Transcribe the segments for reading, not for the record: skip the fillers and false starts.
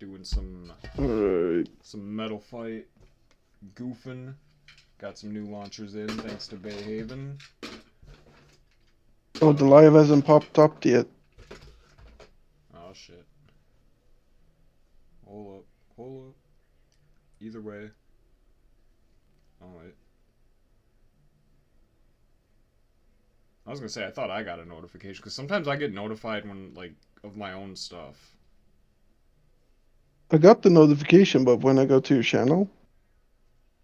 Doing some Alright. some metal fight, goofing. Got some new launchers in thanks to Beyhaven. Oh, the live hasn't popped up yet. Oh shit. Hold up. Hold up. Either way. Oh wait. I was gonna say I thought I got a notification because sometimes I get notified when like of my own stuff. I got the notification, but when I go to your channel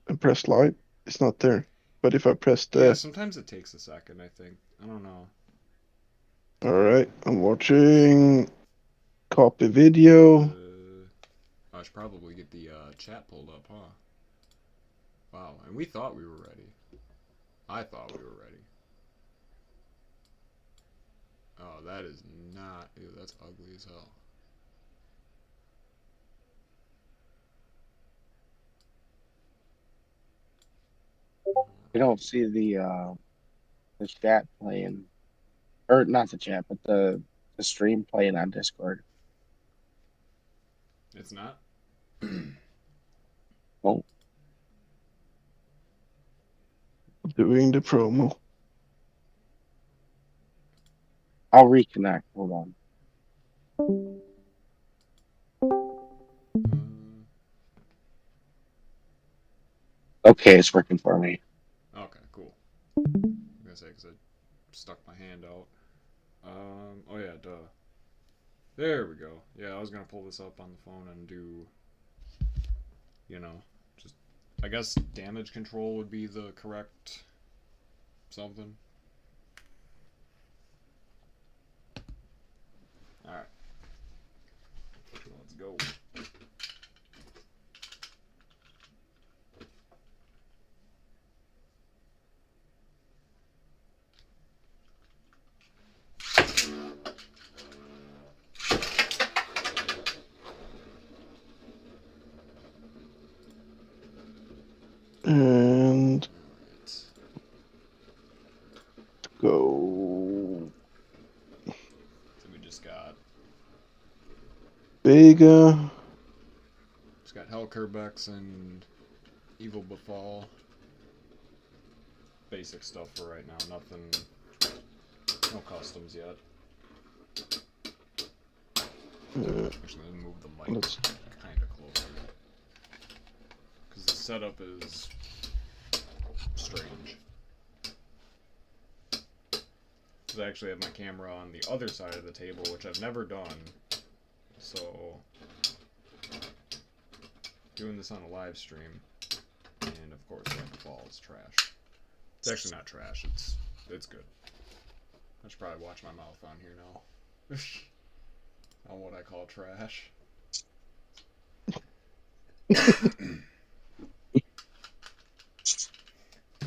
and press live, it's not there. But if I press Yeah, the... sometimes it takes a second. I think. I don't know. Alright, I'm watching. Copy video. I should probably get the chat pulled up, huh? Wow, and we thought we were ready. I thought we were ready. Oh, that is not. Ew, that's ugly as hell. You don't see the chat playing, or not the chat, but the stream playing on Discord. It's not. Well, Doing the promo. I'll reconnect. Hold on. Okay, it's working for me. Okay, cool. I'm gonna say because I stuck my hand out. Oh yeah, duh. There we go. Yeah, I was gonna pull this up on the phone and do, just I guess damage control would be the correct something. All right, let's go. And Alright. go. So we Vega. just got Hellkerbex and Evil Befall. Basic stuff for right now. Nothing. No customs yet. Actually, let me move the mic Let's... kind of closer. Because the setup is strange. Because I actually have my camera on the other side of the table, which I've never done. So, doing this on a live stream, and of course, like the fall is trash. It's actually not trash. It's good. I should probably watch my mouth on here now. On what I call trash.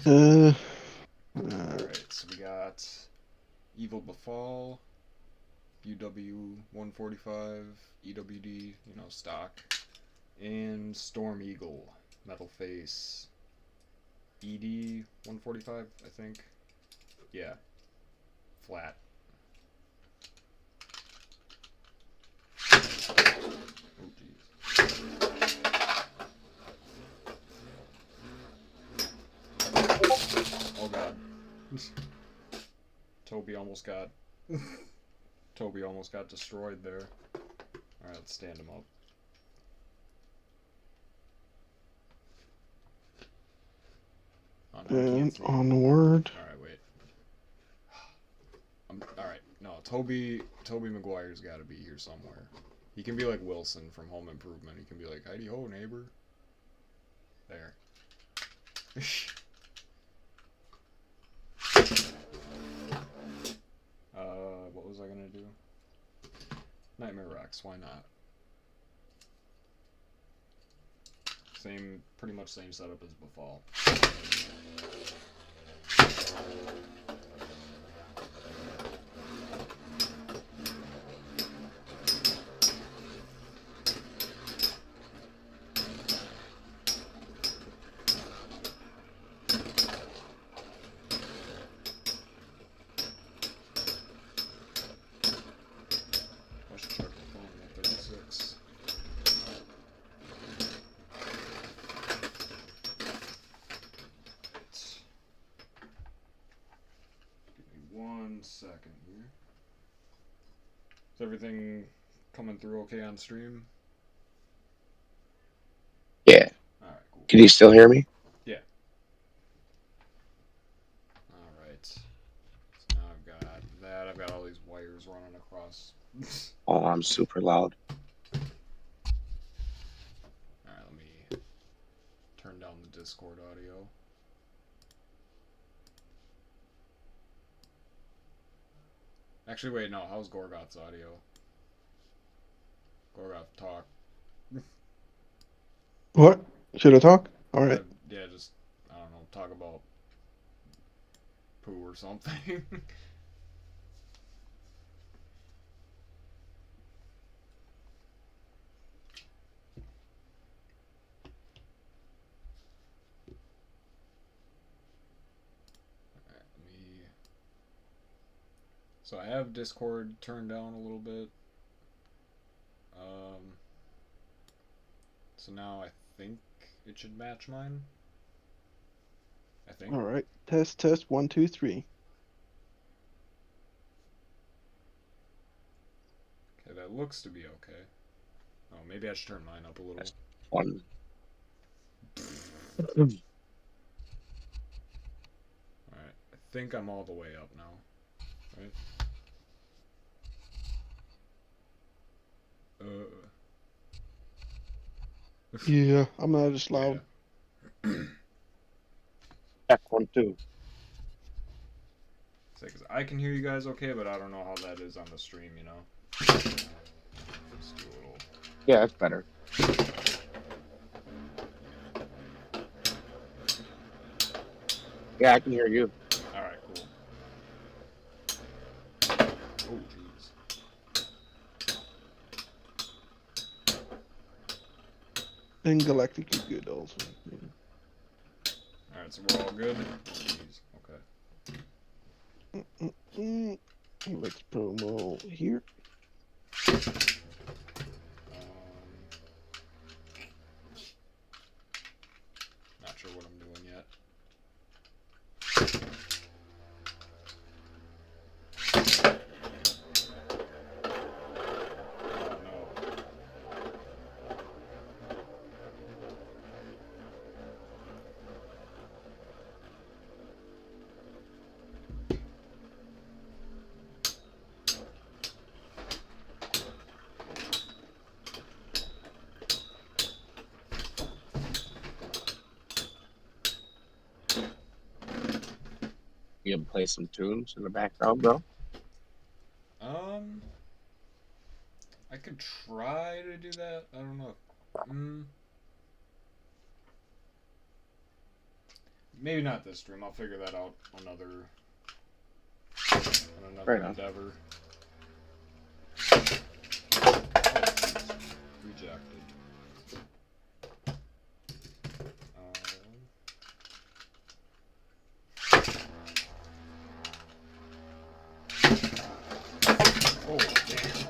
Alright, so we got Evil Befall, UW 145, EWD, stock, and Storm Eagle, Metal Face, ED 145, I think. Yeah, flat. Oh, jeez. Oh, God. Toby almost got destroyed there. Alright, let's stand him up. Oh, no, And onward. Alright, wait. Alright, no, Toby Maguire's gotta be here somewhere. He can be like Wilson from Home Improvement. He can be like, "Heidi ho, neighbor." There. What was I gonna do? Nightmare Rex, why not? Pretty much same setup as Befall. I should check the phone at 36. everything coming through okay on stream? Yeah. Alright, cool. Can you still hear me? Yeah. Alright. So now I've got that. I've got all these wires running across. Oh, I'm super loud. Alright, let me turn down the Discord audio. Actually, wait, no. How's GoreGoth's audio? GoreGoth, talk. What? Should I talk? All right. Yeah, just, I don't know, talk about poo or something. Alright, let me... So I have Discord turned down a little bit. So now I think it should match mine. I think. All right. Test, test. 1, 2, 3. Okay, that looks to be okay. Oh, maybe I should turn mine up a little. That's one. Alright, I think I'm all the way up now. Right? Yeah, I'm not as loud. Check 1, 2. Say, 'cause I can hear you guys okay, but I don't know how that is on the stream, you know? Let's do a little... Yeah, that's better. Yeah, I can hear you. Alright, cool. Oh, jeez. And Galactic is good also. Alright, so we're all good? Oh, jeez, okay. Let's promo here. Not sure what I'm doing yet. Oh no. You can play some tunes in the background, bro. I could try to do that. I don't know. Maybe not this stream. I'll figure that out another Right on. endeavor. Rejected. Oh, damn.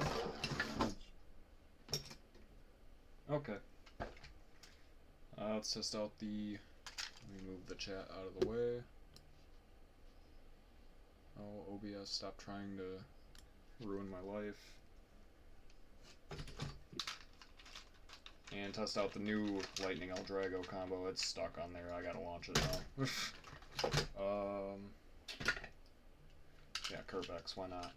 Okay. Let's test out the... Let me move the chat out of the way. Oh, OBS, stop trying to ruin my life. And test out the new Lightning Eldrago combo. It's stuck on there. I gotta launch it now. Yeah, Kerbex, why not?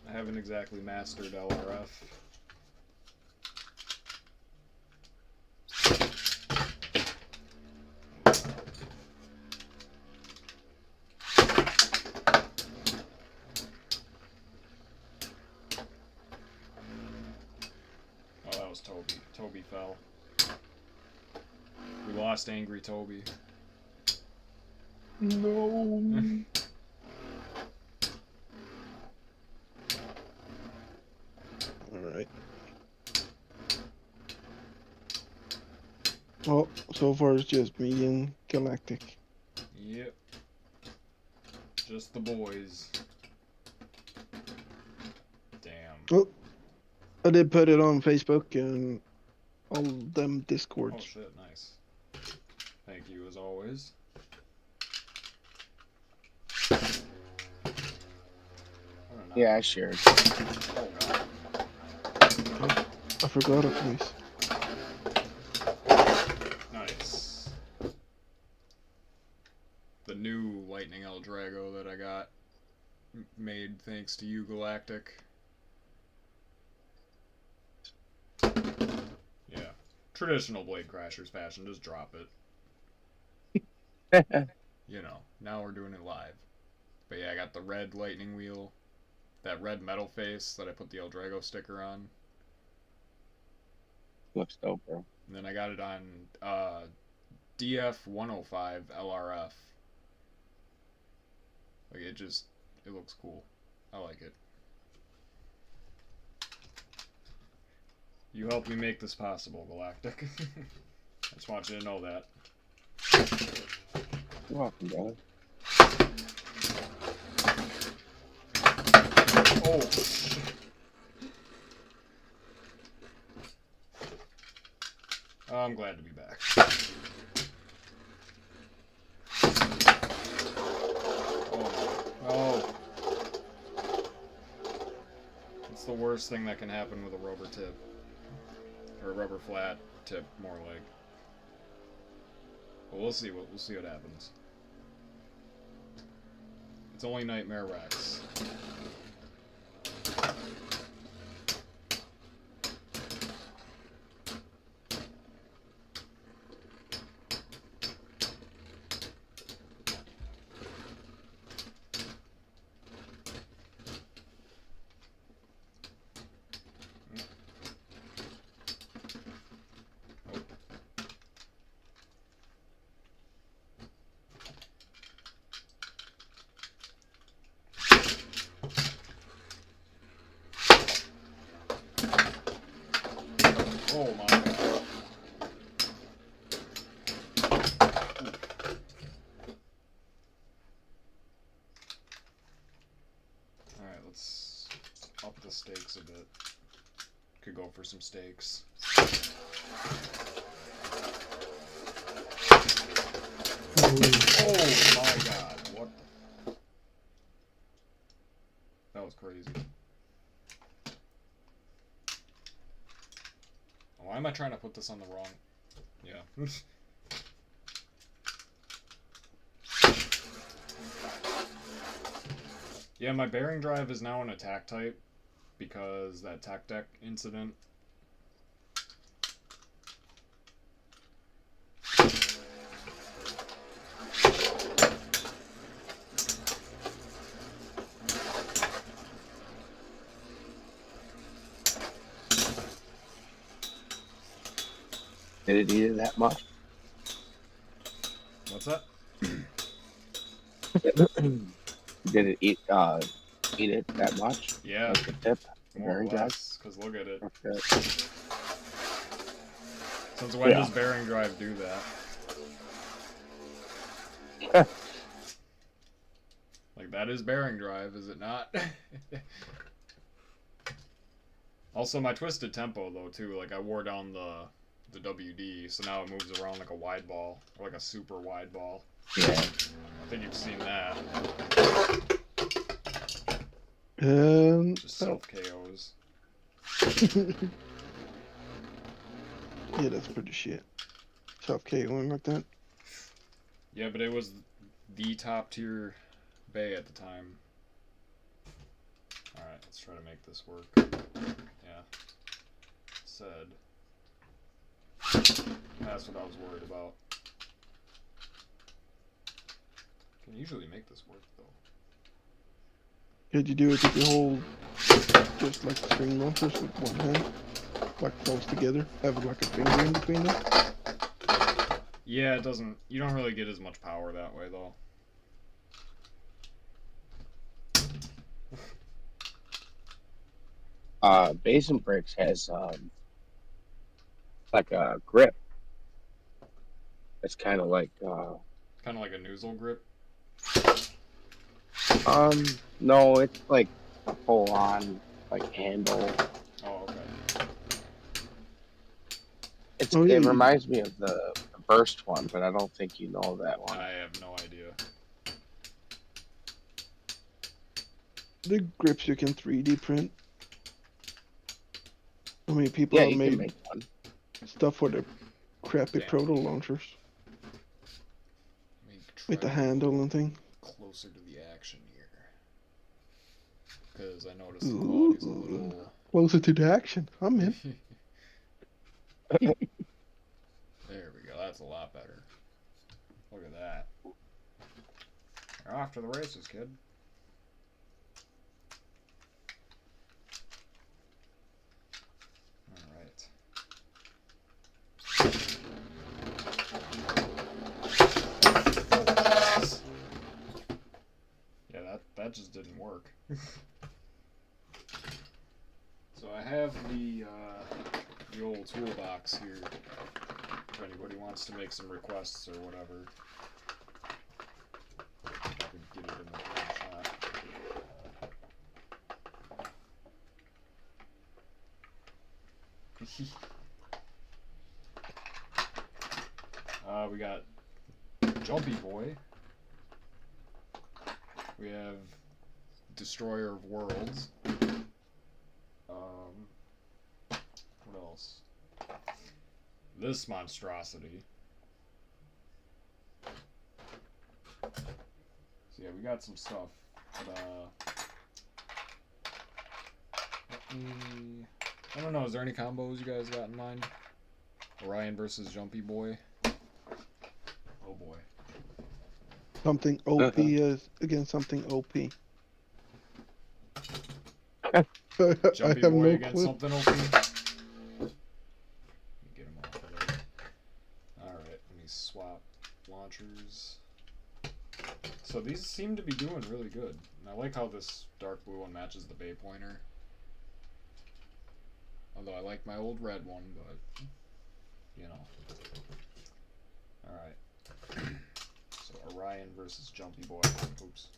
I haven't exactly mastered LRF. Oh, that was Toby. Toby fell. We lost Angry Toby. No. All right. Well, so far it's just me and Galactic. Yep. Just the boys. Damn. Oh, I did put it on Facebook and all them Oh Discords. shit, nice. Thank you as always. I don't know. Yeah, I shared. Oh god. I forgot a place. Nice. The new Lightning El Drago that I got made thanks to you, Galactic. Yeah. Traditional Blade Crashers fashion, just drop it. You know, now we're doing it live. But yeah, I got the red lightning wheel, that red metal face that I put the El Drago sticker on. Looks dope, bro. And then I got it on DF 105 LRF. Like it looks cool. I like it. You helped me make this possible, Galactic. I just want you to know that. You're welcome, brother. Oh. I'm glad to be back. Oh. It's the worst thing that can happen with a rubber tip. Or a rubber flat tip, more like. But we'll see what happens. It's only Nightmare Rex. Oh my god. Alright, let's up the stakes a bit. Could go for some steaks. Oh my god, what the... That was crazy. Why am I trying to put this on the wrong... Yeah. Yeah, my bearing drive is now an attack type because that tac deck incident. Did it eat it that much? What's that? Did it eat it that much? Yeah, Like the tip? more or Bearing drive? less, because look at it. Okay. Since when Yeah. does bearing drive do that? Like, that is bearing drive, is it not? Also, my twisted tempo, though, too. Like, I wore down the WD, so now it moves around like a wide ball, or like a super wide ball. Yeah. I think you've seen that. Just self KOs. Yeah, that's pretty shit. Self KOing like that. Yeah, but it was the top tier Bey at the time. Alright, let's try to make this work. Yeah. Said. That's what I was worried about. Can usually make this work, though. Could you do it if you hold just like the string launchers with one hand? Like close together? Have like a finger in between them? Yeah, it doesn't... You don't really get as much power that way, though. Beys and Bricks has like a grip It's kind of like Kind of like a noozle grip. no, it's like a full on like handle. Oh, okay. It's Oh yeah, it reminds me of the burst one, but I don't think you know that one. I have no idea. the grips you can 3D print. I mean, people Yeah, have you can made make one. stuff for the crappy Damn. proto launchers Let me try with the to handle and thing. go closer to the action here, because I noticed the quality's a little. Closer to the action. I'm in. There we go. That's a lot better. Look at that. You're off to the races, kid. Alright. Yeah, that just didn't work. So I have the old toolbox here. If anybody wants to make some requests or whatever. I could get it in the shot. We got Jumpy Boy. We have Destroyer of Worlds. What else? This monstrosity. So yeah, we got some stuff. But, I don't know, is there any combos you guys got in mind? Orion versus Jumpy Boy. Oh boy. Something OP is against something OP. Jumpy have Boy no against clue. something OP. Let me get him off of there. Alright, let me swap launchers. So these seem to be doing really good. And I like how this dark blue one matches the Bay Pointer. Although I like my old red one, but you know. Alright. So Orion versus Jumpy Boy. Oops.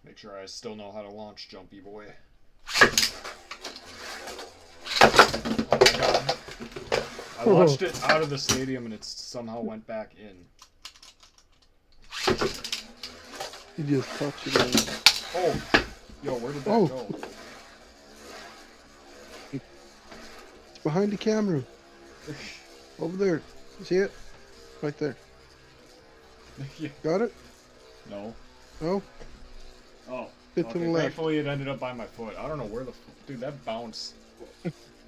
Make sure I still know how to launch Jumpy Boy. Oh my god. I launched it out of the stadium and it somehow went back in. You just touch it. And... Oh! Yo, where did that go? It's behind the camera. Over there. You see it? Right there. Yeah. Got it? No. Oh, Oh. bit to Okay, the left. thankfully it ended up by my foot. I don't know where the dude, that bounced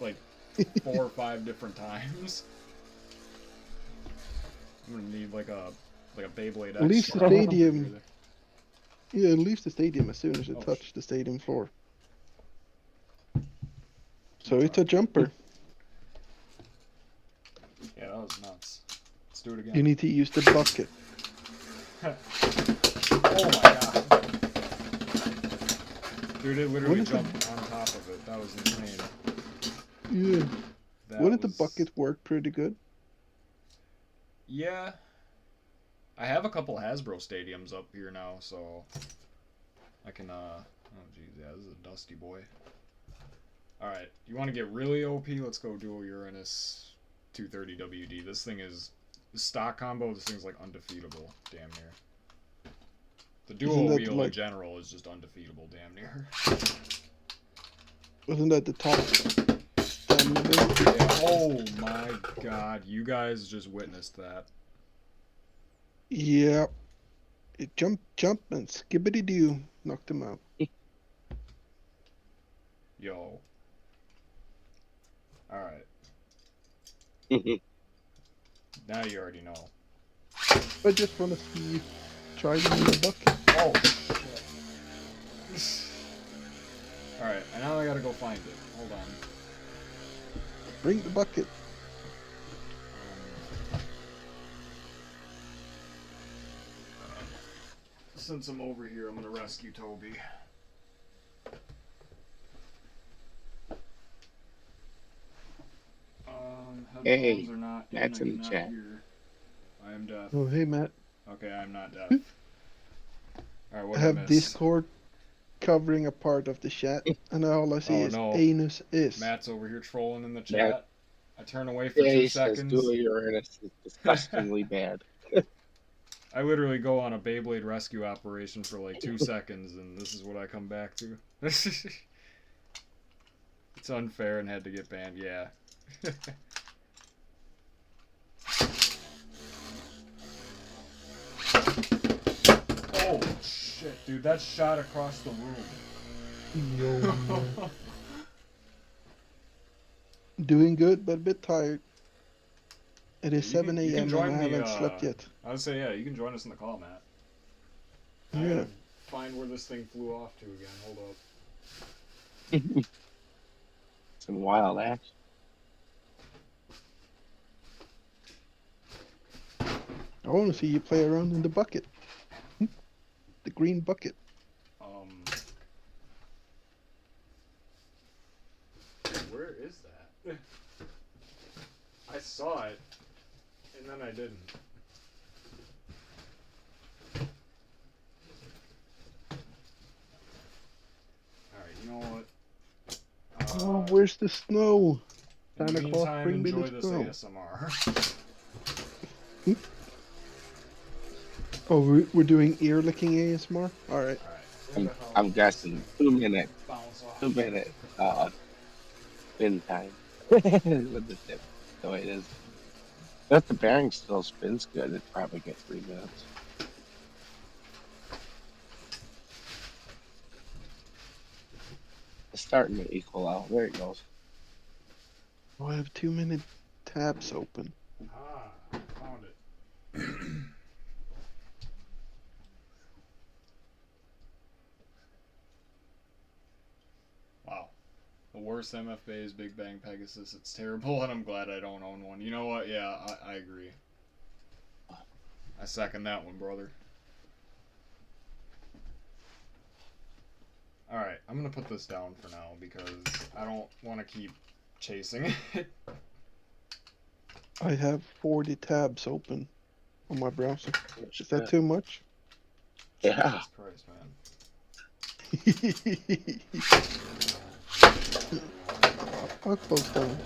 like 4 or 5 different times. I'm gonna need like a Beyblade X. Leaves the stadium. Yeah, it leaves the stadium as soon as it touches the stadium floor. So it's a jumper. Yeah, that was nuts. Let's do it again. You need to use the bucket. Oh my god. Dude, it literally jumped on top of it. That was insane. Yeah. That Wouldn't the was- bucket work pretty good? Yeah. I have a couple Hasbro stadiums up here now, so I can, oh geez, yeah, this is a dusty boy. Alright, you want to get really OP? Let's go Dual Uranus 230 WD. This thing is, the stock combo, this thing's like undefeatable, damn near. The dual wheel in like- general is just undefeatable, damn near. Wasn't that the top? Yeah, oh my god, you guys just witnessed that. Yeah. It jump, and skibbity doo. Knocked him out. Yo. Alright. Now you already know. I just want to see you try them in the bucket. Oh, shit. Alright, and now I gotta go find it. Hold on. Bring the bucket. since I'm over here, I'm gonna rescue Toby. Hey, Headphones are not in, Matt's I in the cannot chat. hear. I am deaf. Oh, hey, Matt. Okay, I'm not deaf. Alright, what I did I have miss? Discord covering a part of the chat, and all I see Oh, is no. anus is. Matt's over here trolling in the chat. Matt. I turn away for 2 He says seconds. dual Uranus is disgustingly bad. I literally go on a Beyblade rescue operation for like 2 seconds, and this is what I come back to. It's unfair and had to get banned, yeah. Oh, shit, dude, that shot across the room. Yo, man. Doing good, but a bit tired. It is You can- 7 you can a.m. join and I the, haven't slept yet. I would say, yeah, you can join us in the call, Matt. I Yeah. gotta find where this thing flew off to again. Hold up. Some wild action. I want to see you play around in the bucket. The green bucket. Where is that? I saw it, and then I didn't. Alright, you know what? Oh, where's the snow? In the Santa Claus, meantime, bring me enjoy the this snow. ASMR. Oh, we're doing ear licking ASMR? Alright. I'm guessing 2 minutes. Bounce off. 2 minutes. Spin time. With the tip. The way it is. If the bearing still spins good, it'd probably get 3 minutes. It's starting to equal out. There it goes. Oh, I have 2-minute tabs open. Ah, found it. Wow. The worst MFB is Big Bang Pegasus. It's terrible, and I'm glad I don't own one. You know what? Yeah, I agree. I second that one, brother. Alright, I'm gonna put this down for now because I don't want to keep chasing it. I have 40 tabs open on my browser. Is that Yeah. too much? Yeah. Jesus Christ, man. I'll close down.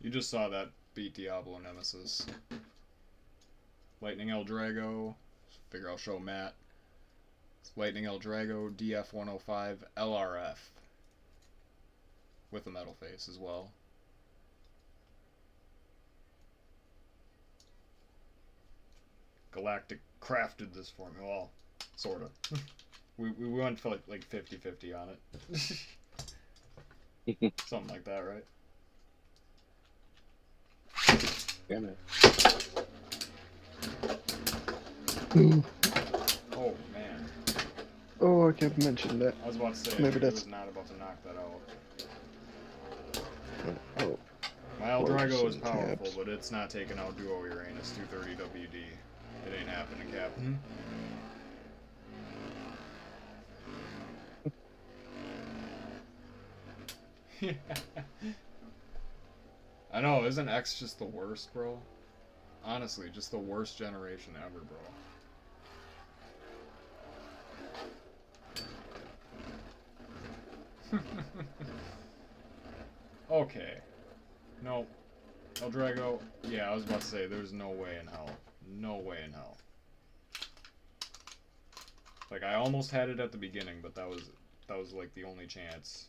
You just saw that beat Diablo Nemesis. Lightning El Drago. Figure I'll show Matt. Lightning El Drago DF105 LRF. With a metal face as well. Galactic crafted this for me. Well, sorta. we went for like 50-50 on it. Something like that, right? Yeah, man. Ooh. Oh, man. Oh, I can't mention that. I was about to say, Maybe it that's- was not about to knock that out. Oh, My Eldrago is some powerful, tabs. but it's not taking out Duo Uranus 230 WD. It ain't happening, Captain. I know, isn't X just the worst, bro? Honestly, just the worst generation ever, bro. Okay. No. Eldrago, yeah, I was about to say, there's no way in hell. No way in hell. Like, I almost had it at the beginning, but that was like the only chance.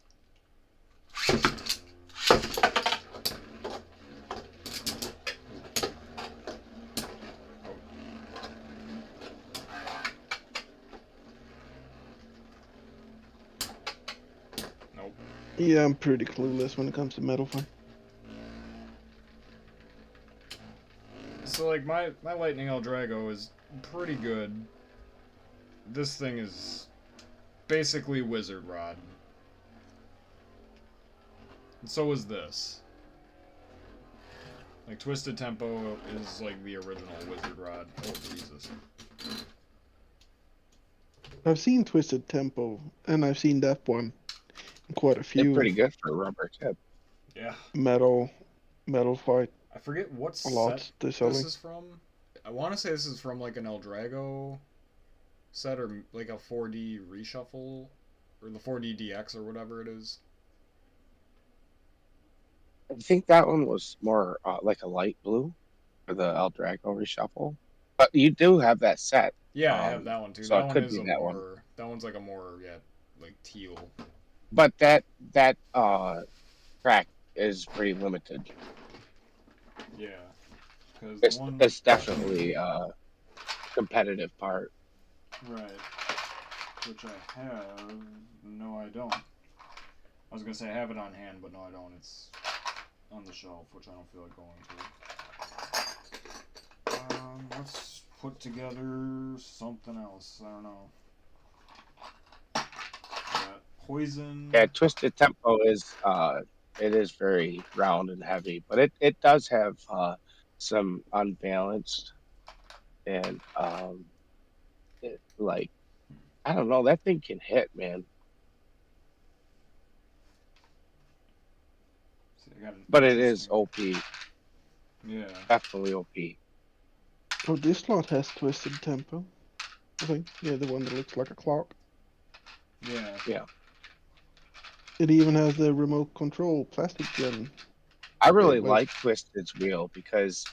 Nope. yeah, I'm pretty clueless when it comes to Metal Fun. So, like, my Lightning Eldrago is pretty good. This thing is basically Wizard Rod. And so is this. Like Twisted Tempo is like the original Wizard Rod. Oh Jesus! I've seen Twisted Tempo, and I've seen that one in quite a They're few pretty good for a rubber tip. Yeah. metal fight I forget what a lot set they're this selling. is from. I want to say this is from like an El Drago set or like a 4D reshuffle or the 4D DX or whatever it is. I think that one was more like a light blue for the El Drago reshuffle. But you do have that set. Yeah, I have that one too. So That it one could is be a that one. more. That one's like a more like teal. But that track is pretty limited. Yeah, because the one It's definitely a competitive part. right, which I have. No, I don't. I was gonna say I have it on hand, but no, I don't. It's on the shelf, which I don't feel like going to. Let's put together something else. I don't know. Got Poison. Yeah, Twisted Tempo is it is very round and heavy, but it does have some unbalanced and like I don't know, that thing can hit, man. See, I got an But it is interesting- OP, Yeah. definitely OP. Oh, this slot has Twisted Tempo. I think. Yeah, the one that looks like a clock. Yeah. Yeah. It even has the remote control plastic gen. I really Gateway. like Twisted's wheel because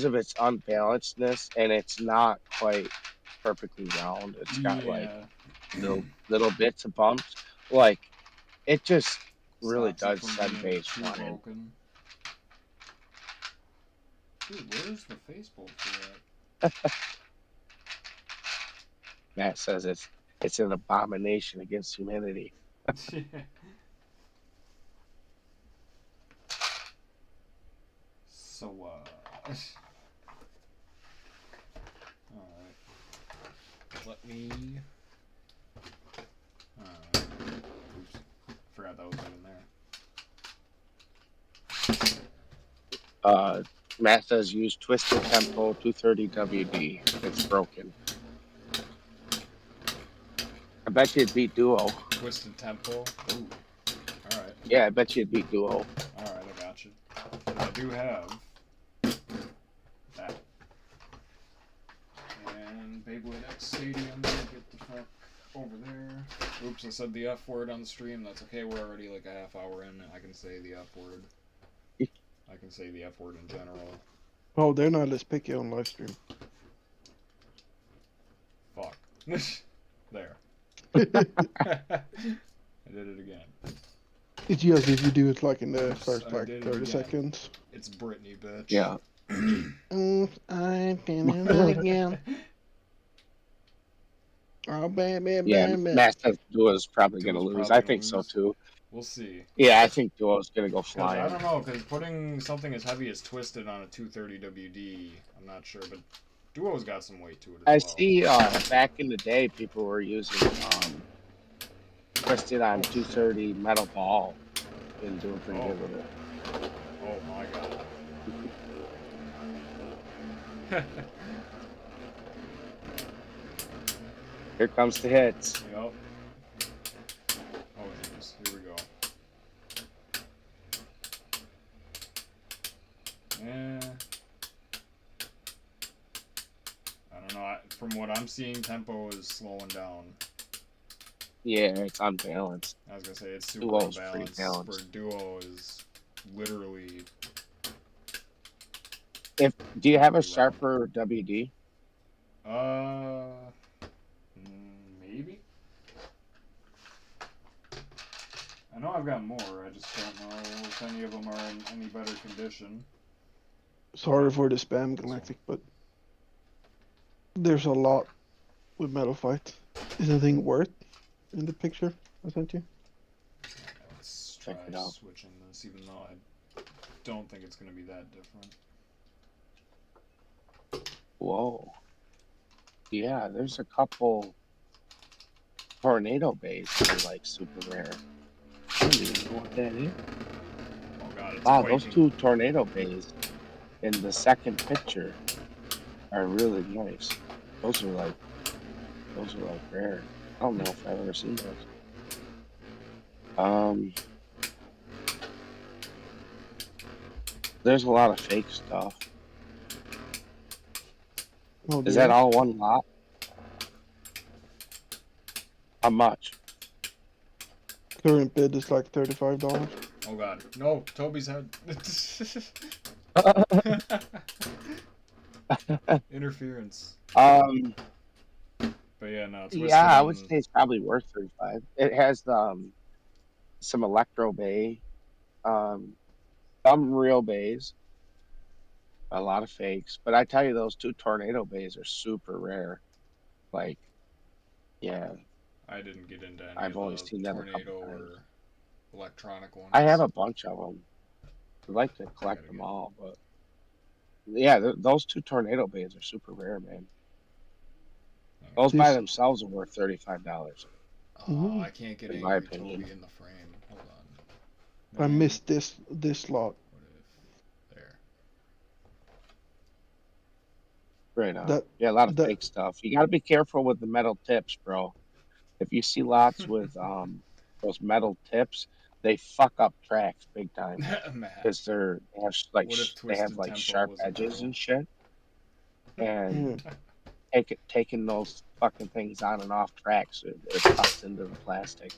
of its unbalancedness and it's not quite perfectly round. It's got like little bits of bumps. Like it just really Stops it does from send being base too flying. broken. Dude, where's the facebolt for that? Matt says it's an abomination against humanity. So, alright. Let me. Oops. Forgot that was in there. Matt says use Twisted Tempo 230 WD. It's broken. I bet you'd beat Duo. Twisted Tempo. Ooh. Alright. Yeah, I bet you'd beat Duo. Alright, I got you. I do have that. And Beyblade X Stadium, get the fuck over there. Oops, I said the F word on the stream. That's okay, we're already like a half hour in. I can say the F word. I can say the F word in general. Oh, they're not as picky on live stream. Fuck. There. I did it again. It's just if you do it like in the first I like did it 30 again. seconds. It's Britney, bitch. Yeah. I did it again. Oh, baby, Yeah, baby. Matt says Duo's probably going to Duo's lose. probably I gonna think so lose. too. We'll see. Yeah, I think Duo's going to go 'Cause I flying. don't know, because putting something as heavy as Twisted on a 230 WD, I'm not sure, but Duo's got some weight to it I as well. see back in the day people were using Twisted on 230 metal ball and doing pretty good with it. Oh my god. Here comes the hits. Yep. Oh jeez, here we go. Yeah. I don't know. From what I'm seeing, tempo is slowing down. Yeah, it's unbalanced. I was gonna say it's super Duo's pretty unbalanced. balanced. Where Duo is literally. Do you have a sharper WD? Maybe. I know I've got more. I just don't know if any of them are in any better condition. Sorry for the spam, Galactic, but there's a lot with Metal Fight. Is anything worth in the picture I sent you? Let's Check try it out. switching this, even though I don't think it's going to be that different. Whoa. Yeah, there's a couple tornado bays that are like super rare. I don't even know what that is. Oh god, God, it's Wow, those quaking. 2 tornado bays in the second picture are really nice. Those are like rare. I don't know if I've ever seen those. There's a lot of fake stuff. Oh, Is dear. that all one lot? How much? Current bid is like $35. Oh God, no! Toby's head. Interference. But yeah, no, Twisted. Yeah, I would say it's probably worth 35. It has some electro bay, some real bays, a lot of fakes. But I tell you, those 2 tornado bays are super rare. Like, yeah, I didn't get into any I've of only the seen that a tornado couple or times. electronic ones. I have a bunch of them. I'd like to collect them all, but yeah, those 2 tornado bays are super rare, man. Those by This- themselves are worth $35, Oh, I can't get in my Angry opinion. Toby in the frame. Hold on. I Man, missed this lot. What if there? Right on. That Yeah, a lot of that fake stuff. You got to be careful with the metal tips, bro. If you see lots with those metal tips, they fuck up tracks big time Matt. because they have like What if they have Twisted like Tempo sharp was a edges girl? and shit. And taking those fucking things on and off tracks, it cuts into the plastic.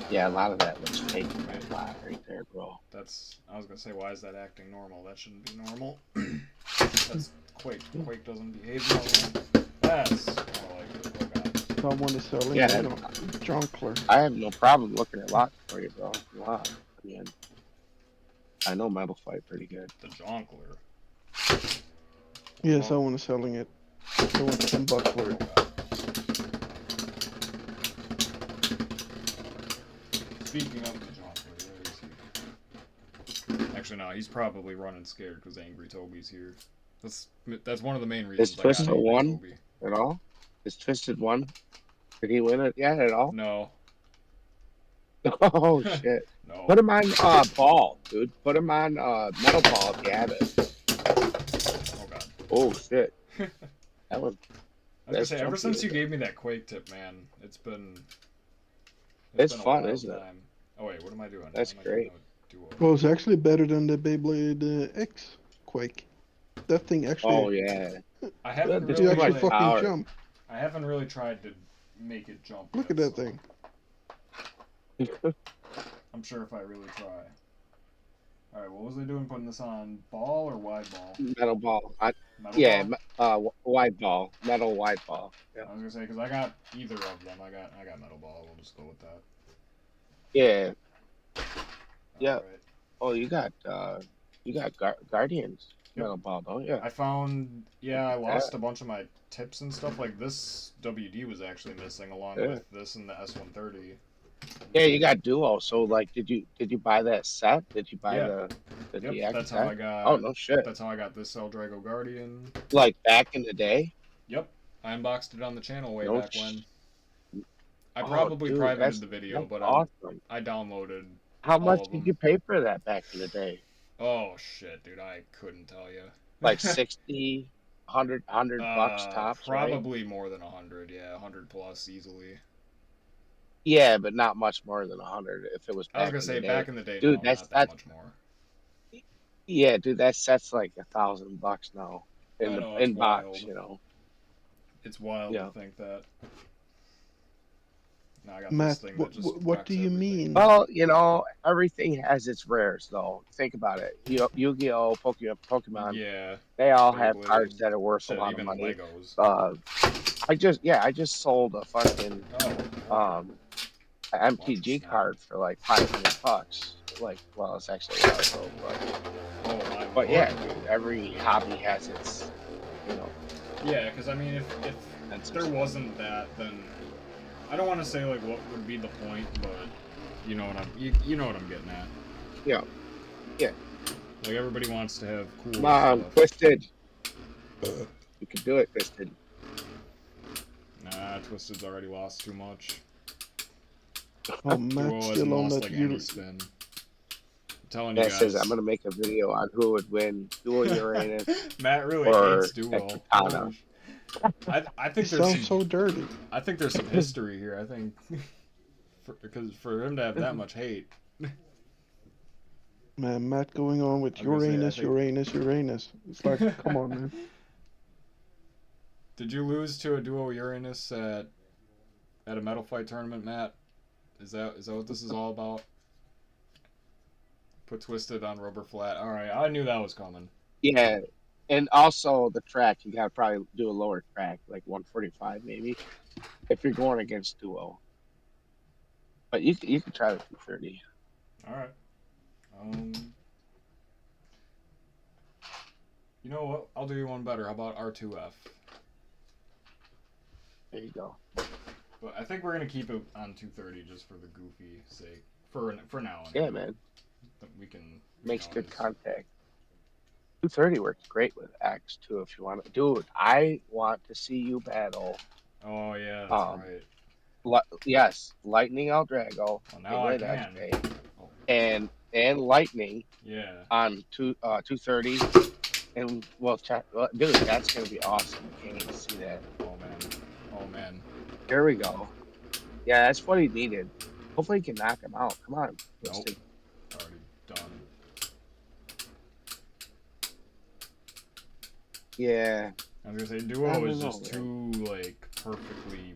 Yeah, a lot of that looks fake in that lot right there, bro. I was gonna say, why is that acting normal? That shouldn't be normal. That's Quake. Quake doesn't behave normal. That's more like it. Oh God. someone is selling Yeah, junkler. I have no problem looking at lots for you, bro. A lot. I mean, I know Metal Fight pretty good. The Jonkler. Yeah, Oh. someone is selling it. I want $10 for it. Speaking of the Jonkler, where is he? Actually, no, he's probably running scared because Angry Toby's here. That's one of the main reasons Is I got Twisted Angry won Toby. at all? Is Twisted won? Did he win it yet at all? No. Oh shit! No. Put him on ball, dude. Put him on metal ball if you have it. Oh God. Oh shit! That was. I was gonna say, ever chunky, since you isn't gave me that Quake tip, man, it's been. It's been a fun, wild isn't it? time. Oh wait, what am I doing? That's Am I great. doing a duo? Well, it's actually better than the Beyblade X Quake. That thing actually. Oh yeah. I haven't There's You too really. actually much fucking power. jump. I haven't really tried to make it jump. Look yet, at that so thing. I'm sure if I really try. All right, what was I doing? Putting this on ball or wide ball? Metal ball. Metal Yeah, ball? wide ball. Metal wide ball. Yeah. I was gonna say because I got either of them. I got metal ball. We'll just go with that. Yeah. Yeah. All right. Oh, you got Guardians Yep. metal ball, don't you? I found, I lost a bunch of my tips and stuff. Like this WD was actually missing along with this and the S130. Yeah, you got duo. So like, did you buy that set? Did you buy Yeah. the Yep, DX that's set? how I got. Oh no shit! That's how I got this El Drago Guardian. Like back in the day. Yep, I unboxed it on the channel way No back when. I Oh, probably dude, privated the video, that's but awesome. I downloaded. How all much of did them. you pay for that back in the day? Oh shit, dude, I couldn't tell you. Like 60, 100 bucks tops, Probably right? more than 100. Yeah, 100 plus easily. Yeah, but not much more than 100 if it was back I was gonna say in the back day. in the day, Dude, no, not that much more. Yeah, dude, that set's like $1,000 now in I the know, it's box, wild. you know. It's wild Yeah. to think that. Now I got Matt, this thing that just what wrecks do you everything. mean? Well, you know, everything has its rares, though. Think about it. Yu-Gi-Oh, Pokemon, Yeah, they all have Beyblade, cards that are worth shit, a lot of even money. Legos. I just sold a fucking Oh, MTG card for like $500. Like, well, it's actually a while ago, oh, but yeah, dude, every hobby has its, you know. Yeah, because I mean, if there wasn't that, then I don't want to say like what would be the point, but you know what you know what I'm getting at. Yeah. Yeah. Like everybody wants to have cool Come on, stuff. Twisted. You can do it, Twisted. Nah, Twisted's already lost too much. Oh, Matt's Duo hasn't still on lost that like any spin. telling you That guys. says I'm gonna make a video on who would win, Dual Uranus Matt really or hates Duo. Katana. I think It there's sounds some, so dirty. I think there's some history here. I think because for him to have that much hate. Man, Matt going on with I was gonna say, I Uranus, think- Uranus, Uranus. It's like, come on, man. Did you lose to a Duo Uranus at a metal fight tournament, Matt? Is that what this is all about? Put Twisted on rubber flat. All right, I knew that was coming. Yeah, and also the track, you gotta probably do a lower track, like 145 maybe, if you're going against Duo. But you can try the 230. All right. You know what? I'll do you one better. How about R2F? There you go. But I think we're gonna keep it on 230 just for the goofy sake. For now. Yeah, man. But we can Makes good always- contact. 230 works great with X too if you want to. Dude, I want to see you battle. Oh yeah, that's right. Yes, Lightning Eldrago. Well, now I Red can. Edge Bay, and Lightning Yeah. on 230. And dude, that's gonna be awesome. I can't even see that. Oh man. There we go. Yeah, that's what he needed. Hopefully he can knock him out. Come on. Nope. Already done. Yeah. I was gonna say I Duo don't is know, just too perfectly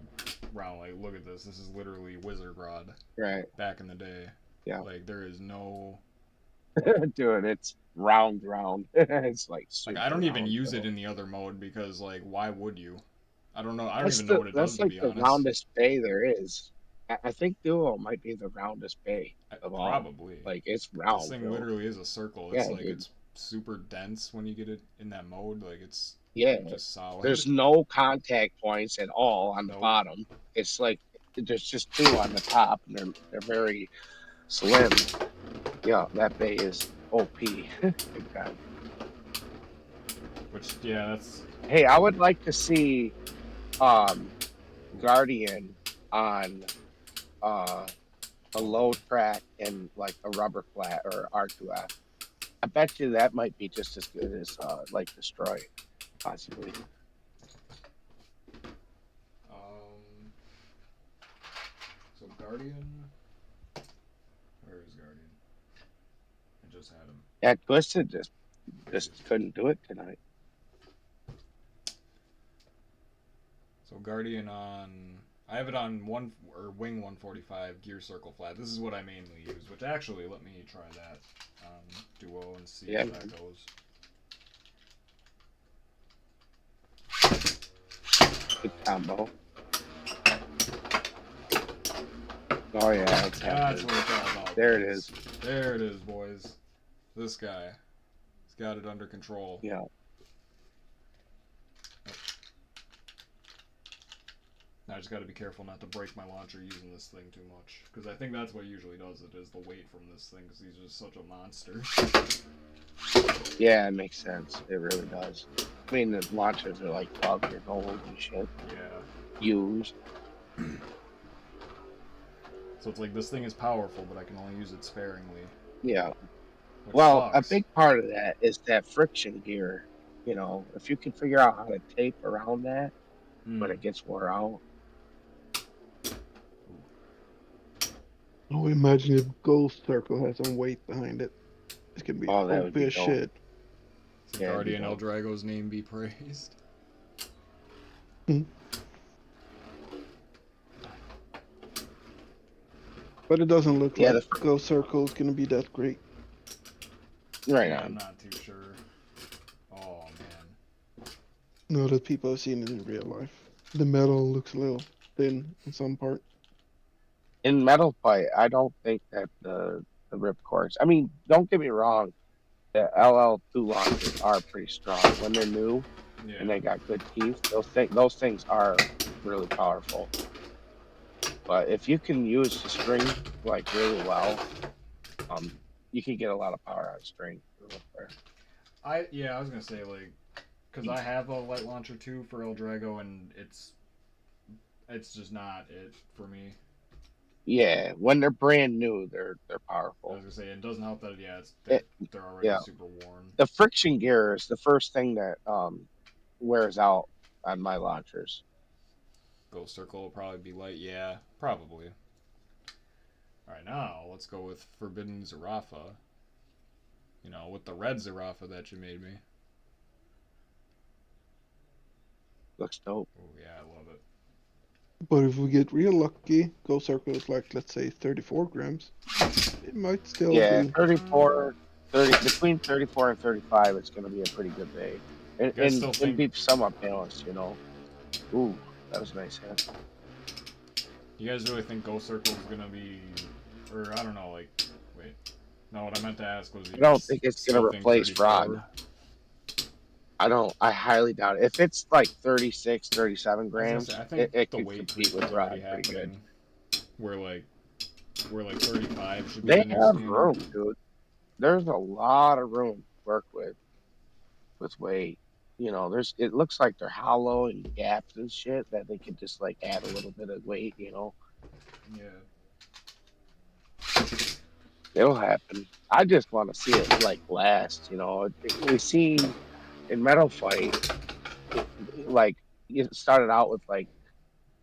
round. Like look at this. This is literally Wizard Rod Right. back in the day. Yeah. Like there is no Dude, it's round. It's like I don't even round, use bro. it in the other mode because like why would you? I don't know. I don't That's even know what it does that's to be like the honest. roundest bay there is. I think Duo might be the roundest bay of all. Probably. Like it's round. This thing bro. literally is a circle. It's Yeah, like dude. it's super dense when you get it in that mode. Like it's just solid. There's no contact points at all on the Nope. bottom. It's like there's just two on the top, and they're very slim. Yeah, that bay is OP. Big time. Which that's Hey, I would like to see Guardian on a low track and like a rubber flat or R2F. I bet you that might be just as good as like Destroy, possibly. So Guardian. Where is Guardian? I just had him. Yeah, Twisted just couldn't do it tonight. So Guardian on. I have it on wing 145 gear circle flat. This is what I mainly use. Which actually, let me try that on Duo and see how that goes. Good combo. Oh yeah, That's what it's all about. There it is. There it is, boys. This guy. He's got it under control. Yeah. Now I just got to be careful not to break my launcher using this thing too much. Because I think that's what usually does it, is the weight from this thing, because he's just such a monster. Yeah, it makes sense. It really does. I mean, the launchers are like 12 years old and shit. Yeah. Used. So it's like, this thing is powerful, but I can only use it sparingly. Yeah. Which Well, sucks. a big part of that is that friction gear. You know, if you can figure out how to tape around that when it gets wore out. Oh, imagine if Ghost Circle has some weight behind it. It's gonna be Oh, that would OP be as dope. shit. So Yeah, Guardian it'd be Eldrago's name be praised. But it doesn't look Yeah, like Ghost Circle is gonna be that great. Right Yeah, on. I'm not too sure. Oh, man. No, that people have seen it in real life. The metal looks a little thin in some part. In Metal Fight, I don't think that the ripcords. I mean, don't get me wrong. The LL2 launchers are pretty strong when they're new Yeah. and they got good teeth. Those things are really powerful. But if you can use the string like really well, you can get a lot of power out of string. I was gonna say, like, because I have a light launcher too for Eldrago, and it's just not it for me. Yeah, when they're brand new, they're I powerful. was gonna say it doesn't help that It, they're already yeah, super worn. the friction gear is the first thing that wears out on my launchers. Ghost Circle will probably be light. Yeah, probably. All right, now let's go with Forbidden Zarafa. You know, with the red Zarafa that you made me. Looks dope. Oh yeah, I love it. But if we get real lucky, Ghost Circle is like, let's say, 34 grams. It might still Yeah, be. 34, 30, between 34 and 35, it's going to be a pretty good day. And, You guys and, still and think? be somewhat balanced, you know. Ooh, that was a nice hit. You guys really think Ghost Circle is gonna be, or I don't know, like, wait, no, what I meant to ask was, I don't think it's going still to think replace Rod. 34? I highly doubt it. If it's like 36, 37 I grams, say, I think it the could weight compete creep with is already Rod pretty good. happening. Where like 35 should be They the new have standard. room, dude. There's a lot of room to work with weight. You know, it looks like they're hollow and gaps and shit that they could just like add a little bit of weight, you know. Yeah. It'll happen. I just want to see it like last, you know. We've seen in Metal Fight, like it started out with like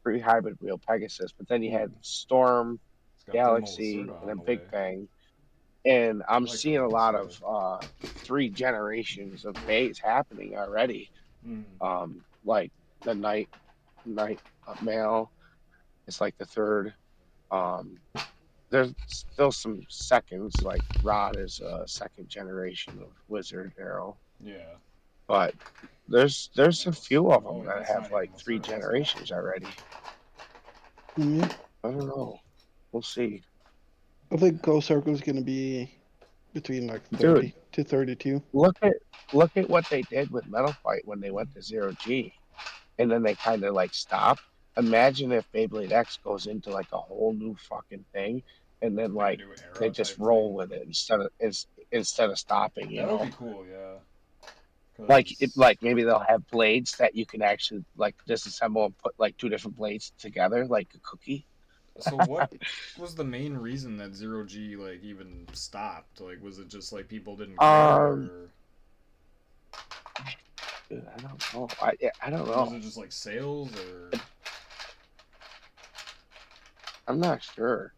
free hybrid wheel Pegasus, but then you had Storm, It's got Thermal Galaxy, Lacerda and on then the Big way. Bang. And I I'm like seeing a Thermal lot Lacerda. of 3 generations of Beys happening already. Mm. Like the night male. It's like the third. Um, there's still some seconds, like Rod is a second generation of Wizard Arrow, Yeah. but there's a few of them Oh, that that's have not even like three Lacerda, that's generations already. Yeah. I don't know. We'll see. I think Ghost Circle is going to be between like Dude, 30 to 32. look at what they did with Metal Fight when they went to 0G, and then they kind of like stopped. Imagine if Beyblade X goes into like a whole new fucking thing, and then Like a like new they era just type roll thing. with it instead of stopping. You That would know, be cool, yeah. like maybe they'll have blades that you can actually like disassemble and put like 2 different blades together, like a cookie. So what was the main reason that Zero G like even stopped? Like, was it just like people didn't care, Um, or dude, I don't know. I don't was know. it just like sales, or I'm not sure.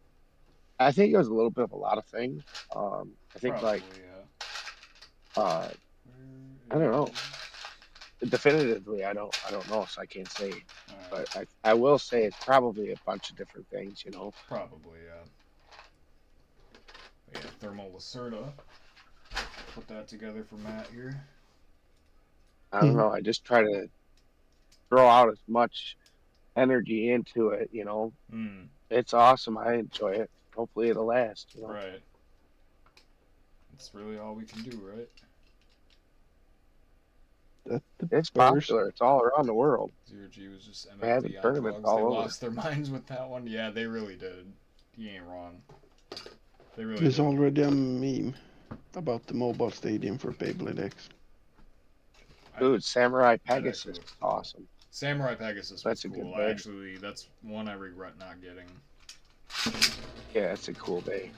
I think it was a little bit of a lot of things. I think probably, like yeah. uh, I Where don't know. is... Definitively, I don't know, so I can't say. Alright, But I will say it's probably a bunch of different things, you know. probably, yeah. But yeah, Thermal Lacerda. Put that together for Matt here. I don't know. I just try to throw out as much energy into it, you know. Mm, It's awesome. I enjoy it. Hopefully, it'll last. You know? right. That's really all we can do, right? That's the It's first. popular. It's all around the world. Zero G was just They have MFB tournaments Outlaws. all They over. lost their minds with that one. Yeah, they really did. He ain't wrong. They really There's did. already a meme about the mobile stadium for Beyblade X. Dude, Samurai That actually Pegasus, looks cool. awesome. Samurai Pegasus was That's a good cool. bag. That's one I regret not getting. Yeah, that's a cool day.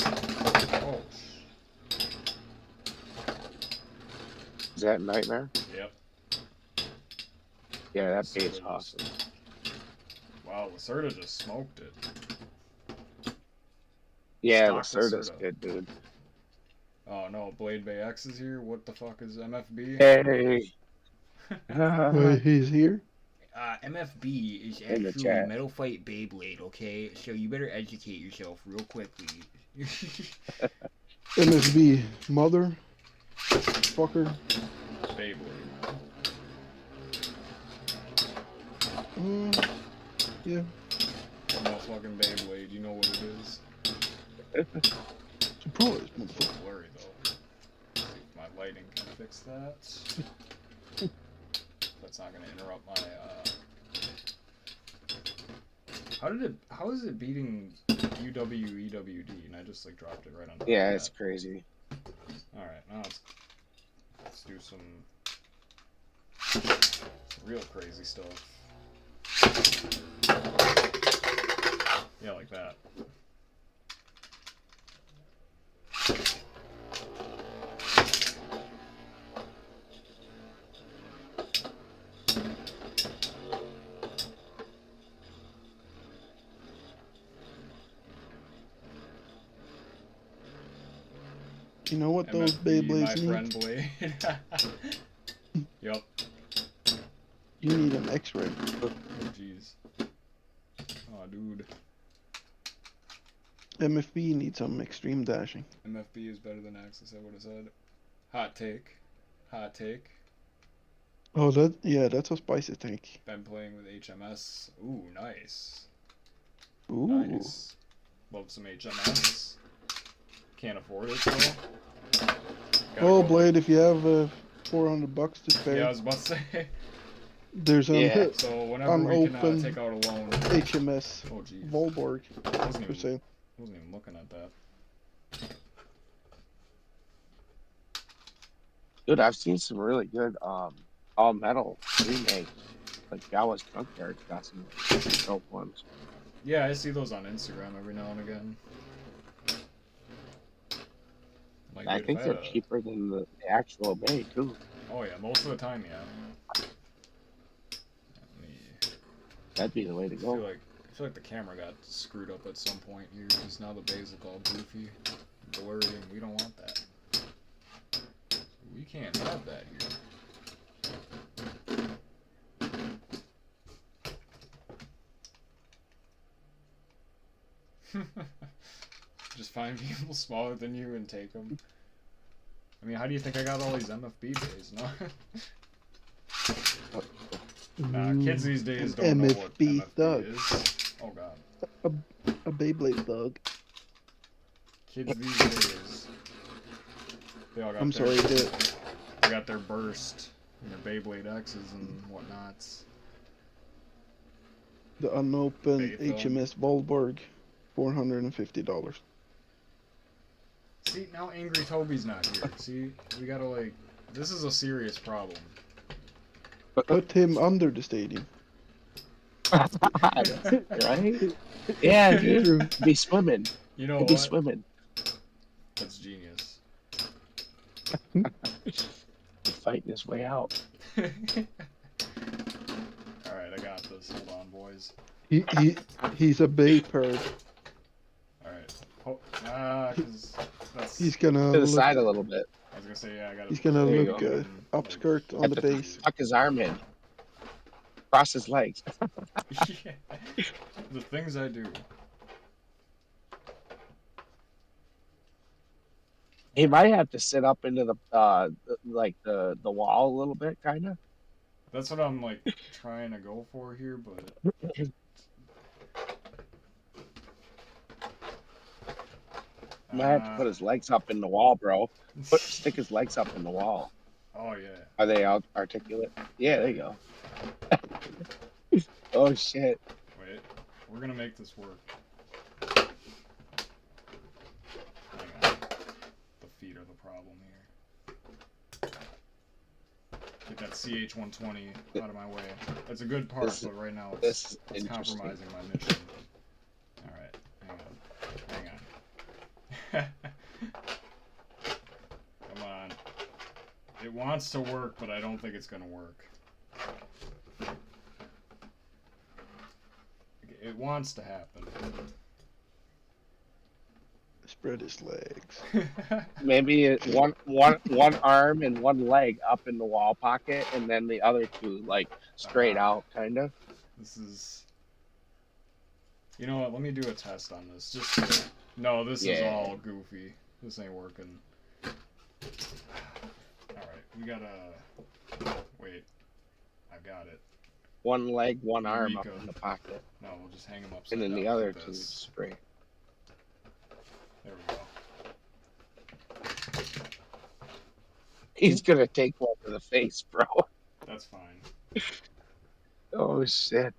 Oh, Is that Nightmare? yep. Yeah, that Lacerda bait's just- awesome. Wow, Lacerda just smoked it. Yeah, Stock Lacerda's Lacerda. good, dude. Oh no, Blade Bay X is here. What the fuck is MFB? Hey. Wait, he's here? MFB is In the actually chat. Metal Fight Beyblade, okay? So you better educate yourself real quickly. MFB, mother, fucker. Beyblade. Yeah. Motherfucking Beyblade. You know what it is. Surprise, motherfucker. Blurry though. See if my lighting can fix that. That's not gonna interrupt my. How is it beating UWEWD? And I just like dropped it right on top Yeah, of it's that. crazy. All right, now let's do some real crazy stuff. Yeah, like that. You know what those MFB, my Beyblades friend need? Blade. Yup. You need an X-ray. Oh, jeez. Oh, dude. MFB needs some extreme dashing. MFB is better than Axis, I would have said. Hot take. Hot take. Oh, that's a spicy take. Been playing with HMS. Ooh, nice. Ooh. Nice. Love some HMS. Can't afford it though. Gotta Oh, go. Blade, if you have $400 to spare, Yeah, I was about to say. there's an Yeah. So whenever we can Unopened take out a loan. HMS Oh, jeez. Volborg Wasn't for even, sale. wasn't even looking at that. Dude, I've seen some really good all metal remakes. Like Galac's Junkyard got some dope ones. Yeah, I see those on Instagram every now and again. Like, I dude, think if they're had a- cheaper than the actual Bay too. Oh yeah, most of the time, yeah. Let me- That'd be the way to I feel go. like the camera got screwed up at some point here, because now the base look all goofy, blurry, and we don't want that. We can't have that here. Just find people smaller than you and take them. I mean, how do you think I got all these MFB days? No. Nah, kids these days don't know what MFB MFB thug. is. Oh god. A Beyblade thug. Kids these days. They all got I'm their, sorry, they got their burst and their Beyblade X's and whatnots. the unopened Beyhaven. HMS Volborg, $450. See, now Angry Toby's not here. See, we gotta like, this is a serious problem. Put him under the stadium. Right? Yeah, dude. Be swimming. You know He'd be what? swimming. That's genius. Fighting his way out. Alright, I got this. Hold on, boys. He's a Bay bird. Alright. Oh, cause that's... He's gonna To the look, side a little bit. I was gonna say, yeah, I gotta... he's gonna There you look go. upskirt on the Have to base. tuck his arm in. Cross his legs. Yeah. The things I do. He might have to sit up into the wall a little bit, kind of. That's what I'm like trying to go for here, but Might have to put his legs up in the wall, bro. Stick his legs up in the wall. Oh yeah. Are they articulate? Yeah, there you go. Oh shit. Wait, we're gonna make this work. Hang on. The feet are the problem here. Get that CH-120 out of my way. That's a good part, but right now it's interesting. compromising my mission. Alright, hang on. Come on. It wants to work, but I don't think it's gonna work. It wants to happen. Spread his legs. Maybe one arm and one leg up in the wall pocket, and then the other two like straight out, kind of. This is... You know what, let me do a test on this. Just... No, this is all goofy. This ain't working. Alright, we gotta... Wait. I got it. One leg, one arm up Eureka. in the pocket, No, we'll just hang them upside and then down the other like two this. straight. There we go. He's gonna take one to the face, bro. That's fine. Oh shit.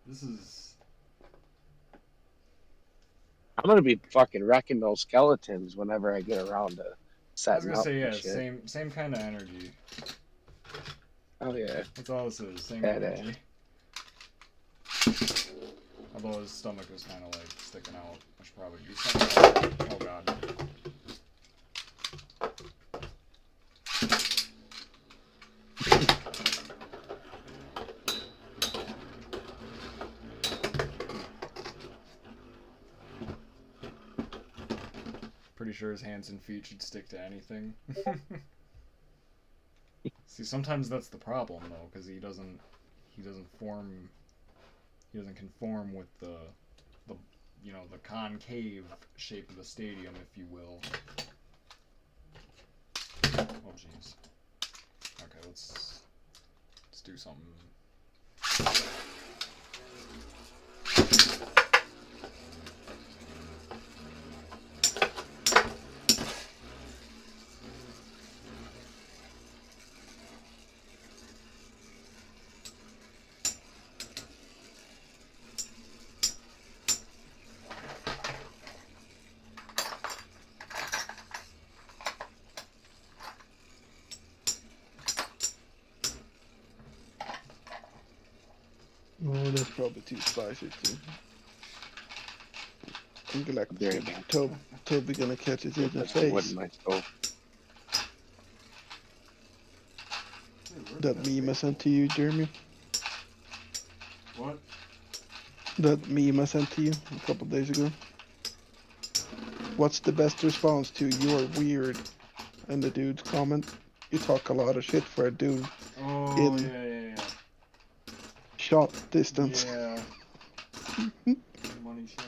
This is... I'm gonna be fucking wrecking those skeletons whenever I get around to I was setting gonna up say, yeah, and shit. same kind of energy. Oh yeah. That's all this is. Same Badass. energy. Although his stomach is kind of like sticking out. I should probably do something. Oh god. Pretty sure his hands and feet should stick to anything. See, sometimes that's the problem though, because he doesn't conform with the the concave shape of the stadium, if you will. Oh jeez. Okay, let's do something. Oh, that's probably too spicy too. I think like Very bad. Toby gonna catch it in the That's wood face. in my stove. That meme I sent to you, Jeremy. What? That meme I sent to you a couple days ago. What's the best response to "you're weird"? And the dude's comment, "You talk a lot of shit for a dude Oh In- yeah. shot distance." Yeah. Money shot.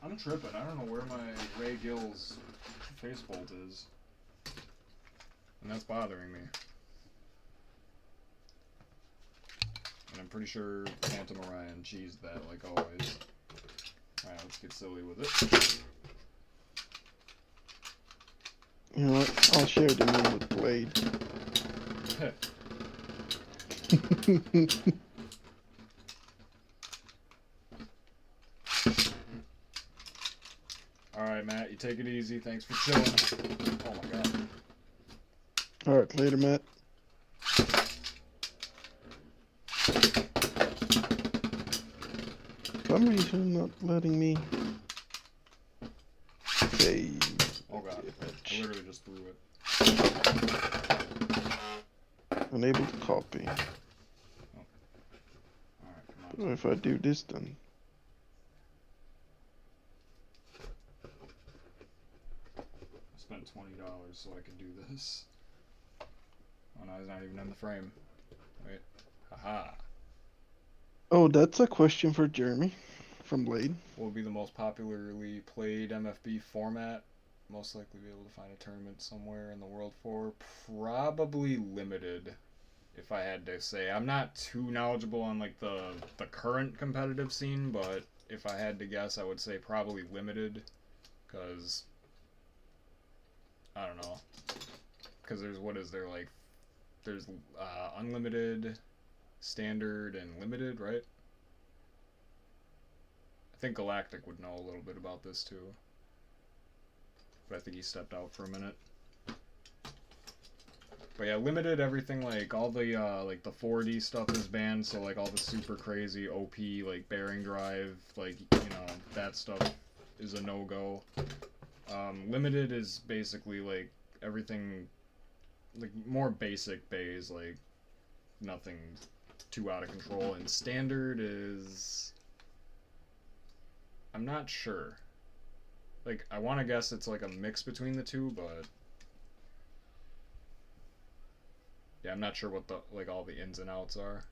I'm tripping. I don't know where my Ray Gill's face bolt is. And that's bothering me. And I'm pretty sure Phantom Orion cheesed that like always. Alright, let's get silly with it. You know what? I'll share the meme with Blade. Alright, Matt, you take it easy. Thanks for chilling. Oh my god. Alright, later, Matt. For some reason, not letting me save. Oh god. I literally just threw it. Unable to copy. Alright, come on. What if I do this then? I spent $20 so I could do this. Oh no, he's not even in the frame. Wait. Haha. Oh, that's a question for Jeremy from Blade. What would be the most popularly played MFB format? Most likely be able to find a tournament somewhere in the world for? Probably limited, if I had to say. I'm not too knowledgeable on like the current competitive scene, but if I had to guess, I would say probably limited, because I don't know. Because there's, what is there, like, there's unlimited, standard, and limited, right? I think Galactic would know a little bit about this too. But I think he stepped out for a minute. But yeah, limited, everything, like, all the, like, the 4D stuff is banned, so, like, all the super crazy OP, like, bearing drive, like, you know, that stuff is a no-go. Limited is basically, like, everything, like, more basic Beys, like, nothing too out of control, and standard is... I'm not sure. Like, I want to guess it's, like, a mix between the two, but... yeah, I'm not sure what the, like, all the ins and outs are.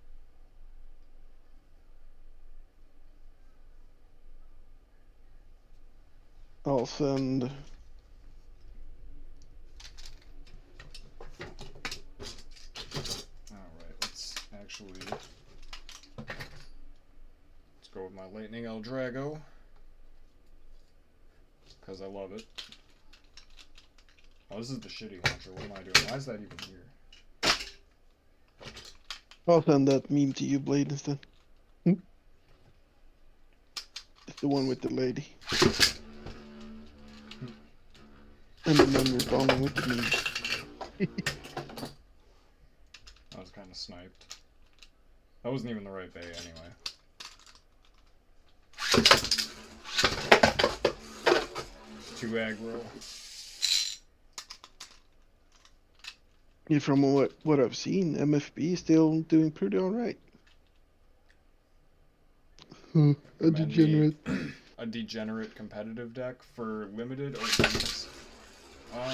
I'll send. Alright, let's actually... let's go with my Lightning El Drago. Because I love it. Oh, this is the shitty launcher. What am I doing? Why is that even here? I'll send that meme to you, Blade, instead. It's the one with the lady. And then I'm responding with the meme. That was kind of sniped. That wasn't even the right bay anyway. Too aggro. Yeah, from what I've seen, MFB is still doing pretty alright. A Recommend degenerate. A degenerate competitive deck for limited or Beys? All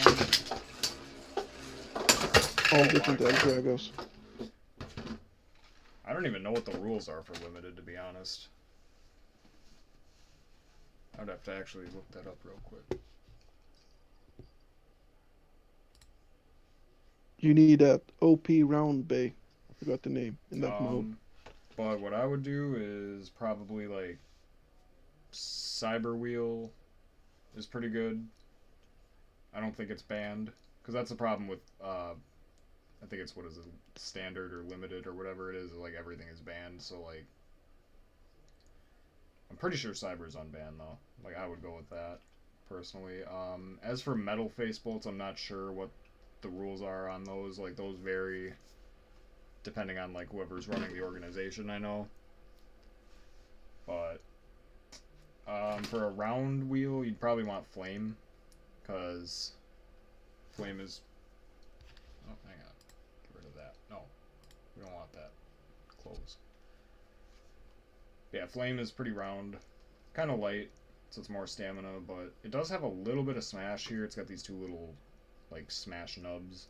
different Dragos. I don't even know what the rules are for limited, to be honest. I'd have to actually look that up real quick. You need that OP round bay. I forgot the name in that mode. But what I would do is probably like Cyber Wheel is pretty good. I don't think it's banned, because that's the problem with I think it's, what is it, standard or limited or whatever it is, like everything is banned. So like I'm pretty sure Cyber's unbanned though. Like I would go with that personally. As for metal face bolts, I'm not sure what the rules are on those. Like those vary depending on like whoever's running the organization, I know. But for a round wheel, you'd probably want flame, because flame is, oh, hang on, get rid of that. No, we don't want that. Close. Yeah, flame is pretty round, kind of light, so it's more stamina, but it does have a little bit of smash here. It's got these two little like smash nubs.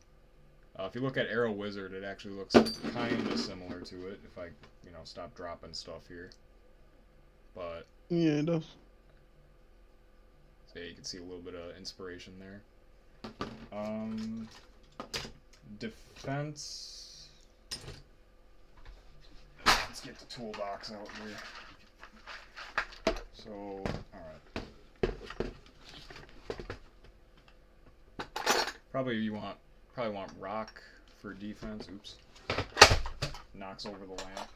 If you look at Arrow Wizard, it actually looks kind of similar to it, if I, stop dropping stuff here. But Yeah, it does. so yeah, you can see a little bit of inspiration there. Defense. Let's get the toolbox out here. So, alright. Probably want rock for defense. Oops. Knocks over the lamp.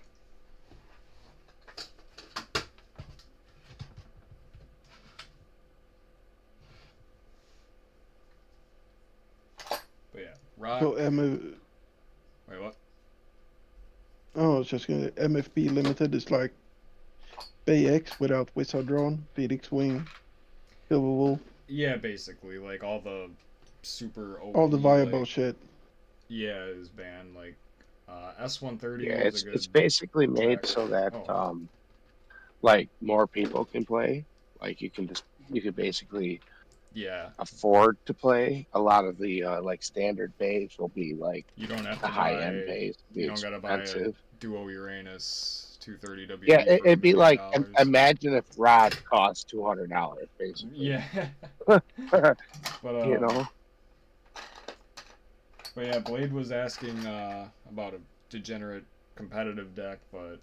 But yeah, rock. So Wait, what? oh, I was just gonna. MFB limited is like Bay X without Wizard Drawn, Phoenix Wing, Silver Wolf. Yeah, basically, like all the super OP, All the viable like, shit. yeah, is banned. Like S130. Yeah, is a good it's basically made deck. so that Oh. like more people can play. Like you could basically Yeah, afford to play. A lot of the like standard bays will be like you don't have the to high end buy. bays. Be You don't gotta buy a expensive. Duo Uranus 230 W. Yeah, it'd be like $1,000,000. imagine if Rod cost $200 basically. Yeah. But You know. But yeah, Blade was asking about a degenerate competitive deck, but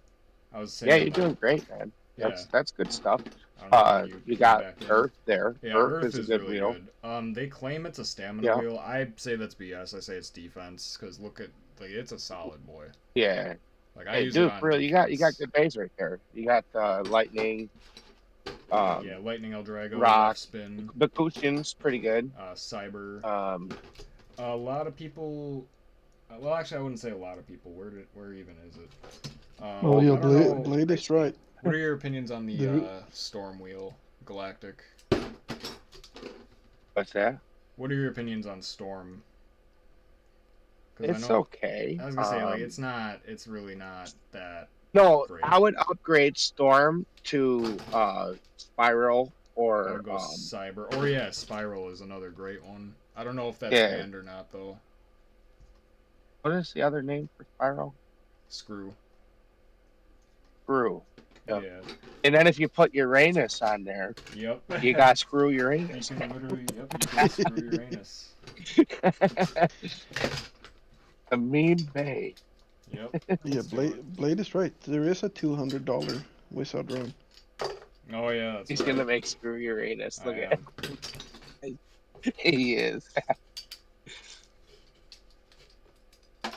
I was saying. Yeah, you're doing great, man. Yeah. That's good stuff. I don't know when You got back in. Earth there. Yeah, Earth Earth is a good really wheel. good. They claim it's a stamina Yeah. wheel. I say that's BS. I say it's defense, because look at, like, it's a solid boy. Yeah. Like I Hey, use dude, it on for real, you got defense. good bays right there. You got lightning. Yeah, Lightning Eldrago, Rock. Spin, Bakuchin's pretty good. Cyber. A lot of people. Well, actually, I wouldn't say a lot of people. Where even is it? Oh yeah, I don't know. Blade is right. What are your opinions on the The- Storm Wheel Galactic? What's that? What are your opinions on Storm? 'Cause It's I know, okay. I was gonna say, like, it's not. It's really not that. No, great. I would upgrade Storm to Spiral I or would go Cyber. Or yeah, Spiral is another great one. I don't know if that's Yeah. banned or not though. what is the other name for Spiral? Screw. Screw. Yeah. Yeah. And then if you put Uranus on there, Yep. you got Screw You Uranus. can literally. Yep. You can screw Uranus. A mean bay. Yep. Yeah, Let's do it. Blade is right. There is a $200 Wizard Drawn. Oh yeah. That's He's right. gonna make Screw Uranus. I Look at am. him. He is.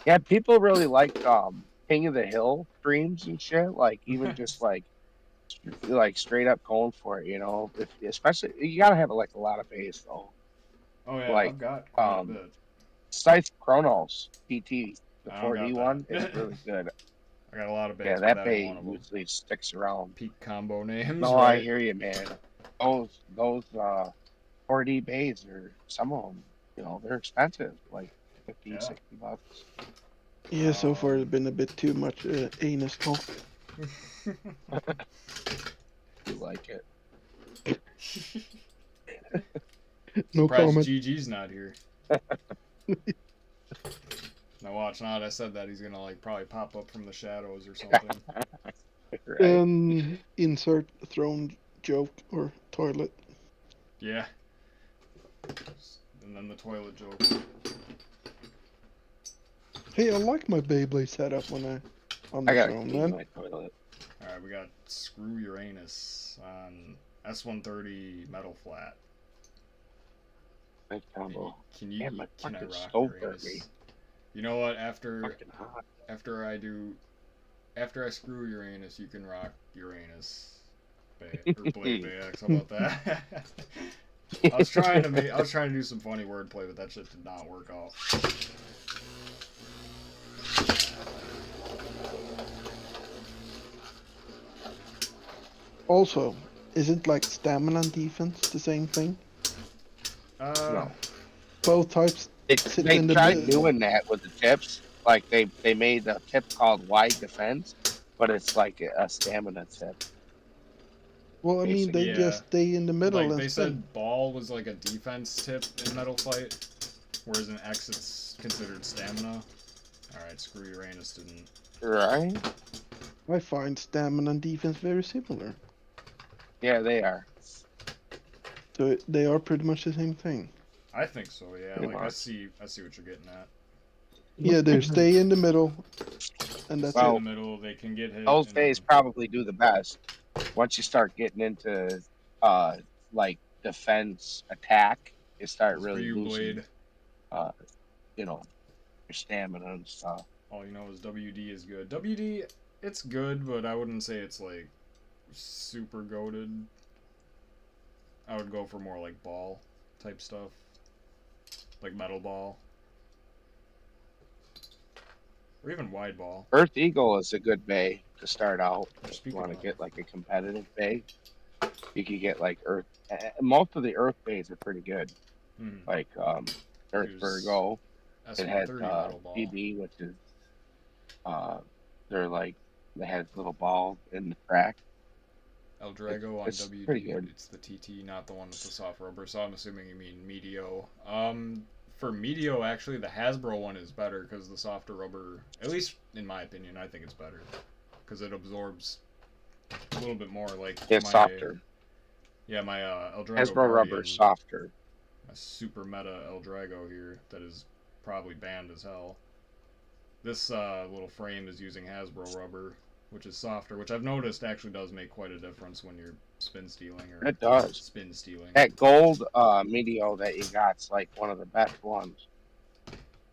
Yeah, people really like King of the Hill streams and shit. Like even just like straight up going for it, you know. Especially you gotta have like a lot of base though. Oh yeah, Like, I've got quite a um, bit. Scythe Chronos PT, the I don't got 4D that. one, is really good. I got a lot of Yeah, bays, but that that ain't one bay of them. usually sticks around. Peak combo names, No, I right? hear you, man. Those 4D bays are, some of them, they're expensive, like 50, Yeah. $60. Yeah, so far Um, it's been a bit too much anus talk. You like it. No Surprised comment. GG's not here. Now watch, now that I said that, he's gonna like probably pop up from the shadows or something. Right? Insert throne joke or toilet. Yeah. And then the toilet joke. Hey, I like my Beyblade setup when on the I gotta throne, clean man. my toilet. Alright, we got Screw Uranus on S130 metal flat. Nice combo. Can you Man, my can I fucking rock stove Uranus? hurt me. You know what? After Fucking hot. I screw Uranus, you can rock Uranus. Or Blade Bayx. How about that? I was trying to do some funny wordplay, but that shit did not work out. Also, isn't like stamina and defense the same thing? No. Both types sit They in the tried middle. doing that with the tips. Like they made a tip called wide defense, but it's like a stamina tip. Well, I mean, they Yeah. just stay in the middle Like and they spin. said, ball was like a defense tip in Metal Fight, whereas in X it's considered stamina. All right, screw Uranus didn't. Right? I find stamina and defense very similar. Yeah, they are. So they are pretty much the same thing. I think so. Yeah, Pretty like I much. see what you're getting at. Yeah, they stay in the middle, and that's In Well, the middle, they can get hit. those and days then- probably do the best. Once you start getting into like defense attack, you start For really you, losing Blade. your stamina and stuff. All you know is WD is good. WD, it's good, but I wouldn't say it's like super goated. I would go for more like ball type stuff, like metal ball, or even wide ball. Earth Eagle is a good bay to start out. If you Speaking want to of- get like a competitive bay, you could get like Earth. Most of the Earth bays are pretty good. Mhm. Like Earth Here's Virgo. It has S130 metal ball. PB, which is they're like they have little ball in the crack. El Drago on it's WD, pretty good. but it's the TT, not the one with the soft rubber. So I'm assuming you mean Meteo. For Meteo, actually, the Hasbro one is better because the softer rubber, at least in my opinion, I think it's better because it absorbs a little bit more. Like It's my, softer. Yeah, my El Drago Hasbro Guardian, rubber is softer. a super meta El Drago here that is probably banned as hell. This little frame is using Hasbro rubber, which is softer, which I've noticed actually does make quite a difference when you're spin stealing or It does. spin stealing. That gold Meteo that you got's like one of the best ones.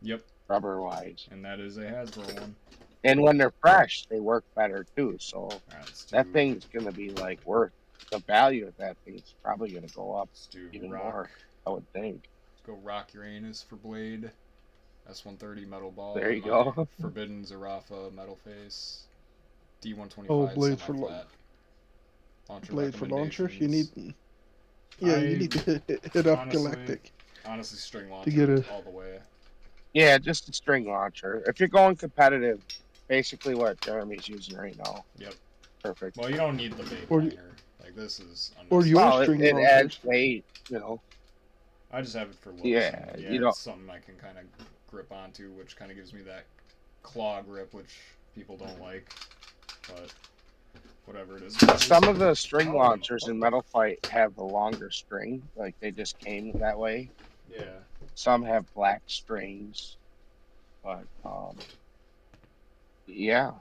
Yep, Rubber wise. and that is a Hasbro one. And when they're fresh, they work better too. So All right, let's do, that thing's gonna be like worth the value of that thing's probably gonna go up let's do even rock. more, I would think. Let's go rock Uranus for Blade. S130 metal ball. There you my go. Forbidden Zarafa metal face. D125 Oh, Blade for semi-flat. Launcher Blade for launchers. You recommendations. need, yeah, you need to hit up honestly- Galactic. Honestly, string launcher get a- all the way. Yeah, just a string launcher. If you're going competitive, basically what Jeremy's using right now. Yep. Perfect. Well, you don't need the bait Or- liner. Like this is or unnecessary. your Well, string it launchers. adds weight, I just have it for looks. Yeah, and, you don't- it's something I can kind of grip onto, which kind of gives me that claw grip, which people don't like. But whatever it is. Some of the string launchers in Metal Fight have a longer string, like they just came that way. Yeah. Some have black strings, but yeah.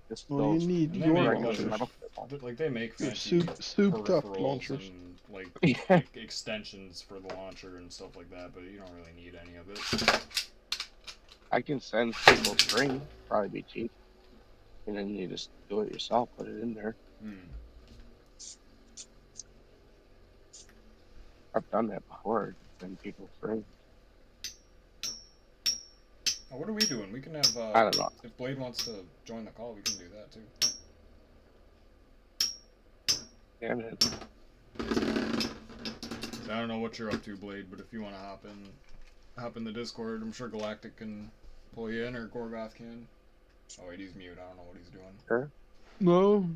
Just Well, you those need And they your make regular launchers. Metal Fight ones. But, like they make Your fancy souped up peripherals launchers. and like, Yeah. like extensions for the launcher and stuff like that, but you don't really need any of it. I can send people string, probably be cheap. And then you just do it yourself, put it in there. Hmm. I've done that before. and people bring. Oh, what are we doing? We can have. I don't know. If Blade wants to join the call, we can do that too. Yeah, man. I don't know what you're up to, Blade, but if you want to hop in the Discord, I'm sure Galactic can pull you in, or GoreGoth can. Oh wait, he's mute. I don't know what he's doing. Sure. No,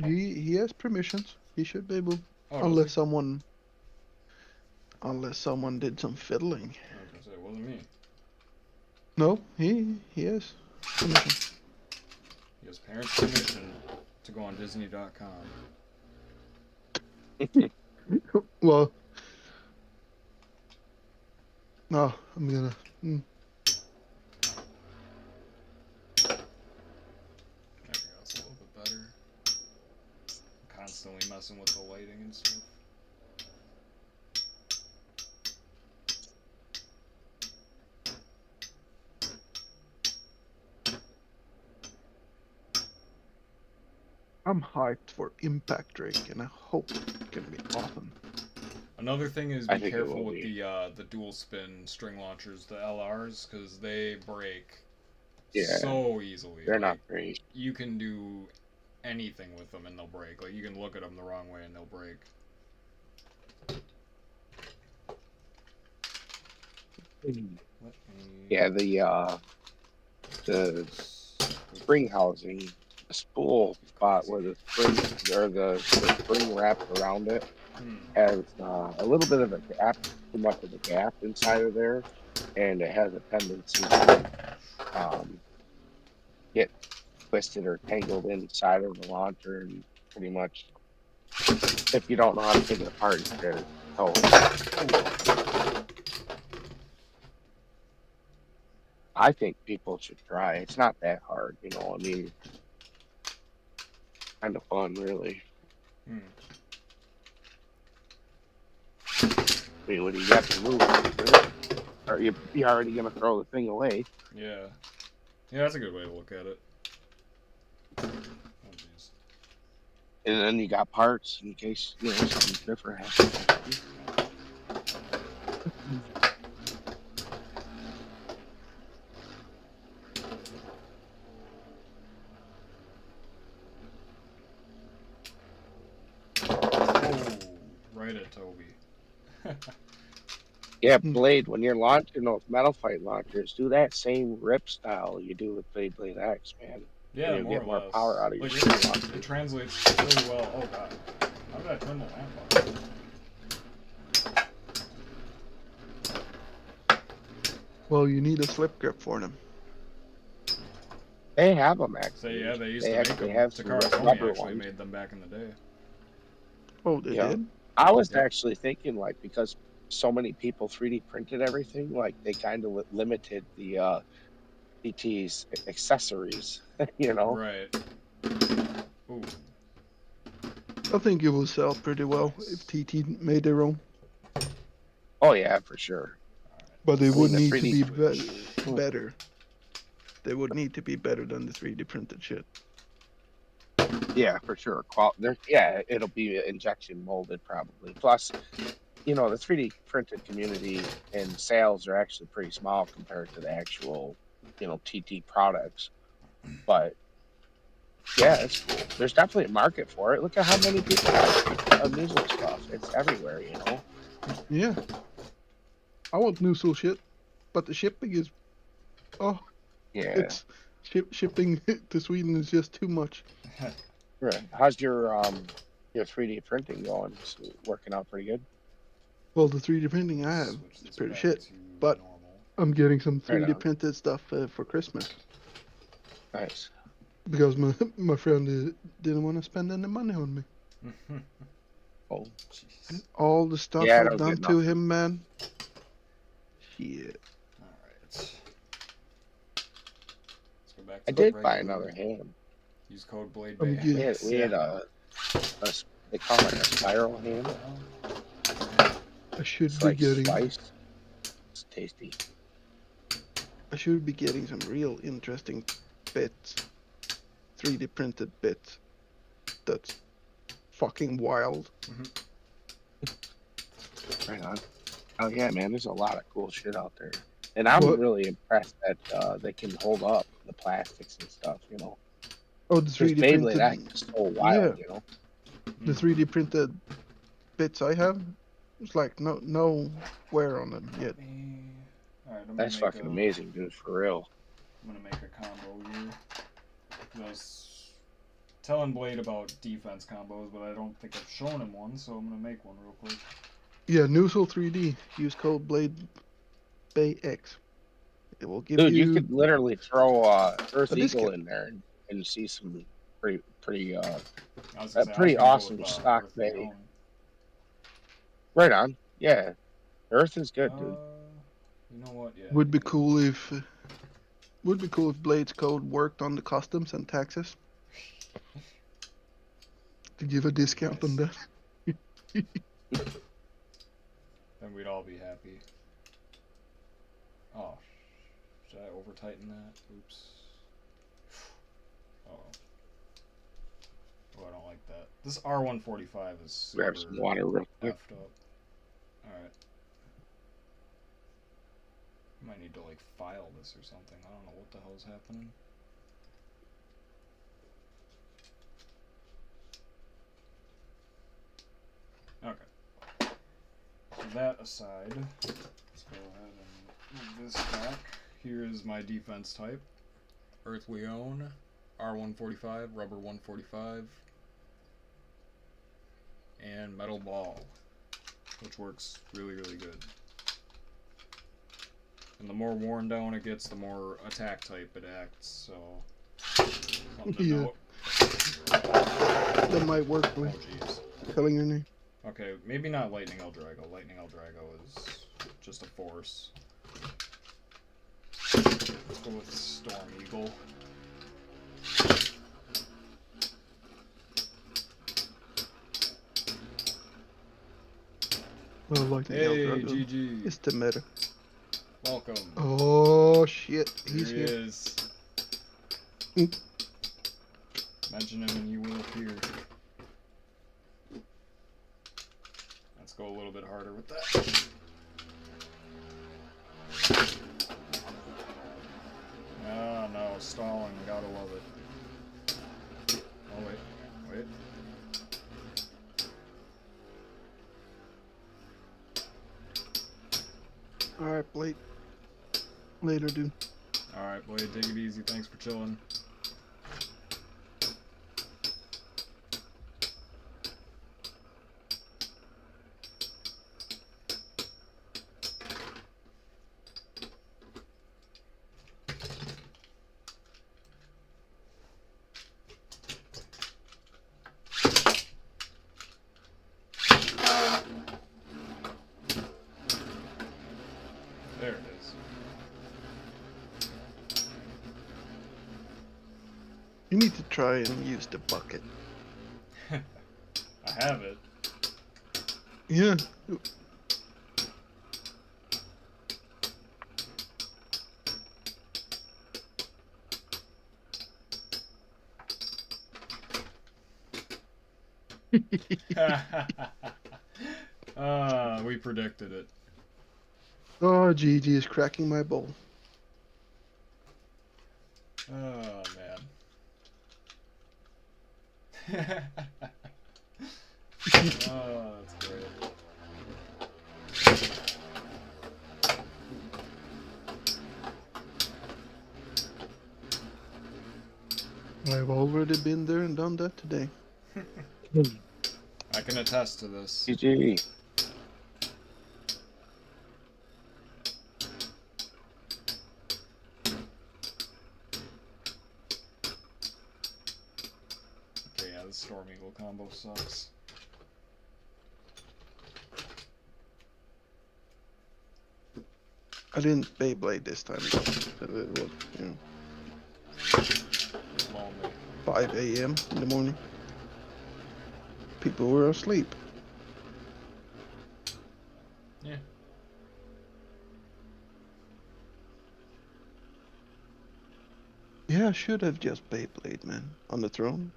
he has permissions. He should be able, Oh, unless someone did some fiddling. I was gonna say it wasn't me. No, he has permission. He has parents' permission to go on Disney.com. Well, no, I'm gonna. There we go. It's a little bit better. I'm constantly messing with the lighting and stuff. I'm hyped for Impact Drake, and I hope it's gonna be awesome. Another thing is I be think it careful will with be. the dual spin string launchers, the LRs, because they break Yeah. so easily. They're not Like, great. you can do anything with them and they'll break. Like, you can look at them the wrong way and they'll break. Let me- Yeah, the spring housing, the spool spot where the spring or the spring wrapped around it has a little bit of a gap, too much of a gap inside of there, and it has a tendency to get twisted or tangled inside of the launcher, and pretty much, if you don't know how to take it apart, you get it totally. I think people should try. It's not that hard, you know. I mean, kind of fun, really. I mean, when you got to move, or you're already gonna throw the thing away. Yeah. Yeah, that's a good way to look at it. Oh, jeez. And then you got parts in case, you know, something different happens. Oh, right at Toby. Yeah, Blade, when you're launching those Metal Fight launchers, do that same rip style you do with Blade X, man. Yeah, You'll more get or more less. power out of your Like, launcher. it translates really well. Oh god. How did I turn the lamp on? Well, you need a slip grip for them. They have them, So actually. yeah, they used They to make actually them. have some Takara Sony rubber actually ones. made them back in the day. Oh, they Yeah. did? I was Yep. actually thinking, like, because so many people 3D printed everything, like, they kind of limited the PT's accessories, you know? Right. Ooh. I think it will sell pretty well if TT made their own. Oh, yeah, for sure. But they I mean, would the need to 3D be better. They would need to be better than the 3D printed shit. Yeah, for sure. Yeah, it'll be injection molded probably. Plus, you know, the 3D printed community and sales are actually pretty small compared to the actual, you know, TT products. But yeah, it's cool. There's definitely a market for it. Look at how many people buy music stuff. It's everywhere, you know. Yeah. I want new soul shit, but the shipping is, Yeah. it's shipping to Sweden is just too much. Right. How's your 3D printing going? Is it working out pretty good? Well, the 3D printing I have Switch is this pretty back shit, to but normal. I'm getting some Right 3D on. printed stuff for Christmas Nice. because my friend didn't want to spend any money on me. Oh, Jeez. All the stuff Yeah, I've don't done get to nothing. him, man. Shit. Alright. Let's go back to I the did buy regular. another ham. Use code Blade I'm Beyhaven. good. We had they call it a spiral ham. I should It's be like getting. sliced. It's tasty. I should be getting some real interesting bits, 3D printed bits. That's fucking wild. Right on. Oh yeah, man, there's a lot of cool shit out there, and I'm What? really impressed that they can hold up the plastics and stuff. You know, Oh, the because 3D Beyblade printed. X is so Yeah, wild. You know, the 3D printed bits I have. It's like no wear on them yet. Alright, I'm gonna that's make fucking a amazing, dude. For real. I'm gonna make a combo here. I was telling Blade about defense combos, but I don't think I've shown him one, so I'm gonna make one real quick. Yeah, Noozle 3D. Use code Blade BayX. It will give Dude, you you could literally throw Earth a Eagle discount. in there and see some pretty I was gonna say, I was pretty gonna go awesome with stock Earth bay. Leon. Right on. Yeah, Earth is good, dude. You know what? Yeah. Would be yeah. cool if Blade's code worked on the customs and taxes to give a discount on that. Then we'd all be happy. Oh, should I over tighten that? Oops. Oh. Oh, I don't like that. This R145 is super Grab some water real quick. effed up. Alright. Might need to like file this or something. I don't know what the hell's happening. Okay. So that aside, let's go ahead and move this back. Here is my defense type. Earth Leon, R145, Rubber 145, and Metal Ball, which works really, really good. And the more worn down it gets, the more attack type it acts, so something to Yeah. note. That might work Oh with jeez. telling your name. Okay, maybe not Lightning Eldrago. Lightning Eldrago is just a force. Let's go with Storm Eagle. Well, like the Hey, Eldrago. GG. It's the meta. Welcome. Oh shit, he's Here he here. is. Mm. Mention him and you will appear. Let's go a little bit harder with that. Ah, no, stalling. Gotta love it. Oh, wait. Alright, Blade. Later, dude. Alright, Blade, take it easy. Thanks for chilling. There it is. You need to try and use the bucket. I have it. Yeah. We predicted it. Oh, GG is cracking my bowl. Oh, man. Oh, that's great. I've already been there and done that today. I can attest to this. GG. Okay, yeah, the Storm Eagle combo sucks. I didn't Beyblade this time. So it was, you know, Lonely. 5 a.m. in the morning. People were asleep. Yeah. Yeah, I should have just Beyblade, man, on the throne.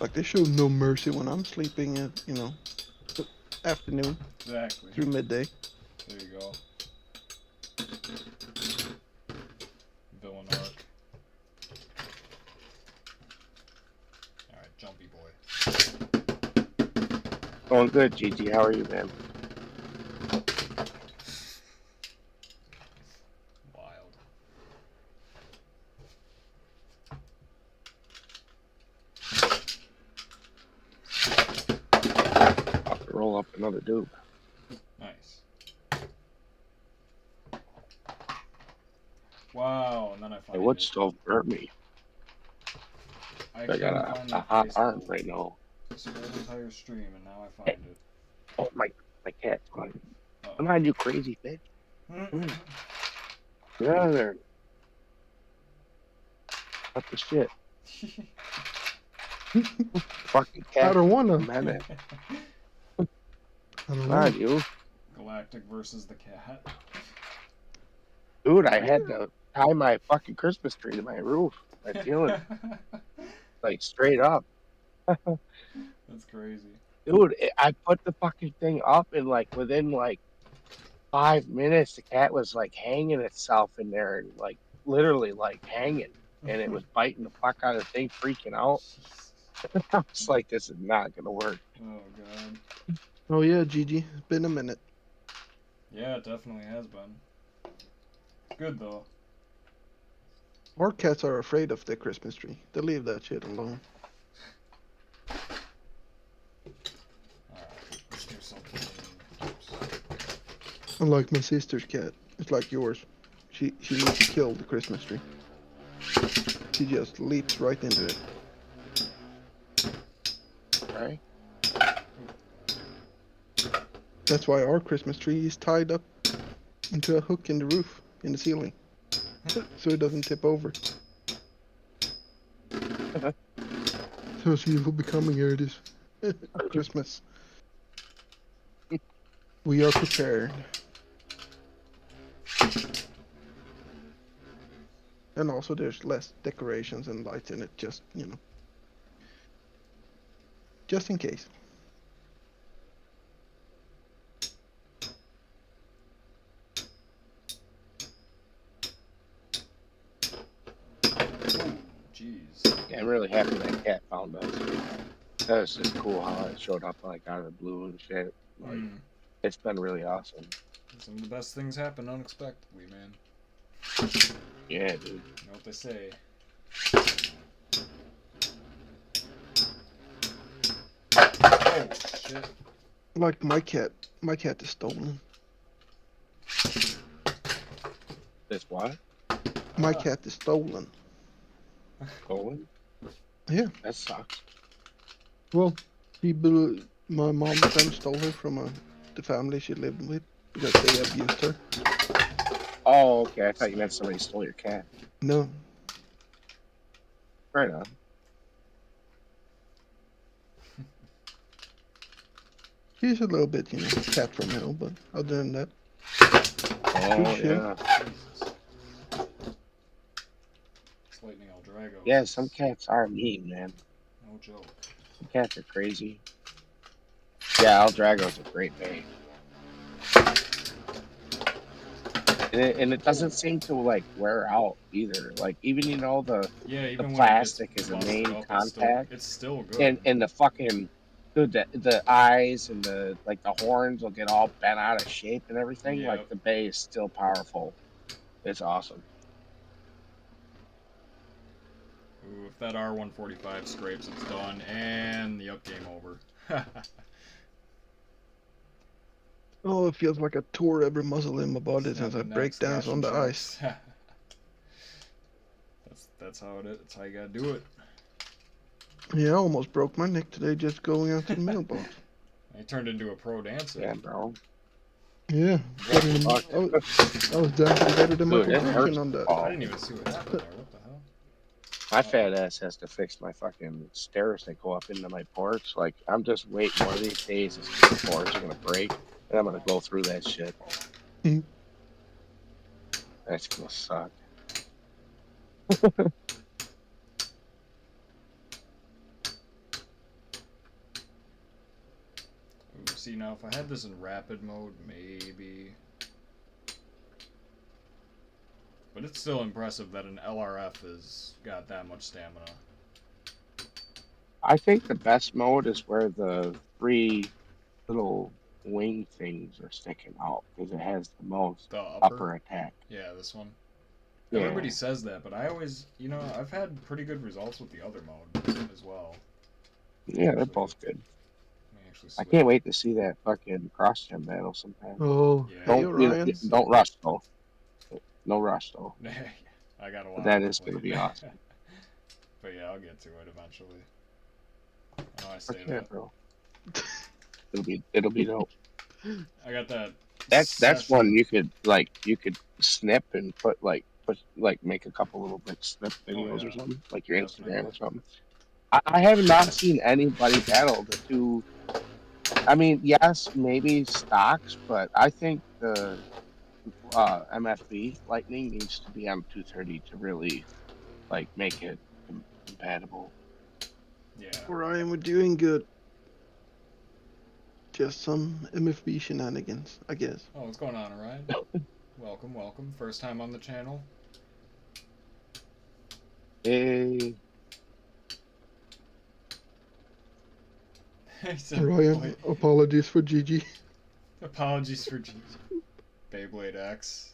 Like, they show no mercy when I'm sleeping at, you know, afternoon Exactly. through midday. There you go. Villain arc. Alright, jumpy boy. Going good, GG. How are you, man? Wild. I'll roll up another dude. Nice. Wow, and then I My find wood it. stove burnt me. I couldn't got find a that hot place arm the right now. whole entire stream, and now I find it. Oh, my cat's going. Uh-oh. Come on, you crazy bitch. Get out of there. What the shit? Fucking I cat. don't wanna. Man, I don't come know. on, you. Galactic versus the cat. Dude, I had to tie my fucking Christmas tree to my roof. My ceiling. Like, straight up. That's crazy. Dude, I put the fucking thing up, and, like, within, like, 5 minutes, the cat was, like, hanging itself in there, and, like, literally, like, hanging. And it was biting the fuck out of the thing, freaking out. I was like, this is not gonna work. Oh god. Oh yeah, Gigi. It's been a minute. Yeah, it definitely has been. Good though. Our cats are afraid of the Christmas tree. They leave that shit alone. Alright, let's do something. Oops. Unlike my sister's cat. It's like yours. She needs to kill the Christmas tree. She just leaps right into it. Right? That's why our Christmas tree is tied up into a hook in the roof, in the ceiling. So it doesn't tip over. So she will be coming here this Christmas. We are prepared. And also there's less decorations and lights in it, just, you know. Just in case. Jeez. Yeah, I'm really happy that cat found us. That was just cool how it showed up, like, out of the blue and shit. Like, it's been really awesome. Some of the best things happen unexpectedly, man. Yeah, dude. You know what they say. Oh, shit. Like my cat is stolen. This what? My cat is stolen. Going? Yeah. That sucks. Well, my mom and friend stole her from the family she lived with because they abused her. Oh, okay. I thought you meant somebody stole your cat. No, Right on. he's a little bit, you know, cat from hell, but other than that, Oh, Good shit. yeah. Jesus. It's Lightning Eldrago. Yeah, some cats are mean, man. No joke. Some cats are crazy. Yeah, Eldrago's a great bait. And it doesn't seem to, like, wear out either. Like, even, you know, the Yeah, even when it plastic gets is the busted main up, contact. It's still good. And the fucking, dude, the eyes and the, like, the horns will get all bent out of shape and everything. Yep. Like, the bay is still powerful. It's awesome. Ooh, if that R145 scrapes, it's done, and the up game over. oh, it feels like I tore every muscle in my body since I break dance on the ice. That's how it is. That's how you gotta do it. Yeah, I almost broke my neck today just going out to the mailbox. I turned into a pro dancer. Yeah, bro. Yeah, I was dancing better than Dude, Michael it hurts. Jackson on that. Oh, I didn't even see what happened there. What the hell? my fat ass has to fix my fucking stairs that go up into my porch. Like, I'm just waiting one of these days the porch are gonna break, and I'm gonna go through that shit. Mhm. That's gonna suck. Ooh, see, now if I had this in rapid mode, maybe. But it's still impressive that an LRF has got that much stamina. I think the best mode is where the 3 little wing things are sticking out because it has the most The upper attack. Yeah, this one. Yeah. Everybody says that, but I always, you know, I've had pretty good results with the other mode as well. Yeah, they're both good. Let me actually I switch. can't wait to see that fucking cross-gen battle sometime. Oh, Yeah. hey, Don't Orion. don't rush though. No rush though. I got a lot. But that on the is going to plate. be awesome. But yeah, I'll get to it eventually. I know I say Fuck that. yeah, bro. It'll be dope. I got that. That's session. one you could snip and put make a couple little bit snip videos yeah. or something, like your Instagram Definitely. or something. I have not seen anybody battle the two. I mean, yes, maybe stocks, but I think the MFB Lightning needs to be on 230 to really make it compatible. Yeah. Orion, we're doing good. Just some MFB shenanigans, I guess. Oh, what's going on, Orion? Welcome, welcome. First time on the channel. Hey, He said, Orion, "Wait, apologies for GG. apologies for Beyblade X."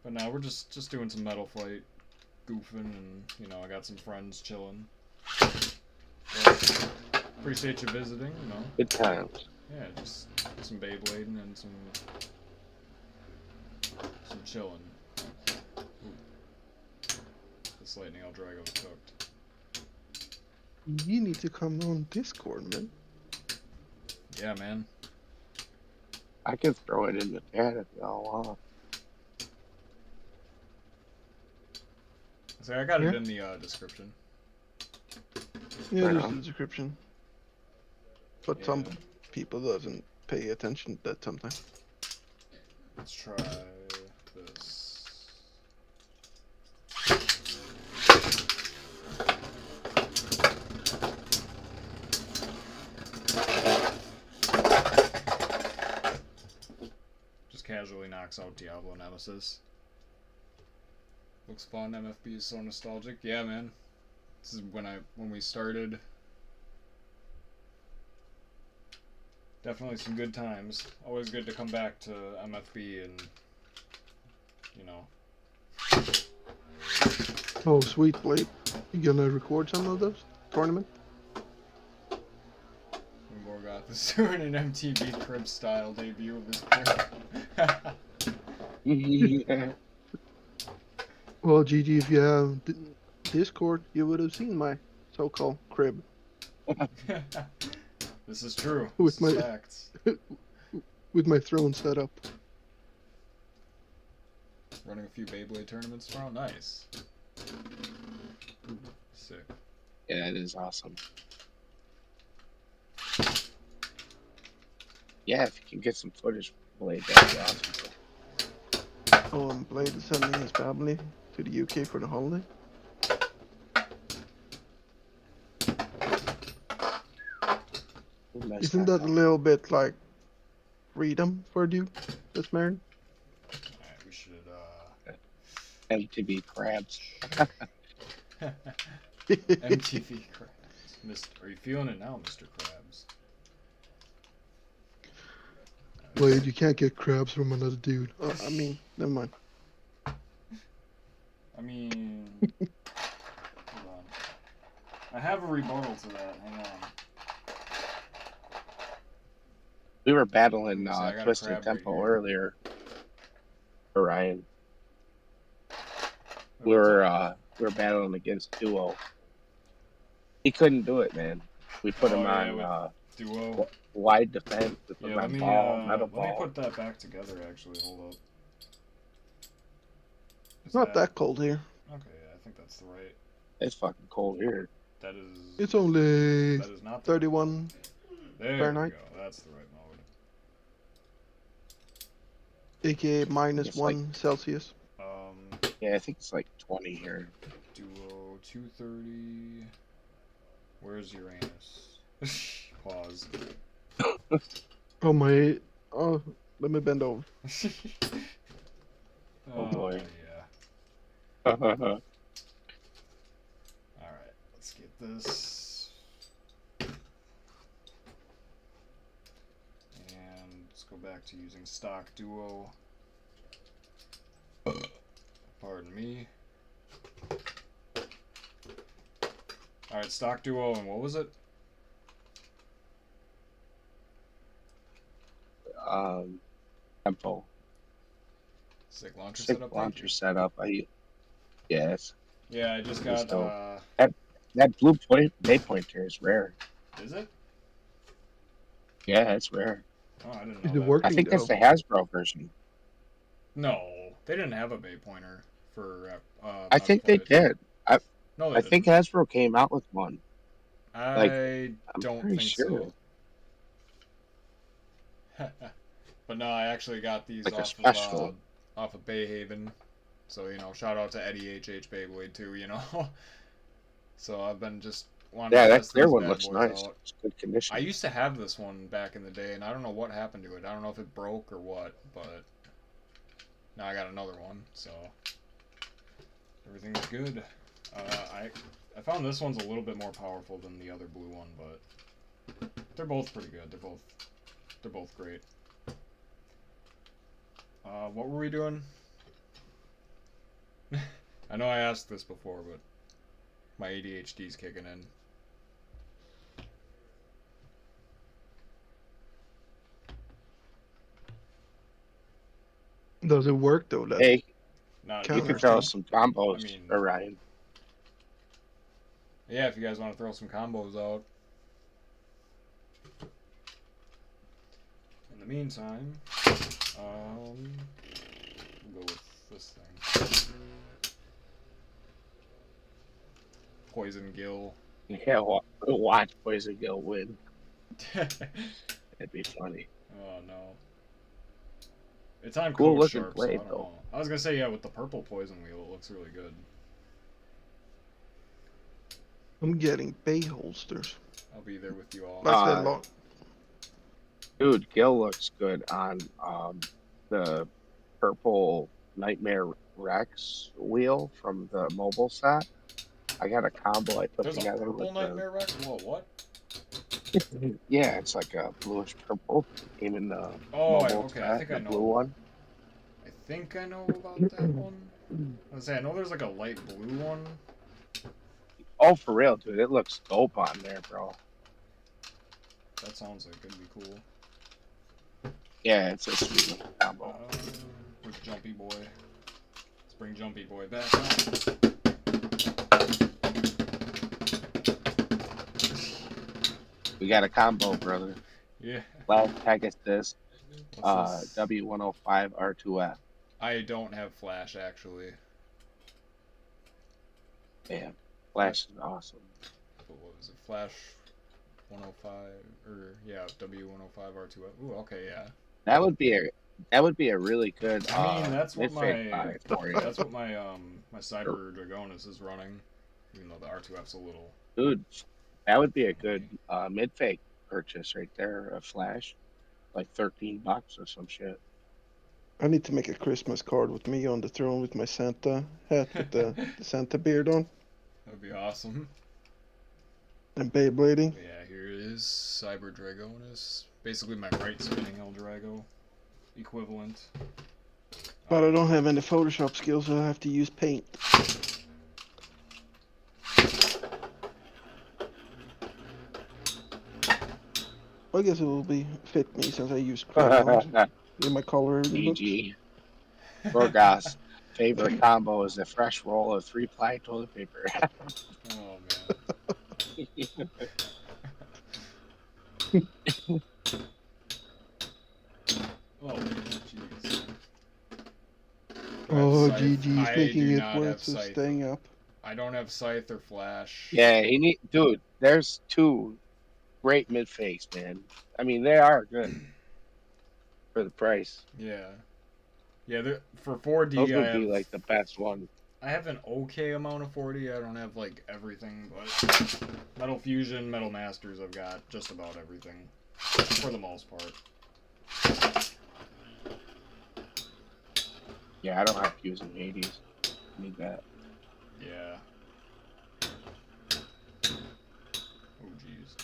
But now we're just doing some metal fight, goofing, and you know I got some friends chilling. But appreciate you visiting. You know. good times. Yeah, just some Beyblading and some chilling. Ooh. This lightning Eldrago was cooked. You need to come on Discord, man. Yeah, man. I can throw it in the chat if y'all want. So I got it Yeah. in the description. Yeah, Right there's on. the description. But Yeah. some people doesn't pay attention to that sometimes. Let's try this. Just casually knocks out Diablo Nemesis. Looks fun. MFB is so nostalgic. Yeah, man. This is when we started. Definitely some good times. Always good to come back to MFB and, you know. Oh, sweet, Blade. You gonna record some of those tournament? When GoreGoth is doing an MTV crib style debut of his crib. Yeah. Well, GG, if you have Discord, you would have seen my so-called crib. This is true. With This is my- facts. With my throne set up. Running a few Beyblade tournaments tomorrow. Nice. Sick. Yeah, it is awesome. Yeah, if you can get some footage, Blade, that'd be awesome. Oh, and Blade is sending his family to the UK for the holiday. Isn't that a little bit like freedom for you, that's married? Alright, we should, MTV crabs? MTV Krabs. Are you feeling it now, Mr. Krabs? Blade, you can't get crabs from another dude. I mean, never mind. I mean... hold on. I have a rebuttal to that. Hang on. We were battling See, I got a Twisted crab right Tempo here. earlier. Orion. Wait, We what's were up? battling against Duo. He couldn't do it, man. We put him Oh, yeah, on with Duo. wide defense. We put Yeah, him let on me, metal let me ball. put that back together, actually. Hold up. It's not that cold here. Okay, yeah, I think that's the right... It's fucking cold here. That is... It's only That is not the 31. There Fahrenheit. we go. That's the right mode. aka minus It's like- 1 Celsius. Yeah, I think it's like 20 here. Duo 230. Where's Uranus? Pause. Oh my. Oh, let me bend over. Oh, boy. Yeah. Alright, let's get this. And let's go back to using stock duo. Pardon me. Alright, stock duo, and what was it? Tempo. Stick launcher Stick setup. launcher setup. Yes. Yeah, I just It's got. dope. That blue bay pointer is rare. Is it? Yeah, it's rare. Oh, I didn't Is know it that. working I think that's though? the Hasbro version. No, they didn't have a bay pointer for. I think they Metal Plate. did. No, they I think didn't. Hasbro came out with one. I I'm don't pretty think sure. so. But no, I actually got these Like a off special. off of Beyhaven. So, shout out to Eddie H.H. Beyblade too, So I've been just wanting Yeah, to that test clear these one bad looks boys nice. out. It's good condition. I used to have this one back in the day, and I don't know what happened to it. I don't know if it broke or what, but now I got another one, so everything's good. I found this one's a little bit more powerful than the other blue one, but they're both pretty good. They're both great. What were we doing? I know I asked this before, but my ADHD's kicking in. Does it work though? That Hey, Not Counter you can Counter throw thing. some combos, I mean- Orion. Yeah, if you guys want to throw some combos out. In the meantime, we'll go with this thing. Poison Gill. Yeah, watch Poison Gill win. That'd be funny. Oh no. It's on Cool Code looking Sharp, so I blade, don't though. know. I was gonna say, yeah, with the purple poison wheel, it looks really good. I'm getting bay holsters. I'll be there with you all. Like that long. Dude, Gill looks good on the purple Nightmare Rex wheel from the mobile set. I got a combo I put There's a together purple with Nightmare Wreck? Whoa, what? Yeah, it's like a bluish purple. Came in the Oh, mobile okay, I set, think the I know. blue one. I think I know about that one. I was say, I know there's like a light blue one. Oh, for real, dude. It looks dope on there, bro. That sounds like it'd be cool. Yeah, it's a sweet little combo. With Jumpy Boy. Let's bring Jumpy Boy back out. We got a combo, brother. Yeah. Last Pegasus, What's this? W105 R2F. I don't have Flash, actually. Damn, Flash is awesome. But what was it? Flash 105, or yeah, W105 R2F. Ooh, okay, yeah. That would be a really good. I mean, that's what mid-fake my buy for you. that's what my my Cyber Dragonis is running, even though the R2F's a little. Dude, that would be a good mid fake purchase right there. A Flash, like $13 or some shit. I need to make a Christmas card with me on the throne with my Santa hat with the Santa beard on That'd be awesome. and Beyblading. Yeah, here it is, Cyber Dragonis. Basically my right spinning Eldrago equivalent. But I don't have any Photoshop skills, so I have to use paint. I guess it will be fit me since I use crayons in my color books. GG. GoreGoth's favorite combo is a fresh roll of 3-ply toilet paper. Oh man. Oh jeez. Oh, Scythe. GG's I making do it not worth have it Scythe. staying up. I don't have Scythe or Flash. Yeah, dude, there's two great mid fakes, man. I mean, they are good for the price. Yeah. Yeah, for 4D, Those I would have, be like the best one. I have an okay amount of 4D. I don't have like everything, but Metal Fusion, Metal Masters, I've got just about everything. for the most part. Yeah, I don't have to use an 80s. Need that. Yeah. Oh jeez.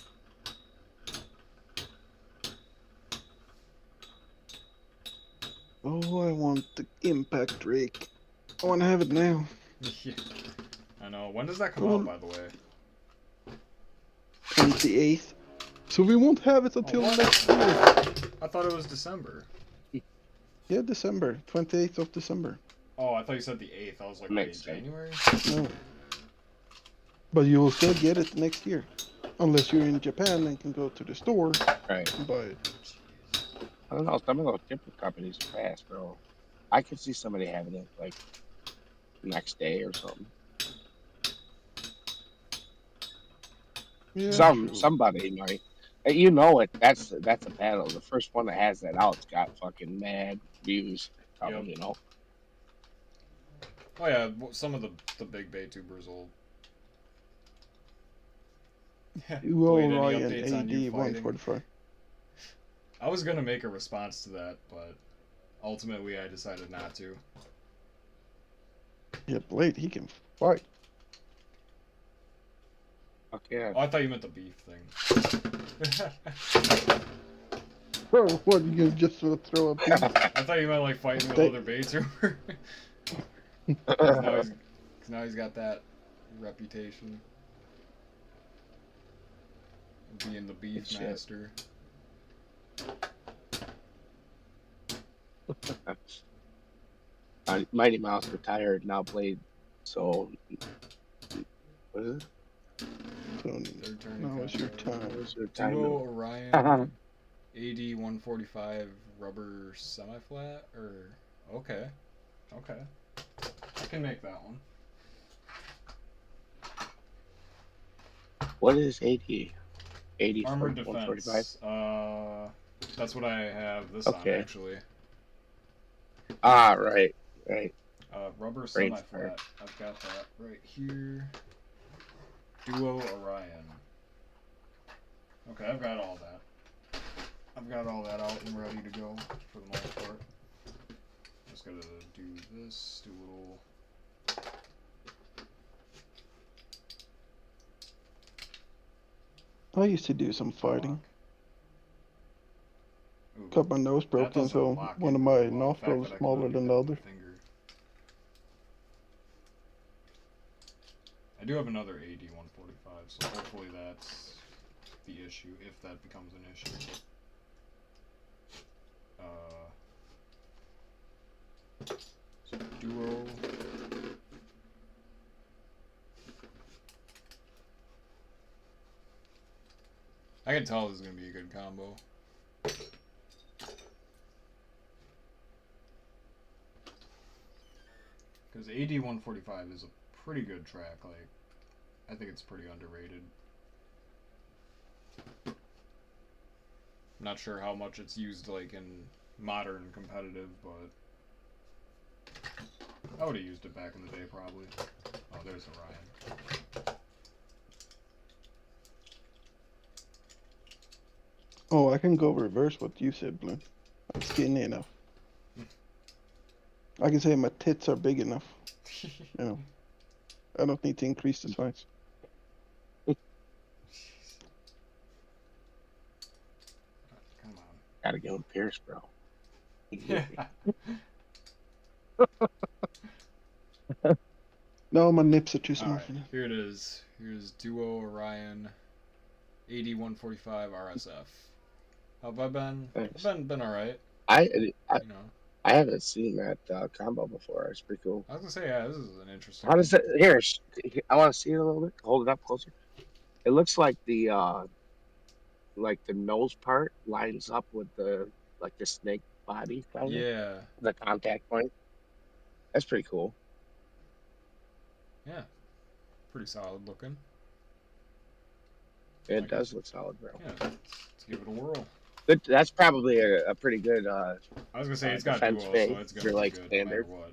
Oh, I want the impact rake. I want to have it now. Yeah. I know. When does that come Well, out, by the way? 28th. So we won't have it until what? next year. I thought it was December. Yeah, December. 28th of December. Oh, I thought you said the 8th. I was like, Makes wait, sense. January? No. But you will still get it next year. Unless you're in Japan and can go to the store Right. and buy it. I don't know. Some of those different companies are fast, bro. I could see somebody having it like next day or something. Yeah, true. Somebody might. And you know it. That's a battle. The first one that has that out's got fucking mad views. Probably, you know. Oh yeah, some of the big Bay tubers will. Duo Wait, any Ryan updates on AD you fighting? 145. I was gonna make a response to that, but ultimately I decided not to. Yeah, Blade, he can fight. Fuck yeah. Oh, I thought you meant the beef thing. Oh, what, you gonna just throw a piece? I thought you meant like fighting with other Bay tuber. Cause now he's got that reputation of being the beef Shit. master. Mighty Mouse retired, now played. So, what is it? So, Third turn now it's your time. What was your time? Duo Orion AD 145 rubber semi-flat, or okay, I can make that one. What is 80? 80 Armored 145? defense. That's what I have this Okay. on actually. Ah, right. Rubber Brain semi-flat. I've got that right here. Duo Orion. Okay, I've got all that. I've got all that out and ready to go for the most part. Just gotta do this, do a little. I used to do some fighting. Ooh, Got my nose that broken, doesn't so lock one in of my really well. The fact nostrils that I can smaller only than do the that with other. my finger. I do have another AD 145, so hopefully that's the issue, if that becomes an issue. So duo. I can tell this is gonna be a good combo. Because AD 145 is a pretty good track. Like, I think it's pretty underrated. Not sure how much it's used like in modern competitive, but I would have used it back in the day probably. Oh, there's Orion. Oh, I can go reverse what you said, Blue. I'm skinny enough. I can say my tits are big enough. You know, I don't need to increase the size. Come on. Gotta go with Pierce, bro. No, my nips are too small Alright, for that. here it is. Here's Duo Orion AD 145 RSF. How have I been? Thanks. I've been alright. I You know. I haven't seen that combo before. It's pretty cool. I was gonna say, yeah, this is an interesting. How does it? Here, I want to see it a little bit. Hold it up closer. It looks like the nose part lines up with the snake body, kind of Yeah. the contact point. That's pretty cool. Yeah. Pretty solid looking. It Like does look solid, bro. Yeah. Let's give it a whirl. Good. That's probably a pretty good. I was gonna say it's got defense duo, phase so it's gonna for, be like, good standard. no matter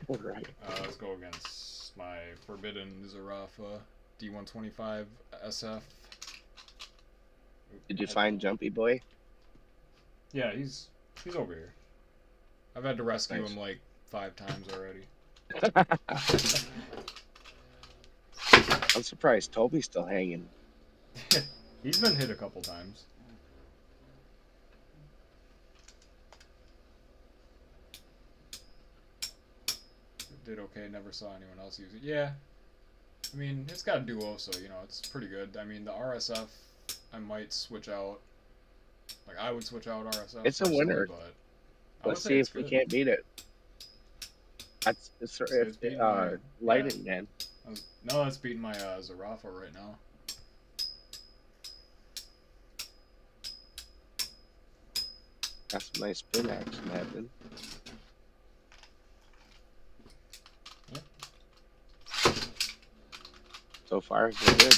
what. Right. Let's go against my Forbidden Zarafa D125 SF. Did you find Jumpy Boy? Yeah, he's over here. I've had to rescue Nice. him like 5 times already. I'm surprised Toby's still hanging. He's been hit a couple times. Did okay, never saw anyone else use it. Yeah. I mean, it's got a duo, so, you know, it's pretty good. I mean, the RSF, I might switch out. Like, I would switch out RSF. It's a personally, winner. But I would Let's say see it's if we good. can't beat it. That's It's beating my- Lightning, man. No, that's beating my Zarafa right now. Got some nice spin action happening. Yep. So far, so good.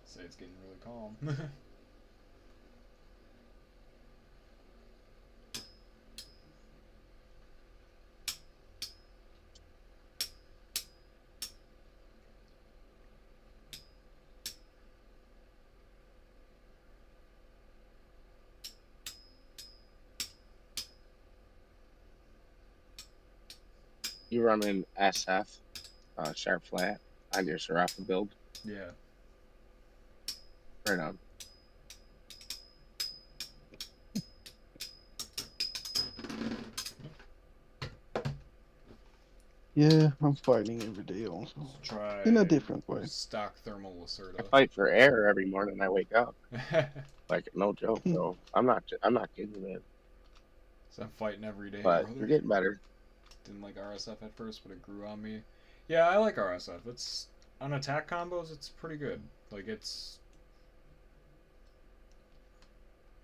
Say it's getting really calm. You run an SF, sharp flat, on your Seraphim build. Yeah. Right on. Yeah, I'm fighting every day also. Try In a different way. stock thermal I Lacerda. fight for air every morning I wake up. Like, no joke, bro. I'm not kidding, man. So I'm fighting every day, But brother. you're getting better. Didn't like RSF at first, but it grew on me. Yeah, I like RSF. It's on attack combos. It's pretty good. Like it's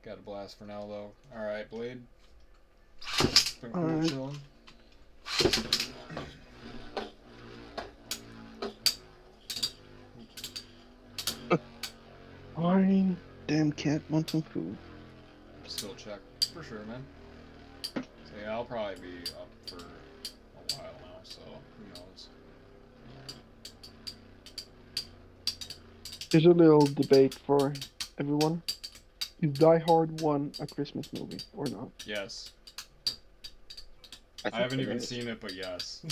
got a blast for now though. All right, Blade. Been cool Alright. chilling. Fine. Damn cat wants some food. Still check for sure, man. So yeah, I'll probably be up for a while now. So who knows? Here's a little debate for everyone. Is Die Hard 1 a Christmas movie or not? Yes. I I think haven't it even is. seen it, but yes.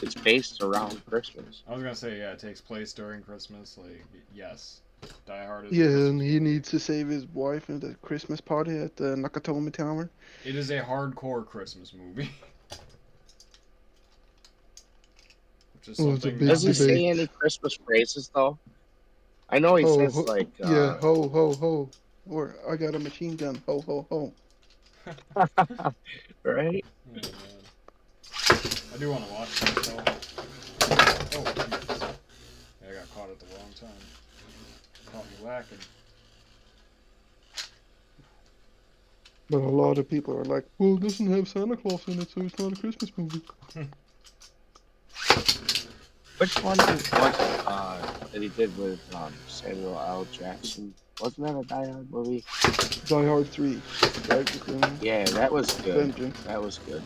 It's based around Christmas. I was gonna say yeah, it takes place during Christmas. Like yes, Die Hard is. a Yeah, Christmas and he movie. needs to save his wife at the Christmas party at the Nakatomi Tower. It is a hardcore Christmas movie. Which is Oh, it's a something. big Does he debate. say any Christmas phrases though? I know he Ho, says ho, like yeah, ho ho ho, or I got a machine gun, ho ho ho. right? Yeah, man. I do want to watch that though. Oh, Jesus. Yeah, I got caught at the wrong time. Caught me lacking. But a lot of people are like, well, it doesn't have Santa Claus in it, so it's not a Christmas movie. Which one was that he did with Samuel L. Jackson? Wasn't that a Die Hard movie? Die Hard 3, right? With the Yeah, that was good. Vengeance. That was good.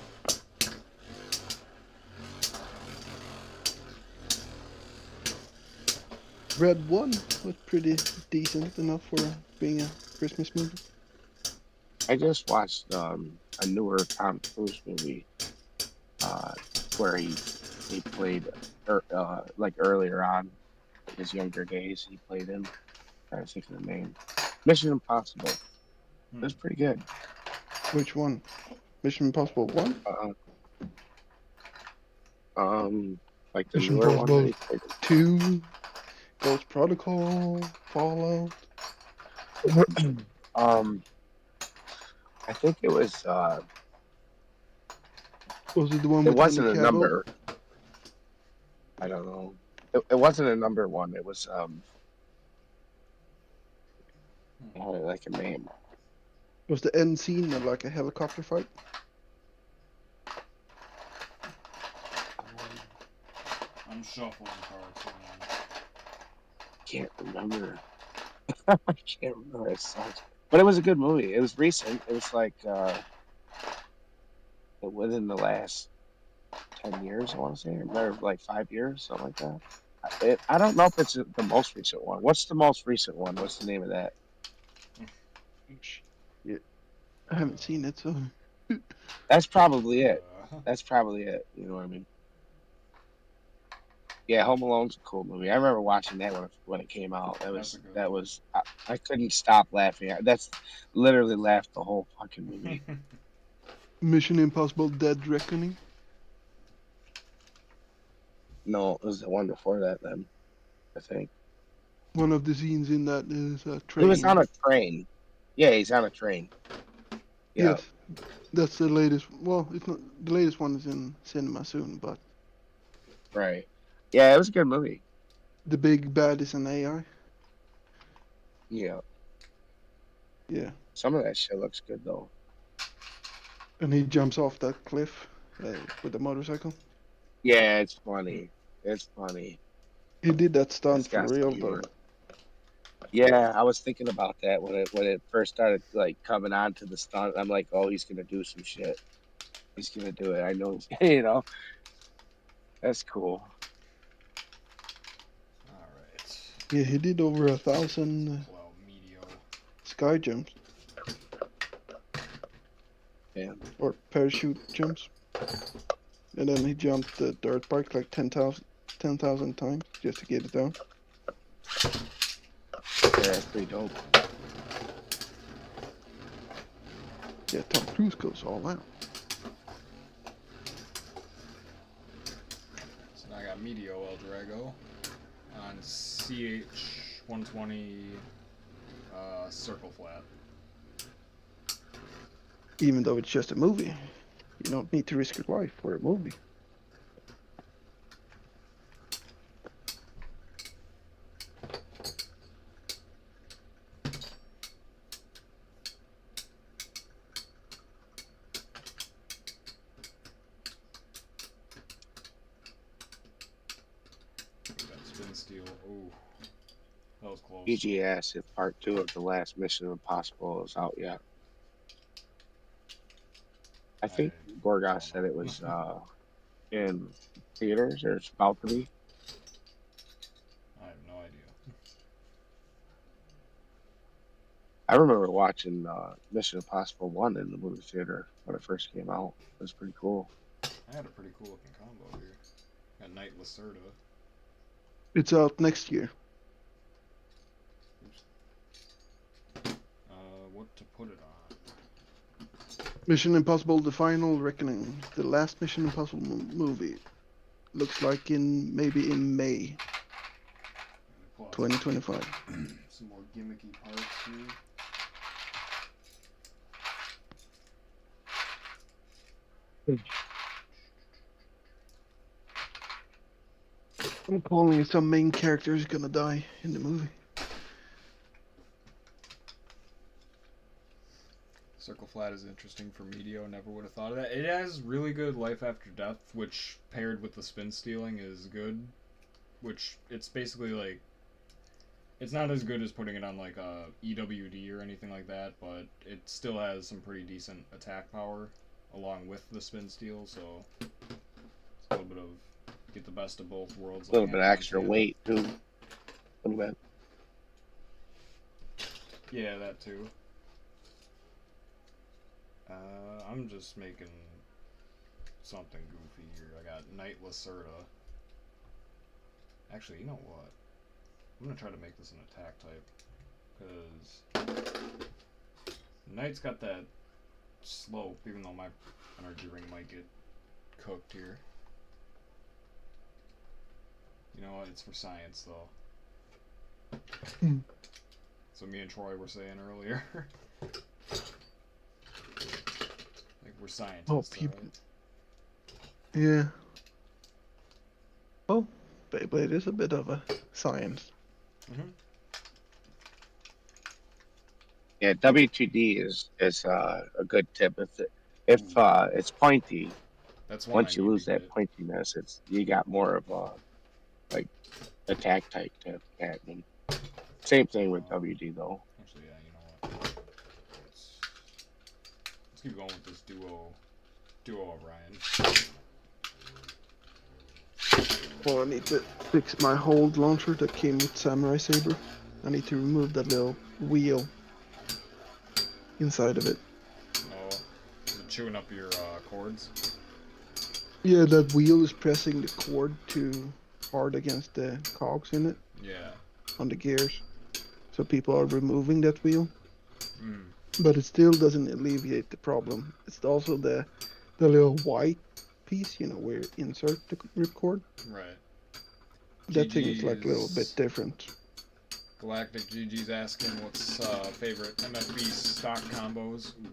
Red 1 was pretty decent enough for being a Christmas movie. I just watched a newer Tom Cruise movie where he played like earlier on in his younger days. He played him. I think of the name. Mission Impossible. It was pretty good. Which one? Mission Impossible 1? Like the Mission newer one. That he played. 2? Ghost Protocol? Fallout? I think it was. Was it the one It with wasn't Henry a Cavill? number. I don't know. It wasn't a number one. It was it had like a name. Was the end scene like a helicopter fight? I'm shuffling cards. Hang on. can't remember. I can't remember. It sucks. But it was a good movie. It was recent. It was like within the last 10 years, I want to say, or like 5 years, something like that. I don't know if it's the most recent one. What's the most recent one? What's the name of that? Yeah, I haven't seen it, so That's probably it. Uh, That's probably it. You know what I mean? Yeah, Home Alone's a cool movie. I remember watching that when it came out. That's a good That one. was I couldn't stop laughing. That's literally laughed the whole fucking movie. Mission Impossible: Dead Reckoning. No, it was the one before that. Then I think One of the scenes in that is a he train. was on a train. Yeah, he's on a train. Yeah, Yes, that's the latest. Well, it's not the latest one is in cinema soon, but right. Yeah, it was a good movie. the big bad is an AI. Yeah, Yeah, some of that shit looks good though. and he jumps off that cliff with the motorcycle. Yeah, it's funny. It's funny. He did that It's stunt for got some real humor. though. Yeah, I was thinking about that when it first started like coming on to the stunt. I'm like, oh, he's gonna do some shit. He's gonna do it. I know. You know, that's cool. Alright. Yeah, he did over 1,000 Pull out Medio. sky jumps Yeah. or parachute jumps, and then he jumped the dirt bike like 10,000 times just to get it down. Yeah, that's pretty dope. Yeah, Tom Cruise goes all out. So now I got Medio El Drago on CH120 circle flat. Even though it's just a movie, you don't need to risk your life for a movie. That spin steel. Ooh. That was close. BGS, if part 2 of the last Mission Impossible is out yet. I think GoreGoth said it was in theaters or it's about to be. I have no idea. I remember watching Mission Impossible 1 in the movie theater when it first came out. It was pretty cool. I had a pretty cool looking combo here. Got Knight Lacerda. It's out next year. What to put it on? Mission Impossible: The Final Reckoning, the last Mission Impossible movie. Looks like maybe in May Pull out 2025. some more gimmicky parts here. I'm calling it some main character is gonna die in the movie. Circle flat is interesting for Medio. Never would have thought of that. It has really good life after death, which paired with the spin stealing is good. Which it's basically like, it's not as good as putting it on like a EWD or anything like that, but it still has some pretty decent attack power along with the spin steal. So it's a little bit of get the best of both worlds. A little bit extra weight too. A little bit. Yeah, that too. I'm just making something goofy here. I got Knight Lacerda. Actually, you know what? I'm gonna try to make this an attack type. Because Knight's got that slope, even though my energy ring might get cooked here. You know what? It's for science, though. So me and Troy were saying earlier. Like we're scientists. Oh, people. Right? Yeah. Oh, Beyblade is a bit of a science. Mm-hmm. Yeah, W2D is a good tip. If it's pointy, That's one once I you need lose to that get. pointiness, you got more of a like attack type happening. Same thing with WD though. Actually, yeah, you know what? Let's keep going with this duo of Ryan. Well, I need to fix my hold launcher that came with Samurai Saber. I need to remove that little wheel inside of it. Oh, is it chewing up your cords? Yeah, that wheel is pressing the cord too hard against the cogs in it Yeah. on the gears. So people are removing that wheel. Mm. But it still doesn't alleviate the problem. It's also the little white piece, you know, where you insert the ripcord. Right. That thing is like a little bit GG's different. Galactic GG's asking what's favorite MFB stock combos. Ooh.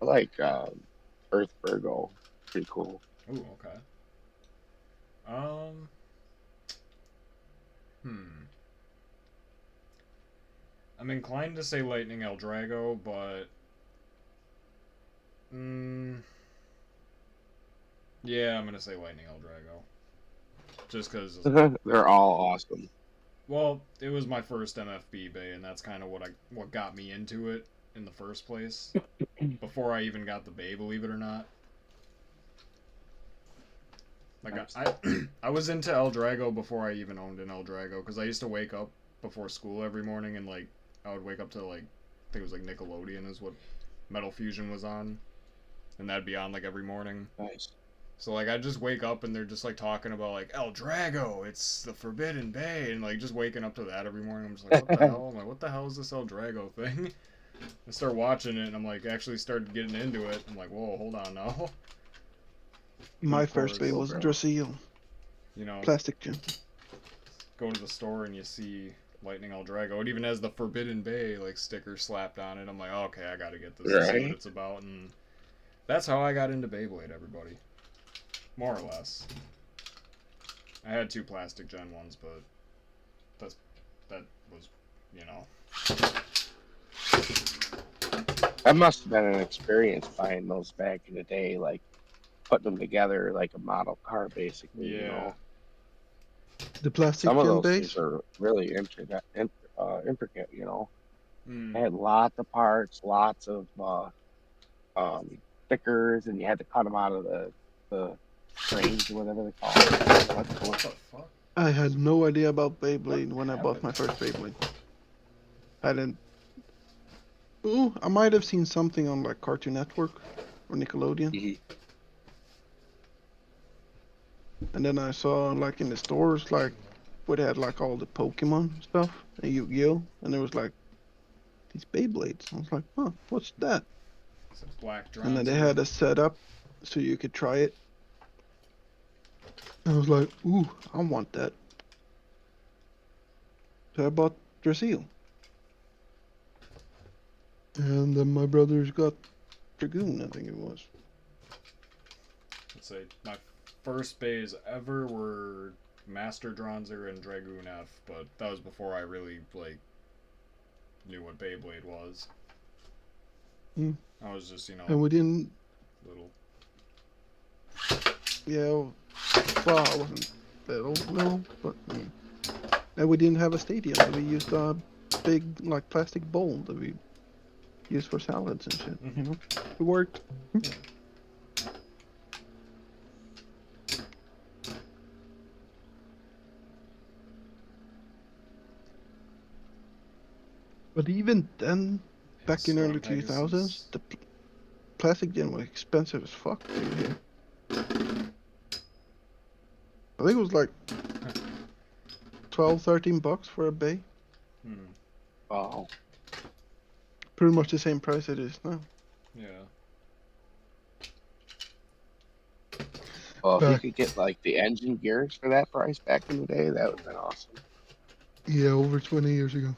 I like Earth Virgo. Pretty cool. Ooh, okay. Hmm. I'm inclined to say Lightning El Drago, but yeah, I'm gonna say Lightning El Drago. Just because, They're all awesome. well, it was my first MFB bay, and that's kind of what got me into it in the first place. Before I even got the bay, believe it or not. Like I was into El Drago before I even owned an El Drago, because I used to wake up before school every morning, and like I would wake up to like, I think it was like Nickelodeon is what Metal Fusion was on, and that'd be on like every morning. Nice. So like I just wake up and they're just like talking about like El Drago, it's the Forbidden Bay, and like just waking up to that every morning. I'm just like, what the hell? I'm like, what the hell is this El Drago thing? I start watching it and I'm like actually started getting into it. I'm like, whoa, hold on now. My Of first bay course, was Drasil, You know, plastic gem. go to the store and you see Lightning El Drago. It even has the Forbidden Bay like sticker slapped on it. I'm like, oh, okay, I gotta get this to see what Right. it's about, and that's how I got into Beyblade. Everybody, more or less. I had 2 plastic gen ones, but that was, you know. That must have been an experience buying those back in the day, like putting them together like a model car, basically. You Yeah. know, The plastic some of gem those base. things are really intricate. You know, Mm. they had lots of parts, lots of stickers, and you had to cut them out of the frames or whatever they call it. That's cool. What the fuck? I had no idea about Beyblade when I bought happened? my first Beyblade. I didn't. Ooh, I might have seen something on like Cartoon Network or Nickelodeon, and then I saw like in the stores like where they had like all the Pokemon stuff and Yu-Gi-Oh, and there was like these Beyblades. I was like, huh, what's that? It's a black And then they Dronzer. had a setup so you could try it. I was like, ooh, I want that. So I bought Drasil. And then my brothers got Dragoon, I think it was. Let's say my first bays ever were Master Dronzer and Dragoon F, but that was before I really like knew what Beyblade was. Hmm. I was just, And we didn't, little. yeah, well, I wasn't little, but and we didn't have a stadium. So we used a big, like, plastic bowl that we used for salads and shit, you know? It worked. But even then, back in early 2000s, the plastic gen was expensive as fuck over here. I think it was like 12, 13 bucks for a bay. Wow. Pretty much the same price it is now. Yeah. Well, if you could get like the engine gears for that price back in the day, that would have been awesome. Yeah, over 20 years ago.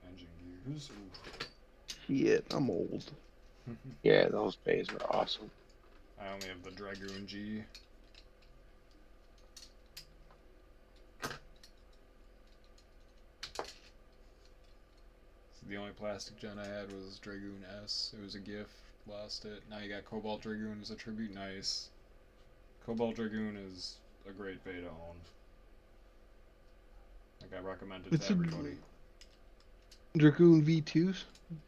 Engine gears. Shit, I'm old. Yeah, those bays were awesome. I only have the Dragoon G. The only plastic gen I had was Dragoon S. It was a gift. Lost it. Now you got Cobalt Dragoon as a tribute. Nice. Cobalt Dragoon is a great bay to own. Like, I recommend it It's to a everybody. Dragoon V2s.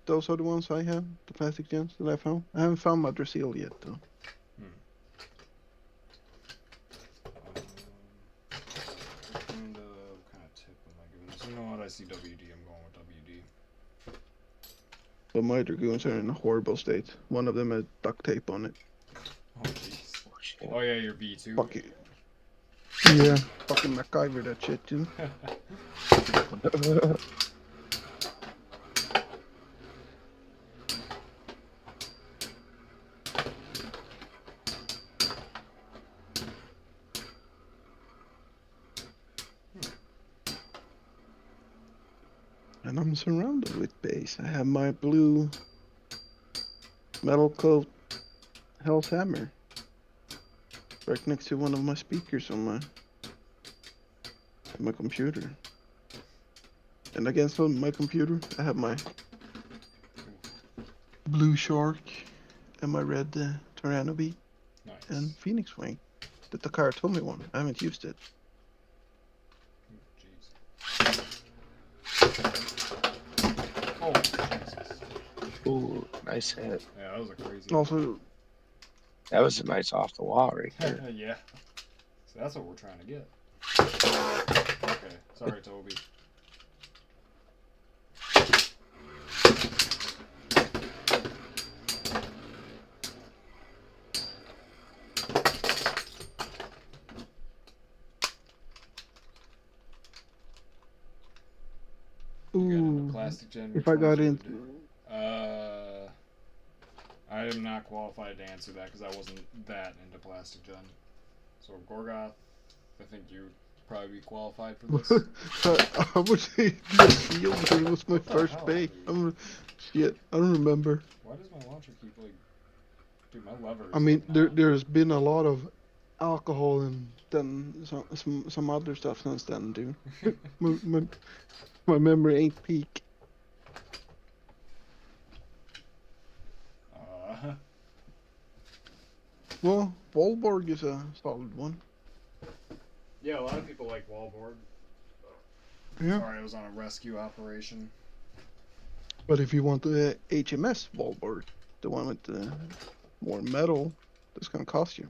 Those are the ones I have. The plastic gens that I found. I haven't found my Drasil yet though. What kind of tip am I giving this? You know what? I see WD. I'm going with WD. But my Dragoons are in a horrible state. One of them has duct tape on it. Oh, jeez. Oh, shit. Oh, yeah, your V2. Fuck it. Yeah. Fucking MacGyver that shit, too. And I'm surrounded with Beys. I have my blue metal coat Hell's Hammer right next to one of my speakers on my computer. And against my computer, I have my blue Shark and my red Tyranno Bee Nice. and Phoenix Wing that the car told me one. I haven't used it. Oh, Jesus. Ooh, nice hit. Yeah, that was a crazy. Also, That was a nice off the wall right there. Yeah. So that's what we're trying to get. Okay. Sorry, Toby. You got into ooh, plastic gen. if which I got ones in, would- I am not qualified to answer that because I wasn't that into plastic gen. So GoreGoth, I think you'd probably be qualified for this. I would say the shield because it was my What the first hell, bay. dude? Shit, I don't remember. Why does my launcher keep like? Dude, my lever. Is I mean, like, not- there's been a lot of alcohol and then some other stuff since then, dude. my memory ain't peak. Well, Volborg is a solid one. Yeah, a lot of people like Wallboard. Yeah. Sorry, I was on a rescue operation. But if you want the HMS Volborg, the one with the more metal, that's gonna cost you.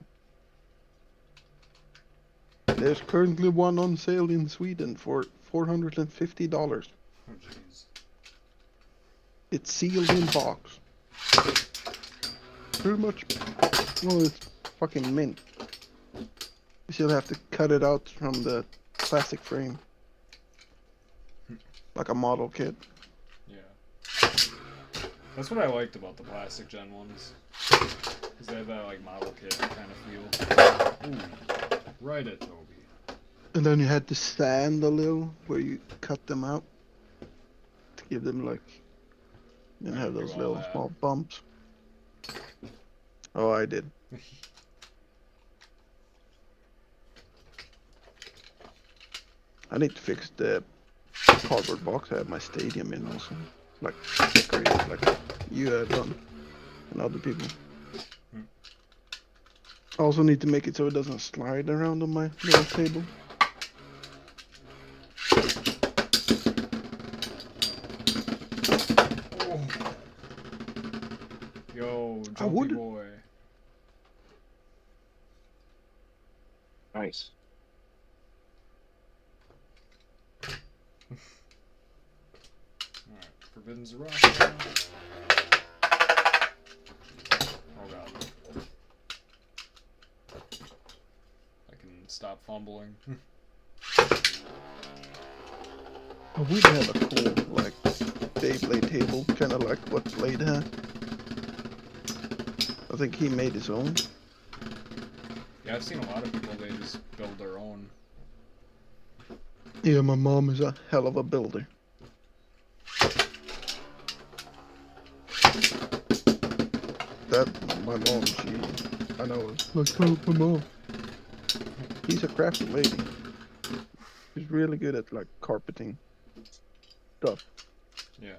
There's currently one on sale in Sweden for $450. Oh jeez. It's sealed in box. Pretty much. Well, it's fucking mint. You still have to cut it out from the plastic frame. Like a model kit. Yeah. That's what I liked about the plastic gen ones. Because they have that like model kit kind of feel. Ooh. Right at Toby. And then you had to sand a little where you cut them out. To give them like... You I have didn't those do all little that. small bumps. Oh, I did. I need to fix the cardboard box I have my stadium in also. Like, decorate it like you have done. And other people. I also need to make it so it doesn't slide around on my little table. Oh. Yo, I jumpy would- boy. Nice. Alright, Forbidden Zeraka. Oh god. I can stop fumbling. I would have a cool, like, Beyblade table, kind of like what Blade had. I think he made his own. Yeah, I've seen a lot of people, they just build their own. Yeah, my mom is a hell of a builder. That, my mom, I know, like, oh, my mom. She's a crafty lady. She's really good at, like, carpeting stuff. Yeah.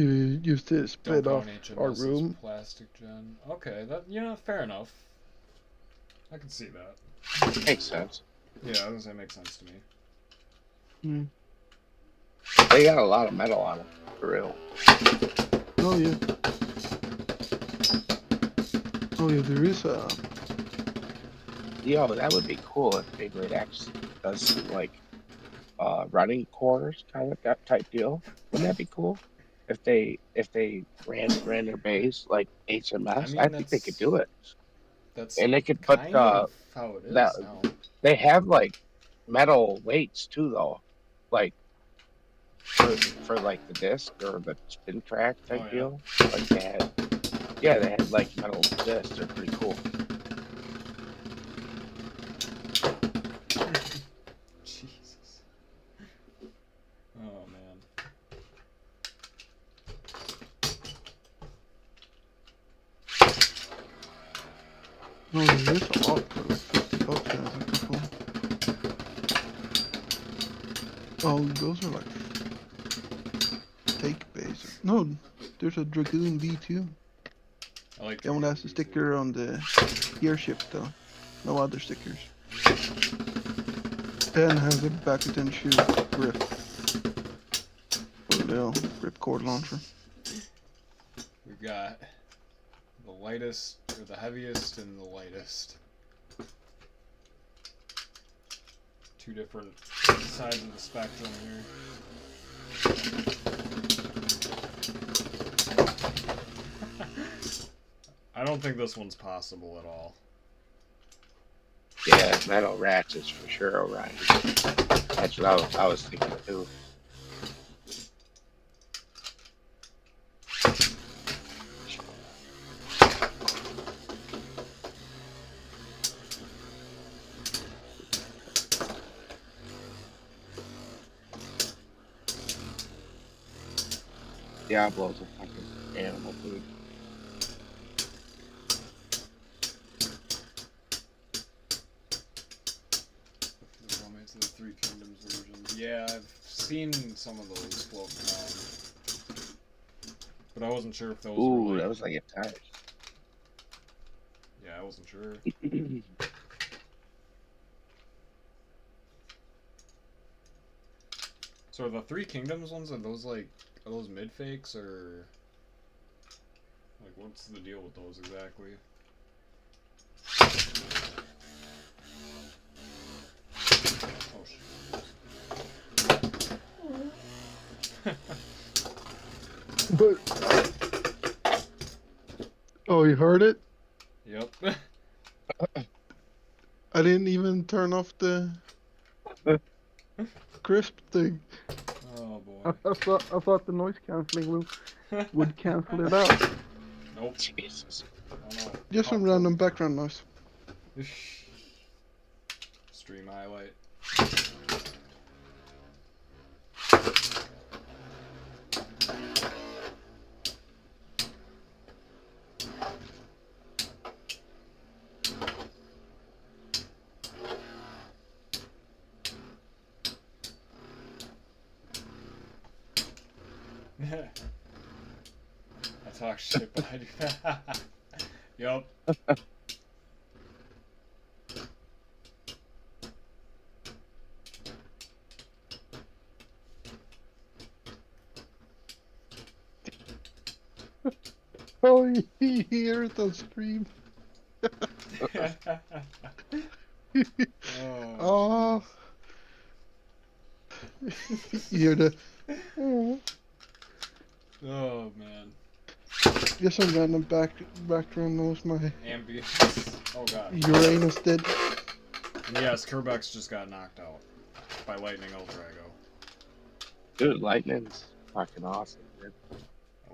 You used to split Don't off count our HMS as room. plastic gen. Okay, that fair enough. I can see that. Makes sense. Yeah, I was gonna say it makes sense to me. Hmm. They got a lot of metal on them, for real. Oh yeah. Oh yeah, there is a. Yo, that would be cool if they would actually does some like running quarters kind of that type deal. Wouldn't that be cool? If they ran their base like I HMS, I mean, think they could do it. that's And they could put kind of how it that is now. they have like metal weights too though. Like for like the disc or the spin track type Oh yeah. deal. Like they had like metal discs. They're pretty cool. Jesus. Oh man. No, there is a lot for like $50. There's a couple. Oh, those are like fake base. No, there's a Dragoon V2. I like That one has Dragoon the V2. sticker on the gearship though. No other stickers. And has a back and shoe grip. With a little ripcord launcher. We've got the lightest, or the heaviest, and the lightest. Two different sides of the spectrum here. I don't think this one's possible at all. Yeah, metal ratchets for sure, Orion. That's what I was thinking too. Diablo's a fucking animal, dude. The Romance of the Three Kingdoms version. Yeah, I've seen some of those floating around. But I wasn't sure if those were Ooh, like... that was like a tire. Yeah, I wasn't sure. So are the Three Kingdoms ones, are those mid fakes or like what's the deal with those exactly? Oh shit. But oh, you heard it? Yep. I didn't even turn off the crisp thing. Oh I boy. thought the noise cancelling would cancel it out. Nope. Jesus. Oh no. Just some random background noise. Stream highlight. I talk shit, but I do that. Yup. Oh, you hear it on stream. Oh. Oh. You hear the. Oh. Oh man. Just some random background noise. My Ambience. Oh god. Uranus did. And yes, Kerbex just got knocked out by Lightning Ultrago. Dude, lightning's fucking awesome, dude. I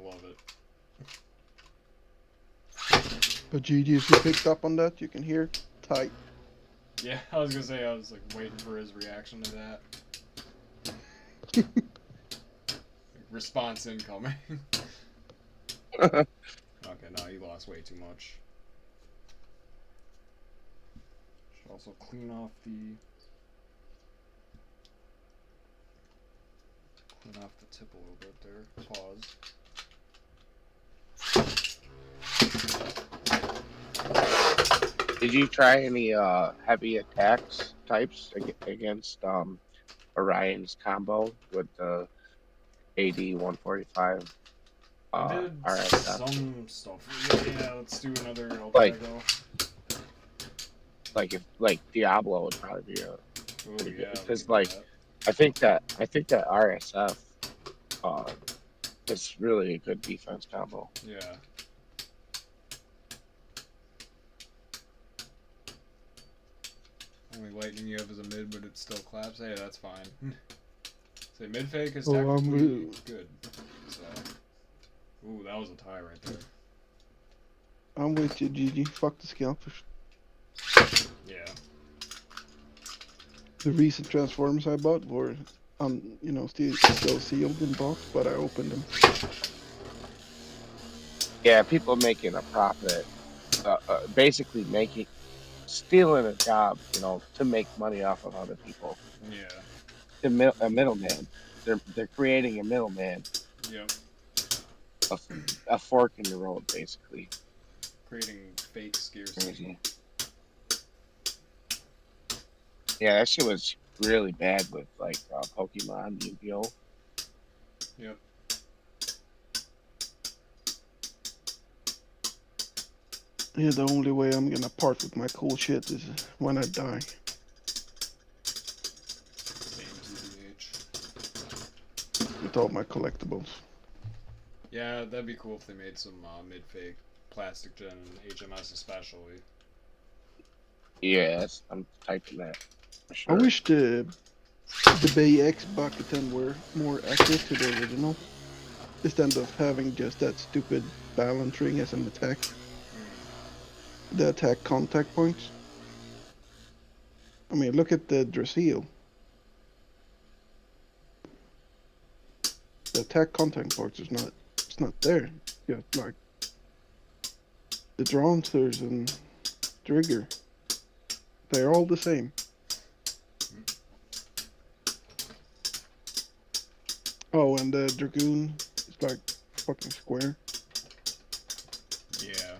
love it. But GG, if you picked up on that, you can hear it tight. Yeah, I was gonna say I was like waiting for his reaction to that. Response incoming. Okay, no, he lost way too much. Should also clean off the tip a little bit there. Pause. Did you try any heavy attacks types against Orion's combo with the AD 145 I did RSF? some stuff. Yeah, let's do another Like Altago. like Diablo would probably be a Ooh, pretty yeah, good we because could do like that. I think that RSF uh is really a good defense combo. Yeah. Only lightning you have is a mid, but it still claps. Hey, that's fine. Say mid fake is Oh, technically good. So, ooh, that was a tie right there. I'm with you, GG. Fuck the scalpers. Yeah. The recent transformers I bought were, still sealed in box, but I opened them. Yeah, people making a profit, basically stealing a job, to make money off of other people. Yeah. A middleman. They're creating a middleman, Yep. a, a fork in the road, basically. Creating fake scarcity. Crazy. Yeah, that shit was really bad with like Pokemon, Yu-Gi-Oh. Yep. Yeah, the only way I'm gonna part with my cool shit is when I die. Same TBH. With all my collectibles. Yeah, that'd be cool if they made some mid-fake plastic gen and HMS especially. Yes, I'm typing that for I sure. wish the Beys bucket 10 were more accurate to the original, instead of having just that stupid balance ring as an attack. The attack contact points. I mean, look at the Drasil. The attack contact points it's not there. Yeah, like the Dronsters and Trigger. They're all the same. Oh, and the Dragoon is like fucking square. Yeah.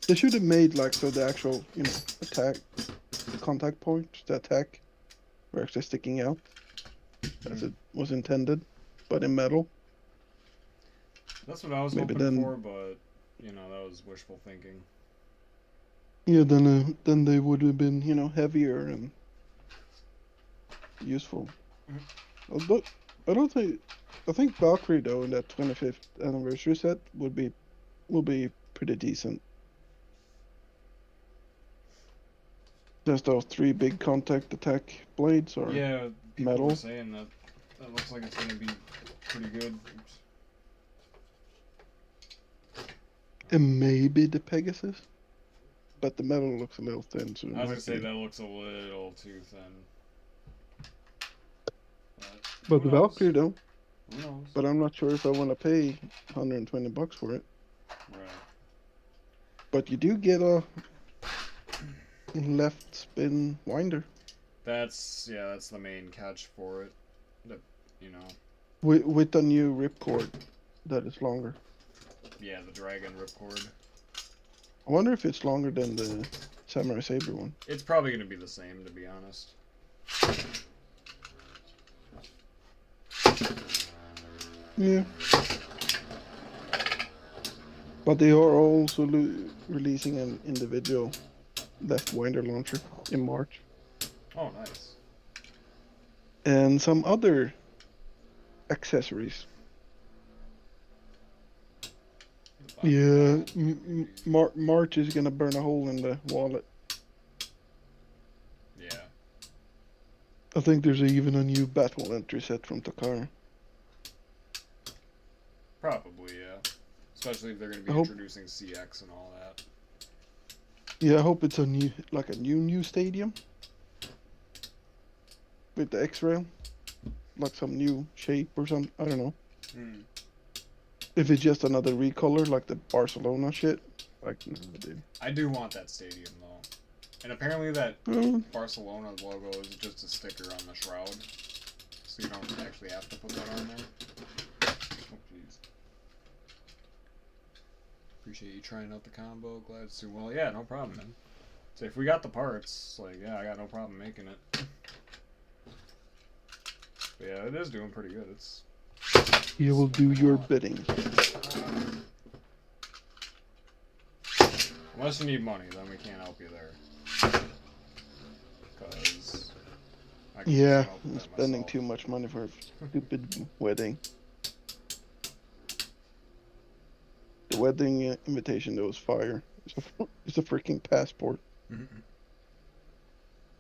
They should have made like so the actual, attack contact points, the attack, were actually sticking out as it was intended, but in metal. That's what I was Maybe hoping then- for, but that was wishful thinking. Yeah, then they would have been, heavier and useful. But I think Valkyrie though in that 25th anniversary set will be pretty decent. Just those 3 big contact attack blades or Yeah, people metal. were saying that looks like it's gonna be pretty good. Oops. And maybe the Pegasus, but the metal looks a little thin. So I was gonna say that looks a little too thin. But the who knows? Valkyrie though. Who knows? But I'm not sure if I want to pay $120 for it. Right. But you do get a left spin winder That's the main catch for it. with a new ripcord that is longer. Yeah, the dragon ripcord. I wonder if it's longer than the Samurai Saber one. It's probably gonna be the same, to be honest. Yeah. But they are also releasing an individual left winder launcher in March. Oh, nice. And some other accessories. Yeah, March is gonna burn a hole in the wallet. Yeah. I think there's even a new battle entry set from Takara. Probably, yeah. Especially if they're going to be I hope- introducing CX and all that. Yeah, I hope it's a new stadium with the X-rail, like some new shape or something. I don't know. Hmm. If it's just another recolor like the Barcelona shit, like no, dude. I do want that stadium, though. And apparently that Mm, Barcelona logo is just a sticker on the shroud. So you don't actually have to put that on there. Oh, jeez. Appreciate you trying out the combo. Glad to. Well, yeah, no problem, man. So if we got the parts, like, yeah, I got no problem making it. But yeah, it is doing pretty good. It's. You will do your bidding. Unless you need money, then we can't help you there. Because. Yeah, I'm spending too much money for a stupid wedding. The wedding invitation that was fire. It's a freaking passport.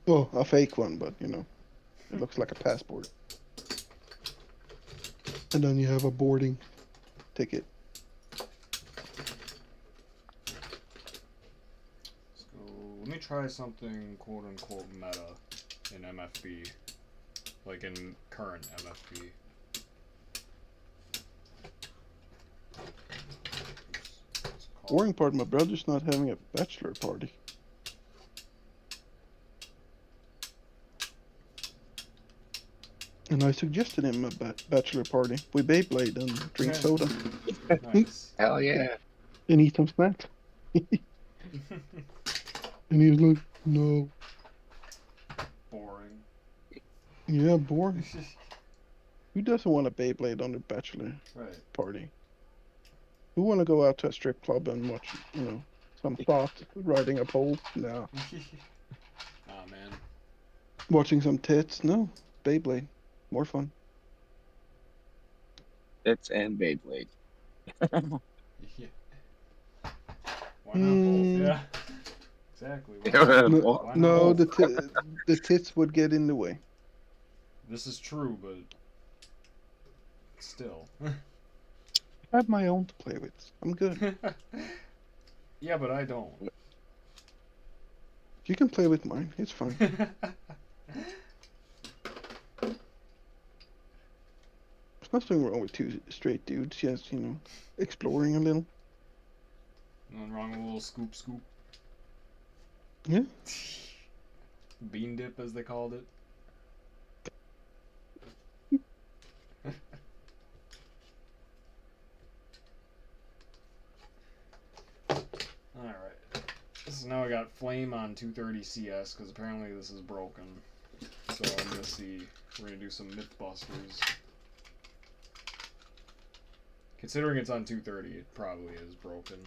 Well, a fake one, but you know, it looks like a passport. And then you have a boarding ticket. So let me try something quote unquote meta in MFB. Like in current MFB. Boring part, my brother's not having a bachelor party. And I suggested him a bachelor party with Beyblade and drink soda. Nice. Hell yeah. And eat some snacks. And he was like, no. Boring. Yeah, boring. Who doesn't want a Beyblade on their bachelor Right. party? Who want to go out to a strip club and watch, you know, some thought riding a pole? No. Oh man. Watching some tits? No. Beyblade. More fun. It's and Beyblade. Yeah. Why not both? Yeah. Exactly. Why not No, both? the tits would get in the way. This is true, but still. I have my own to play with. I'm good. Yeah, but I don't. You can play with mine. It's fine. There's nothing wrong with two straight dudes. Just, you know, exploring a little. Nothing wrong with a little scoop scoop. Yeah. Bean dip, as they called it. Alright. So now I got flame on 230 CS, because apparently this is broken. So I'm going to see. We're going to do some Mythbusters. Considering it's on 230, it probably is broken.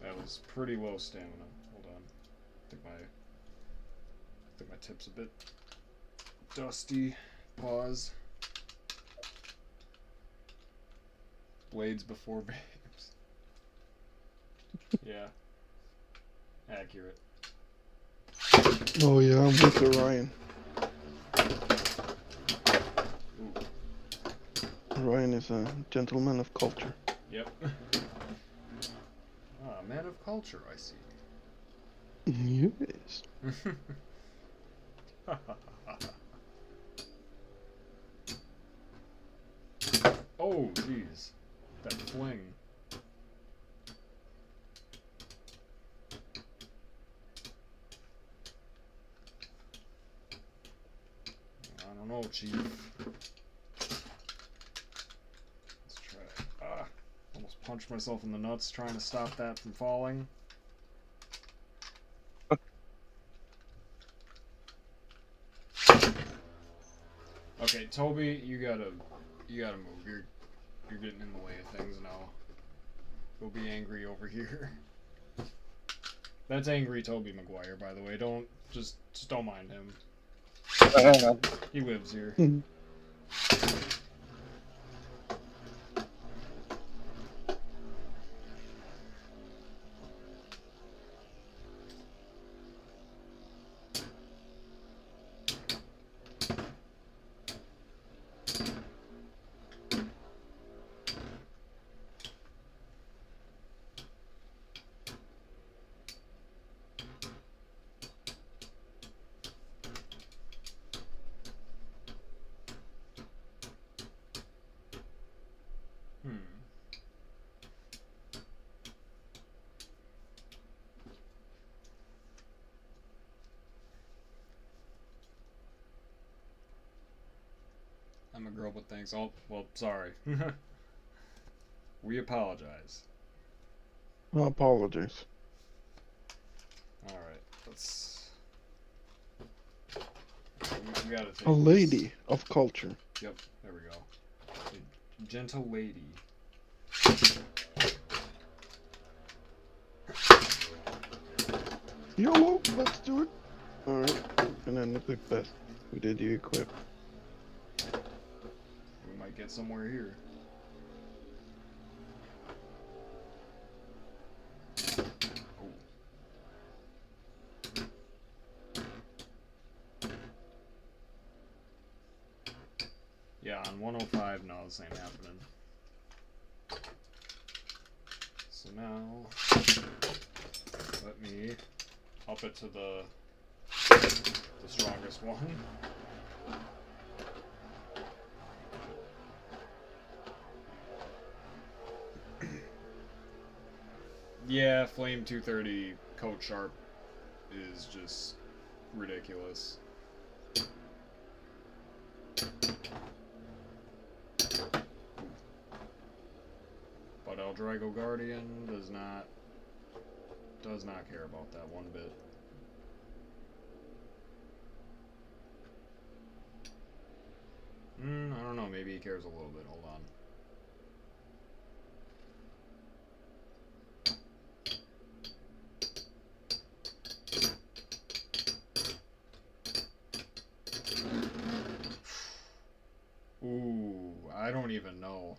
That was pretty low stamina. Hold on. I think my tip's a bit dusty. Pause. Blades before babes. Yeah. Accurate. Oh yeah, I'm with Orion. Orion is a gentleman of culture. Yep. Ah, man of culture, I see. Yes. Oh, jeez. That fling. I don't know, Chief. Let's try. Ah, almost punched myself in the nuts trying to stop that from falling. Okay, Toby, you gotta move. You're getting in the way of things now. Go be angry over here. That's angry Toby Maguire, by the way. Just don't mind him. He lives here. I'm a girl, but thanks. Oh, well, sorry. We apologize. I apologize. Alright, let's... We gotta take A this. lady of culture. Yep, there we go. A gentle lady. YOLO, let's do it. Alright, and then the quick best. We did you equip. We might get somewhere here. Yeah, on 105, no, this ain't happening. So now, let me up it to the strongest one. Yeah, Flame 230 Coat Sharp is just ridiculous. But Eldrago Guardian does not care about that one bit. I don't know, maybe he cares a little bit. Hold on. Ooh, I don't even know.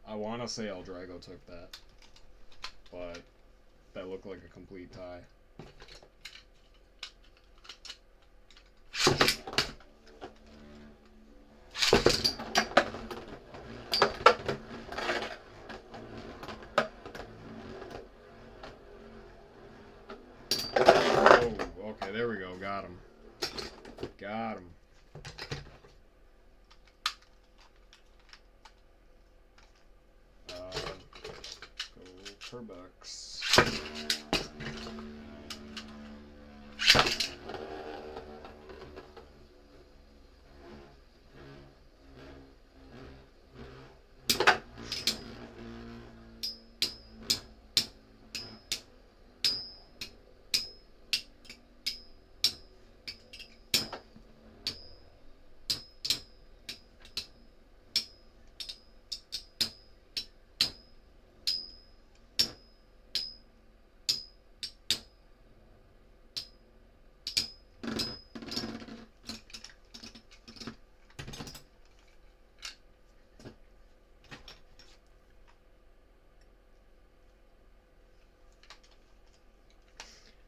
I want to say Eldrago took that, but that looked like a complete tie. Oh, okay, there we go. Got him. Got him. Go per bucks.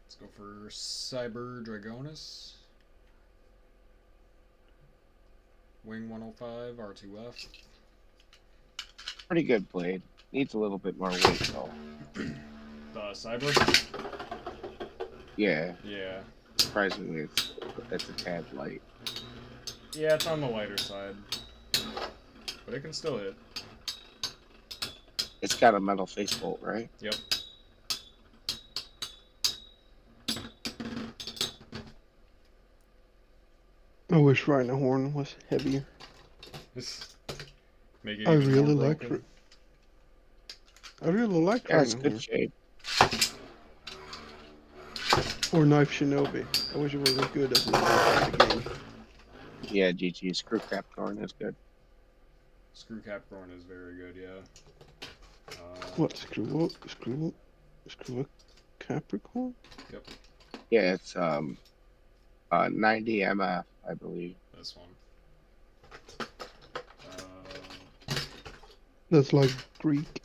Let's go for Cyber Dragonus. Wing 105, R2F. Pretty good blade. Needs a little bit more weight though. The Cyber? Yeah, Yeah. surprisingly it's a tad light. Yeah, it's on the lighter side. But it can still hit. It's got a metal face bolt, right? Yep. I wish Rhino Horn was heavier. Make it I even really more like broken. I really like Yeah, it's Rhino good Horn. shape. Or Knife Shinobi. I wish it was as good as the game. Yeah, GG. Screw Capricorn is good. Screw Capricorn is very good, yeah. What? Screw a Capricorn? Yep, Yeah, it's 90 MF, I believe. this one. That's like Greek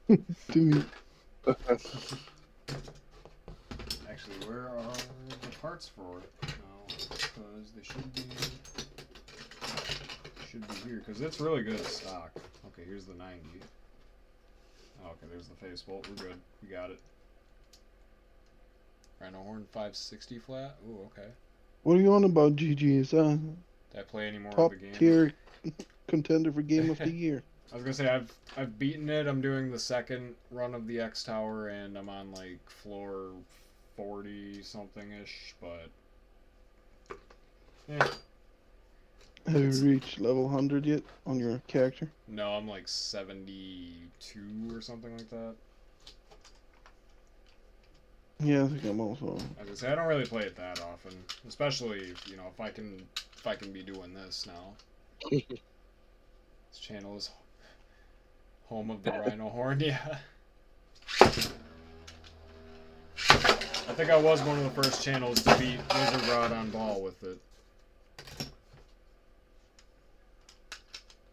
to me. Actually, where are the parts for it? No, because they should be here, because it's really good stock. Okay, here's the 90. Oh, okay, there's the face bolt. We're good. We got it. Rhino Horn 560 flat. Ooh, okay. What are you on about, GG? Is that Did I play any more of top the game? tier contender for Game of the Year? I was gonna say I've beaten it. I'm doing the second run of the X Tower, and I'm on like floor 40 something ish. But Have you reached level 100 yet on your character? No, I'm like 72 or something like that. Yeah, I think I'm also. As I say, I don't really play it that often, especially you know if I can be doing this now. This channel is home of the Rhino Horn. Yeah. I think I was one of the first channels to beat Wizard Rod on ball with it.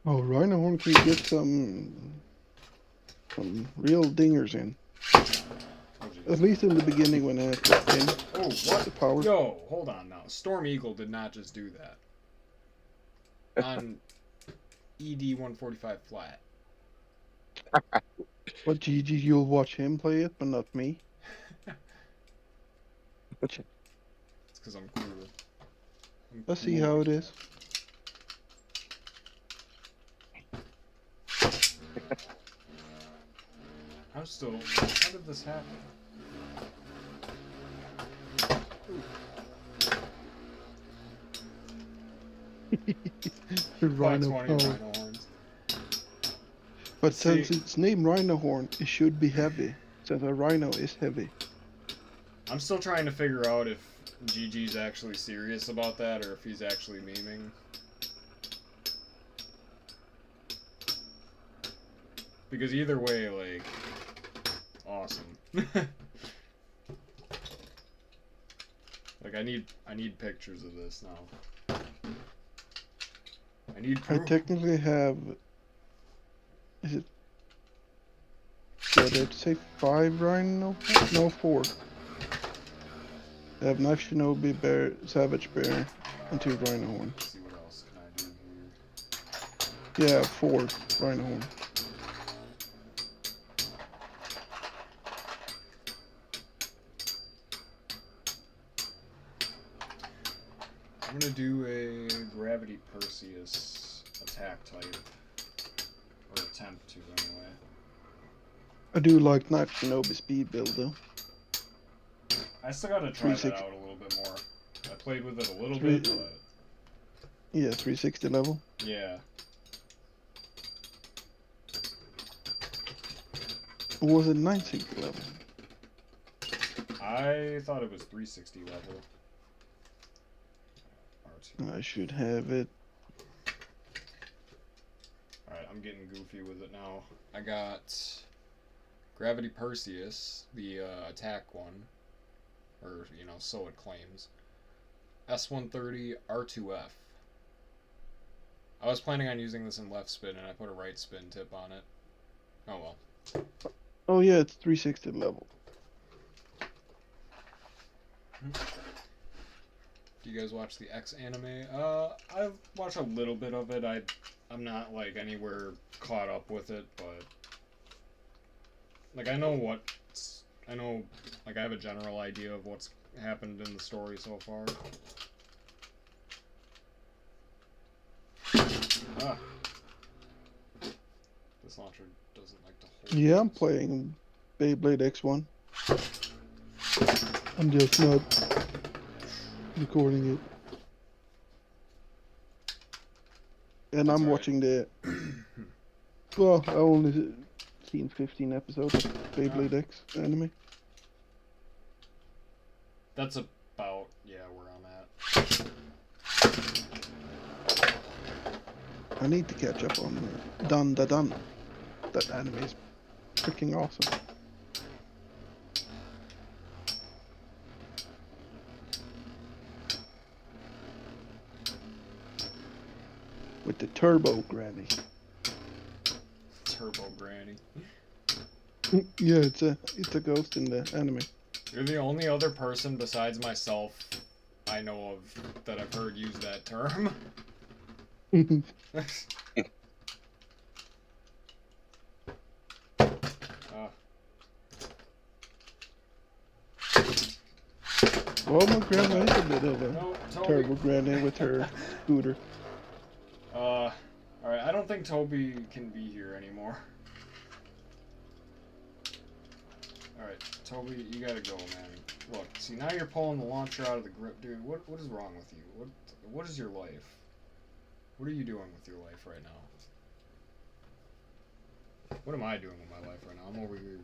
Oh, Rhino Horn can get some real dingers in. At least in the beginning when I had to pin Oh, what? the power. Yo, hold on now. Storm Eagle did not just do that. On ED 145 flat. But GG, you'll watch him play it, but not me. It's because I'm cool. Let's see how it is. How did this happen? Rhino. 20 Oh. Rhino Horns. But See- since it's named Rhino Horn, it should be heavy. Since a rhino is heavy. I'm still trying to figure out if GG's actually serious about that or if he's actually memeing. Because either way, like, awesome. Like, I need pictures of this now. I need I proof. technically have. Is it? Yeah, they'd say 5 rhino? No, 4. I have Knife Shinobi, Bear, Savage Bear, and 2 Rhino Horn. Let's see what else can I do here. Yeah, 4 Rhino Horn. I'm gonna do a Gravity Perseus attack type. Or attempt to, anyway. I do like Knife Shinobi speed build though. I still gotta try that 360. out a little bit more. I played with it a little Three- bit, but Yeah, 360 level. yeah. Or was it 960 level? I thought it was 360 level. R2. I should have it. Alright, I'm getting goofy with it now. I got Gravity Perseus, the attack one. Or, you know, so it claims. S130 R2F. I was planning on using this in left spin and I put a right spin tip on it. Oh well. Oh yeah, it's 360 level. Do you guys watch the X anime? I've watched a little bit of it. I'm not like anywhere caught up with it, but like I know like I have a general idea of what's happened in the story so far. Ah. This launcher doesn't like to hold. Yeah, I'm things. playing Beyblade X1. I'm just not recording it. And That's I'm alright. watching the. Well, I only seen 15 episodes of Beyblade X anime. That's about where I'm at. I need to catch up on Dun Da Dun. That anime is freaking awesome. With the Turbo Granny. Turbo Granny. Yeah, it's a ghost in the anime. You're the only other person besides myself I know of that I've heard use that term. Well, my grandma is a bit of a No, Turbo Toby. Granny with her scooter. Alright, I don't think Toby can be here anymore. Alright, Toby, you gotta go, man. Look, see, now you're pulling the launcher out of the grip. Dude, what is wrong with you? What is your life? What are you doing with your life right now? What am I doing with my life right now? I'm over here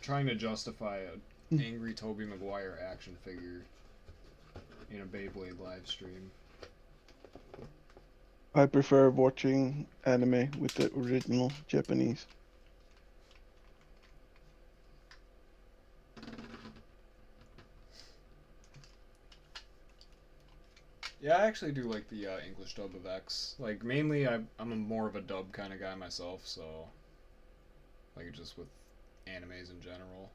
trying to justify a angry Tobey Maguire action figure in a Beyblade live stream. I prefer watching anime with the original Japanese. Yeah, I actually do like the English dub of X. Like, mainly, I'm more of a dub kind of guy myself, so... Like, just with animes in general.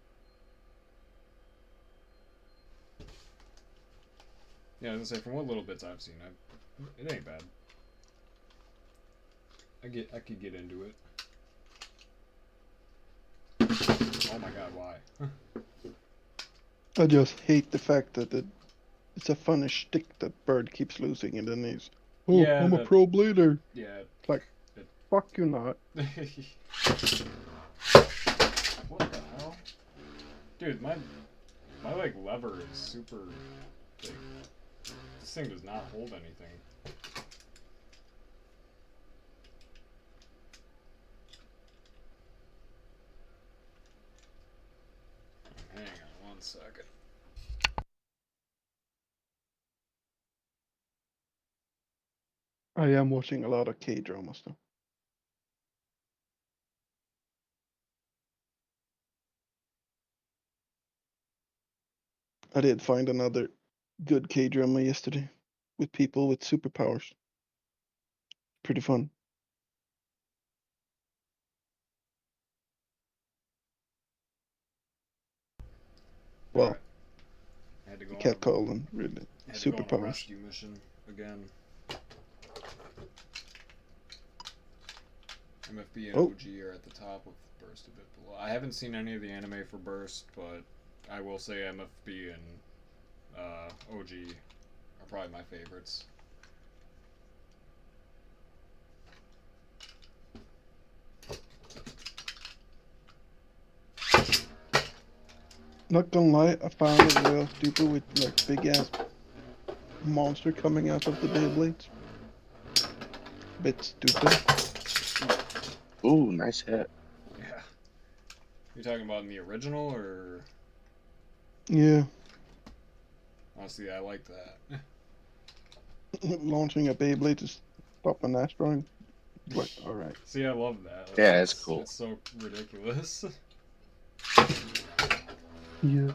Yeah, I was gonna say, from what little bits I've seen, it ain't bad. I could get into it. Oh my god, why? I just hate the fact that it's a funny shtick that Bird keeps losing, and then he's, oh, Yeah, I'm a pro blader. Yeah. Like, fuck you not. What the hell? Dude, my like lever is super big. This thing does not hold anything. Hang on one second. I am watching a lot of K-dramas though. I did find another good K-drama yesterday with people with superpowers. Pretty fun. Well, Alright. I had to go you on can't a, call them really had to go on a superpowers. rescue mission again. MFB and OG are at the top with Burst a bit below. I haven't seen any of the anime for Burst, but I will say MFB and OG are probably my favorites. Not gonna lie, I found it real stupid with like big ass monster coming out of the Beyblades. Bit stupid. Ooh, nice hit. Yeah. You're talking about in the original, or? Yeah. Honestly, I like that. Launching a Beyblade to stop an asteroid. Like, alright. See, I love that. Yeah, it's cool. It's so ridiculous. Yeah.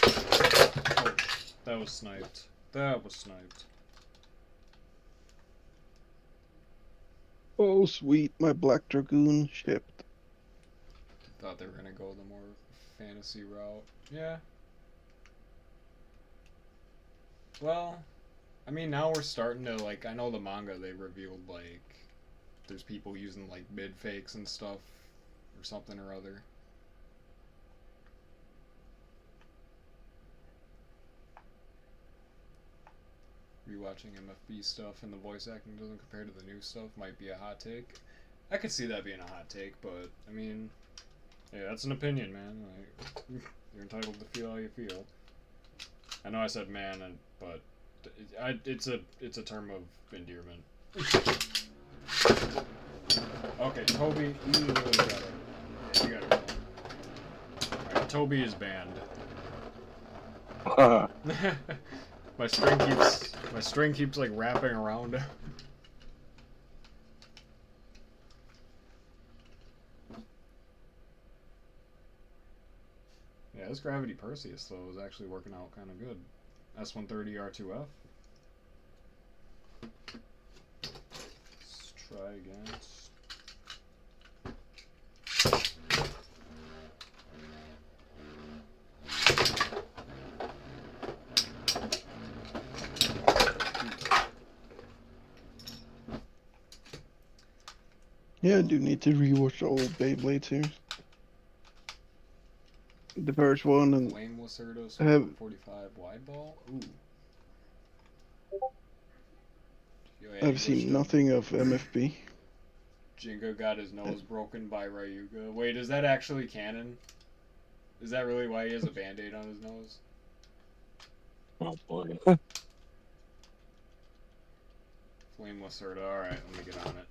Oh, that was sniped. That was sniped. Oh sweet, my Black Dragoon shipped. Thought they were gonna go the more fantasy route. Yeah. Well, I mean, now we're starting to, like, I know the manga, they revealed, like, there's people using, like, mid fakes and stuff, or something or other. Rewatching MFB stuff and the voice acting doesn't compare to the new stuff might be a hot take. I could see that being a hot take, but, I mean, yeah, that's an opinion, man. Like, you're entitled to feel how you feel. I know I said man, but it's a term of endearment. Okay, Toby, you really got it. Yeah, you got it. Alright, Toby is banned. my string keeps like wrapping around. Yeah, this Gravity Perseus though is actually working out kind of good. S130 R2F. Let's try again. Yeah, I do need to rewatch the old Beyblade series. The first one and Flame Lacerda I have 45 wide ball. Ooh. Yo, yeah, I've seen nothing of MFB. Jingo got his nose broken by Ryuga. Wait, is that actually canon? Is that really why he has a band-aid on his nose? Oh boy. Flame Lacerda. Alright, let me get on it.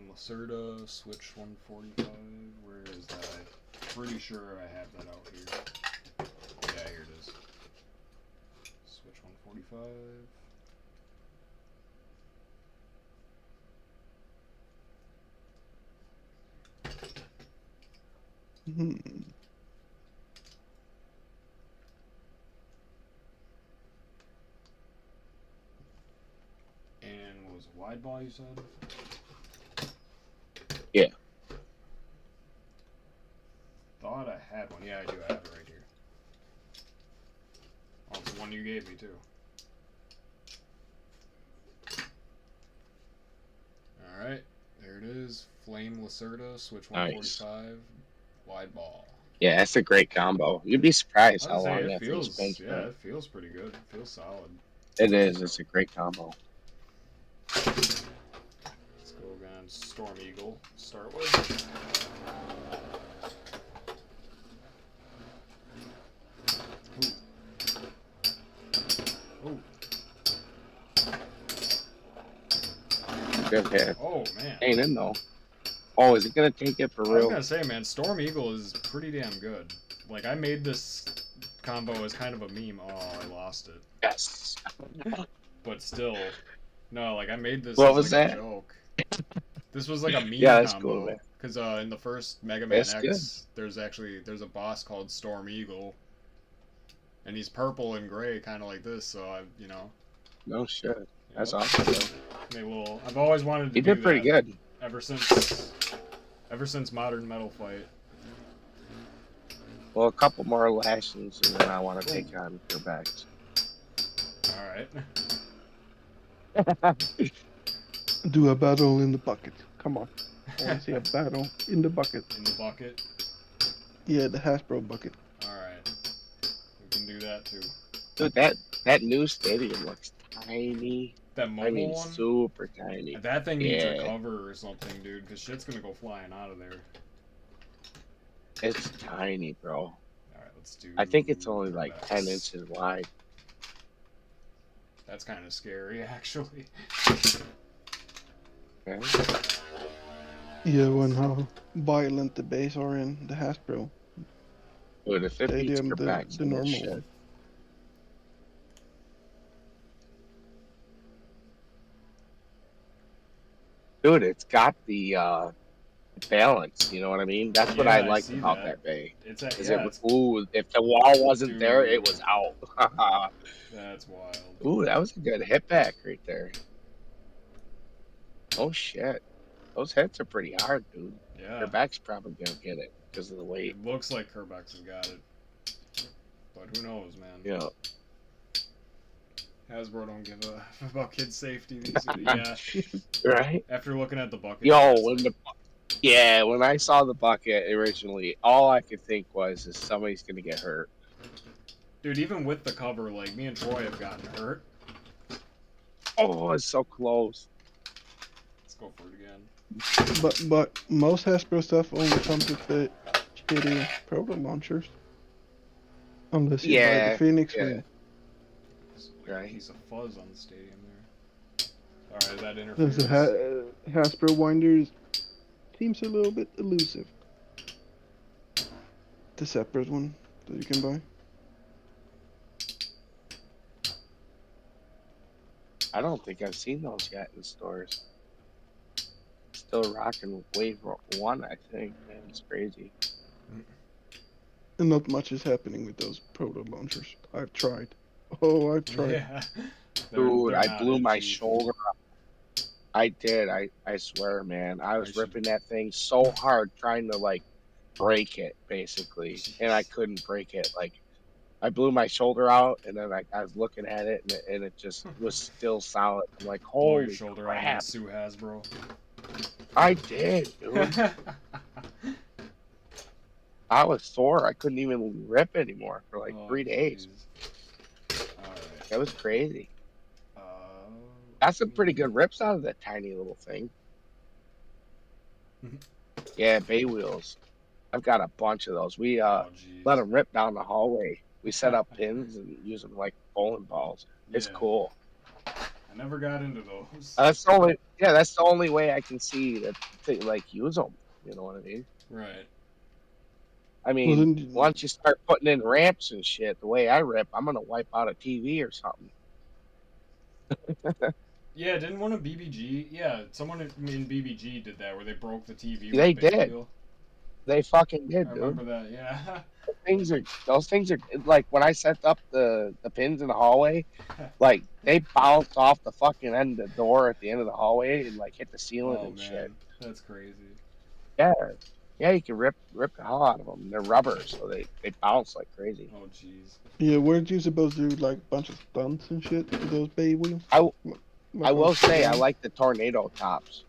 Lacerda, switch 145. Where is that? Pretty sure I have that out here. Yeah, here it is. Switch 145. And what was a wide ball you said? Yeah. Thought I had one. Yeah, I do. I have it right here. Oh, it's the one you gave me too. Alright, there it is. Flame Lacerda, switch 145, wide ball. Yeah, that's a great combo. You'd be surprised I how was long saying, that thing's been. yeah, it feels pretty good. It feels solid. It is. It's a great combo. Let's go again. Storm Eagle. Start with. Ooh. Good hit. Oh man. Ain't in though. Oh, is it gonna take it for I was real? gonna say, man, Storm Eagle is pretty damn good. Like, I made this combo as kind of a meme. Oh, I lost it. Yes. But still, no, like I made this What as was like that? a joke. This was like a meme Yeah, that's combo. cool, man. Because in the first Mega Man That's X, there's a boss called Storm Eagle, and he's purple and gray, kind of like this. So No shit. That's Yep. awesome. Made a little. I've always wanted to You do did pretty that good. ever since Modern Metal Fight. Well, a couple more lashings, and then I want to take on your backs. All right. Do a battle in the bucket. Come on. I want to see a battle in the bucket. In the bucket. Yeah, the Hasbro bucket. All right. We can do that too. Dude, that new stadium looks tiny. That mobile I mean, one. super tiny. That thing needs a Yeah. cover or something, dude, because shit's gonna go flying out of there. It's tiny, bro. Alright, let's do. I think it's only like Corvettes. 10 inches wide. That's kind of scary, actually. Okay. Yeah, when how violent the Beys are in the Hasbro Dude, if it beats stadium, your back, the normal shit. one. Dude, it's got the balance. You know what I mean? That's what Yeah, I I like see about that. that bay. It's Is yeah, it it's, ooh, if the wall wasn't there, it was out. that's wild. Ooh, that was a good hit back right there. Oh shit. Those hits are pretty hard, dude. Yeah. Your back's probably gonna get it because of the weight. It looks like Kerbex has got it, but who knows, man? Yeah. Hasbro don't give a f about kids' safety these days. Yeah. Right? After looking at the bucket. Yo, it's when I saw the bucket originally, all I could think was is somebody's gonna get hurt. dude, even with the cover, like me and Troy have gotten hurt. Oh, it's so close. Let's go for it again. But most Hasbro stuff only comes with the shitty program launchers. Unless you buy Yeah, the Phoenix yeah. wing. Like a piece of fuzz on the stadium there. Alright, that There's interferes. the Hasbro winders seems a little bit elusive. The separate one that you can buy. I don't think I've seen those yet in stores. Still rocking Wave 1, I think. Man, it's crazy. And not much is happening with those proto launchers. I've tried. Oh, I've tried. Yeah. Dude, They're I not blew my cheap. shoulder up. I did. I swear, man. I was I should- ripping that thing so hard trying to, like, break it, basically. And I couldn't break it. Like, I blew my shoulder out, and then I was looking at it, and it just was still solid. I'm like, Blow your holy shoulder out and crap! sue Hasbro. I did, dude. I was sore. I couldn't even rip anymore for like 3 days. Alright. That was crazy. Uh, Got some pretty good rips out of that tiny little thing. Yeah, bay wheels. I've got a bunch of those. We oh, let jeez. them rip down the hallway. We set up pins and use them like bowling balls. It's Yeah. cool. I never got into those. That's the only way I can see to like use them. You know what I mean? Right. I Well, mean, then, once you start putting in ramps and shit, the way I rip, I'm gonna wipe out a TV or something. Yeah, didn't one of BBG? Yeah, someone in BBG did that where they broke the TV. They with a big did. wheel. They fucking I did, dude. remember that. Yeah. Those things are like when I set up the pins in the hallway, like they bounced off the fucking end of the door at the end of the hallway and like hit the ceiling Oh and man, shit. that's crazy. Yeah, yeah, you can rip the hell out of them. They're rubber, so they bounce like crazy. Oh jeez. yeah, weren't you supposed to do like a bunch of stunts and shit with those bay wheels? I will say I like the tornado tops.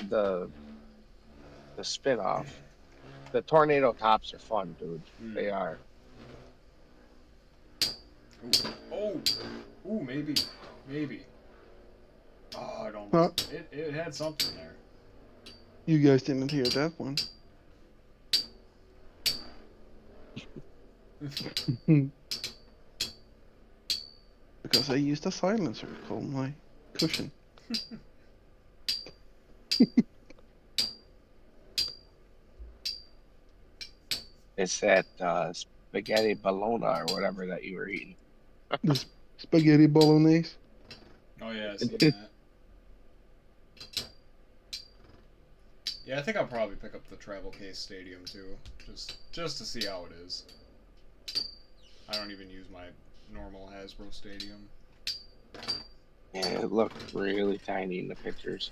The spin off. The tornado tops are fun, dude. They are. Ooh. Ooh, maybe. Oh, it almost. Huh? It had something there. You guys didn't hear that one. Because I used a silencer called my cushion. It's that spaghetti bologna or whatever that you were eating. The spaghetti bolognese. Oh yeah, I seen that. Yeah, I think I'll probably pick up the Travel Case Stadium too, just to see how it is. I don't even use my normal Hasbro Stadium. Yeah, it looked really tiny in the pictures.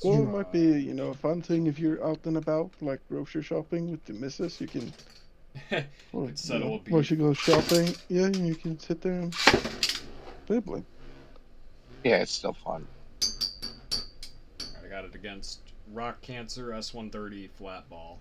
Well, it might be, a fun thing if you're out and about, like grocery shopping with the missus. You can, or, settle a beef. or she goes shopping. Yeah, you can sit there and play. Yeah, it's still fun. I got it against Rock Cancer S130 flat ball.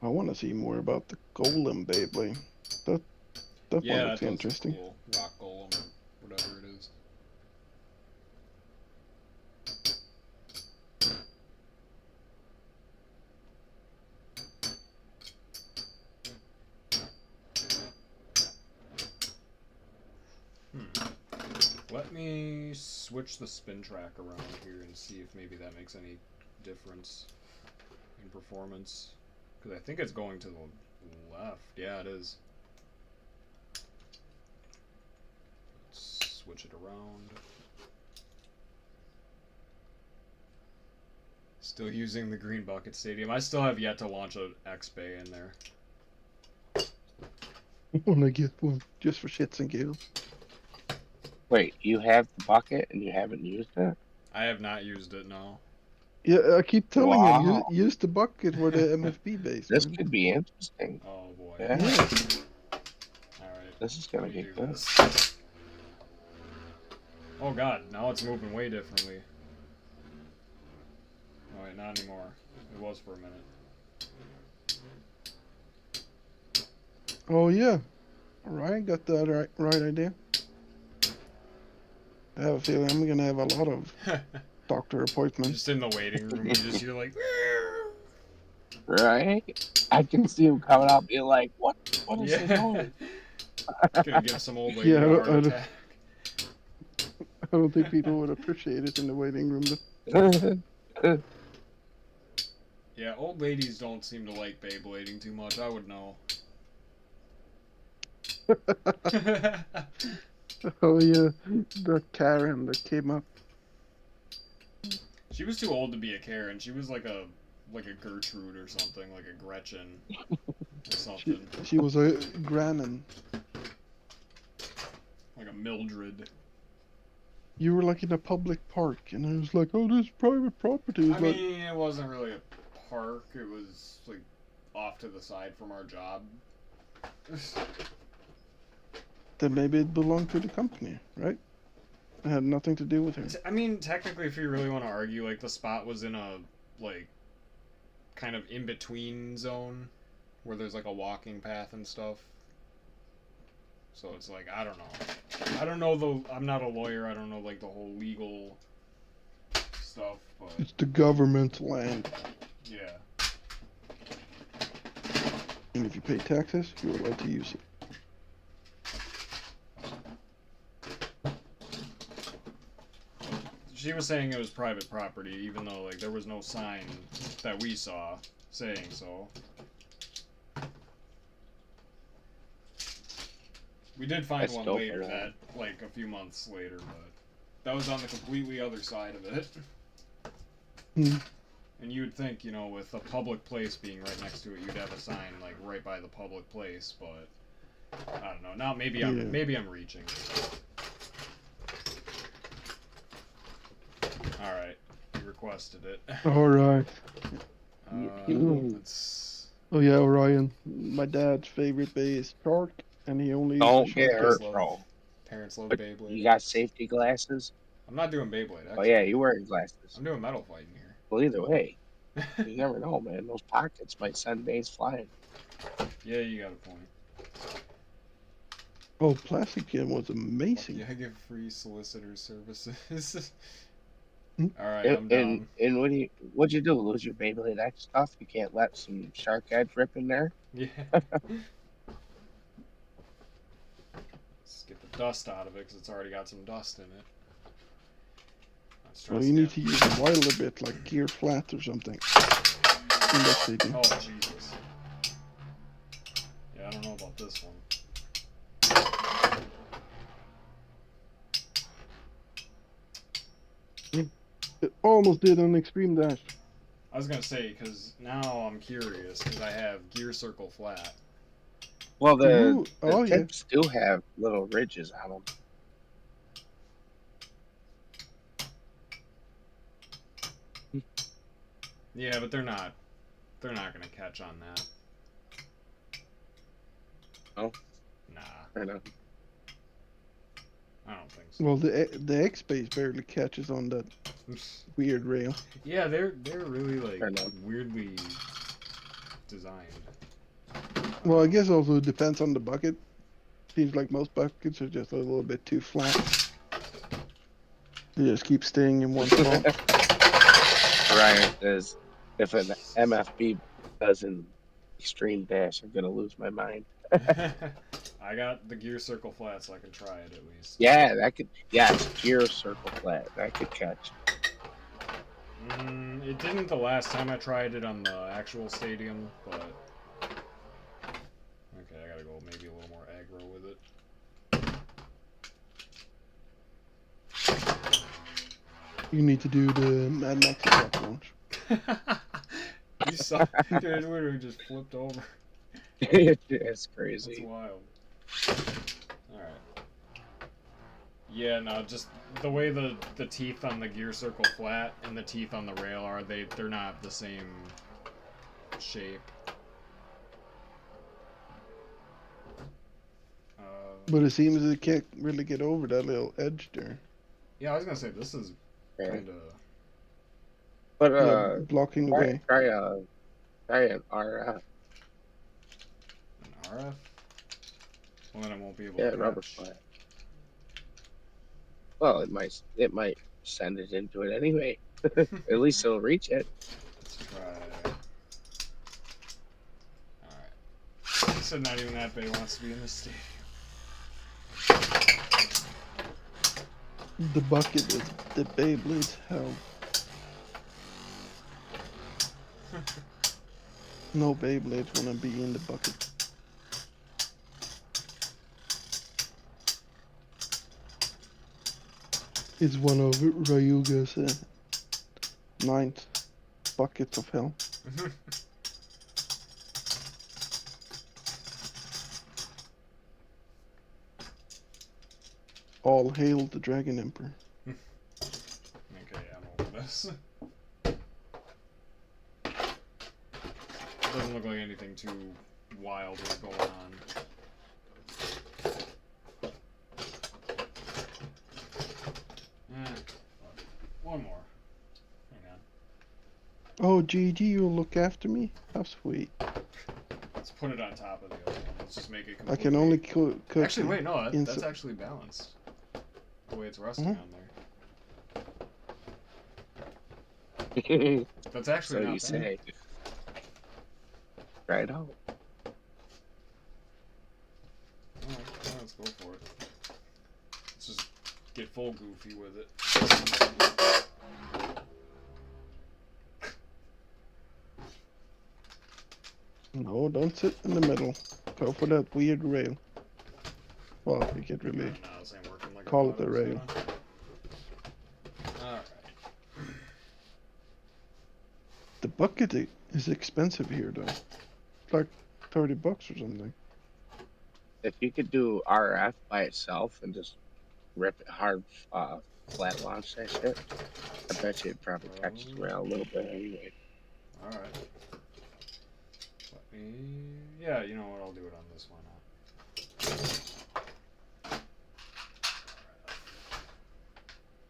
I want to see more about the Golem Beyblade. That one looks interesting. Cool. Rock Golem, or whatever it is. Let me switch the spin track around here and see if maybe that makes any difference in performance. Because I think it's going to the left. Yeah, it is. Let's switch it around. Still using the Green Bucket Stadium. I still have yet to launch an X-Bay in there. I want to get one just for shits and giggles. Wait, you have the bucket and you haven't used it? I have not used it, no. Yeah, I keep telling him, Wow. use the bucket for the MFB base. This man. could be interesting. Oh boy. Yeah. Alright. This is gonna let me get do good. this. Oh god, now it's moving way differently. Oh wait, not anymore. It was for a minute. Oh yeah, Ryan got the right idea. I have a feeling I'm gonna have a lot of doctor appointments. Just in the waiting room, you just hear like. Right? I can see him coming out being like, what is he doing? Gonna give some old lady Yeah, a heart attack. I don't think people would appreciate it in the waiting room. Yeah, old ladies don't seem to like Beyblading too much. I would know. Oh yeah, the Karen that came up. She was too old to be a Karen. She was like a Gertrude or something, like a Gretchen or something. She was a Grannon. like a Mildred. You were like in a public park, and I was like, "Oh, this is private property." It was I like, mean, it wasn't really a park. It was like off to the side from our job. then maybe it belonged to the company, right? It had nothing to do with her. I mean, technically, if you really want to argue, like the spot was in a like kind of in between zone where there's like a walking path and stuff. So it's like I don't know though. I'm not a lawyer. I don't know like the whole legal stuff, but It's the government's land, yeah. and if you pay taxes, you're allowed to use it. She was saying it was private property, even though like there was no sign that we saw saying so. We did find That's one dope, later man. that like a few months later, but that was on the completely other side of it. Hmm. And you would think, you know, with a public place being right next to it, you'd have a sign like right by the public place, but I don't know. Now maybe I'm reaching. All right, you requested it. All right. Let's. Oh yeah, Orion. My dad's favorite bay is shark, and he only Don't uses get shark hurt, love- bro. Parents love But Beyblade. you got safety glasses? I'm not doing Beyblade. Actually. Oh yeah, you wearing glasses. I'm doing metal fighting here. Well, either way, you never know, man. Those pockets might send Beys flying. Yeah, you got a point. Oh, Plastic Kid was amazing. Yeah, I give free solicitor services. Hmm? All right, I'm down. And what'd you do? Lose your Beyblade X stuff? You can't let some shark edge rip in there? Yeah. Let's get the dust out of it because it's already got some dust in it. Well, you need to use a wilder bit, like gear flat or something. And that's they do. Oh, Jesus. Yeah, I don't know about this one. It almost did an extreme dash. I was going to say, because now I'm curious, because I have gear circle flat. Well, Ooh, the oh, yeah. tips do have little ridges on them. Yeah, but they're not going to catch on that. Oh? Nah, I know. I don't think so. Well, the X base barely catches on that weird rail. Yeah, they're really like Fair enough. weirdly designed. Well, I guess also it depends on the bucket. Seems like most buckets are just a little bit too flat. They just keep staying in one spot. Ryan says, if an MFB does an extreme dash, I'm gonna lose my mind. I got the gear circle flat, so I can try it at least. Yeah, that could. Yeah, it's gear circle flat. That could catch. It didn't the last time I tried it on the actual stadium, but okay, I gotta go maybe a little more aggro with it. You need to do the Mad Max attack launch. You saw it literally just flipped over. It's That's crazy. wild. Alright. Yeah, no, just the way the teeth on the gear circle flat and the teeth on the rail are, they're not the same shape. But it seems it can't really get over that little edge there. Yeah, I was gonna say this is Yeah. kind of. But Yeah, blocking the way. try an RF. An RF? Well, then I won't be able Yeah, to rubber catch. flat. Well, it might send it into it anyway. At least it'll reach it. Let's try. Alright. He said not even that Bay wants to be in this stadium. The bucket is the Beyblade's hell. No Beyblades wanna be in the bucket. It's one of Ryuga's 9th buckets of hell. All hail the Dragon Emperor. Okay, I'm over this. Doesn't look like anything too wild is going on. One more. Hang on. Oh, GG, you'll look after me? How sweet. Let's put it on top of the other one. Let's just make it I completely... can only cook. Actually, wait, no, that's actually balanced. The way it's resting on there. That's actually So not you bad. say. Try it out. Alright, let's go for it. Let's just get full goofy with it. No, don't sit in the middle. Go for that weird rail. Well, you can't really No, this ain't working like I call it thought a was rail. gonna. Alright. The bucket is expensive here, though. It's like $30 or something. If you could do RF by itself and just rip it hard, flat launch that shit, I bet you it probably catches around a little bit anyway. Alright. Let me... Yeah, you know what, I'll do it on this one.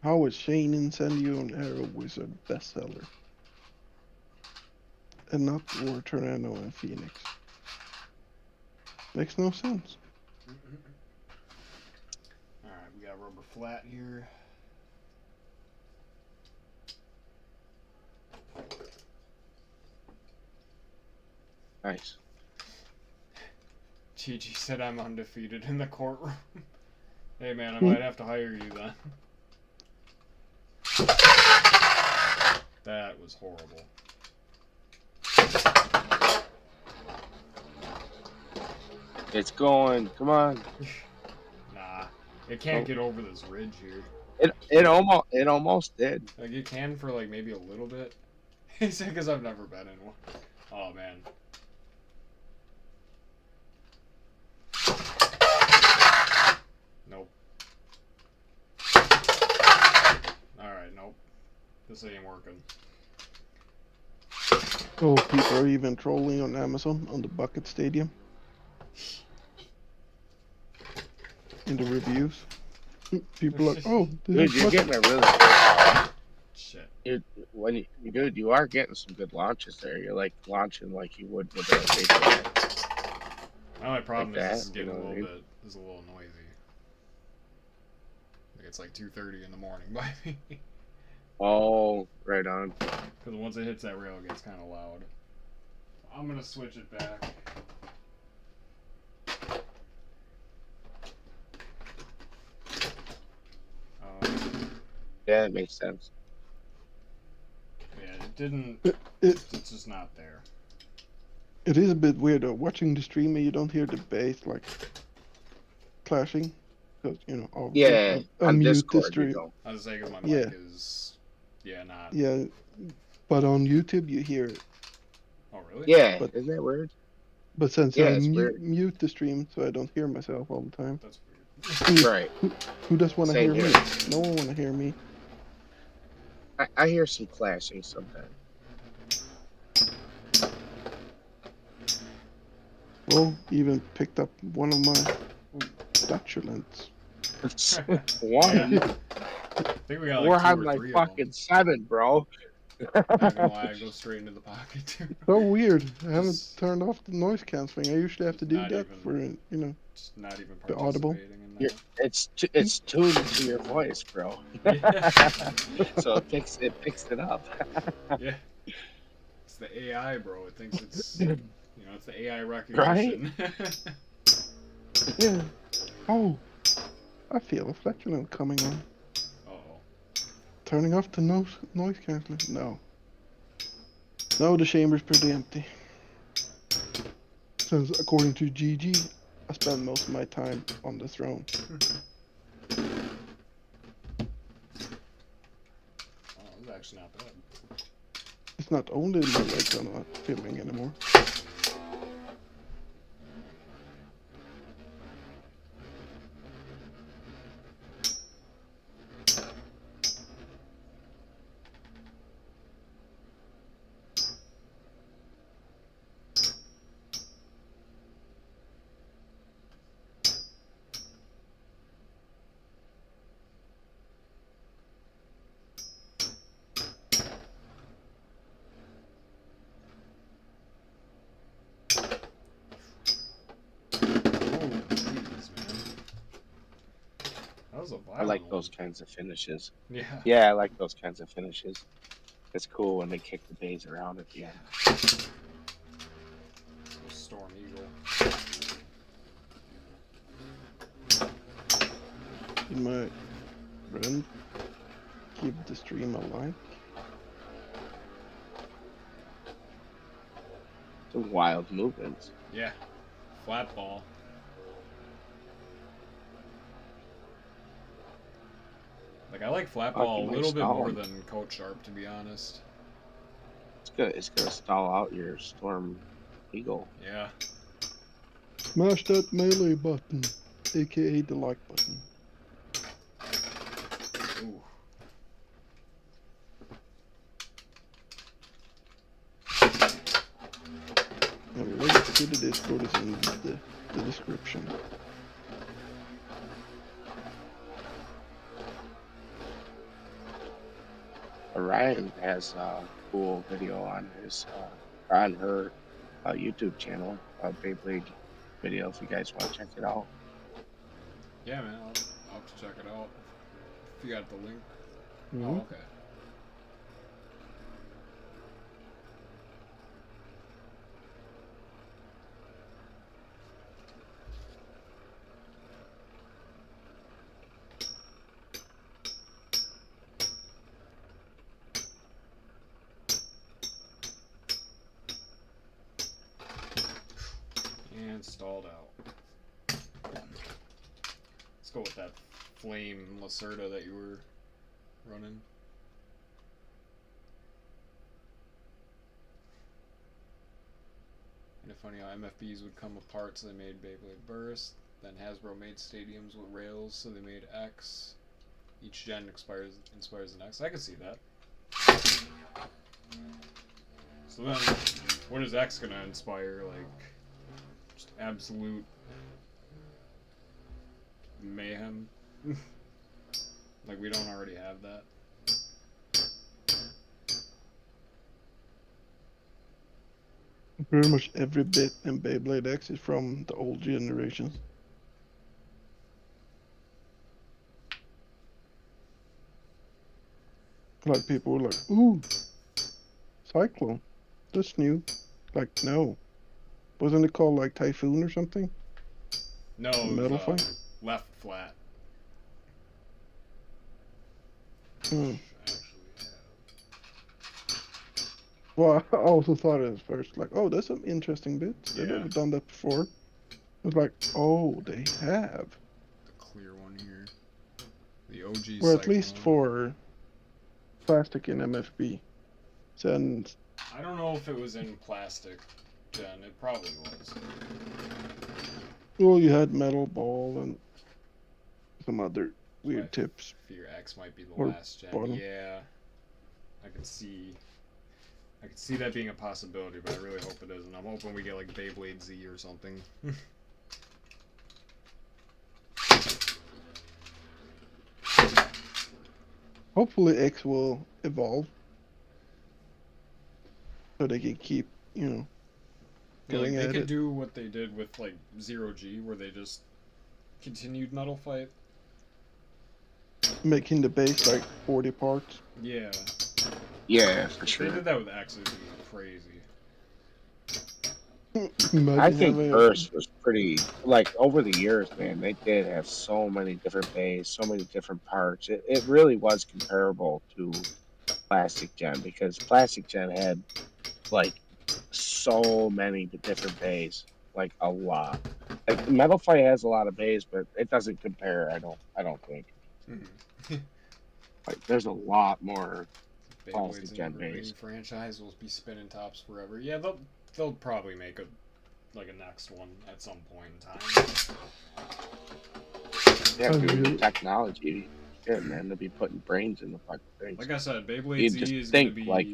How is Shane Incendio and Arrow Wizard bestseller? And not War Tornado and Phoenix. Makes no sense. Alright, we got rubber flat here. Nice. Gigi said I'm undefeated in the courtroom. Hey man, I might have to hire you then. That was horrible. It's going. Come on. Nah, it can't get over this ridge here. It almost did. Like, it can for, like, maybe a little bit. He said because I've never been in one. Oh, man. Nope. Alright, nope. This ain't working. Oh, people are even trolling on Amazon on the Bucket Stadium. In the reviews. People are like, oh, this Dude, is you're bucket. getting a really good. Shit. Dude, you are getting some good launches there. You're like launching like you would with a big. My only problem Like is this that, is getting you know a what I little mean? bit, this is a little noisy. Like, it's like 2:30 in the morning by me. Oh, right on. Because once it hits that rail, it gets kind of loud. I'm gonna switch it back. Yeah, it makes sense. Yeah, it didn't. It's Just not there. It is a bit weird though. Watching the stream, you don't hear the bass like clashing, because obviously Yeah, I on mute the Discord, stream. you don't. I was saying, because my Yeah. mic is. Yeah, not. Yeah, but on YouTube you hear it. Oh, really? Yeah, But- isn't that weird? But since Yeah, I it's weird. mute the stream, so I don't hear myself all the time. That's weird. Right. Who does want to Same hear here. me? No one want to hear me. I hear some clashing sometimes. Well, even picked up one of my Dutchlands. One. Yeah. I think we got We're like 2 on or like 3 fucking 7, bro. of them. Not gonna lie, I go straight into the pocket too. So weird. I haven't Just- turned off the noise cancelling. I usually have to do Not that even- for Just not even The audible? participating in You're- that. It's tuned to your voice, bro. Yeah. So it picks it up. Yeah. It's the AI, bro. It thinks it's it's the AI recognition. Yeah. Oh, I feel a flatulent coming on. Uh-oh. Turning off the noise cancelling. No. No, the chamber's pretty empty. Since according to GG, I spend most of my time on the throne. Oh, that's actually not bad. It's not only my legs are not filming anymore. was a I violent like one. those kinds of finishes. Yeah. Yeah, I like those kinds of finishes. It's cool when they kick the Beys around at the end. Storm Eagle. Did my friend give the stream a like? Some wild movements. Yeah. Flat ball. Like, I like flat ball a Fucking little nice bit more stall. than Coach Sharp, to be honest. It's gonna stall out your Storm Eagle. Yeah. Smash that melee button, aka the like button. Ooh. And the link to the Discord is in the description. Ryan has a cool video on her YouTube channel, Beyblade video. If you guys want to check it out. Yeah, man. I'll have to check it out. If you got the link. Mhm. Oh, okay. And stalled out. Let's go with that flame Lacerda that you were running. And it's funny how MFBs would come apart, so they made Beyblade Burst. Then Hasbro made stadiums with rails, so they made X. Each gen inspires the next. I can see that. So then, what is X gonna inspire? Like, just absolute mayhem? Like, we don't already have that. Pretty much every bit in Beyblade X is from the old generations. Like people were like, "Ooh, Cyclone, that's new." Like, no, wasn't it called like Typhoon or something? No, it Metal was, fight? left flat. Hmm. Actually, Well, I also thought at first, like, oh, that's some interesting bits. They've Yeah. never done that before. I was like, oh, they have. the clear one here. The OG Or at least Cyclone. for plastic in MFB. And I don't know if it was in plastic, Jen. It probably was. well, you had metal ball and some other weird Right. tips. Fear X might be the Or last gen. bottom. Yeah. I can see that being a possibility, but I really hope it isn't. I'm hoping we get like Beyblade Z or something. Hopefully X will evolve. So they can keep, Like, going they at could it. do what they did with like 0G, where they just continued metal fight. Making the base like 40 parts. Yeah. Yeah, for If they sure. did that with X, it'd be crazy. Imagine I think having Burst was pretty, like, over the years, man, they did have so many different bays, so many different parts. It really was comparable to Plastic Gen, because Plastic Gen had, like, so many different bays, like, a lot. Like, Metal Fight has a lot of bays, but it doesn't compare, I don't think. Like, there's a lot more. Beyblade's Gen an evergreen Beys. franchise will be spinning tops forever. Yeah, they'll probably make a next one at some point in time. Yeah, Oh, dude, really? technology. Yeah, man, they'll be putting brains in the fucking things. Like I said, Beyblade You Z just is gonna think, be like,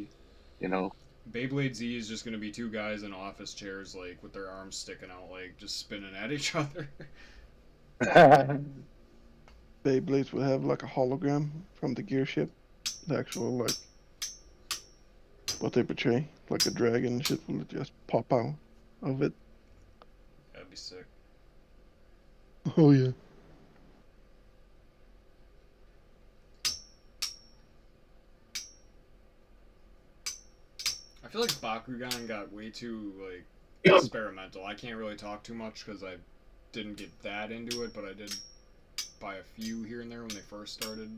you know, Beyblade Z is just gonna be two guys in office chairs, like with their arms sticking out, like just spinning at each other. Beyblades will have like a hologram from the gear ship. The actual, like, what they portray. Like a dragon and shit will just pop out of it. That'd be sick. Oh, yeah. feel like Bakugan got way too like experimental. I can't really talk too much because I didn't get that into it, but I did buy a few here and there when they first started.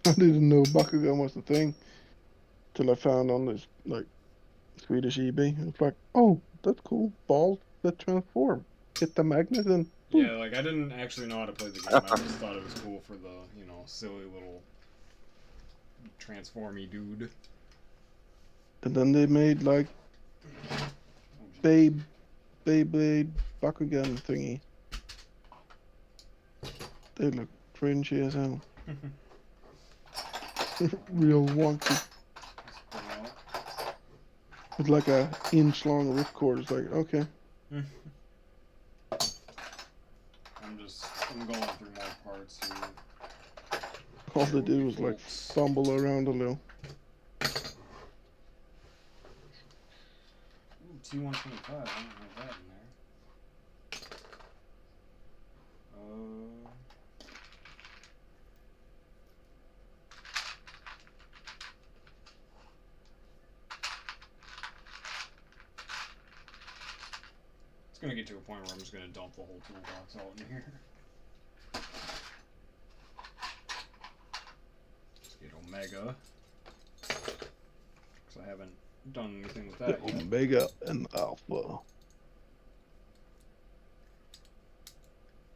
I didn't know Bakugan was the thing till I found on this like Swedish eBay. It's like, oh, that's cool. Balls that transform. Hit the magnet and boom. Yeah, like I didn't actually know how to play the game. I just thought it was cool for the, you know, silly little transformy dude. And then they made like Beyblade Bakugan thingy. They look cringy as hell. Real wonky. With like a inch long ripcord. It's like, okay. I'm going through more parts here. All they did was like fumble around a little. Ooh, T125, I don't have that in there. It's gonna get to a point where I'm just gonna dump the whole toolbox out in here. Let's get Omega. Because I haven't done anything with that yet. Omega and Alpha.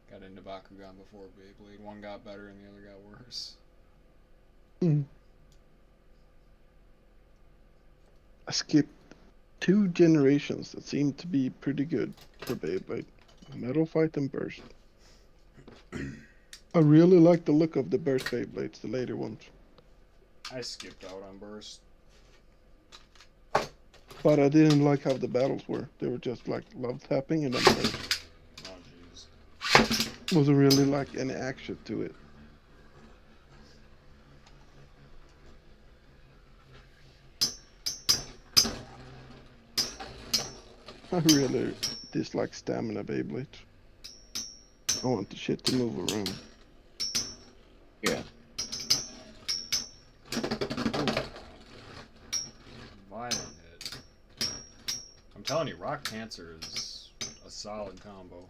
Got into Bakugan before Beyblade. One got better and the other got worse. I skipped 2 generations that seemed to be pretty good for Beyblade. Metal Fight and Burst. I really like the look of the Burst Beyblades, the later ones. I skipped out on Burst. But I didn't like how the battles were. They were just like love tapping and then Burst. Oh jeez. Wasn't really like any action to it. I really dislike stamina Beyblades. I want the shit to move around. Yeah. Violent hit. I'm telling you, Rock Cancer is a solid combo.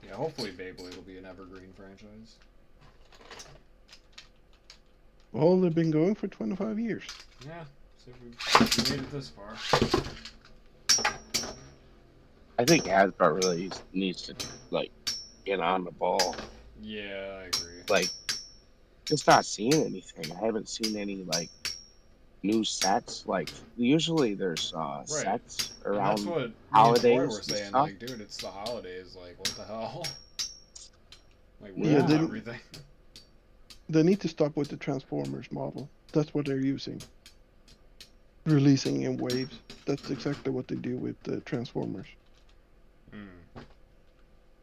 Yeah, hopefully Beyblade will be an evergreen franchise. Well, they've been going for 25 years. Yeah, so we made it this far. I think Hasbro really needs to like get on the ball. Yeah, I agree. Like, just not seeing anything. I haven't seen any like new sets. Like, usually there's sets And around that's what holidays. me and Troy were and saying. stuff. Like, dude, it's the holidays. Like, what the hell? Like, Yeah, where's everything? They need to stop with the Transformers model. That's what they're using. Releasing in waves. That's exactly what they do with the Transformers.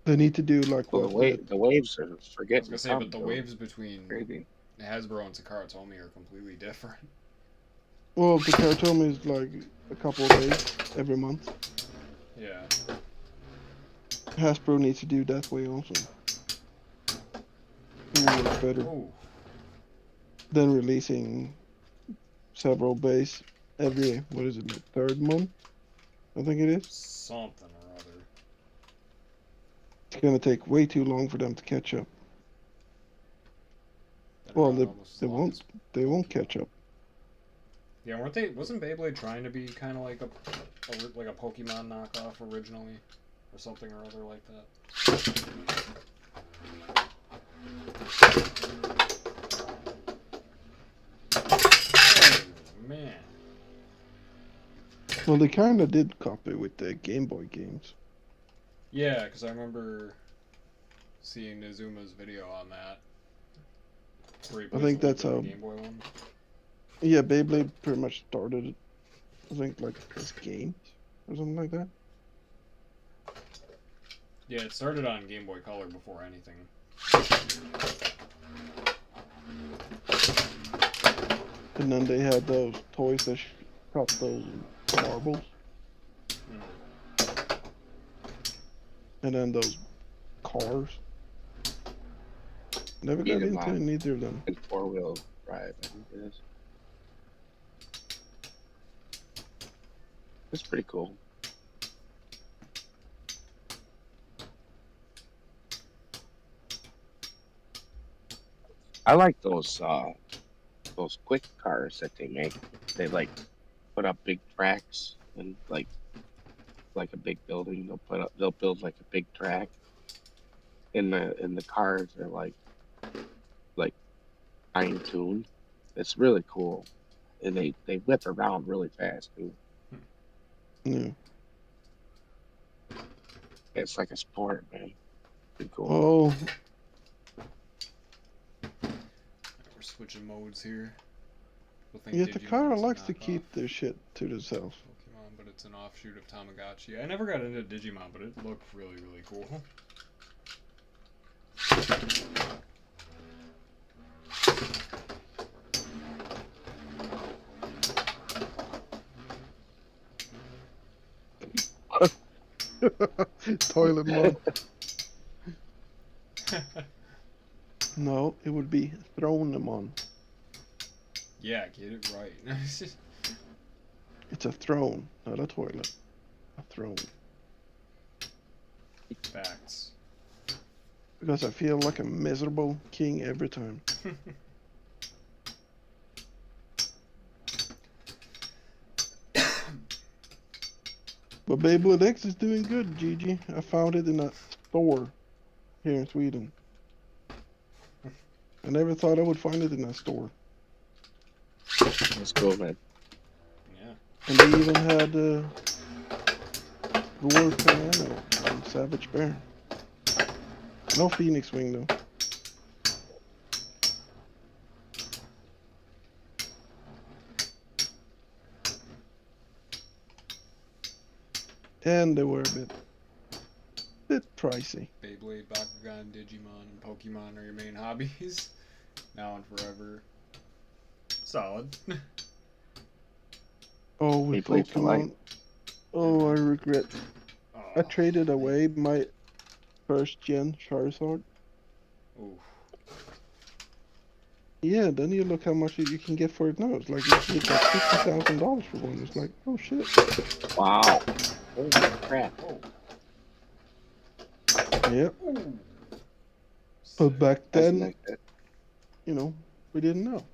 They need to do like Well, what the waves are I was forgetting. gonna say, but the waves between Crazy. Hasbro and Takara Tomy are completely different. Well, the Karatomi is like a couple of days every month. Yeah. Hasbro needs to do that way also. It will work better Oh, than releasing several bays every, what is it, the 3rd month? I think it is. something or other. It's gonna take way too long for them to catch up. Been Well, around almost as long as- they won't catch up. Yeah, weren't they? Wasn't Beyblade trying to be kind of like a Pokemon knockoff originally, or something or other like that? Oh, man. Well, they kind of did copy with the Game Boy games. Yeah, because I remember seeing Nizuma's video on that. Where he I think plays that's the how- Game Boy one. Yeah, Beyblade pretty much started it. I think like as games or something like that. Yeah, it started on Game Boy Color before anything. And then they had those toys that shot those marbles. And then those cars. Never Beat got 'em into up. neither of them. And 4-wheel drive, I think it is. It's pretty cool. I like those quick cars that they make. They like put up big tracks and like a big building. They'll build like a big track. In the cars are like fine tuned. It's really cool, and they whip around really fast too. Yeah. It's like a sport, man. Pretty cool. Oh, We're switching modes here. People think yeah. Digimon's Takara a likes to knockoff keep their shit to themselves. Pokemon, but it's an offshoot of Tamagotchi. I never got into Digimon, but it looked really, really cool. Toilet mod. No, it would be thrown them on. Yeah, get it right. It's a throne, not a toilet. A throne. Facts. Because I feel like a miserable king every time. But Beyblade X is doing good, Gigi. I found it in a store here in Sweden. I never thought I would find it in a store. That's cool, man. Yeah. And they even had Gore Piano and Savage Bear. No Phoenix Wing though. And they were a bit pricey. Beyblade, Bakugan, Digimon, and Pokemon are your main hobbies. Now and forever. Solid. Oh, with Beyblade for life. Pokemon. Oh, I regret. Oh, I traded away my first gen Charizard. ooh. Yeah, then you look how much you can get for it now. It's like you can get like $50,000 for one. It's like, oh shit. Wow. Holy crap. Oh. Yep. Ooh. But back That's then, like that. you know, we didn't know.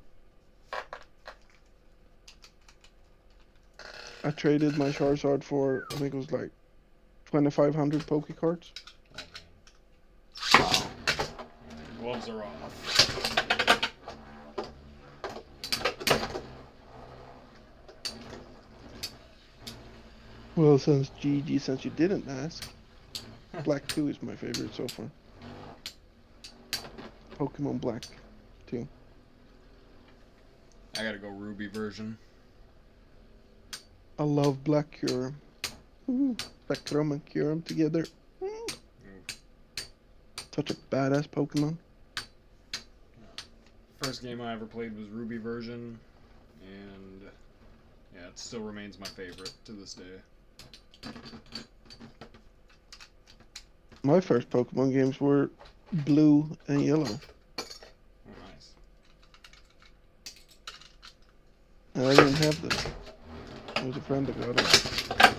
I traded my Charizard for, I think it was like 2,500 Poke Cards. Oh, man. Gloves are off. Well, since GG, since you didn't ask, Black 2 is my favorite so far. Pokemon Black 2. I gotta go Ruby version. I love Black Kyurem. Spectrum and Kyurem together. Such a badass Pokemon. First game I ever played was Ruby version, and yeah, it still remains my favorite to this day. My first Pokemon games were Blue and Yellow. Oh, nice. And I didn't have them. It was a friend that got them.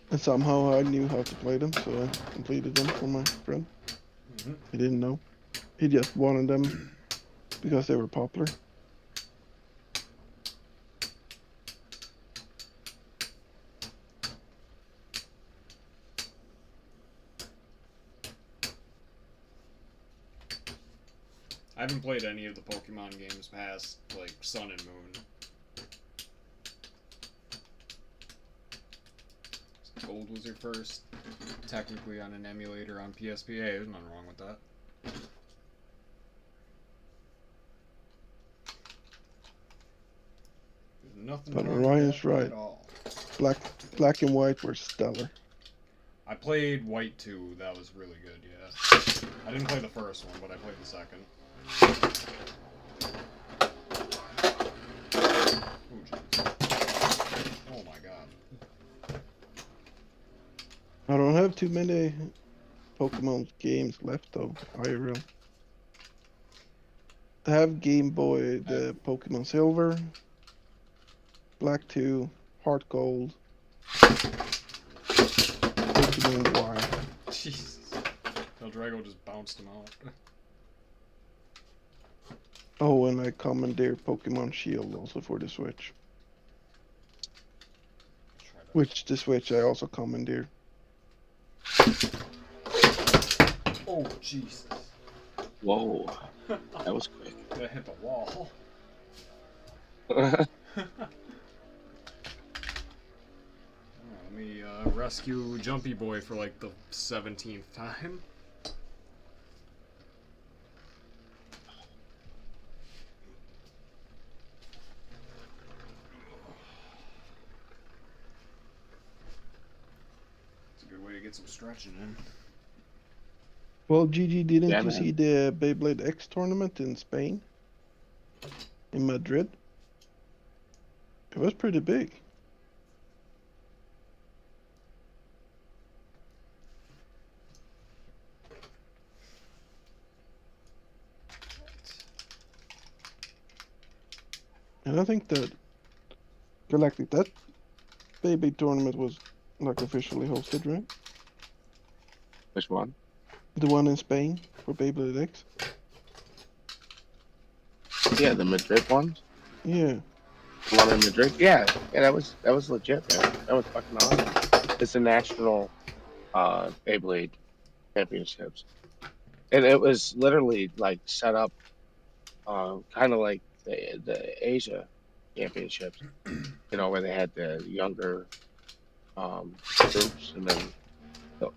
And somehow I knew how to play them, so I completed them for my friend. He didn't know. He just wanted them because they were popular. I haven't played any of the Pokemon games past, like, Sun and Moon. Gold was your first, technically on an emulator on PSP. Hey, there's nothing wrong with that. There's nothing But wrong with Orion's that right. at all. Black and White were stellar. I played White 2, that was really good, yeah. I didn't play the first one, but I played the second. Oh, jeez. Oh my god. I don't have too many Pokemon games left though, IRL. I have Game Boy, the Pokemon Silver, Black 2, Heart Gold, Pokemon Y. Jesus. El Drago just bounced him out. Oh, and I commandeered Pokemon Shield also for the Switch. Which the Switch I also commandeered. Oh, Jesus. Whoa, that was quick. That hit the wall. Yeah, Let me rescue Jumpy Boy for like the 17th time. It's a good way to get some stretching in. Well, Gigi, didn't Yeah, you man. see the Beyblade X tournament in Spain? In Madrid? It was pretty big. And I think that Galactic, that Beyblade tournament was like officially hosted, right? which one? The one in Spain for Beyblade X? Yeah, the Madrid one. Yeah. The one in Madrid. Yeah, that was legit, man. That was fucking awesome. It's the national Beyblade championships, and it was literally like set up, kind of like the Asia championships. You know, where they had the younger groups and then the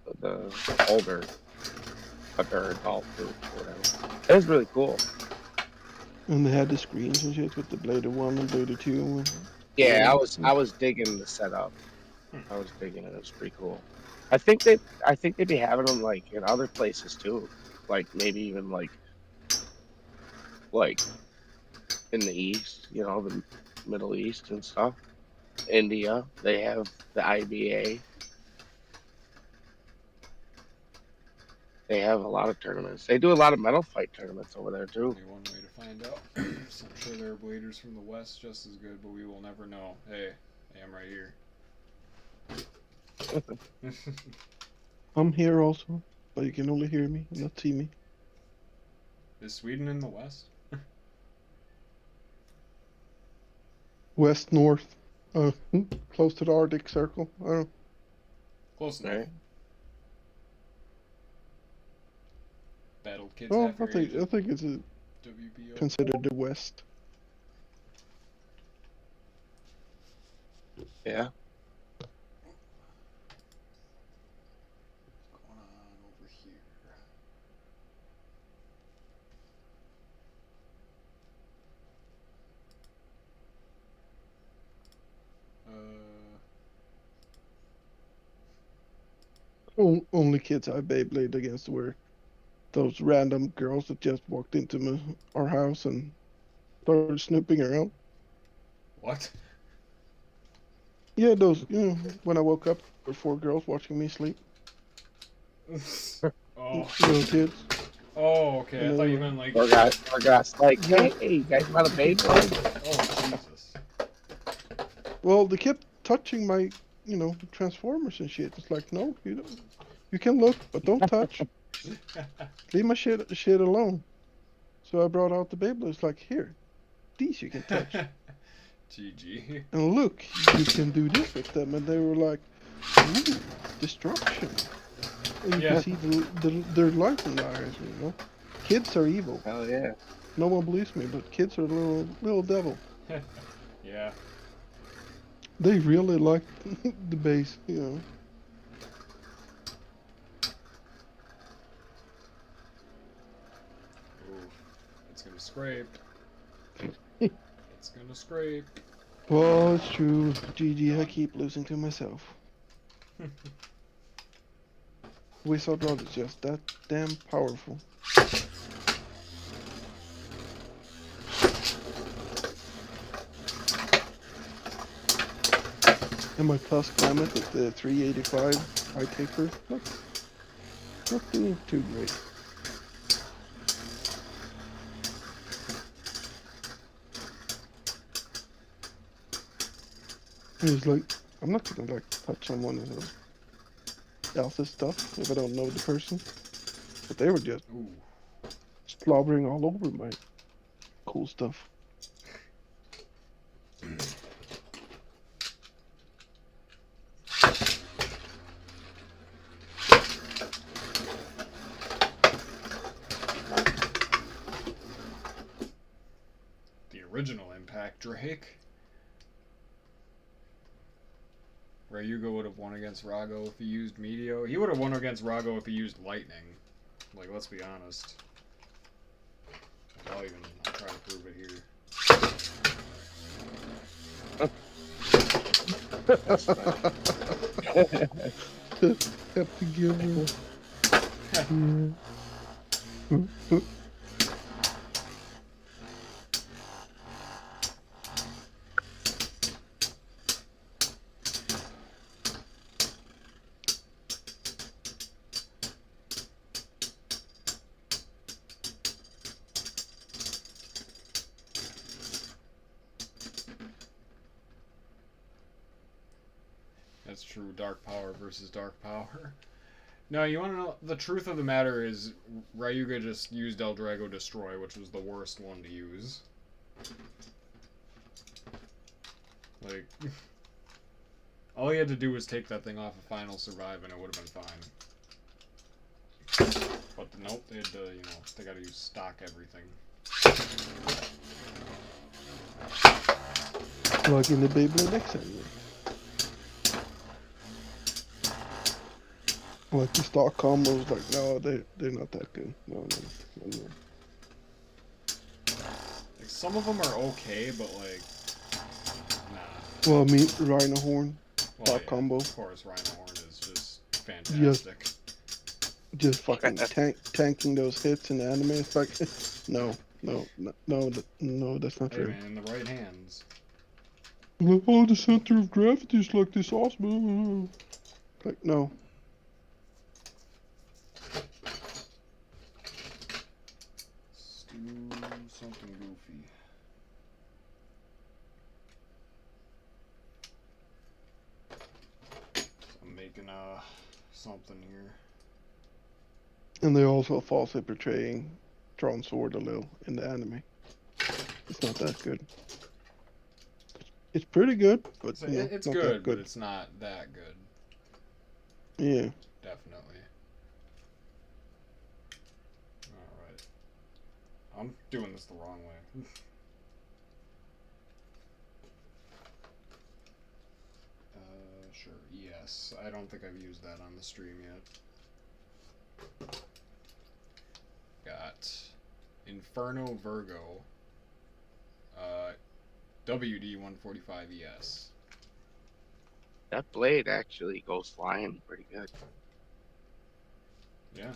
older, but they're adult groups or whatever. It was really cool. And they had the screens and shit with the Blader 1 and Blader 2. Yeah, I was digging the setup. I was digging it. It was pretty cool. I think they'd be having them like in other places too, like maybe even like in the East, you know, the Middle East and stuff. India, they have the IBA. They have a lot of tournaments. They do a lot of metal fight tournaments over there too. Only one way to find out. So I'm sure there are bladers from the West just as good, but we will never know. Hey, I am right here. I'm here also, but you can only hear me, not see me. Is Sweden in the West? West, north, close to the Arctic Circle. I don't know. Close enough. Right. Battle kids Oh, half I your think age. I think it's WBO. considered the West. Yeah. What's going on over here? Only kids I Beyblade against were those random girls that just walked into our house and started snooping around. What? Yeah, those, when I woke up, there were 4 girls watching me sleep. Oh. Little kids. Oh, okay. I thought you meant like. Or got like, hey, you guys want a Beyblade? Oh, Jesus. Well, they kept touching my, Transformers and shit. It's like, no, you don't. You can look, but don't touch. Leave my shit alone. So I brought out the Beyblade. It's like, here, these you can touch. GG. And look, you can do this with them. And they were like, ooh, destruction. And you Yeah. can see their light in their eyes, Kids are evil. Hell yeah. No one believes me, but kids are little devil. Yeah. They really like the Beys, Ooh, it's gonna scrape. It's gonna scrape. Well, it's true. GG, I keep losing to myself. Wizard Rod is just that damn powerful. And my Tusk Mammoth at the 385 high taper. Not doing too great. It's like, I'm not gonna like touch someone else's stuff if I don't know the person. But they were just Ooh. slobbering all over my cool stuff. The original Impact Drake. Ryuga would have won against Rago if he used Meteor. He would have won against Rago if he used Lightning. Like, let's be honest. I'll try to prove it here. Have to give her. That's true. Dark Power versus Dark Power. No, you want to know the truth of the matter is Ryuga just used Eldrago Destroy, which was the worst one to use. Like, all he had to do was take that thing off of Final Survive, and it would have been fine. But nope, they had to, they got to use stock everything. Like in the Beyblade X anyway. Like the stock combos, like no, they're not that good. No. Like, some of them are okay, but like, nah. Well, I mean, Rhinohorn, Well, stock yeah, combo, of course, Rhinohorn is just fantastic. just fucking tanking those hits in the anime. It's like, no, that's not Hey true. man, in the right hands. Like, oh, the center of gravity is like this awesome. Like, no. Let's do something goofy. I'm making something here. And they also falsely portraying Drawn Sword a little in the anime. It's not that good. It's pretty good, but So it's it's not good, that but good. it's not that good. Yeah. Definitely. Alright. I'm doing this the wrong way. Sure, yes. I don't think I've used that on the stream yet. Got Inferno Virgo. WD 145ES. That blade actually goes flying pretty good. Yeah.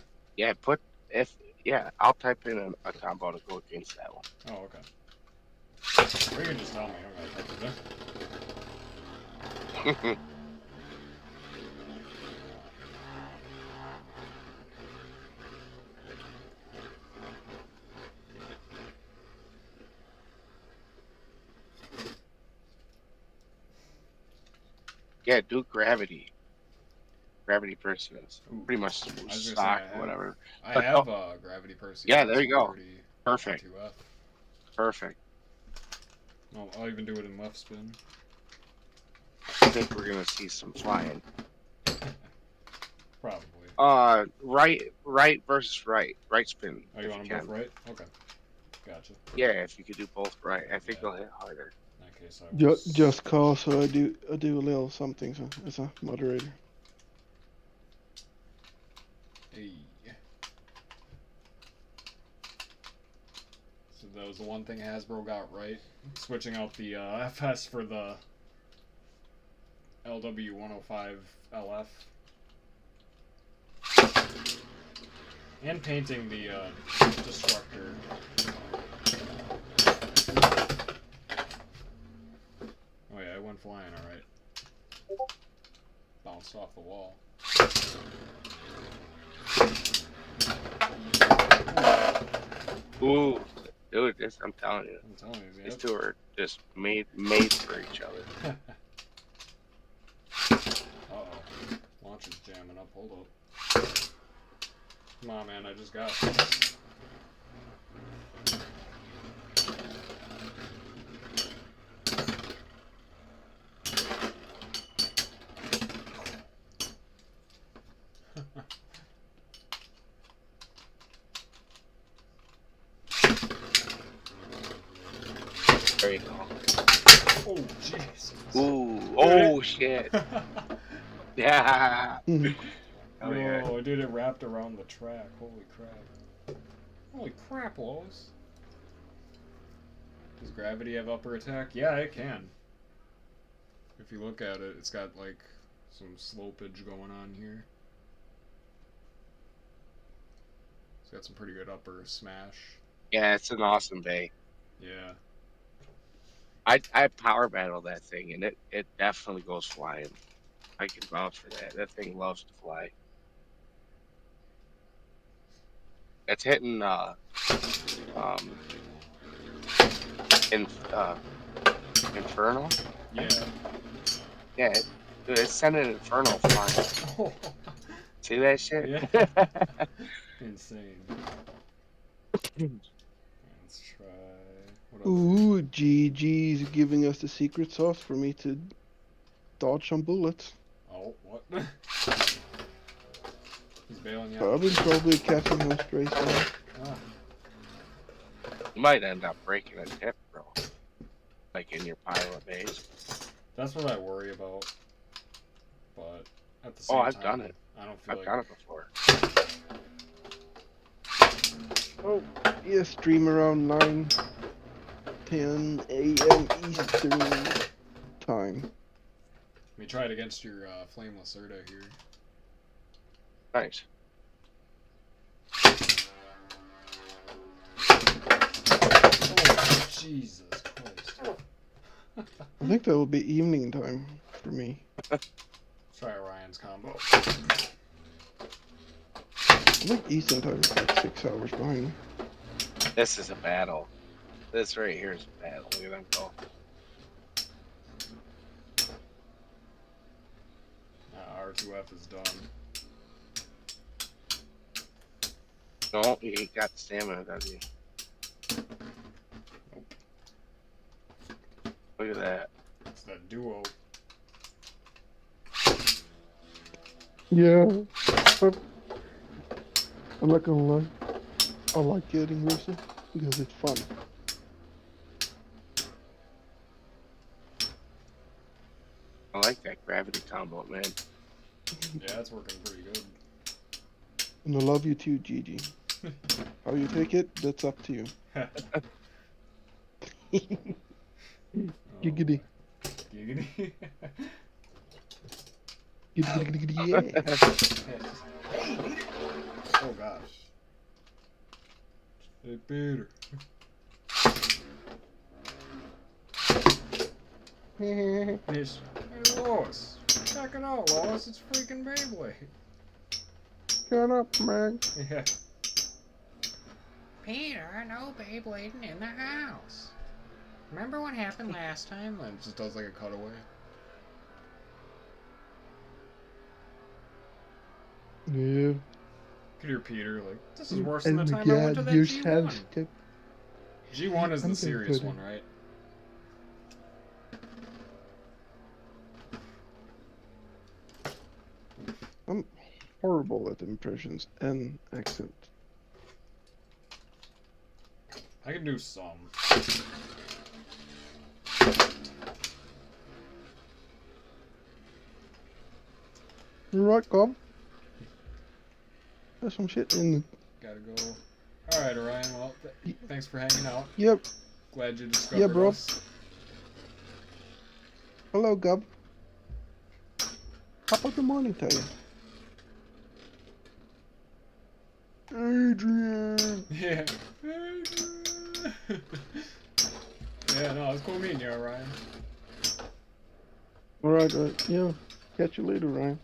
Yeah, I'll type in a combo to go against that one. Oh, okay. Or you can just tell me. I don't gotta type it there. Yeah, do gravity. Gravity Perseus. Ooh. Pretty much I was gonna stock say, or whatever. I But have Gravity Perseus. Yeah, there you go. already Perfect. 2F. Perfect. I'll even do it in left spin. I think we're gonna see some flying. Probably. Right versus right. Right spin. Oh, you if want them can. both right? Okay. Gotcha. Yeah, if you could do both right, I think Yeah. they'll hit harder. In that case, I will Just cause so I do a little something so, as a moderator. Hey. So that was the one thing Hasbro got right. Switching out the FS for the LW105 LF. And painting the Destructor. Oh yeah, it went flying alright. Bounced off the wall. Ooh, dude, this, I'm telling you, I'm telling you, these yep. two are just made for each other. Uh-oh. Launch is jamming up. Hold up. Come on, man. I just got this. There you go. Oh, jeez. Ooh, oh shit. Yeah. Mhm. Oh yeah. Yo, dude, it wrapped around the track. Holy crap. Holy crap, Lois. Does gravity have upper attack? Yeah, it can. If you look at it, it's got like some slopage going on here. It's got some pretty good upper smash. Yeah, it's an awesome bay. Yeah. I power battle that thing, and it definitely goes flying. I can vouch for that. That thing loves to fly. It's hitting in Inferno. Yeah. Yeah, dude, it's sending Inferno flying. See that shit? Yeah. Insane. Let's try. What else? Ooh, GG's giving us the secret sauce for me to dodge some bullets. Oh, what? He's bailing I've out. been probably catching those strays down. Ah. You might end up breaking a tip, bro. Like in your pilot base. That's what I worry about. But at the Oh, same I've time, done it. I don't feel I've like done it before. Oh, yeah, stream around 9:10 a.m. Eastern time. Let me try it against your flameless Erda here. Nice. Oh, Jesus Christ. I think that will be evening time for me. Let's try Orion's combo. I think Eastern time is like 6 hours behind me. This is a battle. This right here is a battle. Look at them go. R2F is done. No, you ain't got the stamina, does he? Nope. Look at that. It's that duo. Yeah, but I'm not gonna lie. I like getting Russo because it's fun. I like that gravity combo, man. Yeah, it's working pretty good. And I love you too, Gigi. How you take it, that's up to you. Giggity. Giggity. Giggity, giggity, yeah. Oh gosh. Hey Peter. Hey Lois. Check it out, Lois. It's freaking Beyblade. Shut up, man. Yeah. Peter, no Beyblading in the house. Remember what happened last time? And it just does like a cutaway. Yeah. You could hear Peter like, this is worse than Oh the my time I went to God, that your G1. house kept. G1 is the I'm serious gonna one, right? I'm horrible at impressions and accent. I can do some. You're right, Cobb. There's some shit in. Gotta go. Alright, Orion, well, thanks for hanging out. Yep. Glad you discovered bro. us. Hello, Gub. How about the morning to you? Adrian. Yeah. Yeah, no, it's cool meeting you, Orion. Alright, yeah. Catch you later, Ryan.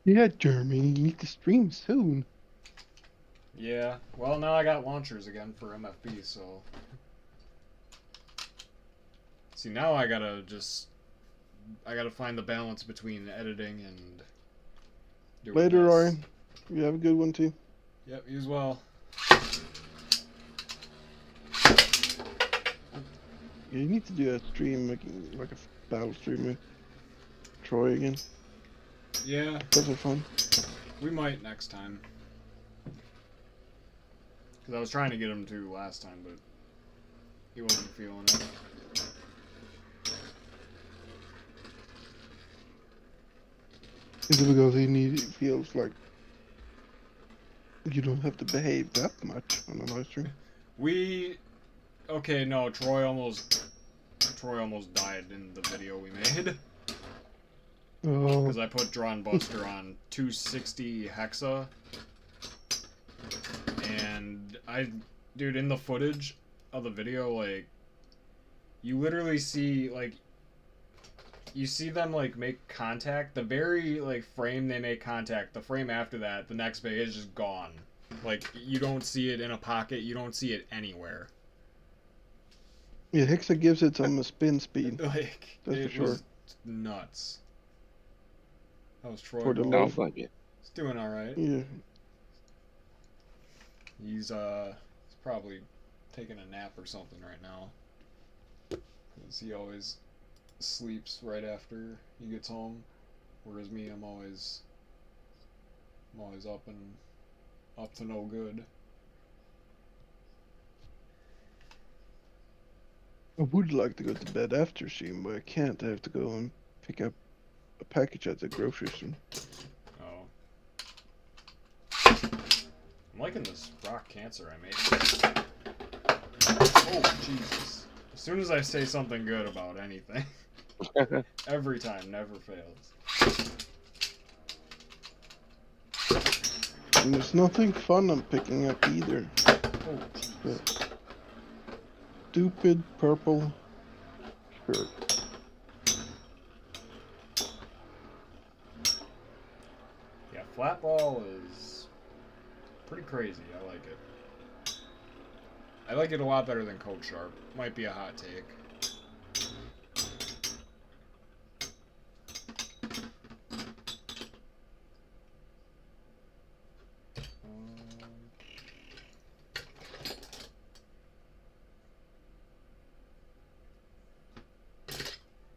Yeah, Jeremy, you need to stream soon. Yeah. Well, now I got launchers again for MFB, so. See, now I gotta find the balance between editing and doing Later, this. Ryan. You have a good one too. Yep, you as well. Yeah, you need to do a stream, like a battle stream with Troy again. Yeah, Those are fun. we might next time. Because I was trying to get him to last time, but he wasn't feeling it. Is it because he feels like you don't have to behave that much on a live stream? Okay, no, Troy almost died in the video we made. Oh, Because I put Drawn Buster on 260 Hexa. And dude, in the footage of the video, like, you literally see, like, you see them, like, make contact. The very, like, frame they make contact, the frame after that, the next Bey is just gone. Like, you don't see it in a pocket, you don't see it anywhere. yeah, Hexa gives it some spin speed. Like, That's it for sure. was nuts. That was Troy. For the Ball. most- Sounds like it. He's doing alright. Yeah. He's probably taking a nap or something right now. Because he always sleeps right after he gets home. Whereas me, I'm always up to no good. I would like to go to bed after stream, but I can't. I have to go and pick up a package at the grocery store. Oh. I'm liking this rock cancer I made. Oh, Jesus. As soon as I say something good about anything, every time, never fails. And there's nothing fun I'm picking up either. Oh, Jesus. Stupid purple shirt. Yeah, flat ball is pretty crazy. I like it. I like it a lot better than Coach Sharp. Might be a hot take.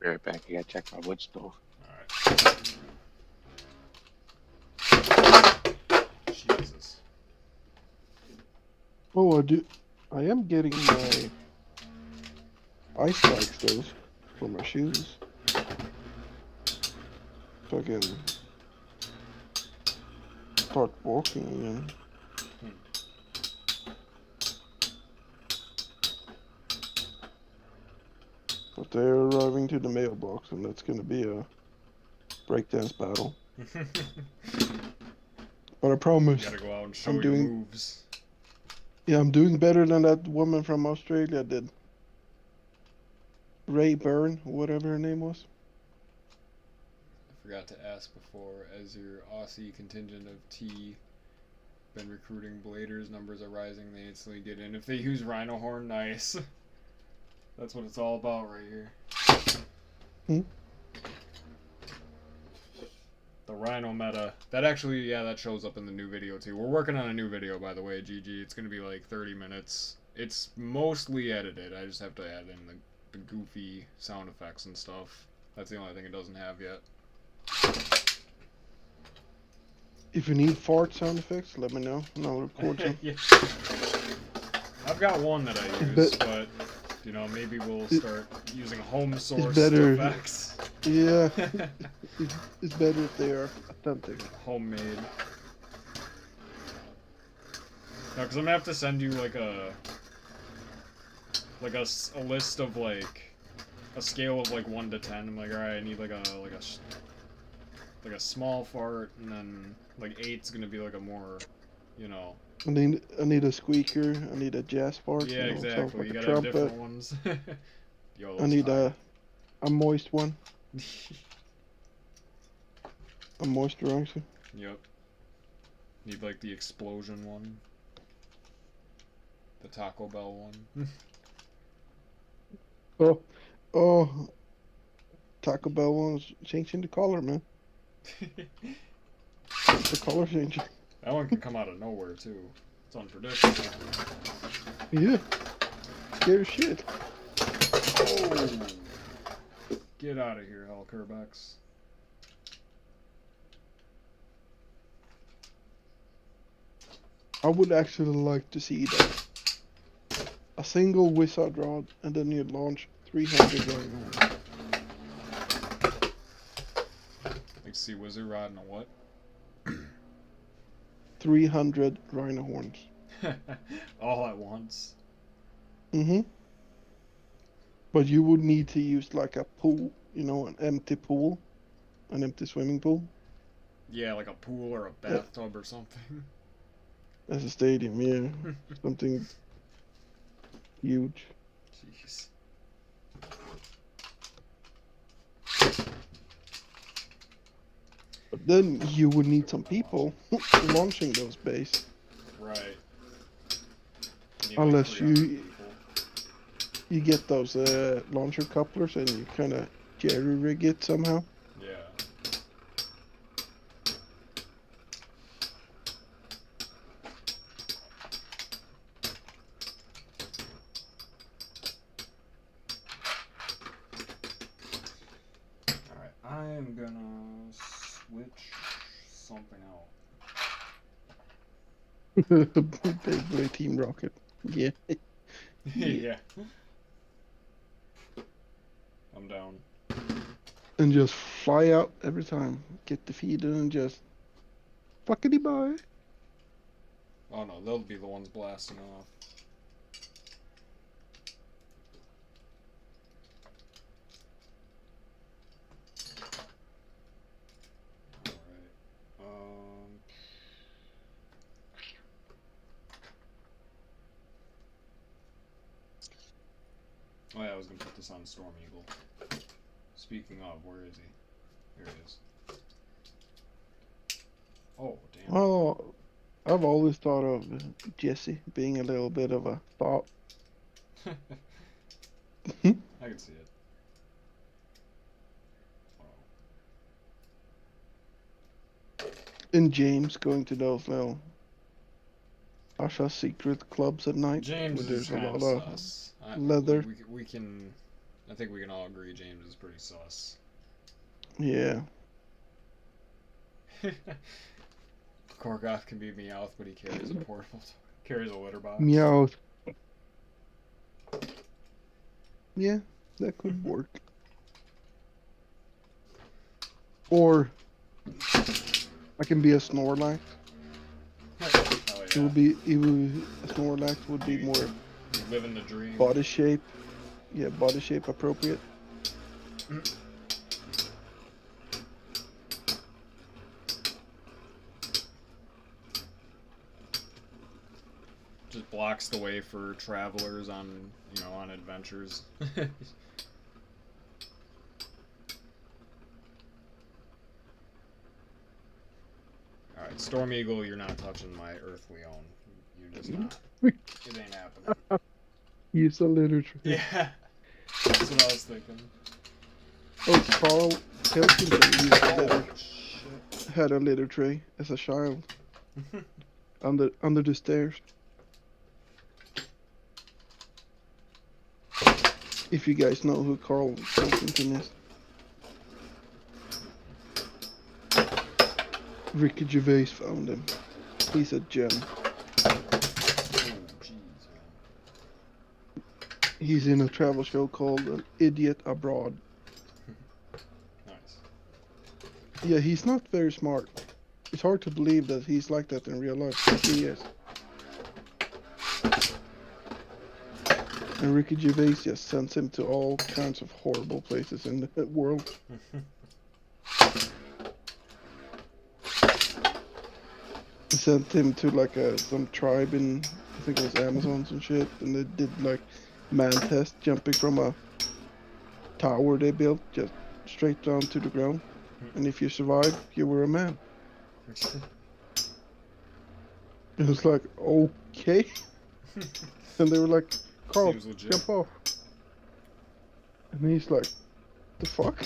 Be right back. I gotta check my wood stove. Alright. Jesus. Oh, I am getting my ice spikes though for my shoes. So I can start walking again. But they're arriving to the mailbox, and that's gonna be a breakdance battle. But I promise, You gotta go out and show I'm your doing- moves. yeah, I'm doing better than that woman from Australia did. Ray Byrne, whatever her name was. I forgot to ask before, as your Aussie contingent of T been recruiting bladers, numbers are rising, they instantly get in. If they use Rhino Horn, nice. That's what it's all about right here. The Rhino meta. That actually, yeah, that shows up in the new video too. We're working on a new video, by the way, GG. It's gonna be like 30 minutes. It's mostly edited. I just have to add in the goofy sound effects and stuff. That's the only thing it doesn't have yet. If you need fart sound effects, let me know, and I'll record some. Yeah. I've got one that I use, but you know, maybe we'll start using home source better. effects. Yeah, it's better if they are authentic. Homemade. No, because I'm gonna have to send you like a list of like a scale of like 1 to 10. I'm like, all right, I need like a small fart, and then like 8's gonna be like a more, you know. I need a squeaker. I need a jazz fart. Yeah, you know, sounds exactly. like You a gotta have trumpet. different ones. Yo, I need a moist one, a moisturizer. Yep. Need like the explosion one. The Taco Bell one. Oh, Taco Bell one's changing the color, man. The color changer. That one can come out of nowhere too. It's unpredictable. Yeah. Scary shit. Oh! Get out of here, Hellkerbex. I would actually like to see that. A single wizard rod, and then you launch 300 rhino. Like see Wizard Rod and a what? 300 rhino horns. All at once. Mm-hmm. But you would need to use like a pool, you know, an empty pool, an empty swimming pool, Yeah, like a pool or a bathtub or something. as a stadium. Yeah, something huge. Jeez. But then you would need some people launching those bays. Right. Need, like, Unless 300 you people. you get those launcher couplers and you kind of jerry rig it somehow. Yeah. Alright, I am gonna switch something out. Beyblade Team Rocket. Yeah. Yeah. I'm down. And just fly out every time. Get defeated and just fuckity bye. Oh no, they'll be the ones blasting off. Alright. Oh yeah, I was gonna put this on Storm Eagle. Speaking of, where is he? Here he is. Oh, damn. Well, I've always thought of Jesse being a little bit of a thought. I can see it. Oh. And James going to those little Asha secret clubs at night. James where is there's a kind lot of of sus. leather. We can... I think we can all agree James is pretty sus. Yeah. GoreGoth can be Meowth, but he carries a portable... carries a litter box. Meow. Yeah, that could work. Or I can be a Snorlax. Oh, It yeah. would be a Snorlax would be more You live in the dream. body shape. Yeah, body shape appropriate. Just blocks the way for travelers on, you know, on adventures. Alright, Storm Eagle, you're not touching my earthly own. You're just not. It ain't happening. Use the literature. Yeah. That's what I was thinking. Oh, Carl Pilkington used a litter, Shit. had a litter tray as a child under the stairs. If you guys know who Carl Pilkington is. Ricky Gervais found him. He's a gem. Oh, jeez, man. He's in a travel show called An Idiot Abroad. Nice. Yeah, he's not very smart. It's hard to believe that he's like that in real life, but he is. And Ricky Gervais just sends him to all kinds of horrible places in the world. He sent him to like some tribe in, I think it was Amazons and shit, and they did like man test jumping from a tower they built just straight down to the ground. And if you survived, you were a man. It was like, okay. And they were like, Carl, Seems legit. jump off. And he's like, the fuck?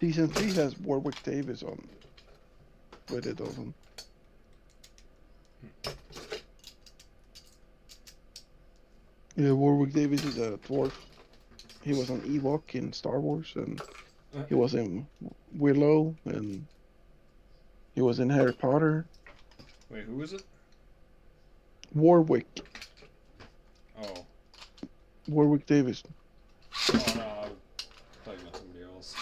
Season 3 has Warwick Davis on with it, doesn't? Yeah, Warwick Davis is a dwarf. He was an Ewok in Star Wars, and he was in Willow, and he was in Harry Potter. Wait, who is it? Warwick. Oh. Warwick Davis. Oh no, I thought you meant somebody else.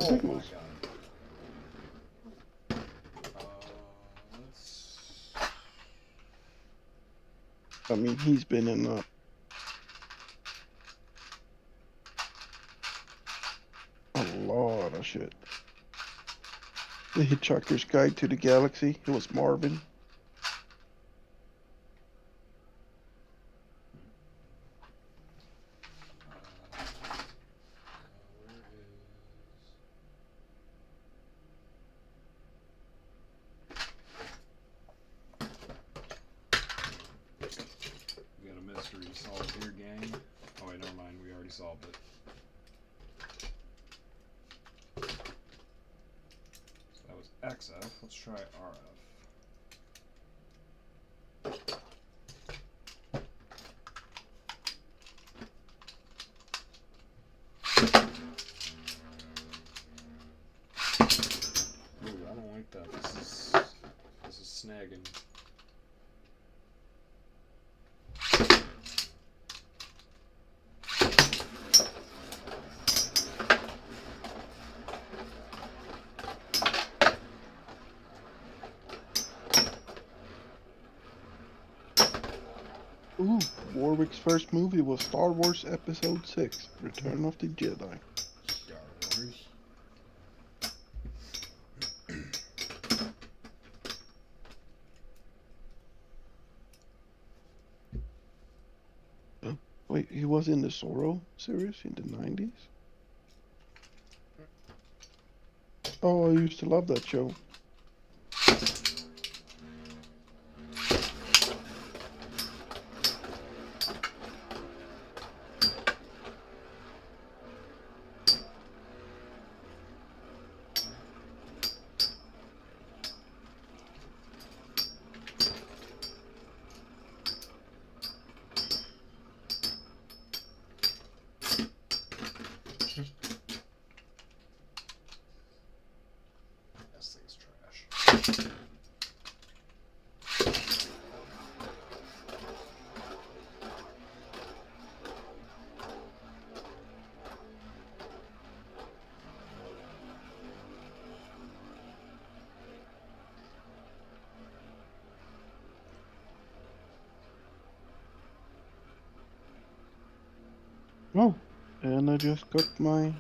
Oh, think it my was- god. Let's... I mean, he's been in a lot of shit. The Hitchhiker's Guide to the Galaxy. It was Marvin. We got a mystery to solve here, gang. Oh wait, never mind. We already solved it. So that was XF. Let's try RF. Ooh, I don't like that. This is snagging. Ooh, Warwick's first movie was Star Wars Episode 6, Return of the Jedi. Star Wars. Wait, he was in the Zorro series in the 90s? Oh, I used to love that show. This thing's trash. Oh, and I just got my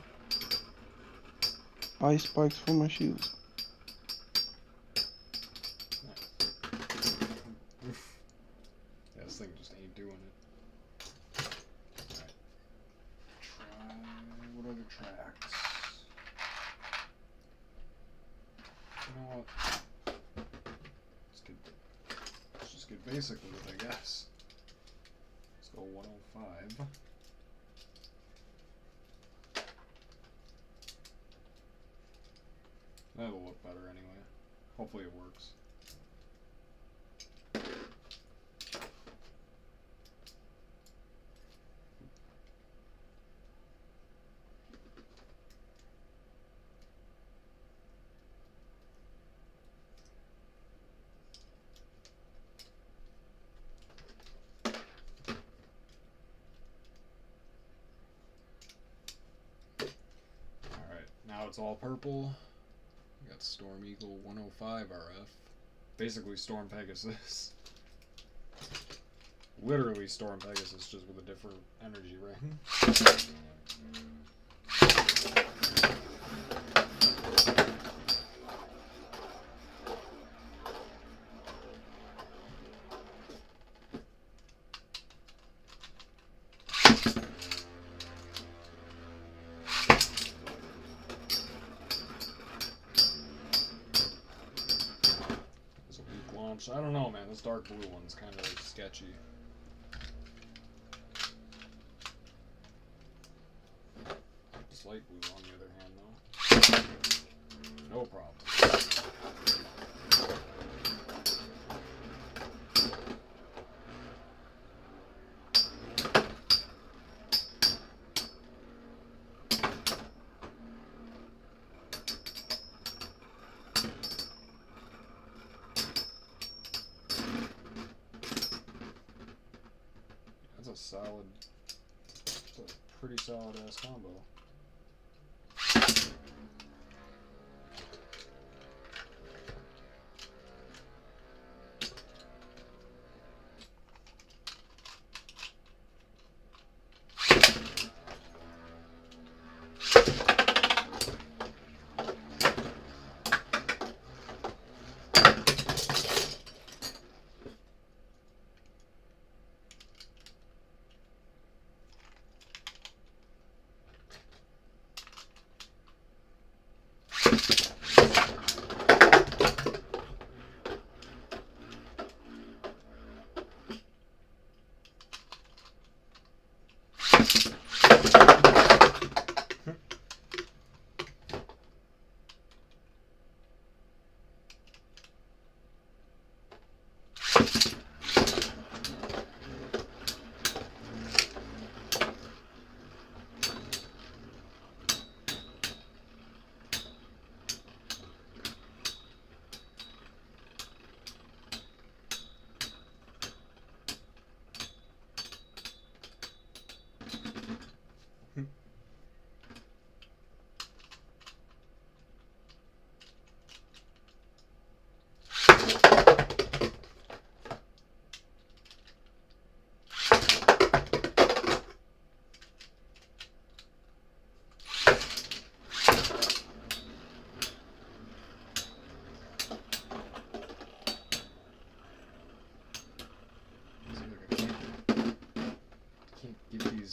ice spikes for my shoes. Yeah, this thing just ain't doing it. Alright. Try... what other tracks? You know what? Let's just get basic with it, I guess. Let's go 105. That'll look better anyway. Hopefully it works. Alright, now it's all purple. We got Storm Eagle 105 RF. Basically Storm Pegasus. Literally Storm Pegasus, just with a different energy ring. which I don't know, man. This dark blue one's kind of sketchy. This light blue, on the other hand, though, no problem. Solid, it's a pretty solid ass combo.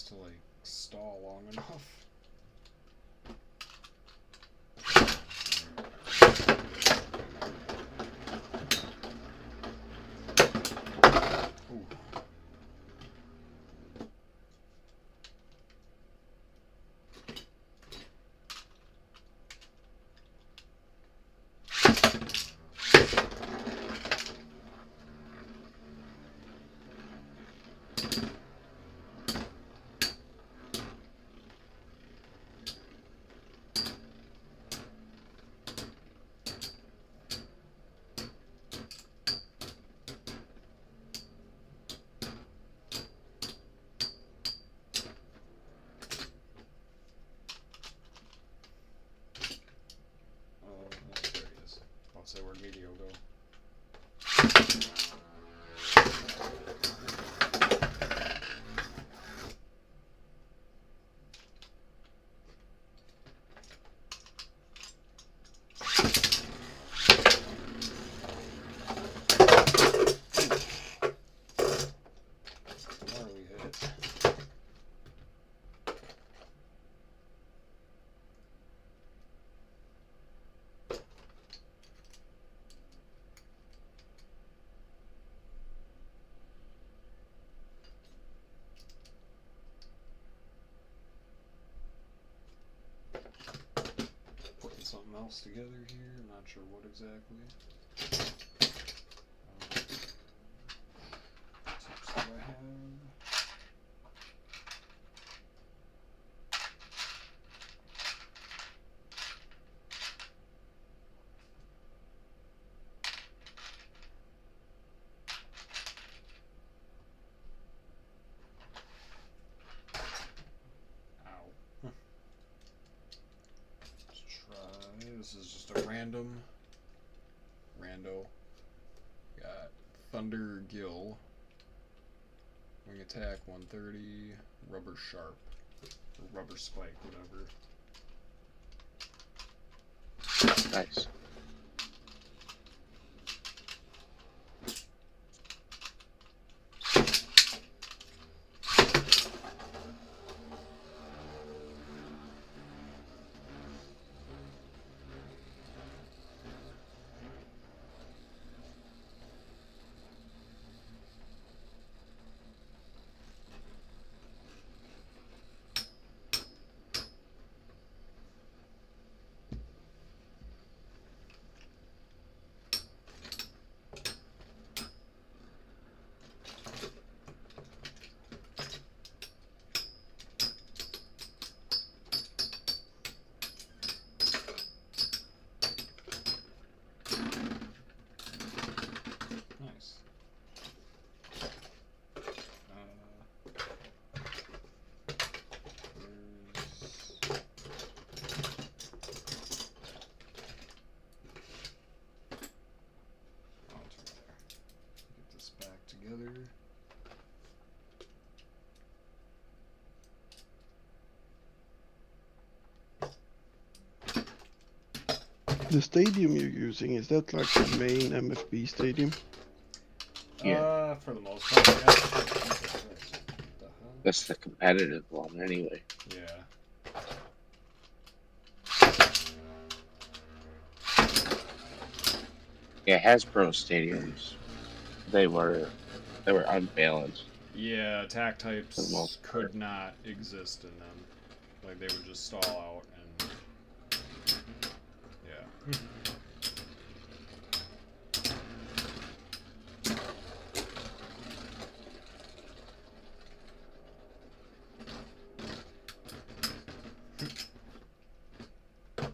To like stall long enough. Ooh. There he is. I'll say where'd Medio go. Gnarly hit. Putting something else together here, I'm not sure what exactly. Tips do I have? Ow. Let's try. This is just a rando. Got Thunder Gill. Wing attack 130. Rubber Sharp. Or Rubber Spike, whatever. Nice. The stadium you're using, is that like the main MFB stadium? For the most part, yeah. What the hell? That's the competitive one, anyway. Yeah. Yeah, Hasbro stadiums. They were unbalanced. Yeah, attack For the types most part. could not exist in them. Like, they would just stall out and... Yeah.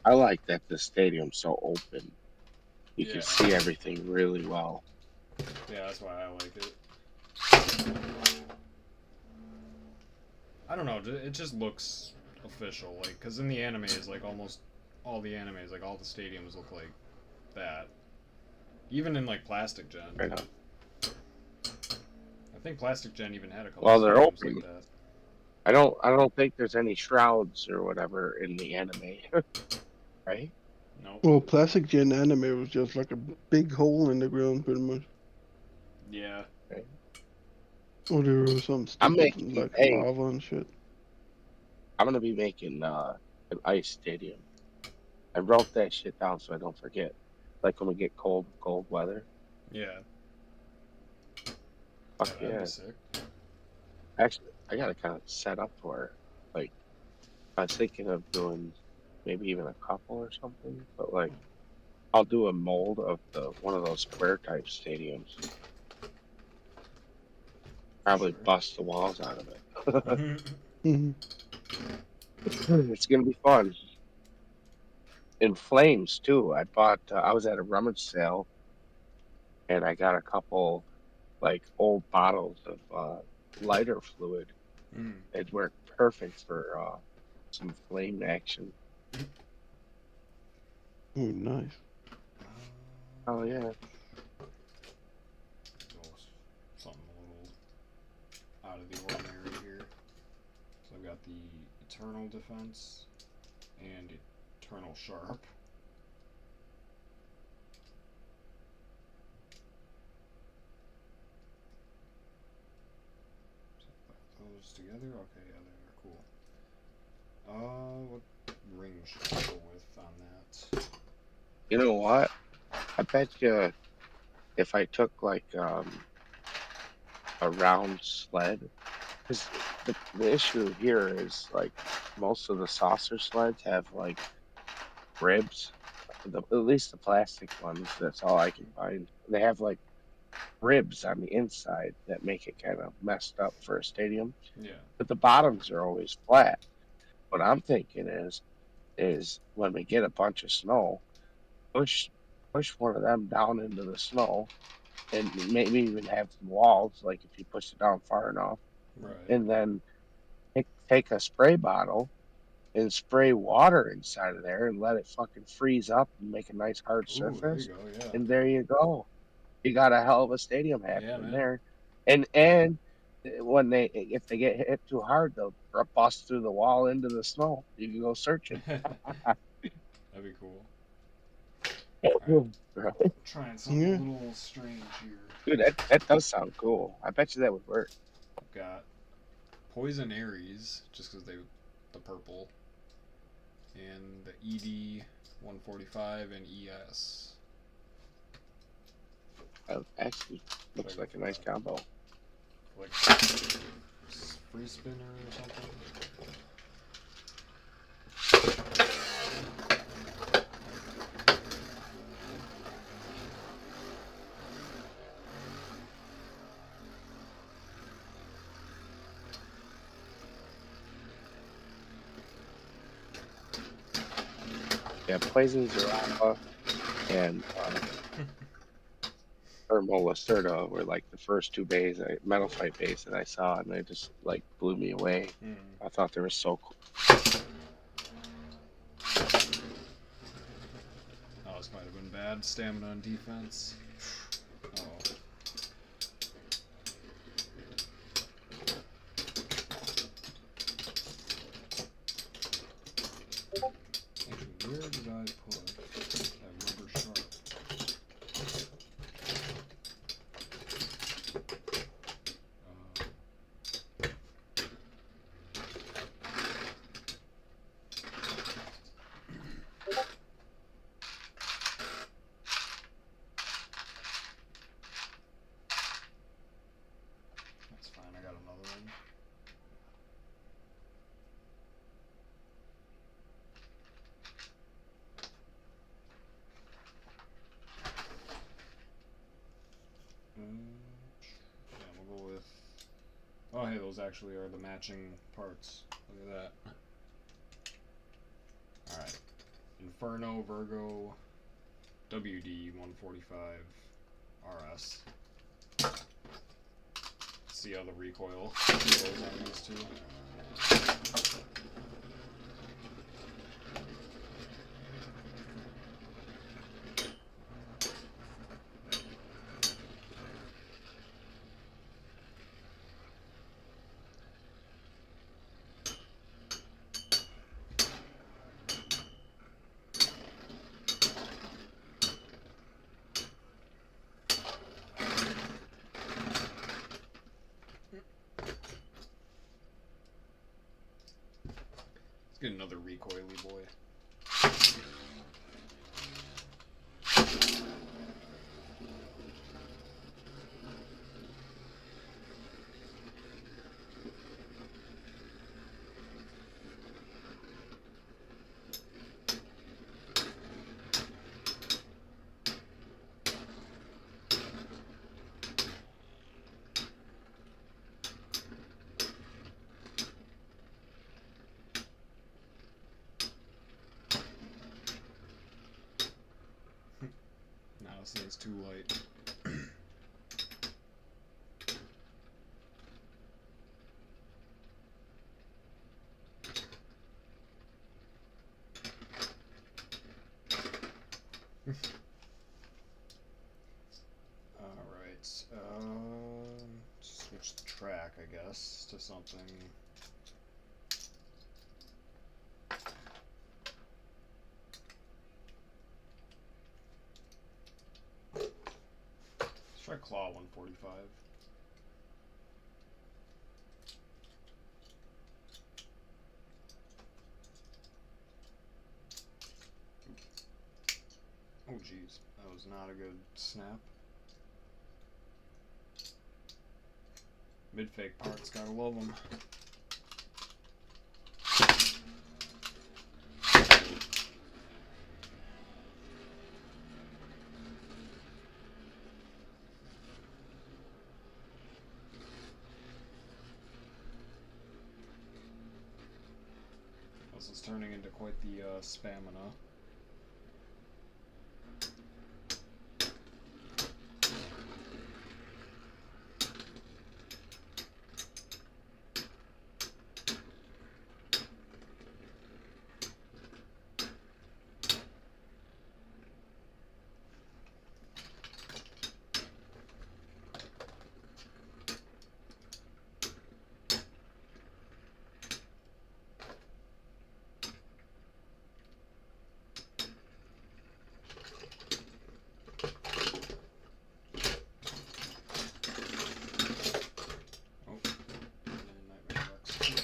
I like that the stadium's so open. You Yeah. can see everything really well. Yeah, that's why I like it. I don't know, it just looks official, like, because in the animes, like, almost all the animes, like, all the stadiums look like that. Even in, like, Plastic Gen. Right on. I think Plastic Gen even had a couple Well, they're stadiums open. like that. I don't think there's any shrouds or whatever in the anime. Right? Nope. Well, Plastic Gen anime was just like a big hole in the ground, pretty much. Yeah. Or there was some I'm stick of, making like hey, lava and shit. I'm gonna be making an ice stadium. I wrote that shit down so I don't forget. Like when we get cold weather. Yeah. Fuck That'd yeah. be sick. Actually, I gotta kind of set up for it. Like, I was thinking of doing maybe even a couple or something, but like, I'll do a mold of one of those square type stadiums. Probably Sure. bust the walls out of it. Mhm. It's gonna be fun. In flames too. I bought. I was at a rummage sale, and I got a couple like old bottles of lighter fluid. Mm. It worked perfect for some flame action. Oh, nice. Oh yeah. Go something a little out of the ordinary here. So I've got the Eternal Defense and Eternal Sharp. So those together? Okay, yeah, they're cool. What ring should I go with on that? You know what? I bet you if I took like a round sled, because the issue here is like most of the saucer sleds have like ribs. At least the plastic ones. That's all I can find. They have like ribs on the inside that make it kind of messed up for a stadium. Yeah. But the bottoms are always flat. What I'm thinking is when we get a bunch of snow, push one of them down into the snow, and maybe even have some walls, like if you push it down far enough, Right. and then take a spray bottle and spray water inside of there and let it fucking freeze up and make a nice hard Ooh, there surface. you go, yeah. And there you go. You got a hell of a stadium happening man. there. And when if they get hit too hard, they'll bust through the wall into the snow. You can go searching. That'd be cool. Right. Trying something Yeah. a little strange here. Dude, that does sound cool. I bet you that would work. I've got Poison Aries, just because the purple, and the ED 145 and ES. Actually, looks like a nice combo. Like free spinner or something. Yeah, Poison Zarafa and Thermal Lacerda were like the first two bays, Metal Fight bays that I saw, and they just like blew me away. Mm. I thought they were so cool. Oh, this might have been bad. Stamina on defense. Oh. Actually, where did I put everything? those actually are the matching parts. Look at that. Alright. Inferno, Virgo, WD 145 RS. See how the recoil goes on these two. Let's get another recoily boy. Now this thing's too light. Alright, switch the track, I guess, to something. Let's try Claw 145. Oh jeez, that was not a good snap. Mid-fake parts, gotta love them. This is turning into quite the stamina.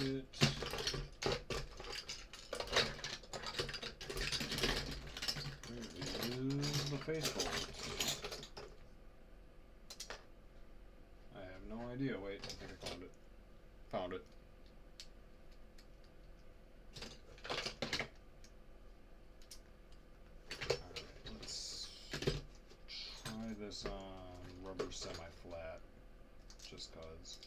It. Where is the faithful? I have no idea. Wait, I think I found it. Found it. Alright, let's try this on rubber semi-flat. Just cause.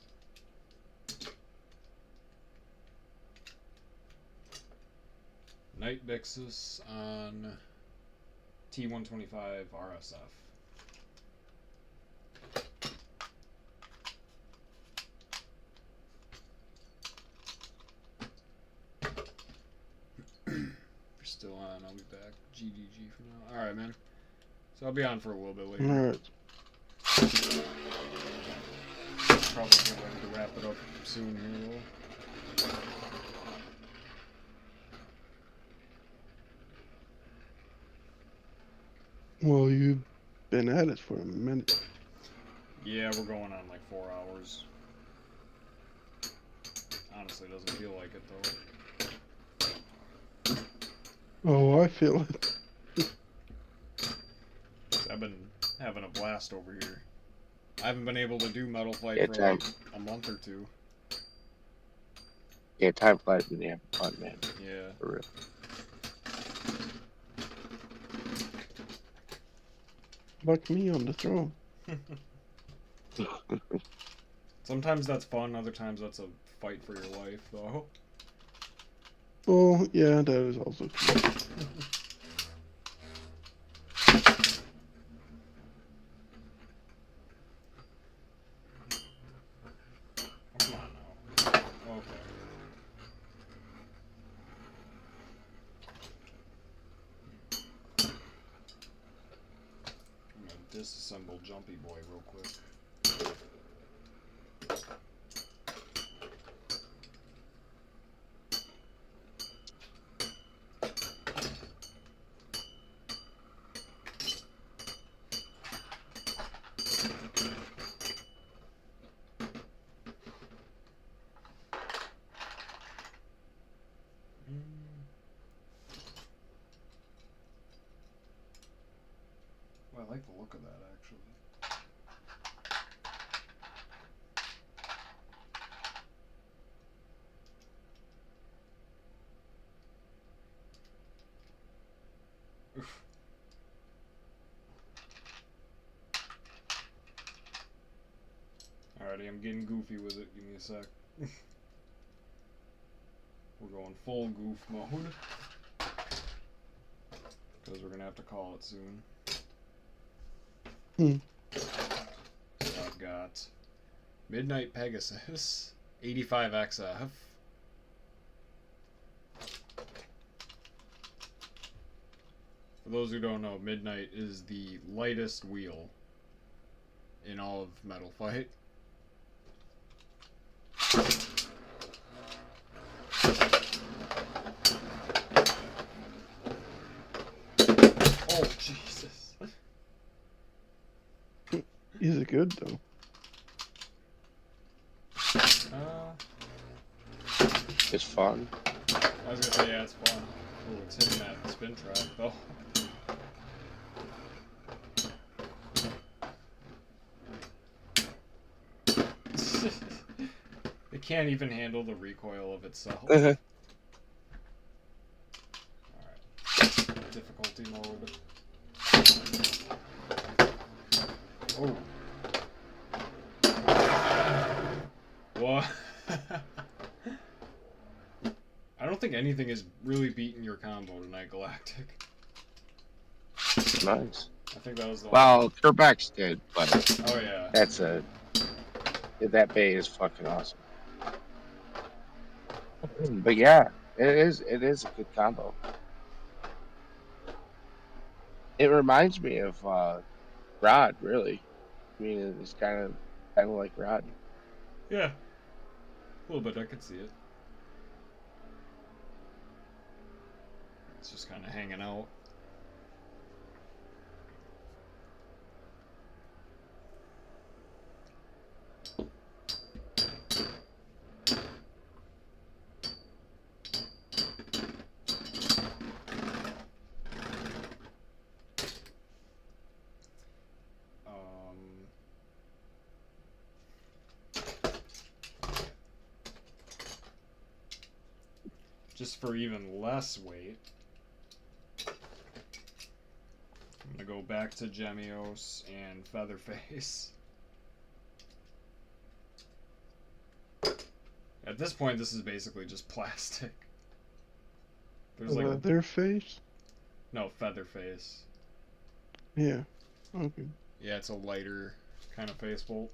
Night Bixus on T125 RSF. If you're still on, I'll be back. GGG for now. Alright, man. So I'll be on for a little bit later. Alright. Probably going to wrap it up soon here, though. Well, you've been at it for a minute. Yeah, we're going on like 4 hours. Honestly, doesn't feel like it though. Oh, I feel it. I've been having a blast over here. I haven't been able to do Metal Fight Yeah, for time. like a month or two. Yeah, time flies when you have fun, man. Yeah. For real. Like me on the throne. It's Sometimes that's fun, other times that's a fight for your life, though. Oh, yeah, that is also true. Come on now. Okay. I'm gonna disassemble Jumpy Boy real quick. Well, I like the look of that, actually. Oof. Alrighty, I'm getting goofy with it. Give me a sec. We're going full goof mode. Because we're going to have to call it soon. So I've got Midnight Pegasus, 85XF. For those who don't know, Midnight is the lightest wheel in all of Metal Fight. Oh, Jesus. Is it good, though? It's fun. I was gonna say, yeah, it's fun. Oh, it's hitting that spin track, though. It can't even handle the recoil of itself. Alright. Difficulty mode. Oh. What? I don't think anything is really beating your combo tonight, Galactic. Nice. I think that was the Well, Kerbeck's did, but Oh yeah. that's a that bay is fucking awesome. But yeah, it is a good combo. It reminds me of Rod, really. I mean, it's kind of like Rod. Yeah. A little bit, I could see it. It's just kind of hanging out. Just for even less weight, I'm gonna go back to Gemios and Featherface. At this point, this is basically just plastic. There's like Their face? no Featherface. Yeah. Okay. Yeah, it's a lighter kind of face bolt.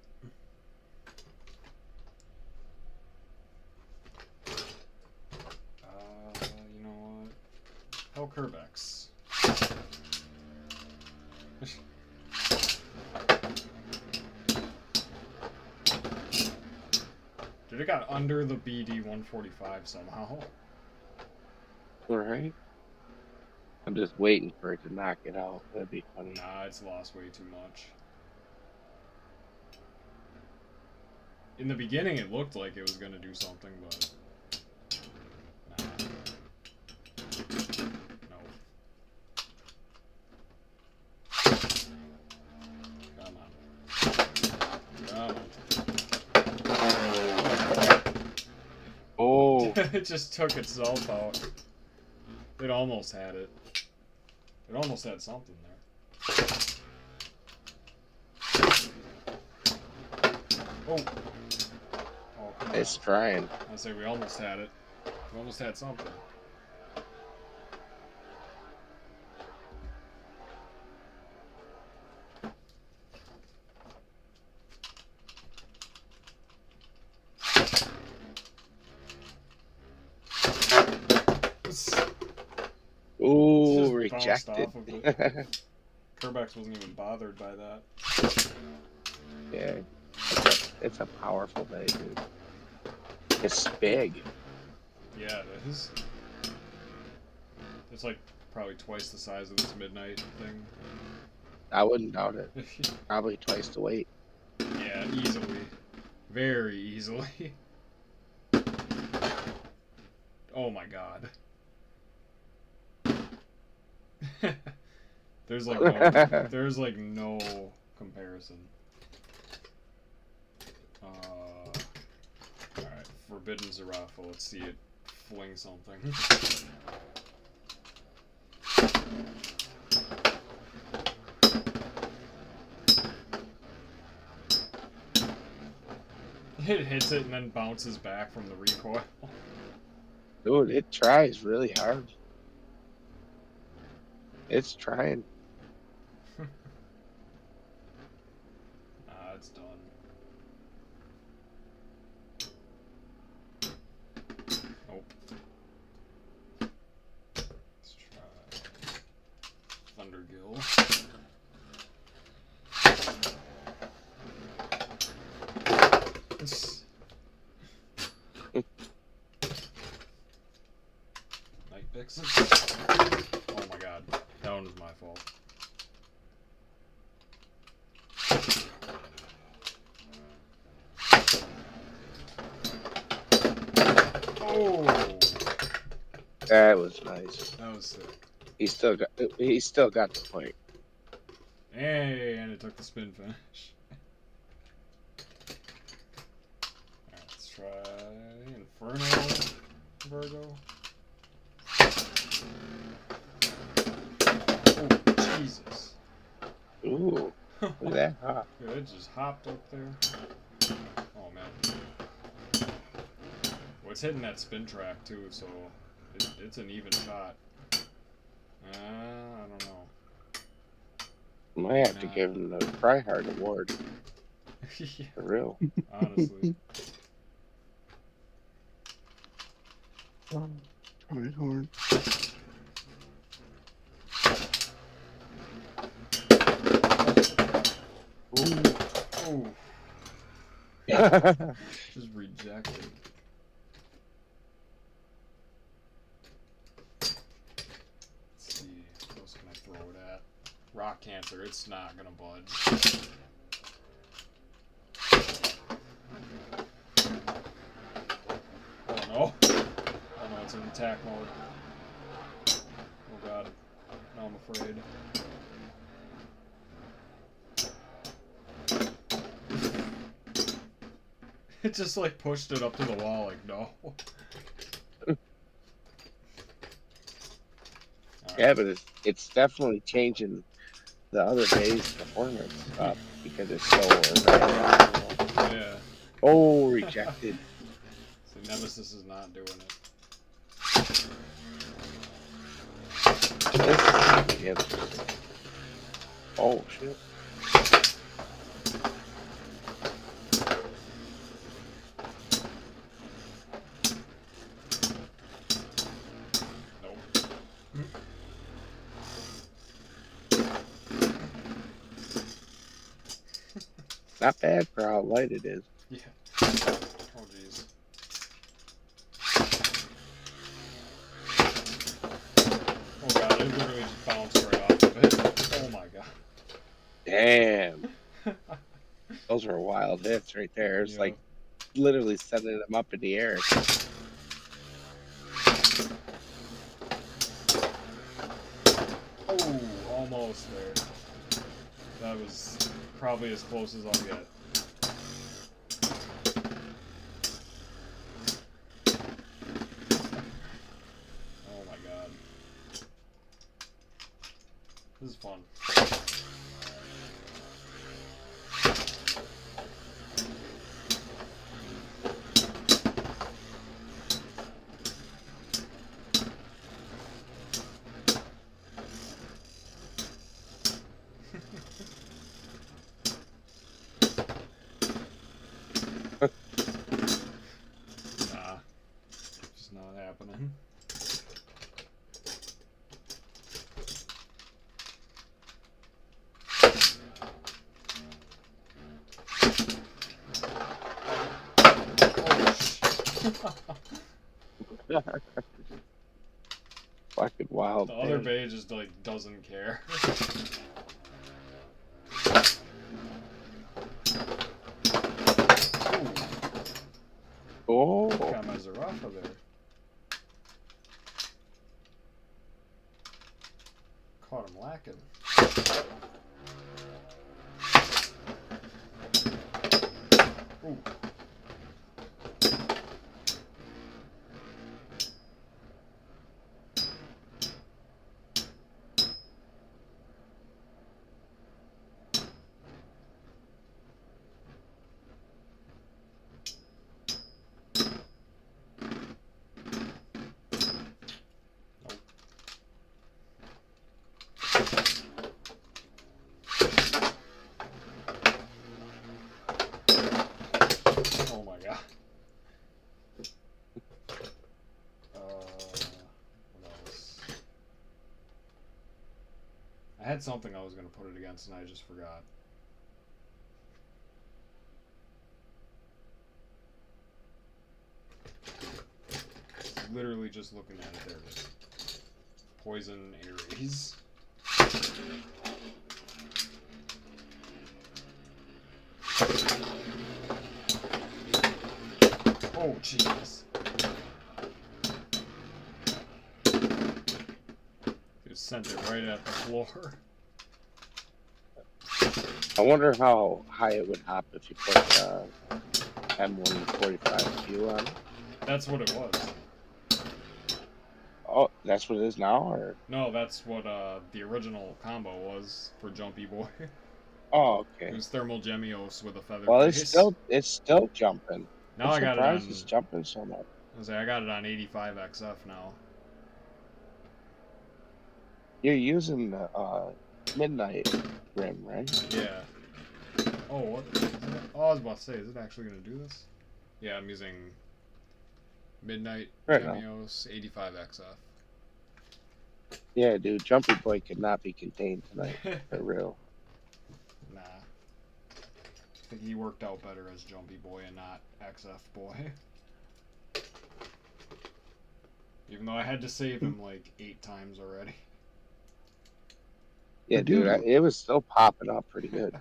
You know what? Hell, Kerbex. Dude, it got under the BD-145 somehow. Alright. I'm just waiting for it to knock it out. That'd be funny. Nah, it's lost way too much. In the beginning, it looked like it was gonna do something, but... Nah. No. Come on. Come on. Oh, It just took itself out. It almost had it. It almost had something there. Oh. It's trying. I say we almost had it. We almost had something. Ooh, Just bounced rejected. off of it. Kerbex wasn't even bothered by that. Yeah, it's a powerful bay, dude. It's big. Yeah, it is. It's like probably twice the size of this midnight thing. I wouldn't doubt it. Probably twice the weight. Yeah, easily. Very easily. Oh my god. There's like no comparison. Alright, Forbidden Zarafa. Let's see it fling something. It hits it and then bounces back from the recoil. Dude, it tries really hard. It's trying. It's done. Nope. Let's try Thundergill. Night Vixen. Oh my god. That one was my fault. Oh! That was nice. That was sick. He still got the point. Hey, and it took the spin finish. Alright, let's try Inferno Virgo. Oh, Jesus. Ooh, look at that hop. Yeah, it just hopped up there. Oh, man. Well, it's hitting that spin track, too, so it's an even shot. I don't know. Might have to give him the Tryhard Award. Yeah, For real. honestly. Try hard. Oh, just rejected. Let's see, what else can I throw it at? Rock Cancer, it's not gonna budge. Oh no. Oh no, it's in attack mode. Oh god. Now I'm afraid. It just like pushed it up to the wall, like no. Yeah, but it's definitely changing the other Beys' performance up because it's so advanced. Yeah. Oh, rejected. So Nemesis is not doing it. Yeah. Oh shit. Nope. Not bad for how light it is. Yeah. Oh jeez. Oh god, it literally just bounced right off of it. Oh my god. Damn. Those were wild hits right there. It's Yeah. like literally sending them up in the air. Oh, almost there. That was probably as close as I'll get. Oh my god. This is fun. Fucking wild. The other man. bay just like doesn't care. Oh, Got my Zarafa there. Caught him lacking. Ooh. Oh my god. What else? I had something I was gonna put it against and I just forgot. Literally just looking at it, there it is. Poison Aries. Oh, jeez. Just sent it right at the floor. I wonder how high it would hop if you put M145 fuel on it. That's what it was. Oh, that's what it is now, or? No, that's what the original combo was for Jumpy Boy. Oh, It okay. was Thermal Gemios with a feather Well, face. it's still jumping. Now I'm I got it surprised on. it's jumping so much. I got it on 85 XF now. You're using the midnight rim, right? Yeah. Oh, what? Is it? Oh, I was about to say, is it actually gonna do this? Yeah, I'm using Midnight Right on. Gemios 85 XF. Yeah, dude, Jumpy Boy could not be contained tonight, for real. Nah. I think he worked out better as Jumpy Boy and not XF Boy. Even though I had to save him like 8 times already. Yeah, dude, it was still popping up pretty good.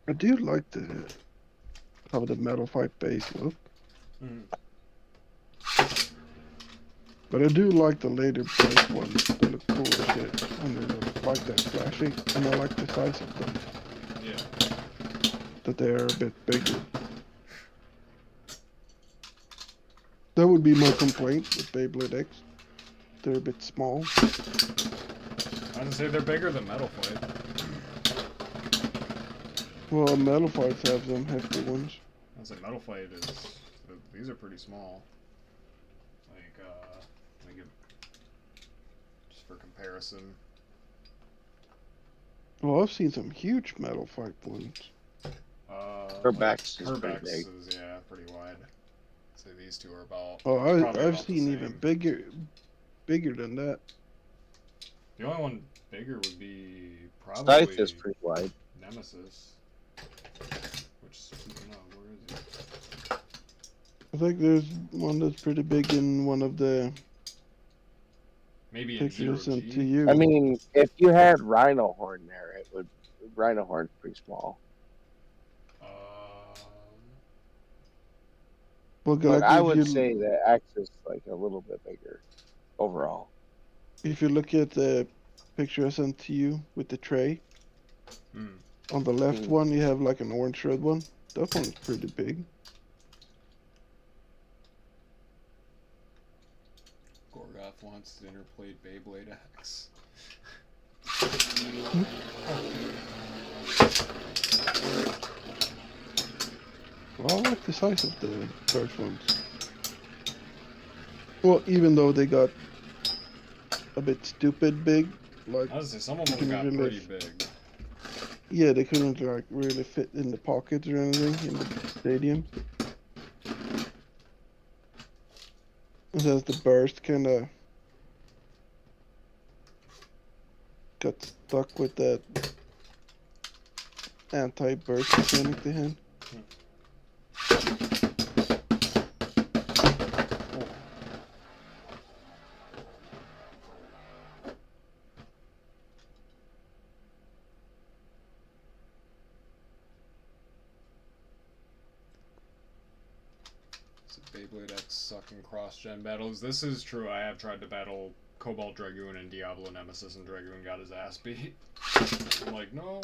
I do like how the metal fight base look, but I do like the later base ones. They look cool as shit when they look like that flashy, and I like the size of them. Yeah. That they are a bit bigger. That would be my complaint with Beyblade X. They're a bit small. I was gonna say they're bigger than Metal Fight. Well, metal fights have some hefty ones. I was like, Metal Fight is. These are pretty small. Like, let me give. Just for comparison. Well, I've seen some huge metal fight ones. Herbex is pretty Herbex big. is, yeah, pretty wide. So these two are about. Oh, probably I've about the seen even same. bigger than that. The only one bigger would be probably Scythe is pretty wide. Nemesis. Which, no, where is he? I think there's one that's pretty big in one of the Maybe in Zero pictures sent to G. you. I mean, if you had Rhino Horn there, it would. Rhino Horn's pretty small. Well, But Galactic, I would say the X is like a little bit bigger overall. if you look at the picture I sent to you with the tray, on the left one you have like an orange red one. That one's pretty big. GoreGoth wants interplayed Beyblade X. Well, I like the size of the first ones. Well, even though they got a bit stupid big, like I was gonna say, some of them got pretty big. yeah, they couldn't like really fit in the pockets or anything in the stadium. It says the burst kind of got stuck with that anti-burst mechanic they had. Beyblade X sucking cross-gen battles. This is true. I have tried to battle Cobalt Dragoon and Diablo Nemesis, and Dragoon got his ass beat. I'm like, no,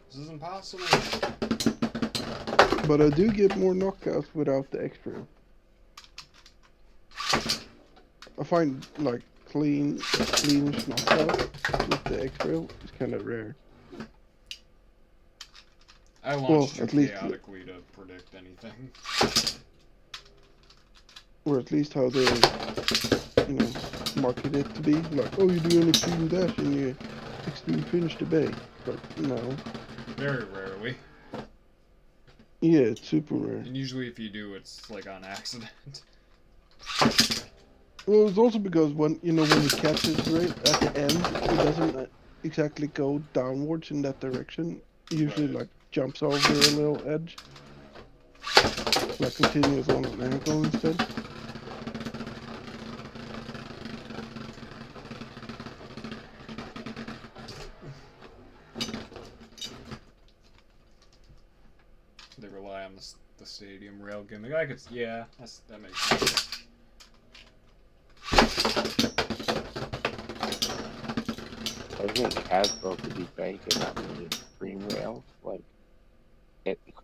this is impossible. But I do get more knockouts without the extra. I find like cleanish knockout with the extra is kind of rare. I launched Well, too at least- chaotically to predict anything. Or at least how they, market it to be. Like, oh, you do an extreme dash and you extreme finish the bay. But no. Very rarely. Yeah, it's super rare. And usually if you do, it's like on accident. Well, it's also because when it catches right at the end, it doesn't exactly go downwards in that direction. It usually Right. like jumps over a little edge. Like continues on an angle instead. They rely on the stadium rail gimmick. I could, yeah, that makes sense. I think Hasbro could be banking on the Extreme Rail, like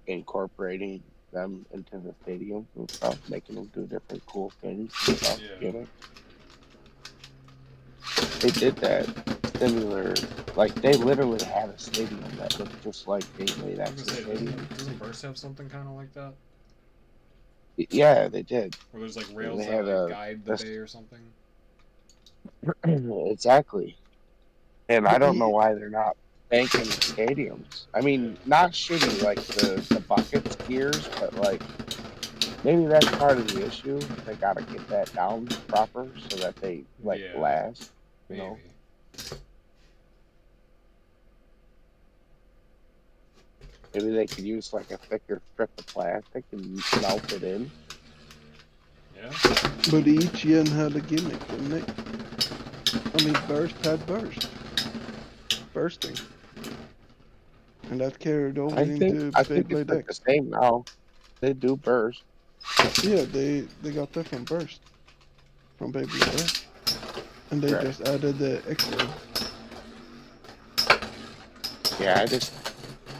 incorporating them into the stadiums and stuff, making them do different cool things and stuff. Yeah. They did that similar, like they literally had a stadium that looked just like Beyblade I was X gonna say, Stadium. doesn't Burst have something kind of like that? Yeah, they did. Where there's like rails They that had like a- guide the this- bay or something? Exactly. And I But don't know why they're not banking stadiums. I mean, not shitty like the buckets gears, but like maybe that's part of the issue. They gotta get that down proper so that they like Yeah. last. You Maybe. know? Maybe they could use like a thicker strip of plastic and melt it in. Yeah? But each gen had a gimmick, didn't it? I mean, Burst had Burst. Bursting. And that carried over I into think it's like Beyblade the X. same now. They do burst. Yeah, they got that from Burst. From Beyblade X. And they Right. just added the extra. Yeah,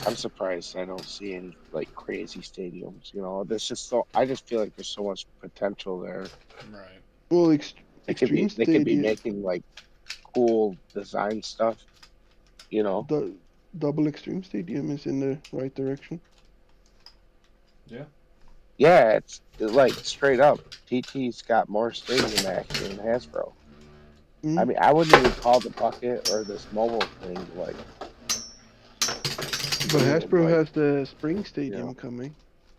I'm surprised I don't see any like crazy stadiums. You know, there's just I just feel like there's so much potential there. Right. Well, They could be Stadium, making like cool design stuff. You know, the double Extreme Stadium is in the right direction. yeah, it's like straight up. TT's got more stadium action than Hasbro. Mhm. I mean, I wouldn't even call the bucket or this mobile thing like. But Hasbro like, has the Spring Stadium Yeah. coming,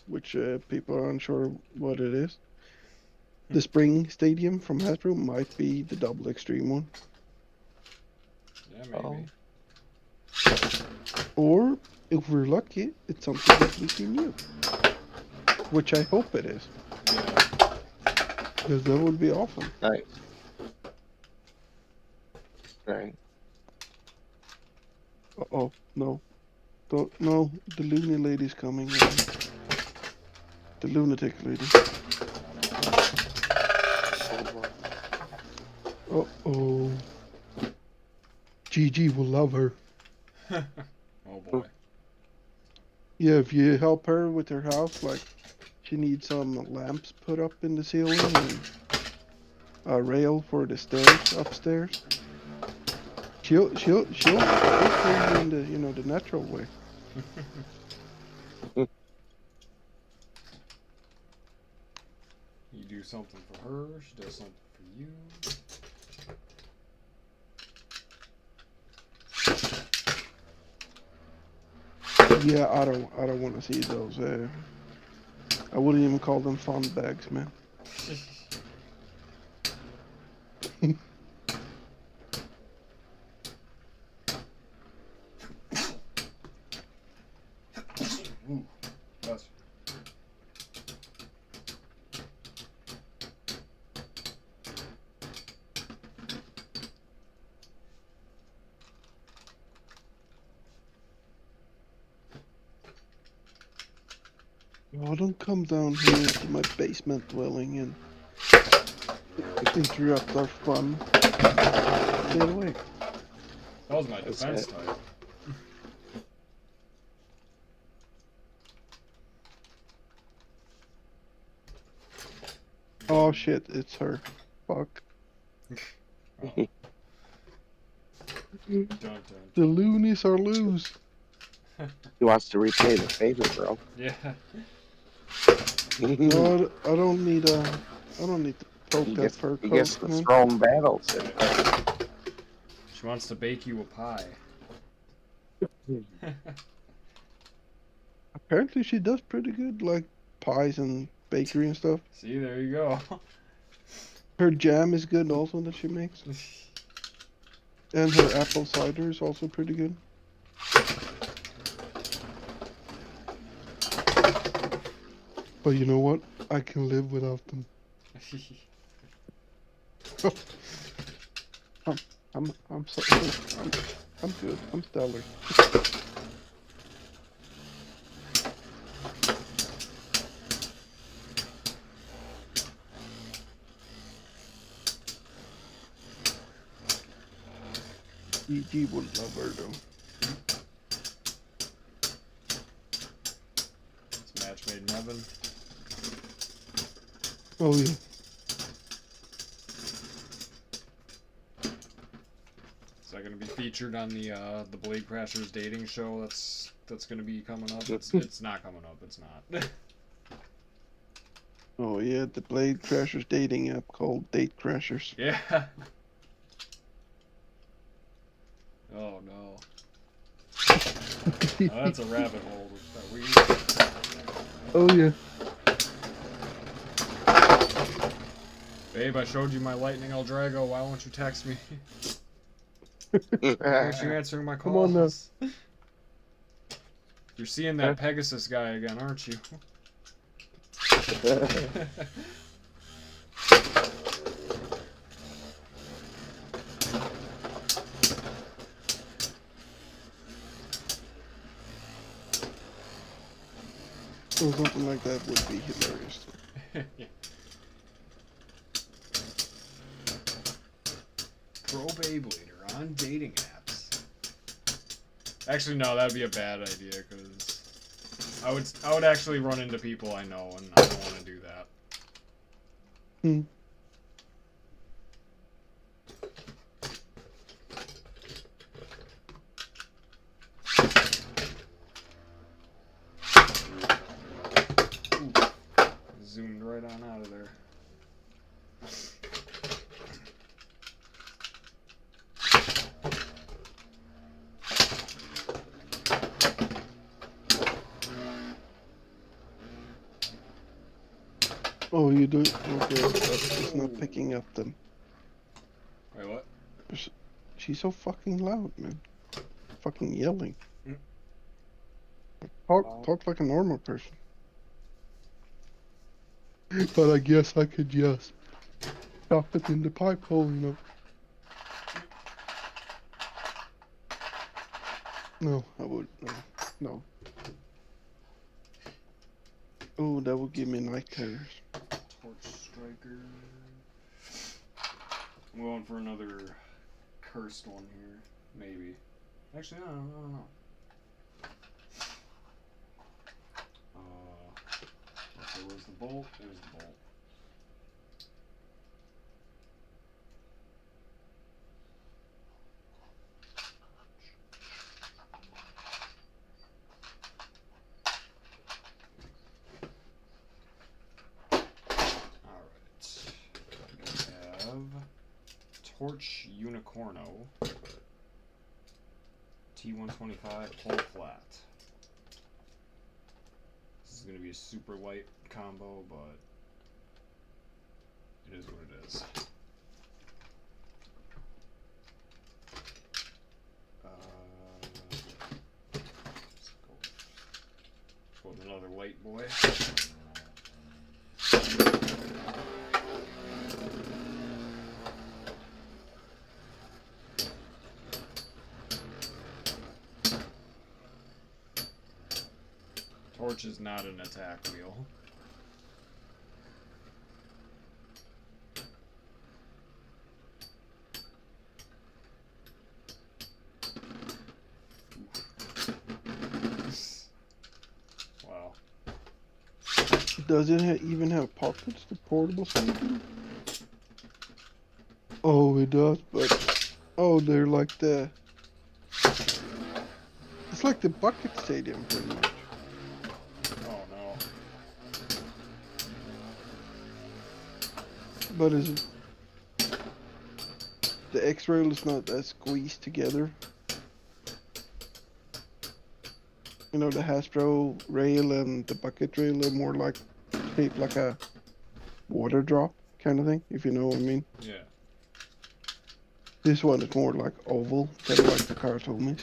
which people are unsure what it is. The Spring Stadium from Hasbro might be the double Extreme one. Yeah, maybe. Oh. Or, if we're lucky, it's something that we can use. Which I hope it is. Yeah. Because that would be awesome. Right. Right. Uh-oh, no. No, the Looney Lady's coming. The Lunatic Lady. Uh-oh. GG will love her. Oh boy. Yeah, if you help her with her house, like, she needs some lamps put up in the ceiling and a rail for the stairs upstairs. She'll put you in the, the natural way. You do something for her, she does something for you. Yeah, I don't want to see those. I wouldn't even call them fun bags, man. Ooh, that's Oh, don't come down here to my basement dwelling and interrupt our fun. Get away. That was my That's defense it. type. Oh shit, it's her. Fuck. Oh. Dun, dun, The loonies are loose. He wants to repay the favor, bro. yeah. No, I don't need to poke He that gets, fur he gets coat, the man. throne battles. She wants to bake you a pie. Apparently she does pretty good, like pies and bakery and stuff. See, there you go. Her jam is good also that she makes. And her apple cider is also pretty good. But you know what? I can live without them. I'm good. I'm stellar. EG wouldn't love her though. It's match made in heaven. Oh yeah. Is that going to be featured on the Blade Crashers dating show that's going to be coming up? It's not coming up. It's not. Oh yeah, the Blade Crashers dating app called Date Crashers. Yeah. Oh no. Oh, that's a rabbit hole that we. Oh yeah. Babe, I showed you my Lightning Eldrago. Why won't you text me? Why aren't you answering my Come on now. calls? You're seeing that Pegasus guy again, aren't you? Or something like that would be hilarious. Pro Beyblader on dating apps. Actually, no, that'd be a bad idea because I would actually run into people I know, and I don't want to do that. Hmm. Zoomed right on out of there. Oh, you do? Okay, it's not picking up them. Wait, what? She's so fucking loud, man. Fucking yelling. Mm. Talk like a normal person. But I guess I could just stop it in the pipe hole, you know. No, I would. No. Oh, that would give me night terrors. Torch Striker. I'm going for another cursed one here. Maybe. Actually, no, I don't know. Okay, where's the bolt? There's the bolt. Alright. We have Torch Unicorno. T125 pull flat. This is going to be a super light combo, but it is what it is. Let's go with another light boy. torch is not an attack wheel. Wow. Does it even have pockets, the portable stadium? Oh, it does, but oh, they're like the. It's like the bucket stadium, pretty much. Oh no. But is it? The X rail is not as squeezed together. You know, the Hasbro rail and the bucket rail are more like shaped like a water drop kind of thing, if you know what I mean. Yeah. This one is more like oval, kind of like the Karatomis.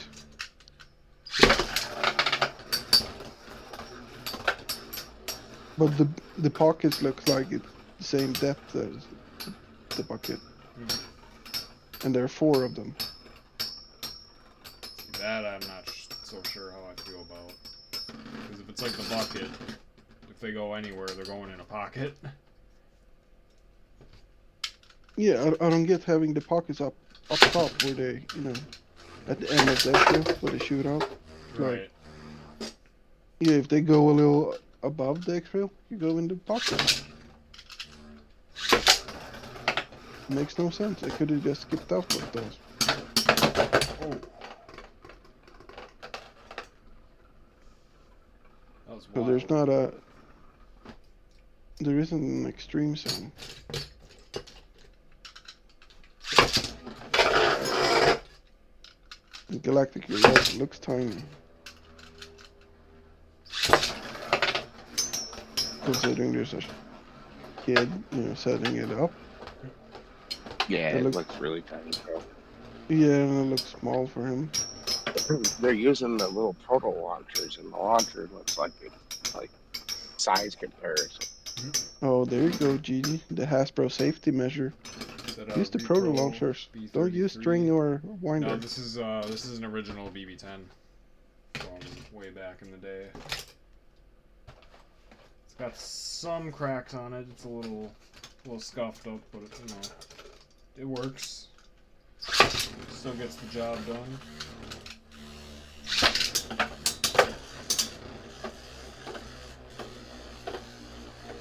But the pockets looks like it's the same depth as the bucket. And there are 4 of them. See, that I'm not so sure how I feel about. Because if it's like the bucket, if they go anywhere, they're going in a pocket. Yeah, I don't get having the pockets up top where they, you know, at the end of the X-rail where they shoot out. Right. Yeah, if they go a little above the X-rail, you go in the pocket. Makes no sense. I could have just skipped out with those. Oh. That was So wild. there's not a. There isn't an extreme zone. And Galactic, you're right, it looks tiny. Considering there's a kid, you know, setting it up. Yeah, It it looks- looks really tiny, bro. Yeah, and it looks small for him. They're using the little proto launchers, and the launcher looks like it's like size comparison. Oh, there you go, Gigi. The Hasbro safety measure. Is that a Use the proto Repro launchers. B33? Don't use string or winder. No, this is an original BB-10 from way back in the day. It's got some cracks on it. It's a little scuffed up, but you know, it works. Still gets the job done.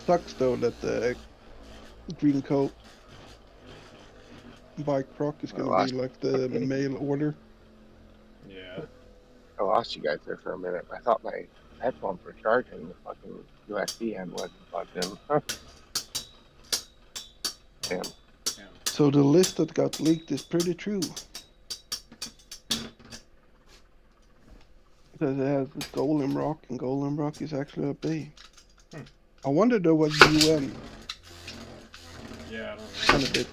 Sucks though that the green coat bike proc is gonna Oh, be like the mail order. Yeah. I lost you guys there for a minute. I thought my headphones were charging. The fucking USB end wasn't plugged in. Damn. So the list that got leaked is pretty true. Because it has Golem Rock, and Golem Rock is actually a bay. I wonder though what UN Yeah, I don't know. kind of bit.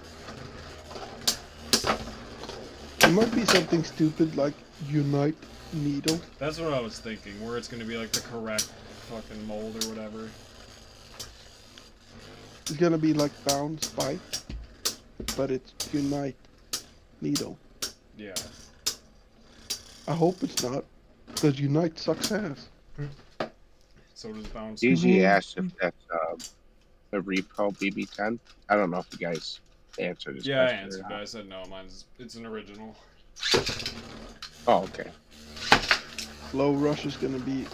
It might be something stupid like Unite Needle. That's what I was thinking, where it's gonna be like the correct fucking mold or whatever. It's gonna be like Bound Spike, but it's Unite Needle. Yeah. I hope it's not, because Unite sucks ass. So does Bounce. DG asked if that's the Repro BB-10. I don't know if you guys answered his Yeah, I question. answered, or but not. I said no, it's an original. Oh, okay. Low Rush is gonna be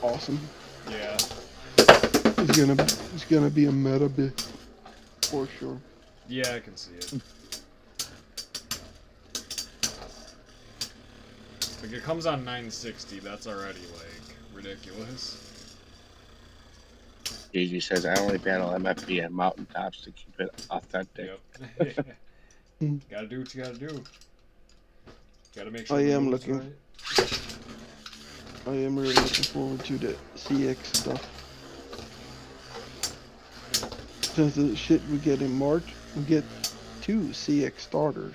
awesome. Yeah. It's gonna be a meta bit for sure. Yeah, I can see it. Like, it comes on 960, that's already, like, ridiculous. DG says I only battle MFB at mountaintops to keep it authentic. Yep. Gotta do what you gotta do. Gotta make sure I the am move's looking- right. I am really looking forward to the CX stuff. Since the shit we get in March, we get 2 CX starters.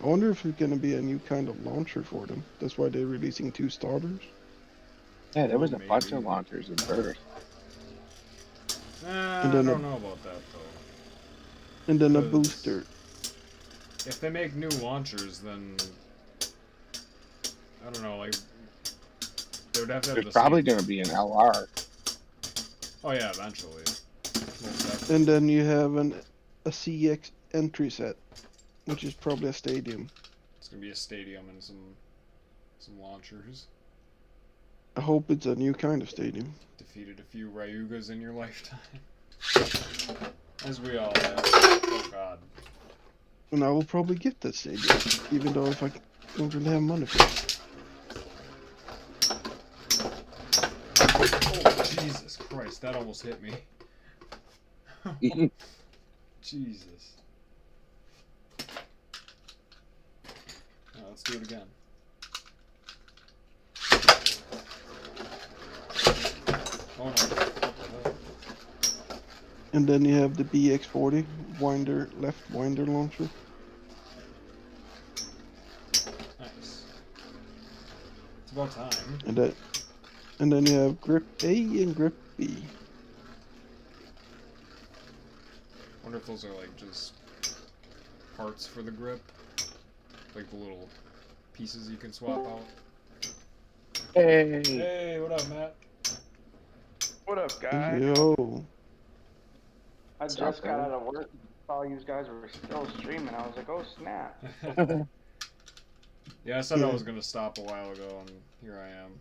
I wonder if it's gonna be a new kind of launcher for them. That's why they're releasing 2 starters. Yeah, there was a bunch Maybe. of launchers in first. I And then don't know about that, though. And then a Because- booster. If they make new launchers, then I don't know. Like, They would have to have There's the probably same. going to be an LR. Oh yeah, eventually. Most definitely. And then you have a CX entry set, which is probably a stadium. It's gonna be a stadium and some launchers. I hope it's a new kind of stadium. Defeated a few Ryugas in your lifetime. As we all have. Oh god. And I will probably get that stadium, even though if I don't really have money for it. Oh, Jesus Christ, that almost hit me. Jesus. Let's do it again. Oh no. What the hell? And then you have the BX40 winder, left winder launcher. Nice. It's about time. And then you have grip A and grip B. Wonder if those are like just parts for the grip, like the little pieces you can swap out. Hey. Hey, what up, Matt? What up, guys? Yo. I just got out of work. Saw you guys were still streaming. I was like, oh snap. Yeah, I said I was gonna stop a while ago, and here I am.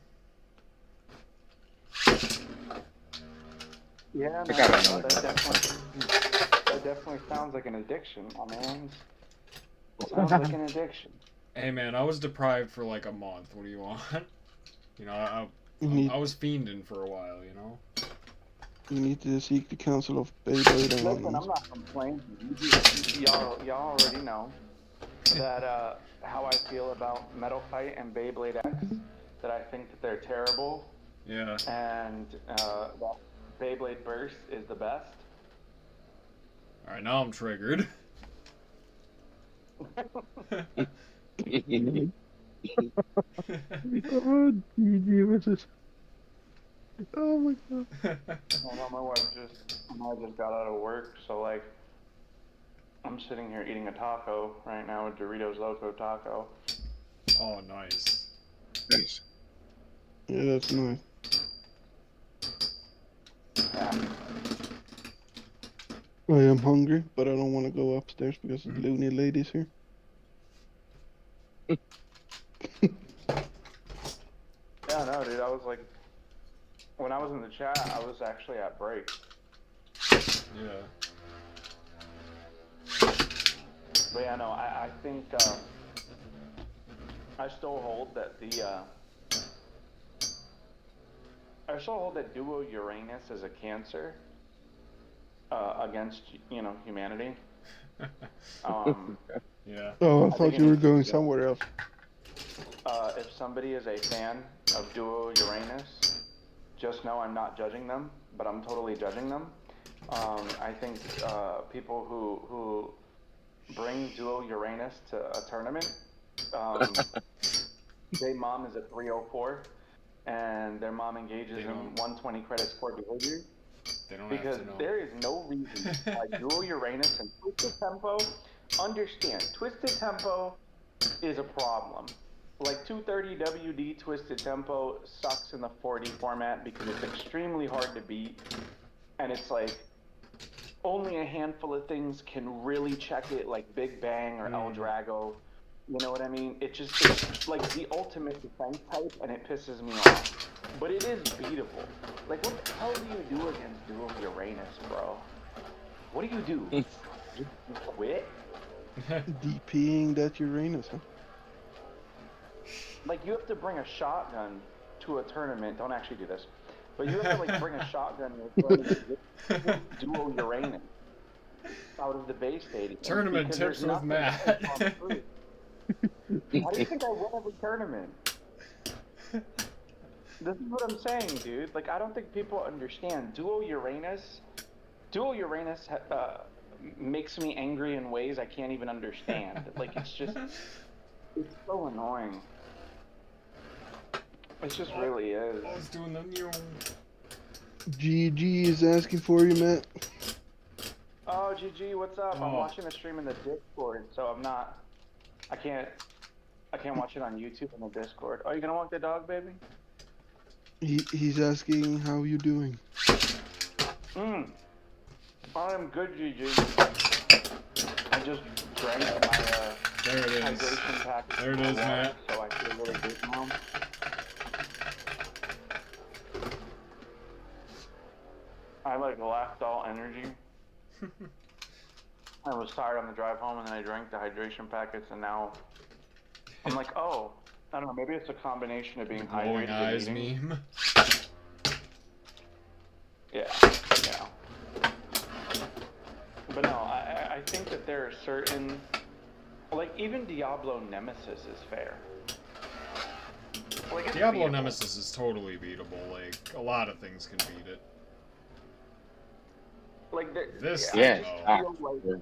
Yeah, man, I got another that definitely sounds like an addiction, my man. Sounds like an addiction. Hey, man, I was deprived for like a month. What do you want? You know, I was fiending for a while. You know. You need to seek the counsel of Beyhaven. Listen, I'm not complaining. Y'all already know that how I feel about Metal Fight and Beyblade X. That I think that they're terrible. Yeah. And that Beyblade Burst is the best. All right, now I'm triggered. Oh, GG versus. Oh my god. Well, my wife I just got out of work, so like, I'm sitting here eating a taco right now, a Doritos Loco taco. Oh, nice. Nice. Yeah, that's nice. Yeah. I am hungry, but I don't want to go upstairs because the loony lady's here. Yeah, no, dude, I was like, when I was in the chat, I was actually at break. Yeah. But yeah, no, I think, I still hold that I still hold that Duo Uranus is a cancer, against, humanity. Yeah. Oh, I I thought think you it were needs to going go. somewhere else. If somebody is a fan of Duo Uranus, just know I'm not judging them, but I'm totally judging them. I think people who bring Duo Uranus to a tournament, their mom is a 304, and their mom engages in 120 credit score behavior. They don't Because have to know. there is no reason why Duo Uranus and Twisted Tempo, understand, Twisted Tempo is a problem. Like 230 WD Twisted Tempo sucks in the 40 format because it's extremely hard to beat, and it's like only a handful of things can really check it, like Big Bang or El Drago. You know what I mean? It's like the ultimate defense type, and it pisses me off. But it is beatable. Like, what the hell do you do against Duo Uranus, bro? What do you do? You quit? DPing that Uranus, huh? Like, you have to bring a shotgun to a tournament. Don't actually do this. But you have to, like, bring a shotgun with Duo Uranus out of the Beys stadium. Tournament because tips there's with nothing Matt. on proof. How do you think I win every tournament? This is what I'm saying, dude. Like, I don't think people understand. Duo Uranus makes me angry in ways I can't even understand. Like, it's so annoying. It just really is. I was doing the new. GG is asking for you, Matt. Oh, GG, what's up? I'm Oh. watching the stream in the Discord, so I can't watch it on YouTube in the Discord. Oh, you gonna walk the dog, baby? He's asking how you doing. I'm good, GG. I just drank my There it is. hydration pack. There it is, water, Matt. So I feel really good now. I lacked all energy. I was tired on the drive home, and then I drank the hydration packets, and now I'm like, oh, I don't know, maybe it's a combination of being Glowing hydrated eyes and eating. meme. Yeah. But no, I think that there are certain, like, even Diablo Nemesis is fair. Like, it's Diablo beatable. Nemesis is totally beatable. Like, a lot of things can beat it. Like, This I Yeah, just ah, feel like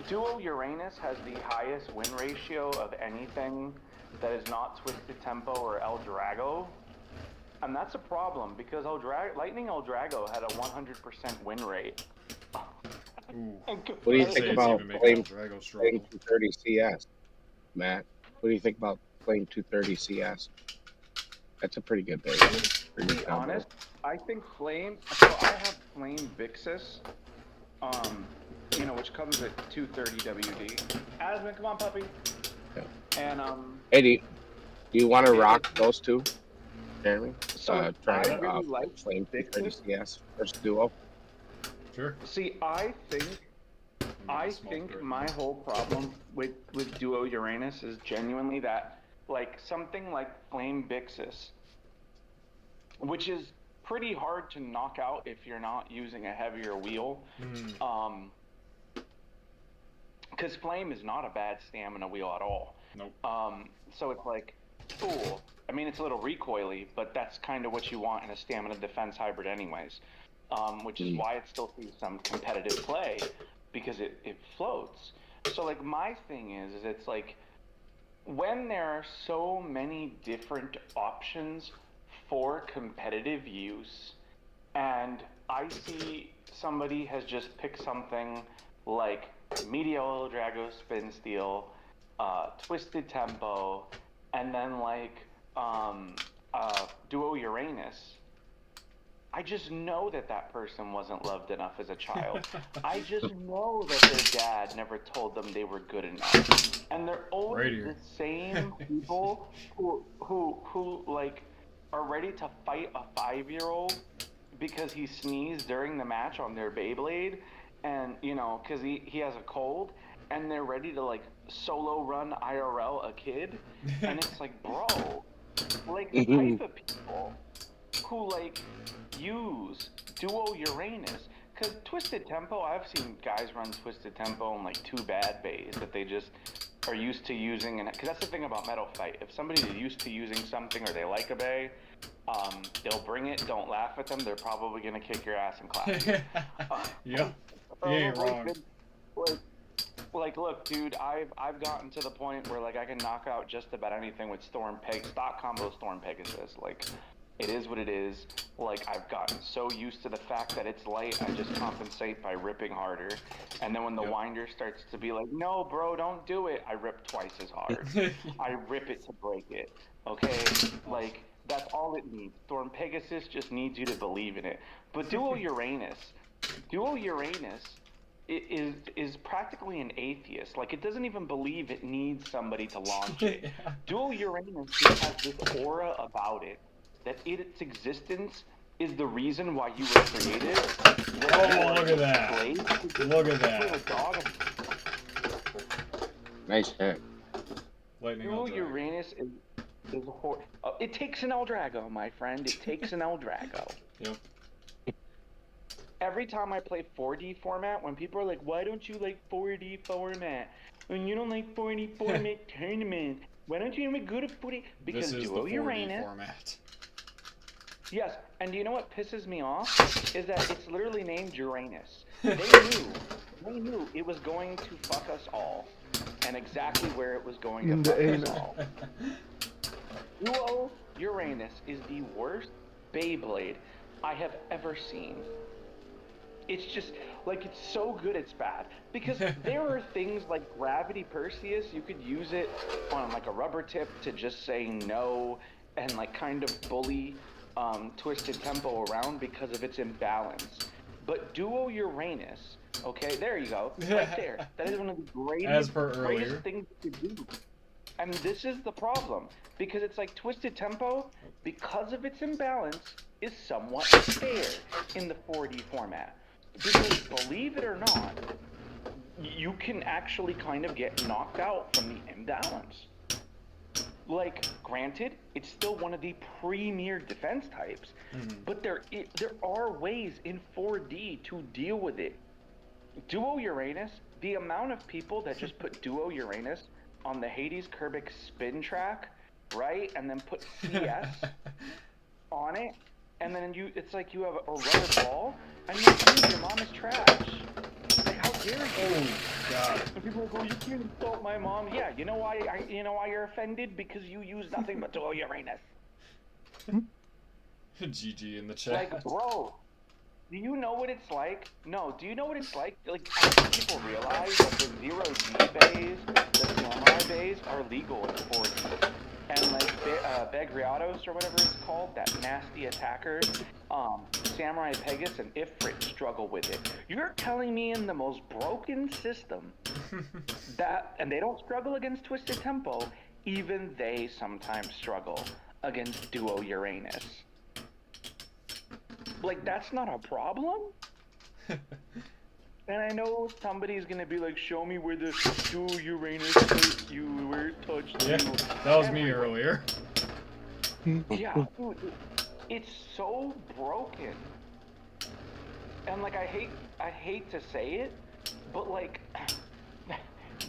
Duo Uranus has the highest win ratio of anything that is not Twisted Tempo or El Drago. And that's a problem, because Lightning El Drago had a 100% win rate. Ooh. What do you I'd think say it's about even making playing El Drago struggle. 230 CS, Matt? What do you think about playing 230 CS? That's a pretty good base. To be honest, I think Flame. So I have Flame Vixis, which comes at 230 WD. Asmon, come on, puppy. Yeah. And Hey, do you want to rock those two, Jeremy? So try I really like Flame 230 Vixis. CS versus Duo. Sure. See, I think my whole problem with Duo Uranus is genuinely that, like, something like Flame Vixis, which is pretty hard to knock out if you're not using a heavier wheel. Because Flame is not a bad stamina wheel at all. Nope. So it's like, cool. I mean, it's a little recoily, but that's kind of what you want in a stamina defense hybrid anyways. Which is why it still sees some competitive play, because it floats. So, like, my thing is it's like, when there are so many different options for competitive use, and I see somebody has just picked something like Meteor Drago Spin Steel, Twisted Tempo, and then like Duo Uranus, I just know that person wasn't loved enough as a child. I just know that their dad never told them they were good enough. And they're always the same people who like are ready to fight a 5-year-old because he sneezed during the match on their Beyblade, and because he has a cold, and they're ready to like solo run IRL a kid. And it's like, bro, like, the type of people who like use Duo Uranus, because Twisted Tempo, I've seen guys run Twisted Tempo in like 2 bad bays that they just are used to using, and because that's the thing about Metal Fight, if somebody is used to using something or they like a bay, they'll bring it. Don't laugh at them. They're probably gonna kick your ass in class. Yeah, you ain't wrong. Like, look, dude, I've gotten to the point where like I can knock out just about anything with stock combo Storm Pegasus. Like, it is what it is. Like, I've gotten so used to the fact that it's light, I just compensate by ripping harder. And then when the winder starts to be like, no, bro, don't do it, I rip twice as hard. I rip it to break it. Okay? Like, that's all it needs. Storm Pegasus just needs you to believe in it. But Duo Uranus is practically an atheist. Like, it doesn't even believe it needs somebody to launch it. Duo Uranus just has this aura about it, that its existence is the reason why you were created. Oh, look at that. Look at that. Nice hit. Lightning Duo El Drago. Uranus is it takes an El Drago, my friend. It takes an El Drago. Yep. Every time I play 4D format, when people are like, why don't you like 4D format? When you don't like 4D format tournament, why don't you even go to 4D? Because this is Duo the 4D Uranus format. Yes, and do you know what pisses me off? Is that it's literally named Uranus. They knew it was going to fuck us all, and exactly where it was going to fuck us all. Duo Uranus is the worst Beyblade I have ever seen. It's just, like, it's so good it's bad. Because there are things like Gravity Perseus, you could use it on like a rubber tip to just say no and like kind of bully Twisted Tempo around because of its imbalance. But Duo Uranus, okay, there you go, right there. That is one of the As per greatest earlier. things you could do. And this is the problem, because it's like Twisted Tempo, because of its imbalance, is somewhat fair in the 4D format. Because believe it or not, you can actually kind of get knocked out from the imbalance. Like, granted, it's still one of the premier defense types, but there are ways in 4D to deal with it. Duo Uranus, the amount of people that just put Duo Uranus on the Hades Kerbeck spin track, right, and then put CS on it, and then it's like you have a rubber ball, and your mom is trash. Like, how dare you? Oh God. And people go, you can't insult my mom. Yeah, you know why? You know why you're offended? Because you use nothing but Duo Uranus. GG in the chat. Like, bro, do you know what it's like? No, do you know what it's like? Like, I think people realize that the 0G bays, the Samurai bays, are legal in 4D. And like, Begriados, or whatever it's called, that nasty attacker, Samurai Pegasus and Ifrit struggle with it. You're telling me in the most broken system that, and they don't struggle against Twisted Tempo, even they sometimes struggle against Duo Uranus. Like, that's not a problem? And I know somebody's gonna be like, show me where the Duo Uranus hurt you, where it touched Yeah, you. that was me earlier. Yeah, dude, it's so broken. And like, I hate to say it, but like,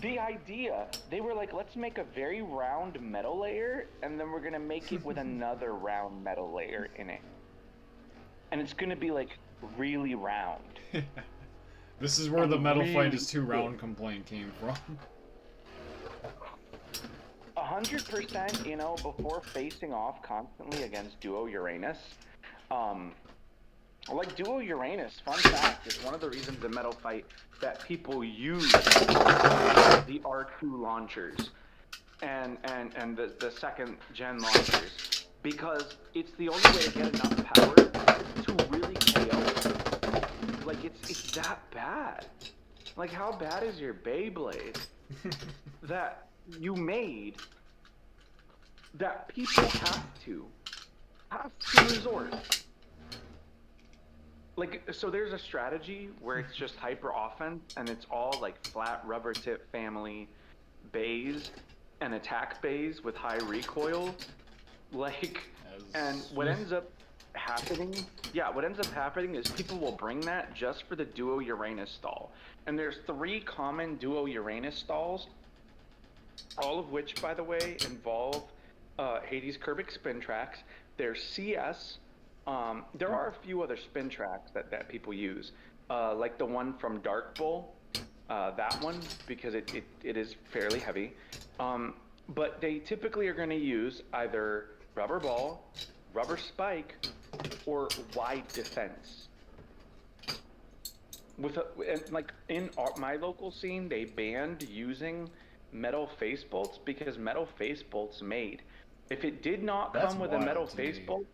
the idea, they were like, let's make a very round metal layer, and then we're gonna make it with another round metal layer in it. And it's gonna be like really round. This is where the metal fight is too round complaint came from. 100%, you know, before facing off constantly against Duo Uranus, like Duo Uranus, fun fact, is one of the reasons in Metal Fight that people use the R2 launchers and the second gen launchers, because it's the only way to get enough power to really KO. Like, it's that bad. Like, how bad is your Beyblade that you made that people have to resort? Like, so there's a strategy where it's just hyper offense, and it's all like flat rubber tip family bays and attack bays with high recoil. Like, and what ends up happening, is people will bring that just for the Duo Uranus stall. And there's 3 common Duo Uranus stalls, all of which, by the way, involve Hades Kerbeck spin tracks. There's CS. There are a few other spin tracks that people use, like the one from Dark Bull, that one, because it is fairly heavy. But they typically are going to use either rubber ball, rubber spike, or wide defense. Like in my local scene, they banned using metal face bolts because metal face bolts made. If it did not come with a metal face bolt,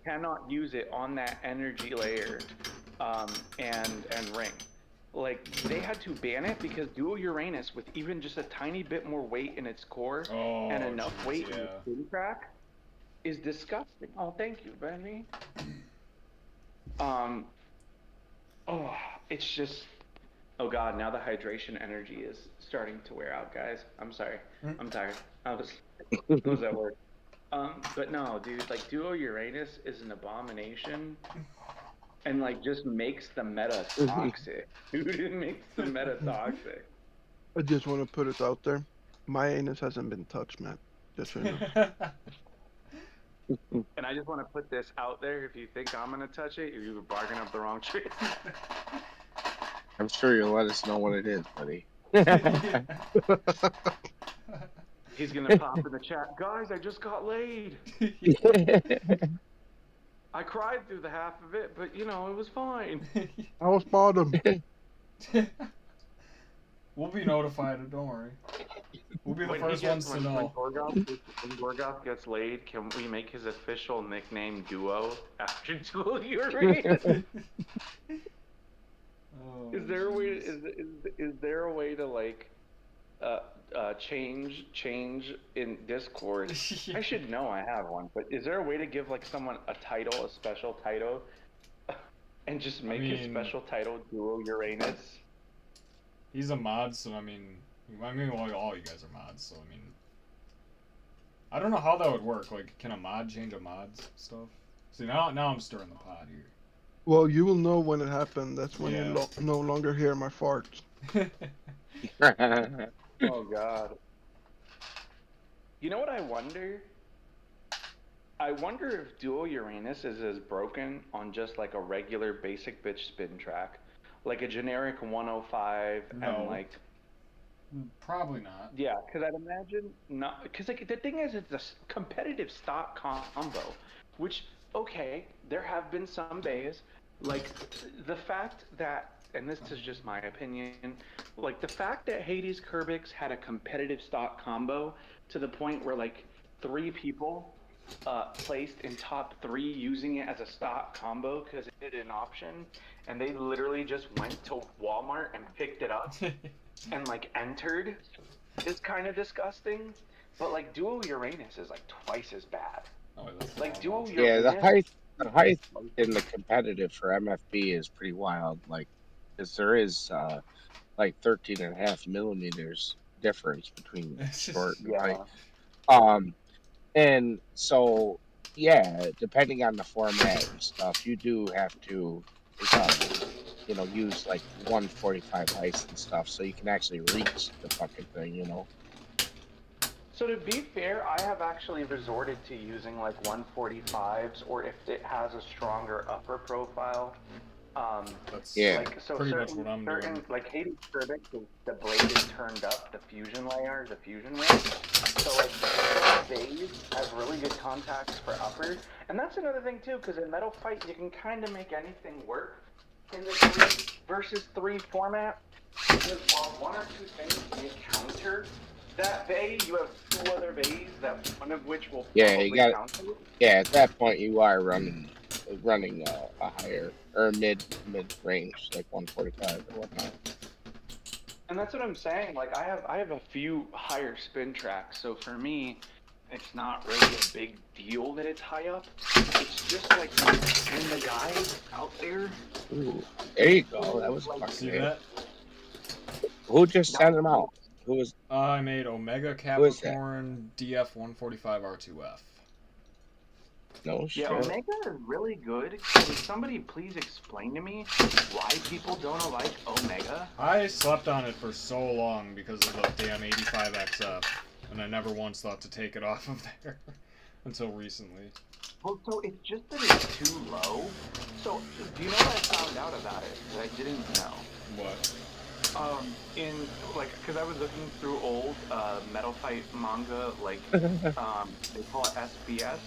cannot use it on that energy layer and ring. Like, they had to ban it because Duo Uranus, with even just a tiny bit more weight in its core and enough weight in the spin track, is disgusting. Oh, thank you, Benny. It's just, oh god, now the hydration energy is starting to wear out, guys. I'm sorry. I'm tired. I was at work. But no, dude, like, Duo Uranus is an abomination, and like just makes the meta toxic. Dude, it makes the meta toxic. I just want to put it out there. My anus hasn't been touched, man. Just so you know. And I just want to put this out there. If you think I'm gonna touch it, you bargain up the wrong tree. I'm sure you'll let us know what it is, buddy. He's gonna pop in the chat. Guys, I just got laid. I cried through the half of it, but you know, it was fine. I was bottom. We'll be notified, don't worry. We'll be the When first ones to when know. GoreGoth gets laid, can we make his official nickname Duo after Duo Uranus? Oh, Is there a way? jeez. Is there a way to like change in Discord? I should know I have one, but is there a way to give like someone a title, a special title, and just make his mean- special title Duo Uranus? He's a mod, so I mean, well, all you guys are mods, so I mean, I don't know how that would work. Like, can a mod change a mod's stuff? See, now I'm stirring the pot Well, you will know when it happened. That's when Yeah. you no longer hear my farts. here. Oh God. You know what I wonder? I wonder if Duo Uranus is as broken on just like a regular basic bitch spin track, like a generic 105 No. and like. Probably not. Yeah, because I'd imagine not. Because like the thing is, it's a competitive stock combo, which okay, there have been some Beys. Like the fact that, and this is just my opinion, like the fact that Hades Kerbix had a competitive stock combo to the point where like 3 people placed in top 3 using it as a stock combo because it did an option, and they literally just went to Walmart and picked it up. And like entered is kind of disgusting, but like Duo Uranus is like twice as bad. Oh, that's Like wild. Duo Yeah, Uranus. the height in the competitive for MFB is pretty wild. Like, because there is like 13.5 millimeters difference between short and height. And so yeah, depending on the format and stuff, you do have to, use like 145 heights and stuff, so you can actually reach the fucking thing. So to be fair, I have actually resorted to using like 145s, or if it has a stronger upper profile. That's Like so pretty much certain, what I'm certain doing. like Hades Kerbix, the blade is turned up, the fusion layer, the fusion ring. So like some Beys have really good contacts for upper, and that's another thing too, because in Metal Fight you can kind of make anything work in the 3 versus 3 format. Because while 1 or 2 things may counter that Bey, you have 2 other Beys that one of which will probably counter. Yeah, at that point you are running a higher or mid range, like 145 or whatnot. And that's what I'm saying. Like I have a few higher spin tracks, so for me, it's not really a big deal that it's high up. It's just like when the guys out there. Ooh, there you go. That was fucking See good. that? Who just sent them out? Who was? I made Omega Who is that? Capricorn DF 145 R2F. No shit. Yeah, Omega is really good. Can somebody please explain to me why people don't like Omega? I slept on it for so long because of the damn 85XF, and I never once thought to take it off of there until recently. Well, so it's just that it's too low. So, do you know what I found out about it that I didn't know? What? Because I was looking through old Metal Fight manga, like, they call it SBS.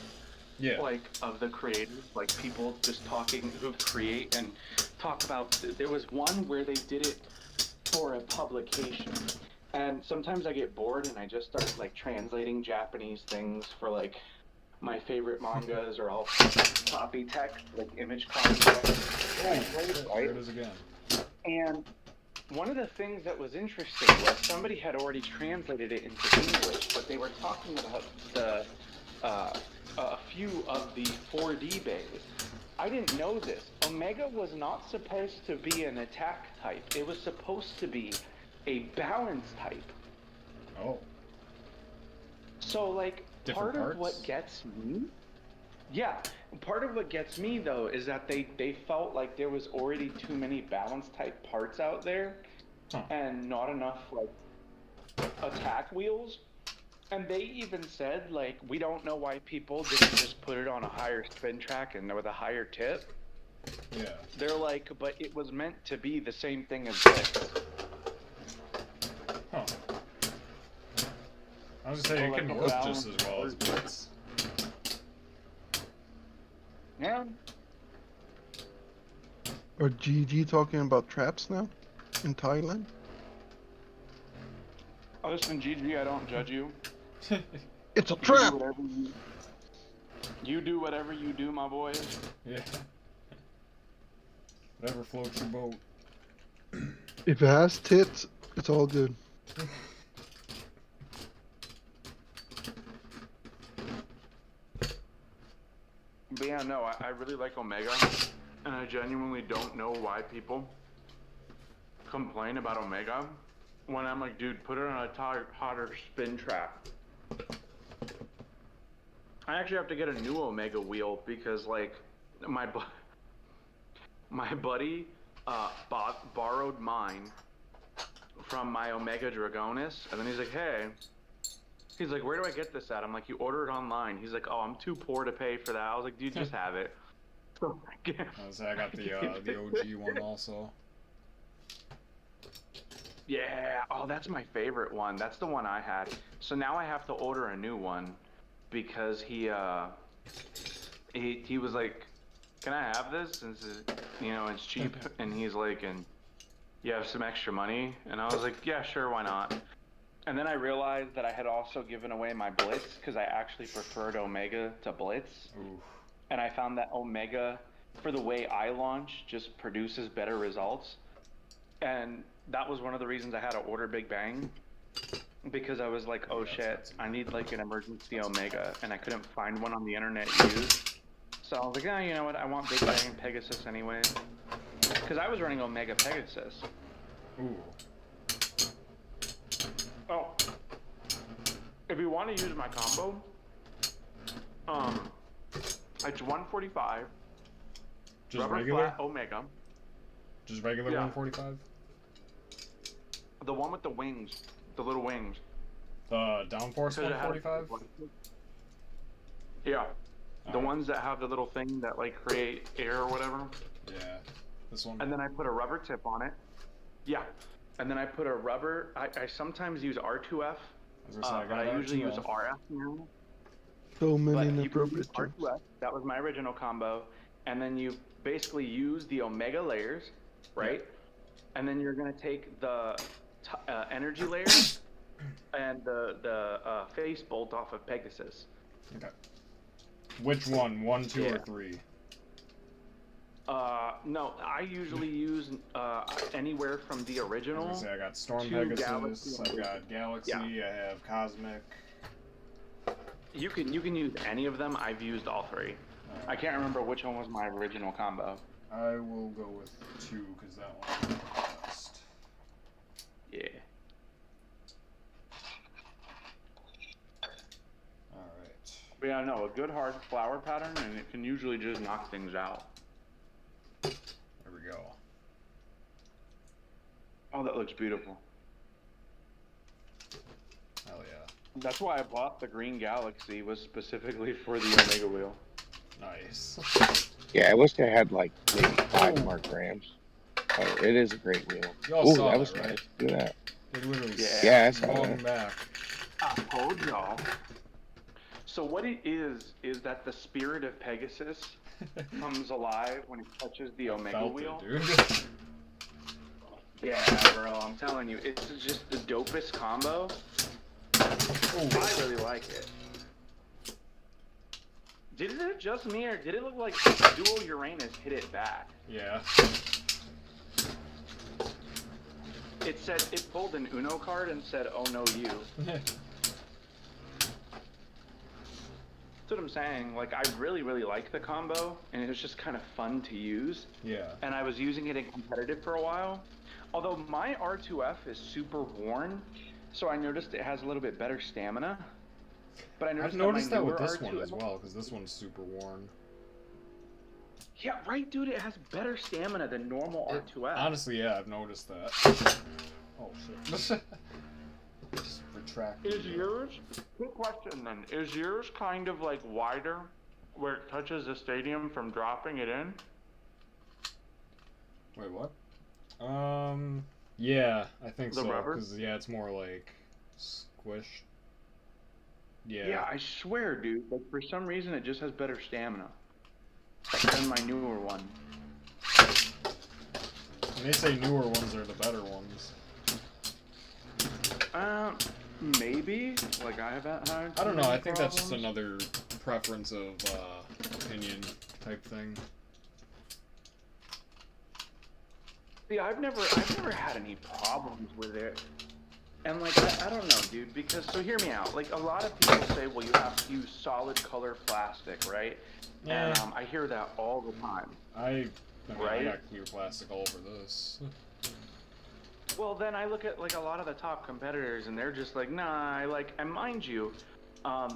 Yeah. Like, of the creators, like people just talking who create and talk about. There was one where they did it for a publication, and sometimes I get bored and I just start like translating Japanese things for like my favorite mangas, or I'll copy text, like image copy text. There it is again. And one of the things that was interesting was somebody had already translated it into English, but they were talking about the a few of the 4D Beys. I didn't know this. Omega was not supposed to be an attack type. It was supposed to be a balance type. Oh. So, like, Different part of parts? what gets me... Yeah, part of what gets me, though, is that they felt like there was already too many balance type parts out there, and not enough, like, attack wheels. And they even said, like, we don't know why people didn't just put it on a higher spin track and with a higher tip. Yeah. They're like, but it was meant to be the same thing as this. Huh. I was gonna say, it can work just as well as Blitz. Yeah. Are GG talking about traps now in Thailand? Listen, GG, I don't judge you. It's a You do trap. whatever you do whatever you do, my boy. Yeah. Whatever floats your boat. If it has tits, it's all good. But yeah, no, I really like Omega, and I genuinely don't know why people complain about Omega when I'm like, dude, put it on a hotter spin track. I actually have to get a new Omega wheel because like my buddy borrowed mine from my Omega Dragonis, and then he's like, hey. He's like, where do I get this at? I'm like, you order it online. He's like, oh, I'm too poor to pay for that. I was like, dude, just have it. I got the OG one also. Yeah, oh, that's my favorite one. That's the one I had. So now I have to order a new one because he was like, can I have this? Since it's cheap. And he's like, and you have some extra money? And I was like, yeah, sure, why not? And then I realized that I had also given away my Blitz because I actually preferred Omega to Blitz. Ooh. And I found that Omega, for the way I launch, just produces better results. And that was one of the reasons I had to order Big Bang. Because I was like, oh shit, I need like an emergency Omega. And I couldn't find one on the internet used. So I was like, you know what, I want Big Bang and Pegasus anyways. Because I was running Omega Pegasus. Ooh. Oh, if you want to use my combo, it's 145. Just rubber regular? flat Omega. Just regular Yeah. 145? The one with the wings, the little wings. The downforce 145? Yeah, the Alright. ones that have the little thing that like create air or whatever. Yeah. This one? And then I put a rubber tip on it. Yeah. And then I put a rubber. I sometimes use R2F, but I usually use RF now. So many But you inappropriate use R2F. That was my original combo. And then you basically use the Omega layers, right? And then you're gonna take the energy layer and the face bolt off of Pegasus. Okay. Which one? 1, 2, Yeah. or 3? No, I usually use anywhere from the I original. was gonna say, I got Storm to Pegasus, Galaxy. I got Galaxy, Yeah. I have Cosmic. You can use any of them. I've used all three. I can't remember which one was my original combo. I will go with 2, because that one was the best. Yeah. Alright. But yeah, no, a good hard flower pattern, and it can usually just knock things out. There we go. Oh, that looks beautiful. Hell yeah. That's why I bought the Green Galaxy, was specifically for the Omega wheel. Nice. Yeah, I wish they had like maybe 5 more grams. Oh, it is a great wheel. Y'all Ooh, saw that was that, right? nice. Look at that. It literally Yeah, I saw falling that. back. I told y'all. So what it is that the spirit of Pegasus comes alive when it touches the Omega Felt wheel. it, dude. Yeah, bro, I'm telling you, it's just the dopest combo. I really like it. Did it just me, or did it look like dual Uranus hit it back? Yeah. It said, it pulled an Uno card and said, oh no, you. That's what I'm saying. Like, I really, really like the combo, and it was just kind of fun to use. Yeah. And I was using it in competitive for a while. Although my R2F is super worn, so I noticed it has a little bit better stamina. But I I've noticed noticed that that my with newer this one R2F as well, because this one's super worn. Yeah, right, dude. It has better stamina than normal R2F. Honestly, yeah, I've noticed that. Oh, shit. Just retract. Is yours? Quick question then. Is yours kind of like wider, where it touches the stadium from dropping it in? Wait, what? Yeah, I think The so. rubber? Because, yeah, it's more like squished. Yeah. Yeah, I swear, dude. Like for some reason, it just has better stamina than my newer one. And they say newer ones are the better ones. Maybe. Like I haven't had. I don't know. I think that's just problems. another preference of opinion type thing. See, I've never had any problems with it. And like I don't know, dude, because so hear me out. Like a lot of people say, well, you have to use solid color plastic, right? Yeah. And I hear that all the time. I mean, I Right? got clear plastic all over this. Well, then I look at like a lot of the top competitors, and they're just like, nah. And mind you, I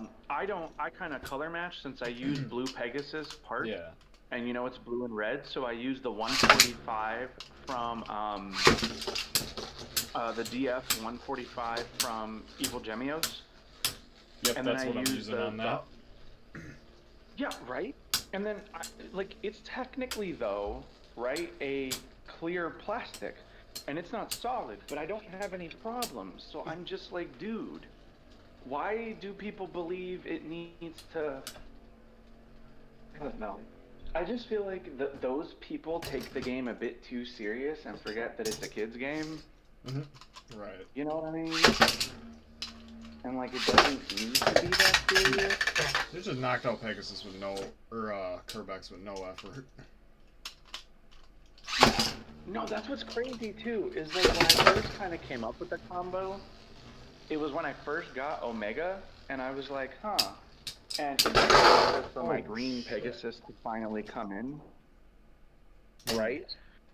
kind of color match since I use blue Pegasus part. Yeah. And you know it's blue and red, so I use the 145 from the DF 145 from Evil Gemios. Yep, And that's then I what I'm use using the- on that. Yeah, right. And then it's technically though, right, a clear plastic, and it's not solid, but I don't have any problems. So I'm just like, dude, why do people believe it needs to? I don't know. I just feel like those people take the game a bit too serious and forget that it's a kid's game. Right. You know what I mean? And like it doesn't need to be that serious. They just knocked out Pegasus with no, or Kerbex with no effort. No, that's what's crazy too, is like when I first kind of came up with the combo, it was when I first got Omega, and I was like, huh. And it took for my green Pegasus to finally come in, right?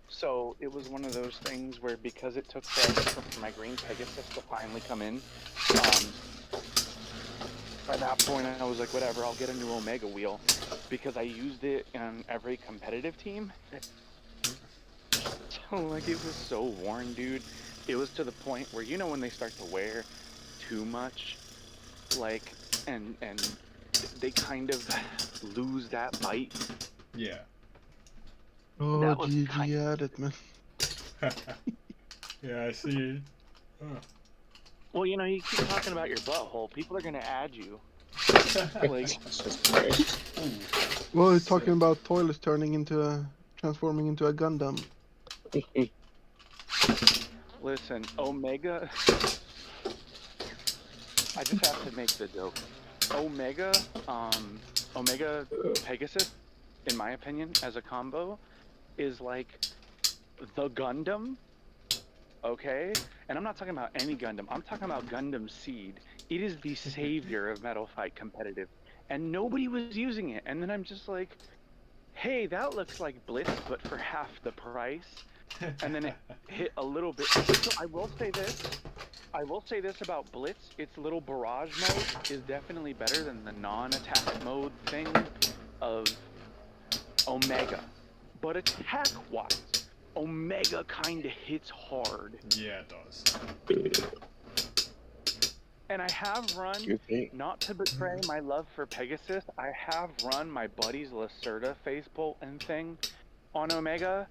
So it was one of those things where because it took for my green Pegasus to finally come in, by that point I was like, whatever, I'll get a new Omega wheel, because I used it in every competitive team. So like it was so worn, dude. It was to the point where, you know, when they start to wear too much, like, and they kind of lose that bite. Yeah. Oh, That was GG kind- at it, man. Yeah, I see. Well, you know, you keep talking about your butthole, people are gonna add you. Like, Well, he's talking about toilets transforming into a Gundam. listen, Omega. I just have to make the joke. Omega Pegasus, in my opinion, as a combo, is like the Gundam. Okay? And I'm not talking about any Gundam. I'm talking about Gundam Seed. It is the savior of Metal Fight Competitive. And nobody was using it. And then I'm just like, hey, that looks like Blitz, but for half the price. And then it hit a little bit. So I will say this about Blitz. Its little barrage mode is definitely better than the non-attack mode thing of Omega. But attack-wise, Omega kinda hits hard. Yeah, it does. And I have run, not to betray my love for Pegasus, I have run my buddy's Lacerda facepult and thing on Omega,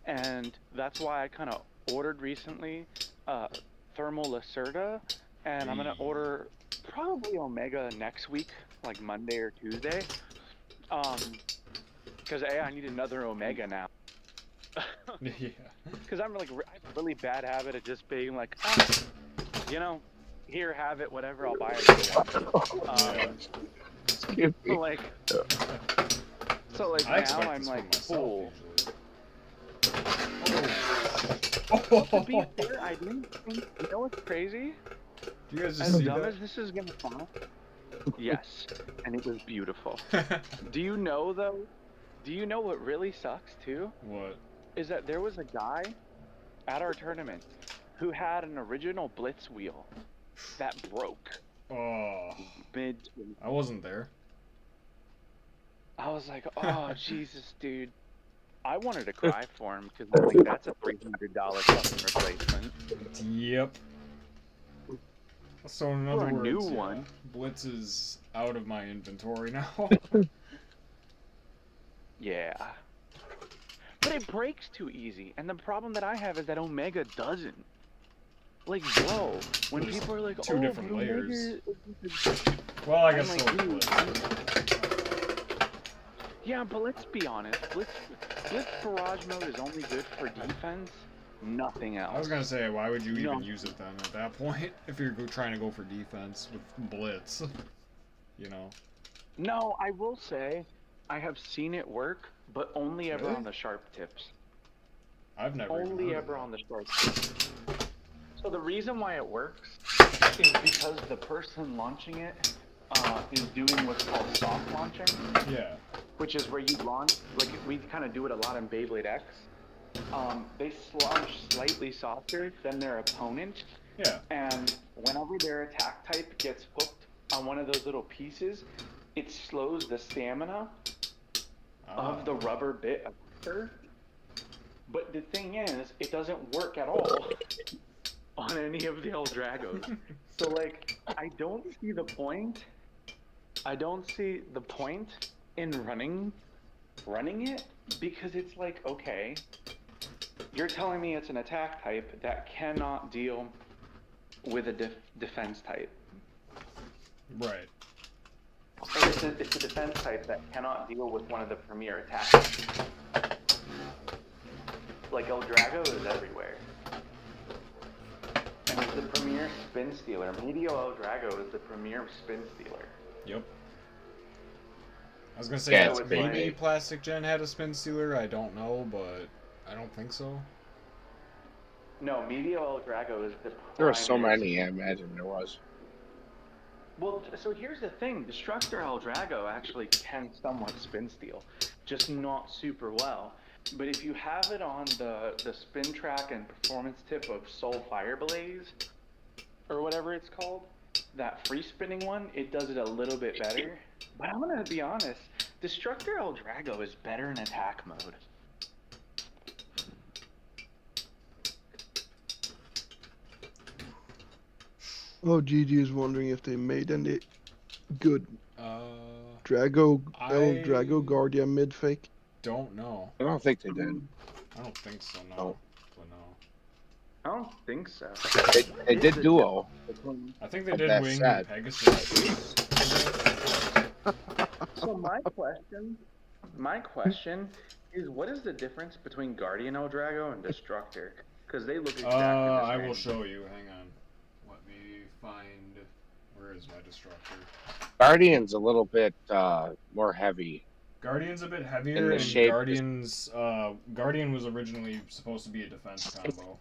and that's why I kind of ordered recently Thermal Lacerda, and I'm going to order probably Omega next week, like Monday or Tuesday, because I need another Omega now. Yeah. Because I'm like, I have a really bad habit of just being like, you know, here, have it, whatever, I'll buy it. Like, so like I now expect I'm this like, from cool. myself, To be fair, I didn't think, you know what's crazy? Do you guys just As see dumb that? as this is gonna sound, yes, and it was beautiful. Do you know though? Do you know what really sucks too? What? Is that there was a guy at our tournament who had an original Blitz wheel that broke Oh, mid. I wasn't there. I was like, oh Jesus, dude. I wanted to cry for him because I'm like, that's a $300 fucking replacement. Yep. So in other For a words, new yeah, one. Blitz is out of my inventory now. Yeah. But it breaks too easy, and the problem that I have is that Omega doesn't. Like, bro, when There's people are like, two oh, different but Omega layers. is- Well, I I'm guess like, so. dude, Blitz. yeah, but let's be honest. Blitz Barrage mode is only good for defense, Nothing else. I was gonna say, why would you even No. use it then at that point if you're trying to go for defense with blitz? You know. No, I will say I have seen it work, but only ever Really? on the sharp tips. I've never even Only heard of ever that. on the sharp tips. So the reason why it works is because the person launching it is doing what's called soft launching, Yeah. which is where you launch, like we kind of do it a lot in Beyblade X. They launch slightly softer than their opponent, Yeah. and whenever their attack type gets hooked on one of those little pieces, it slows the stamina of the rubber bit occur. But the thing is, it doesn't work at all on any of the Eldragos. So like, I don't see the point. I don't see the point in running it, because it's like, okay, you're telling me it's an attack type that cannot deal with a defense type. Right. Or it's a defense type that cannot deal with one of the premier attacks. Like Eldrago is everywhere. And it's the premier spin stealer. Medial Eldrago is the premier spin stealer. Yep. I was gonna say, Yeah, yeah, it's maybe crazy. Plastic Gen had a spin stealer. I don't know, but I don't think so. No, Medial Eldrago is the There were so primary many, I imagine there was. Well, so here's the thing. Destructor Eldrago actually can somewhat spin steal, just not super well. But if you have it on the spin track and performance tip of Soul Fireblaze, or whatever it's called, that free spinning one, it does it a little bit better. But I'm gonna be honest, Destructor Eldrago is better in attack mode. Oh, Gigi is wondering if they made any good Uh, Drago I- Drago Guardia mid fake. don't know. I don't think they did. I don't think so. No. Oh. But no. I don't think so. They did Duo. I think they But did that Wing said- Pegasus. So my question is, what is the difference between Guardian Eldrago and Destructor? Because they look exactly the I same. will show you. Hang on. Let me find. Where is my Destructor? Guardian's a little bit more heavy. Guardian's a bit heavier, And the and shape is- Guardian was originally supposed to be a defense combo.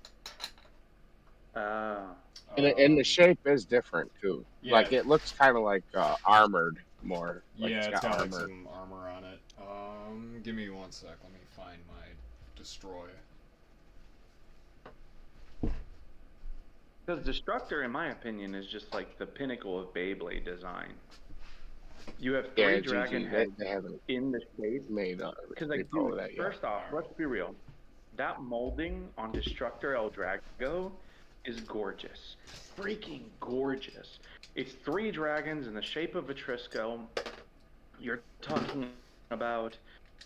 And the shape is different too. yeah. Like it looks kind of like armored more. Like Yeah, it's got like armor. some armor on it. Give me 1 sec. Let me find my Destroy. Because Destructor, in my opinion, is just like the pinnacle of Beyblade design. You have three Yeah, dragon GG, heads they haven't in the shape. made Because like, repo dude, that yet. first off, let's be real. That molding on Destructor Eldrago is gorgeous. Freaking gorgeous. It's three dragons in the shape of a Trisco. You're talking about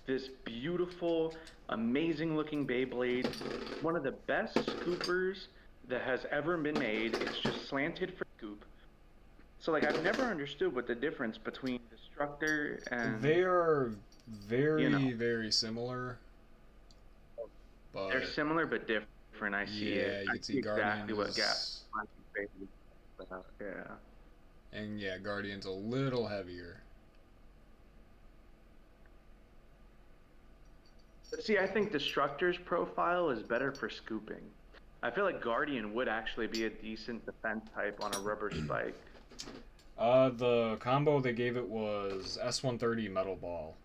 this beautiful, amazing looking Beyblade. One of the best scoopers that has ever been made. It's just slanted for scoop. So like, I've never understood what the difference between Destructor and... They are very, you know. very similar. But They're similar but different. I see yeah, it. you I can see see exactly Guardian what is, got my favorite. Yeah. and yeah, Guardian's a little heavier. But see, I think Destructor's profile is better for scooping. I feel like Guardian would actually be a decent defense type on a rubber spike. The combo they gave it was S130 Metal Ball,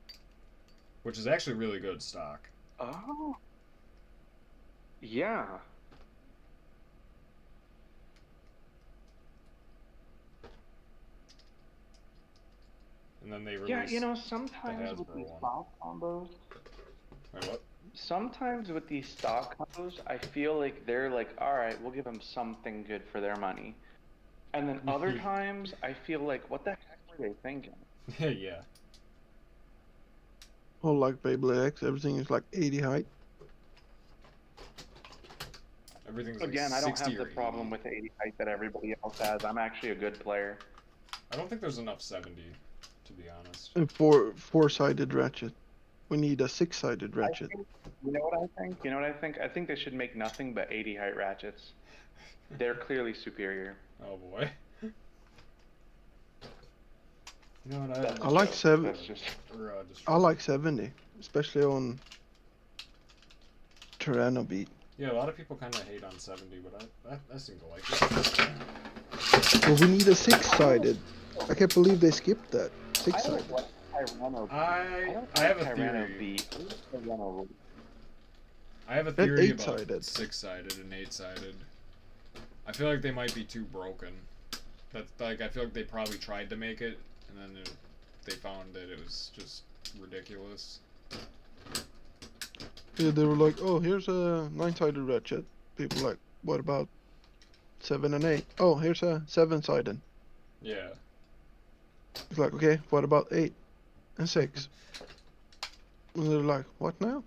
which is actually really good stock. Oh. Yeah. And then they released. Yeah, you know, sometimes with Hasbro these one. stock combos, Wait, what? sometimes with these stock combos, I feel like they're like, all right, we'll give them something good for their money. And then other times, I feel like, what the heck were they thinking? Yeah. Oh, like Beyblade X, everything is like 80 height. Everything's Again, like I don't 60 have the or problem 80. with the 80 height that everybody else has. I'm actually a good player. I don't think there's enough 70, to be honest. And four-sided ratchet. We need a 6-sided ratchet. You know what I think? You know what I think? I think they should make nothing but 80 height ratchets. They're clearly superior. Oh boy. You know what? That's I like just- 7. That's just I like 70, especially on Tyranno beat. Yeah, a lot of people kind of hate on 70, but I seem to like it. But we need a 6-sided. I can't believe they skipped that. I 6-sided. don't like Tyranno. I have a Tyranno theory. beat. Tyranno. I have a That theory about 8-sided. 6-sided and 8-sided. I feel like they might be too broken. That's like I feel like they probably tried to make it, and then they found that it was just ridiculous. Yeah, they were like, oh, here's a 9-sided ratchet. People were like, what about 7 and 8? Oh, here's a 7-sided. Yeah. It's like, okay, what about 8 and 6? And they're like, what now?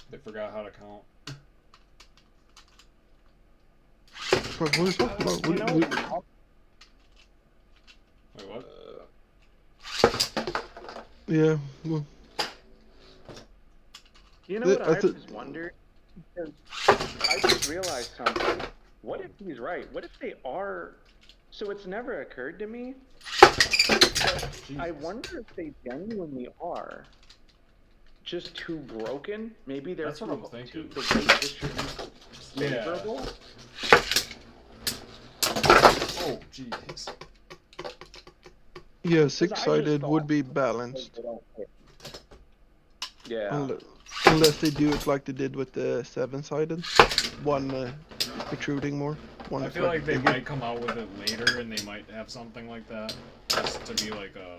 They forgot how to count. It's like, what are you talking about? You know, Wait, what? Yeah, well, you know what I th- just wondered? Because I just realized something. What if he's right? What if they are? So it's never occurred to me. But I wonder if they genuinely are just too broken. Maybe they're That's what I'm too thinking. the weight distribution Yeah. favorable. Oh, jeez. yeah, just 6-sided thought- would be balanced. Yeah. Unless they do it like they did with the 7-sided. One protruding more. One I feel like they bigger. might come out with it later, and they might have something like that, just to be like a.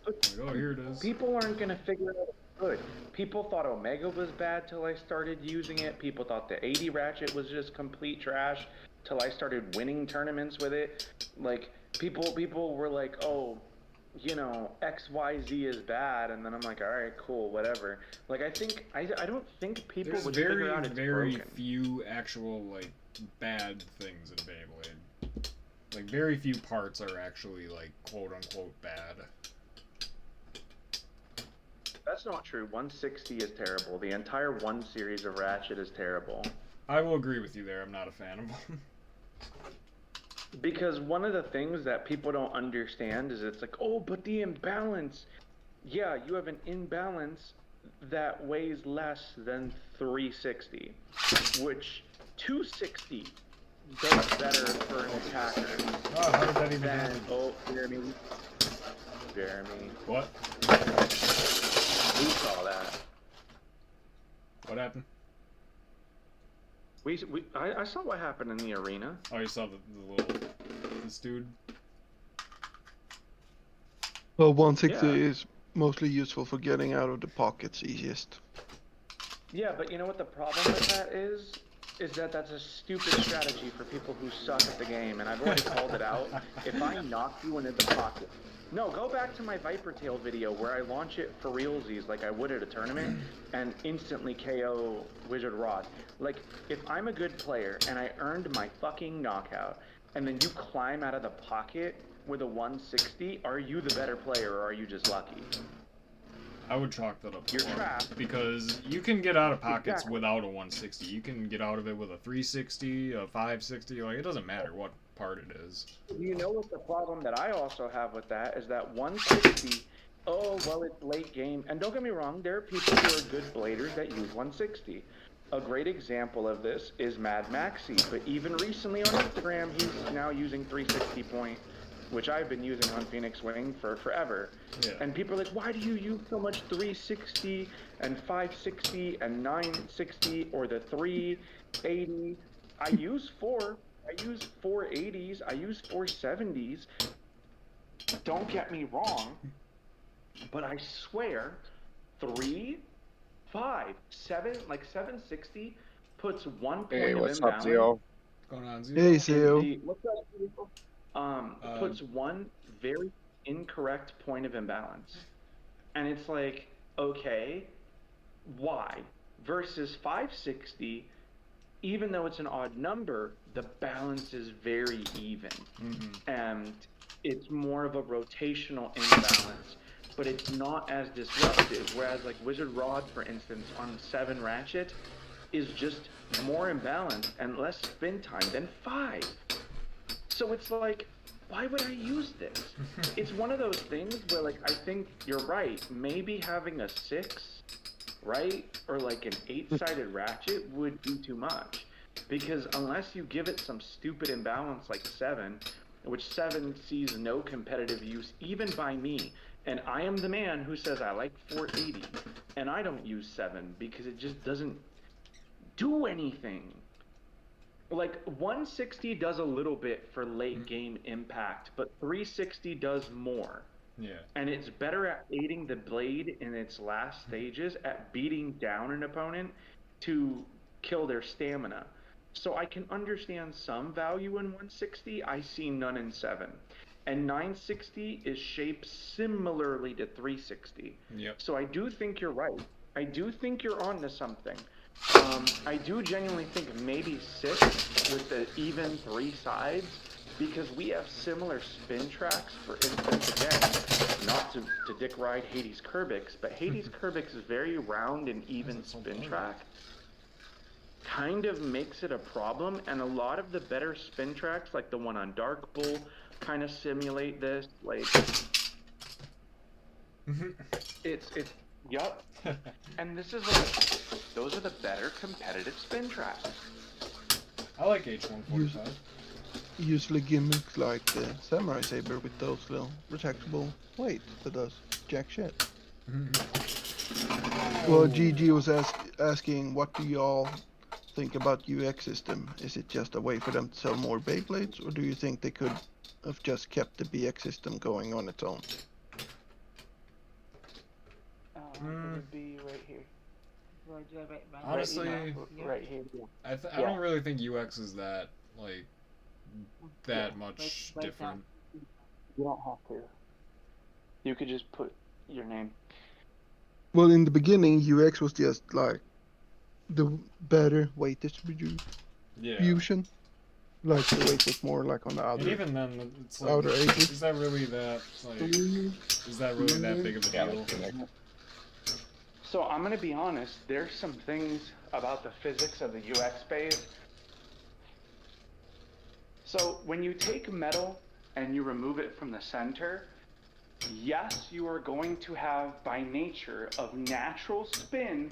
Like, oh, here it is. People aren't gonna figure it out good. People thought Omega was bad till I started using it. People thought the 80 ratchet was just complete trash till I started winning tournaments with it. Like people were like, oh, you know, XYZ is bad, and then I'm like, all right, cool, whatever. Like I don't think people There's would very, figure out it's very broken. few actual like bad things in Beyblade. Like very few parts are actually like quote unquote bad. That's not true. 160 is terrible. The entire 1 series of Ratchet is terrible. I will agree with you there. I'm not a fan of them. Because one of the things that people don't understand is it's like, oh, but the imbalance. Yeah, you have an imbalance that weighs less than 360, which 260 does better for an attacker Oh, how did that even than, happen? oh, Jeremy. What? We saw that. What happened? I saw what happened in the arena. Oh, you saw this dude? Well, 160 Yeah. is mostly useful for getting out of the pockets easiest. Yeah, but you know what the problem with that is? Is that that's a stupid strategy for people who suck at the game, and I've already called it out. If I knock you into the pocket... No, go back to my Viper Tail video where I launch it for realsies like I would at a tournament and instantly KO Wizard Rod. Like, if I'm a good player and I earned my fucking knockout, and then you climb out of the pocket with a 160, are you the better player or are you just lucky? I would chalk that up to You're luck, trapped. because you can get out of pockets Exactly. without a 160. You can get out of it with a 360, a 560. Like it doesn't matter what part it is. You know what the problem that I also have with that is that 160, oh, well, it's late game. And don't get me wrong, there are people who are good bladers that use 160. A great example of this is Mad Maxi, but even recently on Instagram, he's now using 360 point, which I've been using on Phoenix Wing for forever. Yeah. And people are like, why do you use so much 360 and 560 and 960 or the 380? I use 480s, I use 470s. Don't get me wrong, but I swear 3, 5, 7, like 760 puts 1 point Hey, of what's imbalance. up, Zio? What's going on, Zero? Hey, Zio. What's up, Zio? Puts 1 very incorrect point of imbalance. And it's like, okay, why? Versus 560, even though it's an odd number, the balance is very even. Mm-hmm. And it's more of a rotational imbalance. but it's not as disruptive. Whereas like Wizard Rod, for instance, on 7 ratchet, is just more imbalanced and less spin time than 5. So it's like, why would I use this? It's one of those things where, like, I think you're right. Maybe having a 6, right, or like an 8-sided ratchet would be too much. Because unless you give it some stupid imbalance like 7, which 7 sees no competitive use even by me, and I am the man who says I like 480, and I don't use 7 because it just doesn't do anything. Like 160 does a little bit for late game impact, but 360 does more. Yeah. And it's better at aiding the blade in its last stages at beating down an opponent to kill their stamina. So I can understand some value in 160, I see none in 7. And 960 is shaped similarly to 360. Yep. So I do think you're right. I do think you're onto something. I do genuinely think maybe 6 with the even 3 sides, because we have similar spin tracks. For instance, again, not to dick ride Hades Kerbix, but Hades Kerbix is very round and even spin track. Kind of makes it a problem, and a lot of the better spin tracks, like the one on Dark Bull, kind of simulate this. Like, it's yup. And this is like, those are the better competitive spin tracks. I like H145. Usually gimmicks like the Samurai Saber with those little retractable weight that does jack shit. Well, GG was asking, what do y'all think about UX system? Is it just a way for them to sell more Beyblades, or do you think they could have just kept the BX system going on its own? It would be right here. Honestly, Right here. I don't really think UX is that like that much different. You don't have to. You could just put your name. Well, in the beginning, UX was just like the better weight distribution. Yeah. Like the weight was more like on the outer. And even then, it's like, outer edges. is that really that like? Is that really that big of a deal? So I'm gonna be honest. There's some things about the physics of the UX phase. So when you take metal and you remove it from the center, yes, you are going to have, by nature of natural spin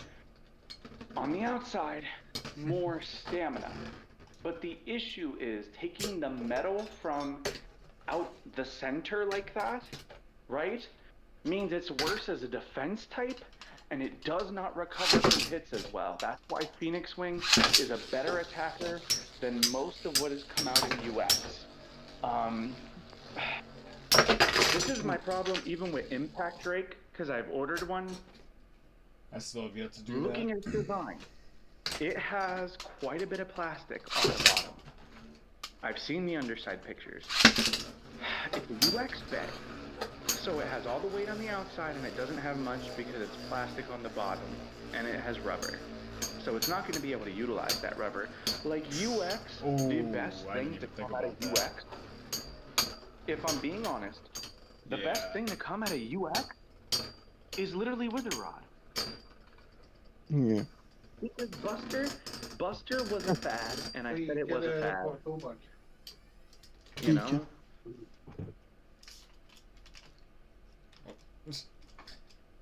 on the outside, more stamina. But the issue is taking the metal from out the center like that, right, means it's worse as a defense type, and it does not recover from hits as well. That's why Phoenix Wing is a better attacker than most of what has come out in UX. This is my problem even with Impact Drake, because I've ordered one. I still have yet to do Looking that. at its design, it has quite a bit of plastic on the bottom. I've seen the underside pictures. It's a UX bed, so it has all the weight on the outside and it doesn't have much because it's plastic on the bottom, and it has rubber. So it's not going to be able to utilize that rubber. Like UX, the best thing to come out of UX, if I'm being honest, the best thing to come out of UX is literally Wither Rod. Yeah. Because Buster was a fad, and I said it was a fad. You know?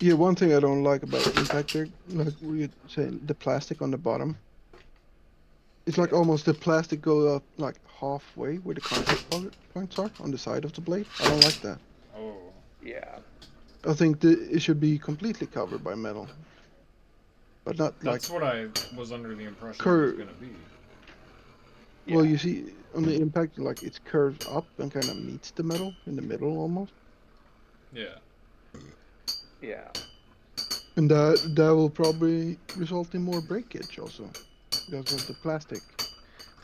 Yeah, one thing I don't like about Impact Drake, like we were saying, the plastic on the bottom. It's like almost the plastic go up like halfway where the contact points are on the side of the blade. I don't like that. Oh. Yeah. I think it should be completely covered by metal. But not That's like... what I was under the impression it Curve. was gonna be. Well, you see, on the Impact, like, it's curved up and kind of meets the metal, in the middle almost. Yeah. Yeah. And that will probably result in more breakage also, because of the plastic.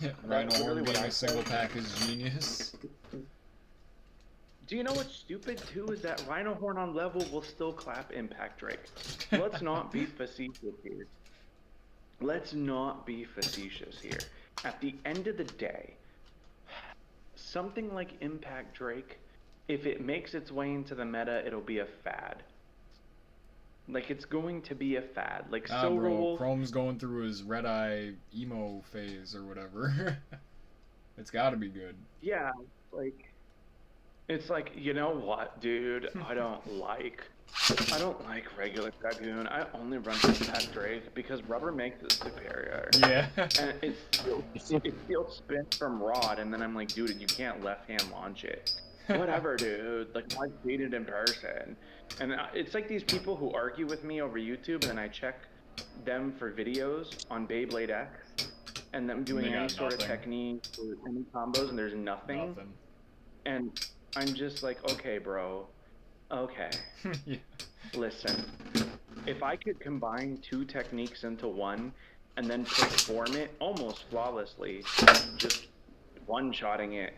Yeah, That's Rhino really Horn what being I a single pack is genius. Do you know what's stupid too is that Rhino Horn on level will still clap Impact Drake. Let's not be facetious here. Let's not be facetious here. At the end of the day, something like Impact Drake if it makes its way into the meta, it'll be a fad. Like, it's going to be a fad. Like, Silver bro, Wolf. Chrome's going through his red eye emo phase or whatever. It's gotta be good. Yeah, like, it's like, you know what, dude? I don't like regular Dragoon. I only run Pet Drake because Rubber makes it superior. Yeah. And it feels spin from Rod, and then I'm like, dude, you can't left-hand launch it. Whatever, dude. Like, I've seen it in person. And it's like these people who argue with me over YouTube, and then I check them for videos on Beyblade X, and them doing They got any sort of nothing. technique or any combos, and there's nothing. And I'm just like, okay, bro. Okay. Yeah. Listen. If I could combine 2 techniques into one, and then perform it almost flawlessly, just one-shotting it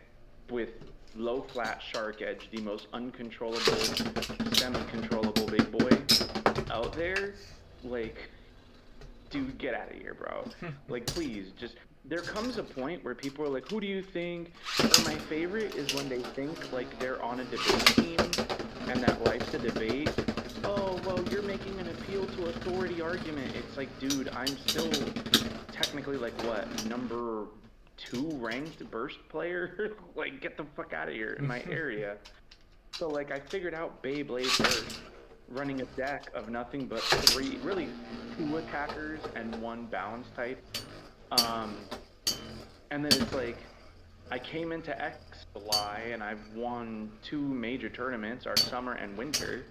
with low flat shark edge, the most uncontrollable, semi-controllable big boy out there, like, dude, get out of here, bro. Like, please, just, there comes a point where people are like, who do you think? Or my favorite is when they think like they're on a debate team and that life's a debate. Oh, well, you're making an appeal to authority argument. It's like, dude, I'm still technically like, what, number 2 ranked burst player? Like, get the fuck out of here in my area. So, like, I figured out Beyblade burst, running a deck of nothing but 3, really 2 attackers and 1 balance type. And then it's like, I came into X July and I've won 2 major tournaments, our summer and winter.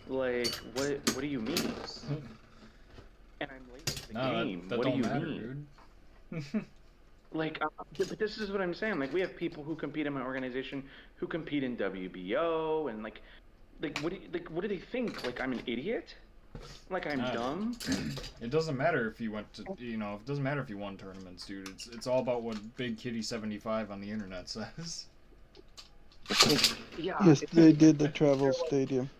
Like, what do you mean? And I'm late to the game. That what don't do you matter, mean? dude. Like, but this is what I'm saying. Like, we have people who compete in my organization who compete in WBO, and like, what do they think? Like, I'm an idiot? Like, I'm dumb? It doesn't matter if you went to, it doesn't matter if you won tournaments, dude. It's all about what Big Kitty 75 on the internet says. Yeah. Yes, they did the travel stadium.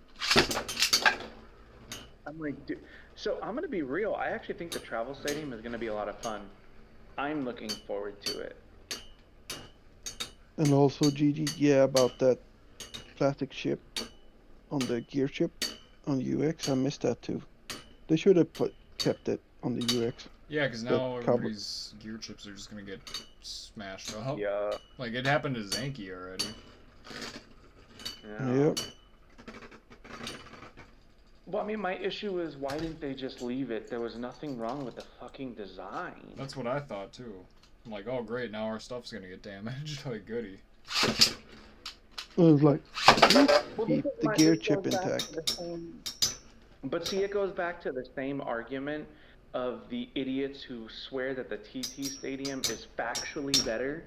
I'm like, dude. So I'm gonna be real. I actually think the travel stadium is gonna be a lot of fun. I'm looking forward to it. And also, Gigi, yeah, about that plastic chip on the gear chip on UX. I missed that too. They should have kept it on the UX. Yeah, because The now cowboy- everybody's gear chips are just gonna get smashed up. Yeah. Like, it happened to Zanky already. Yeah. Yep. Well, I mean, my issue is why didn't they just leave it? There was nothing wrong with the fucking design. That's what I thought too. I'm like, oh great, now our stuff's gonna get damaged. Like, goody. It was like, Well, keep this is the my- gear it chip goes back intact. to the same- But see, it goes back to the same argument of the idiots who swear that the TT Stadium is factually better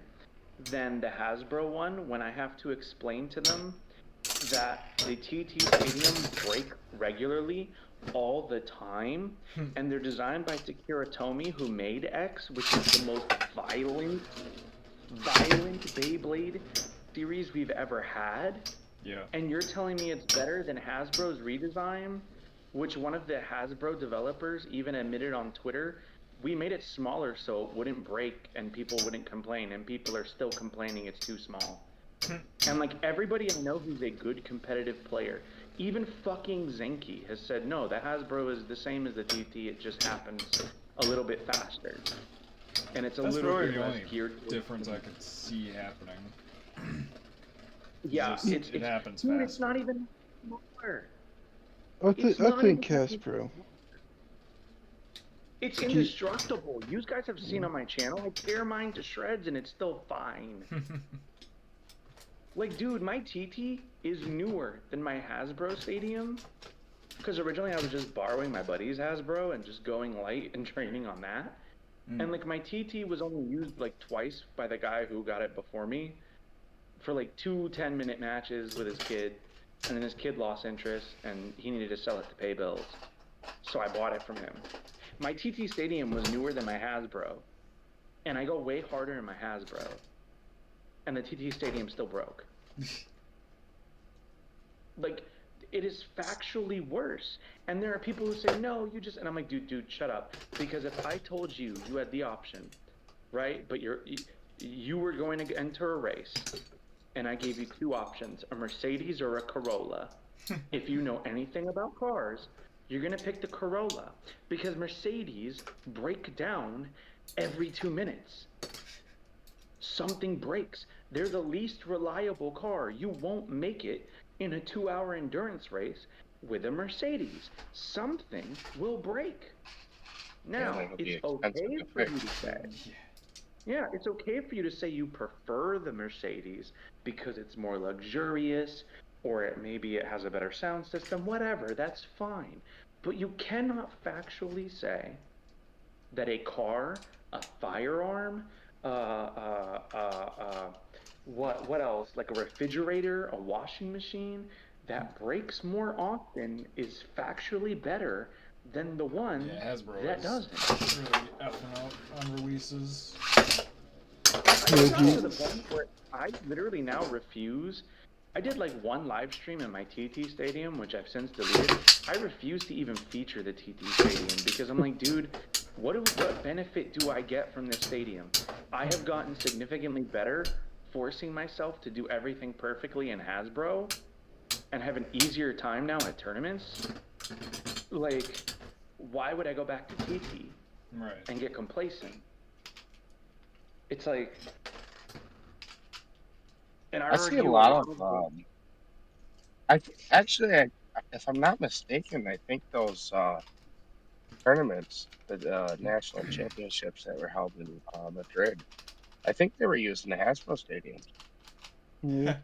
than the Hasbro one, when I have to explain to them that the TT Stadium break regularly all the time, and they're designed by Takira Tomy, who made X, which is the most violent Beyblade series we've ever had. Yeah. And you're telling me it's better than Hasbro's redesign, which one of the Hasbro developers even admitted on Twitter, we made it smaller so it wouldn't break and people wouldn't complain, and people are still complaining it's too small. And like, everybody I know who's a good competitive player, even fucking Zenki has said, no, the Hasbro is the same as the TT, it just happens a little bit faster. And it's a That's little really bit the less only geared. difference I could see happening. Yeah, Just, it happens dude, faster. it's not even smaller. I It's I not think even- Hasbro. It's indestructible. You guys have seen on my channel, I tear mine to shreds and it's still fine. Like, dude, my TT is newer than my Hasbro Stadium. Because originally I was just borrowing my buddy's Hasbro and just going light and training on that. And like, my TT was only used like twice by the guy who got it before me. For like 2 10-minute matches with his kid. And then his kid lost interest and he needed to sell it to pay bills. So I bought it from him. My TT Stadium was newer than my Hasbro. And I go way harder in my Hasbro. And the TT Stadium still broke. Like, it is factually worse. And there are people who say, no, you just... And I'm like, dude, shut up. Because if I told you you had the option, right? But you were going to enter a race. and I gave you two options, a Mercedes or a Corolla. If you know anything about cars, you're going to pick the Corolla because Mercedes break down every 2 minutes. Something breaks. They're the least reliable car. You won't make it in a 2-hour endurance race with a Mercedes. Something will break. Now, it'll be it's expensive okay to for fix. you to say, yeah, it's okay for you to say you prefer the Mercedes because it's more luxurious, or maybe it has a better sound system, whatever, that's fine. But you cannot factually say that a car, a firearm, what else? Like a refrigerator, a washing machine that breaks more often is factually better than the one Yeah, Hasbro that is doesn't. really effing up on releases. It's gotten to the point where I literally now refuse. I did like one live stream in my TT Stadium, which I've since deleted. I refuse to even feature the TT Stadium because I'm like, dude, what benefit do I get from this stadium? I have gotten significantly better forcing myself to do everything perfectly in Hasbro and have an easier time now at tournaments. Like, why would I go back to TT Right. and get complacent? It's like, and I see a lot of if I'm not mistaken, I think those tournaments, the national championships that were held in Madrid, I think they were using the Hasbro stadiums. Yeah.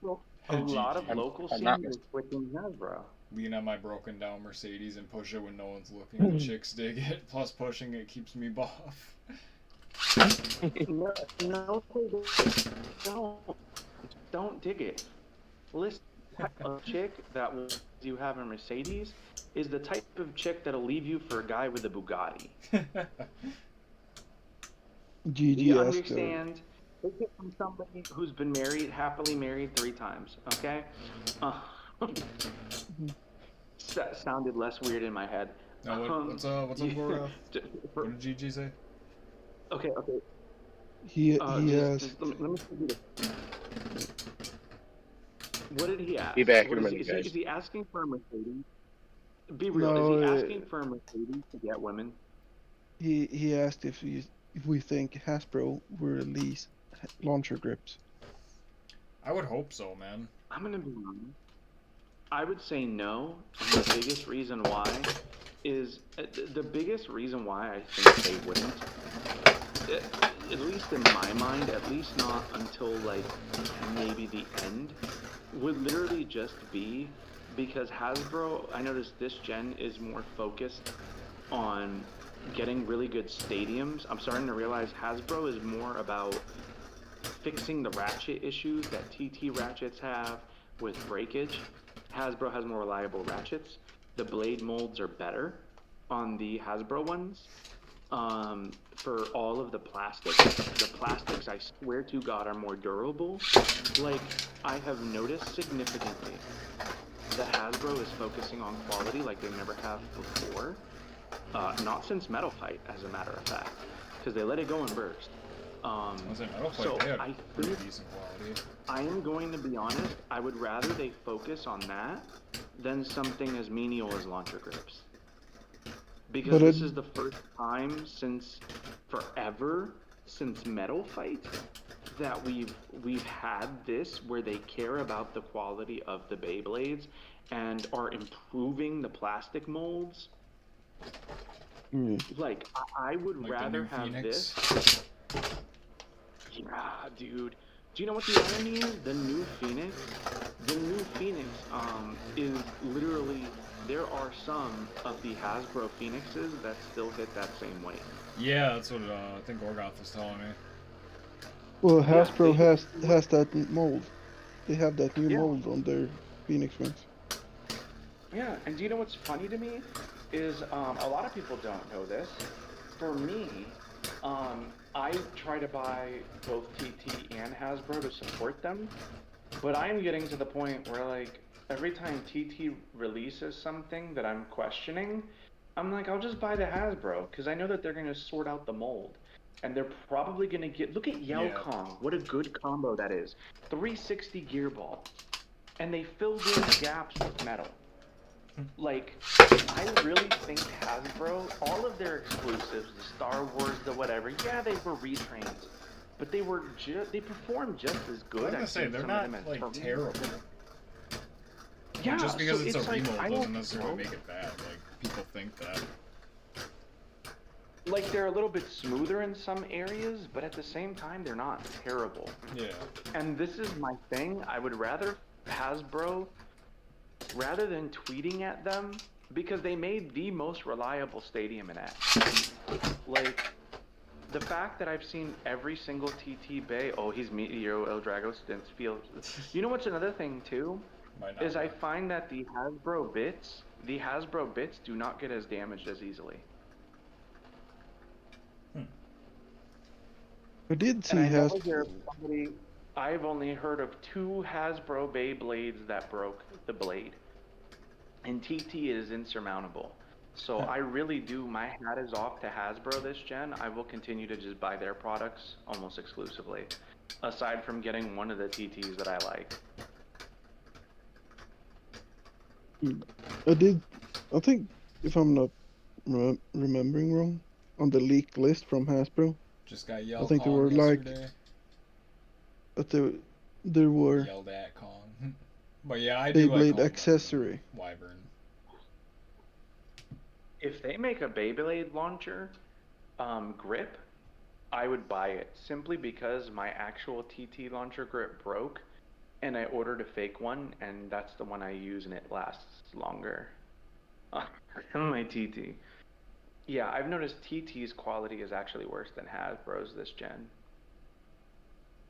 so a lot of GG. local I'm not scenes are switching Hasbro. Lean on my broken down Mercedes and push it when no one's looking. The chicks dig it. Plus pushing it keeps me buff. No, don't dig it. Listen, the type of chick that you have a Mercedes is the type of chick that'll leave you for a guy with a Bugatti. Do you GG understand? Take it from somebody who's been married, happily married 3 times, okay? That sounded less weird in my head. No, what's up, GoreGoth? What did GG say? Okay. He asked. Just let me see this. What did he ask? Be back in What a is minute, he, guys. is he asking for a Mercedes? Be real. No, is he asking for a Mercedes to get women? He asked if we think Hasbro will release launcher grips. I would hope so, man. I'm gonna be honest. I would say no, and the biggest reason why is I think they wouldn't. At least in my mind, at least not until like maybe the end, would literally just be because Hasbro, I noticed this gen is more focused on getting really good stadiums. I'm starting to realize Hasbro is more about fixing the ratchet issues that TT ratchets have with breakage. Hasbro has more reliable ratchets. The blade molds are better on the Hasbro ones. For all of the plastics, I swear to God, are more durable. Like, I have noticed significantly that Hasbro is focusing on quality like they never have before. Not since Metal Fight, as a matter of fact, because they let it go and burst. Metal Fight, they had pretty decent quality. I am going to be honest, I would rather they focus on that than something as menial as launcher grips. Because this is the first time since forever, since Metal Fight, that we've had this where they care about the quality of the Beyblades and are improving the plastic molds. Like, I would like rather have Phoenix. this. Yeah, dude. Do you know what the irony is? The new Phoenix is literally, there are some of the Hasbro Phoenixes that still hit that same weight. Yeah, that's what I think GoreGoth was telling me. Well, Hasbro has that mold. They have that new mold on their Phoenix wings. Yeah, and do you know what's funny to me is a lot of people don't know this. For me, I try to buy both TT and Hasbro to support them, but I'm getting to the point where, like, every time TT releases something that I'm questioning, I'm like, I'll just buy the Hasbro, because I know that they're going to sort out the mold. And they're probably going to get... Look at Yao Yeah. Kong. What a good combo that is. 360 gear ball. And they filled in the gaps with metal. Like, I really think Hasbro, all of their exclusives, the Star Wars, the whatever, yeah, they were retrains. But they were they performed just as good. I was gonna say, they're not, like, terrible. Yeah, Just because so it's a like, remold I doesn't don't necessarily know. make it bad. Like, people think that. Like, they're a little bit smoother in some areas, but at the same time, they're not terrible. Yeah. And this is my thing. I would rather Hasbro, rather than tweeting at them, because they made the most reliable stadium in X. Like, the fact that I've seen every single TT Bay, oh, he's Meteor El Drago Stinsfield. You know what's another thing, too? Might not Is I work. find that the Hasbro bits do not get as damaged as easily. I did see And I never Hasbro. hear of somebody. I've only heard of 2 Hasbro Bay blades that broke the blade, and TT is insurmountable. So I really do. My hat is off to Hasbro this gen. I will continue to just buy their products almost exclusively, aside from getting one of the TTs that I like. I think, if I'm not remembering wrong, on the leaked list from Hasbro, Just got yelled think there Kong were, like, yesterday. that there were Yelled at Kong. But yeah, I do like Beyblade Kong accessory. Wyvern. If they make a Beyblade launcher grip, I would buy it simply because my actual TT launcher grip broke, and I ordered a fake one, and that's the one I use, and it lasts longer. My TT. Yeah, I've noticed TT's quality is actually worse than Hasbro's this gen.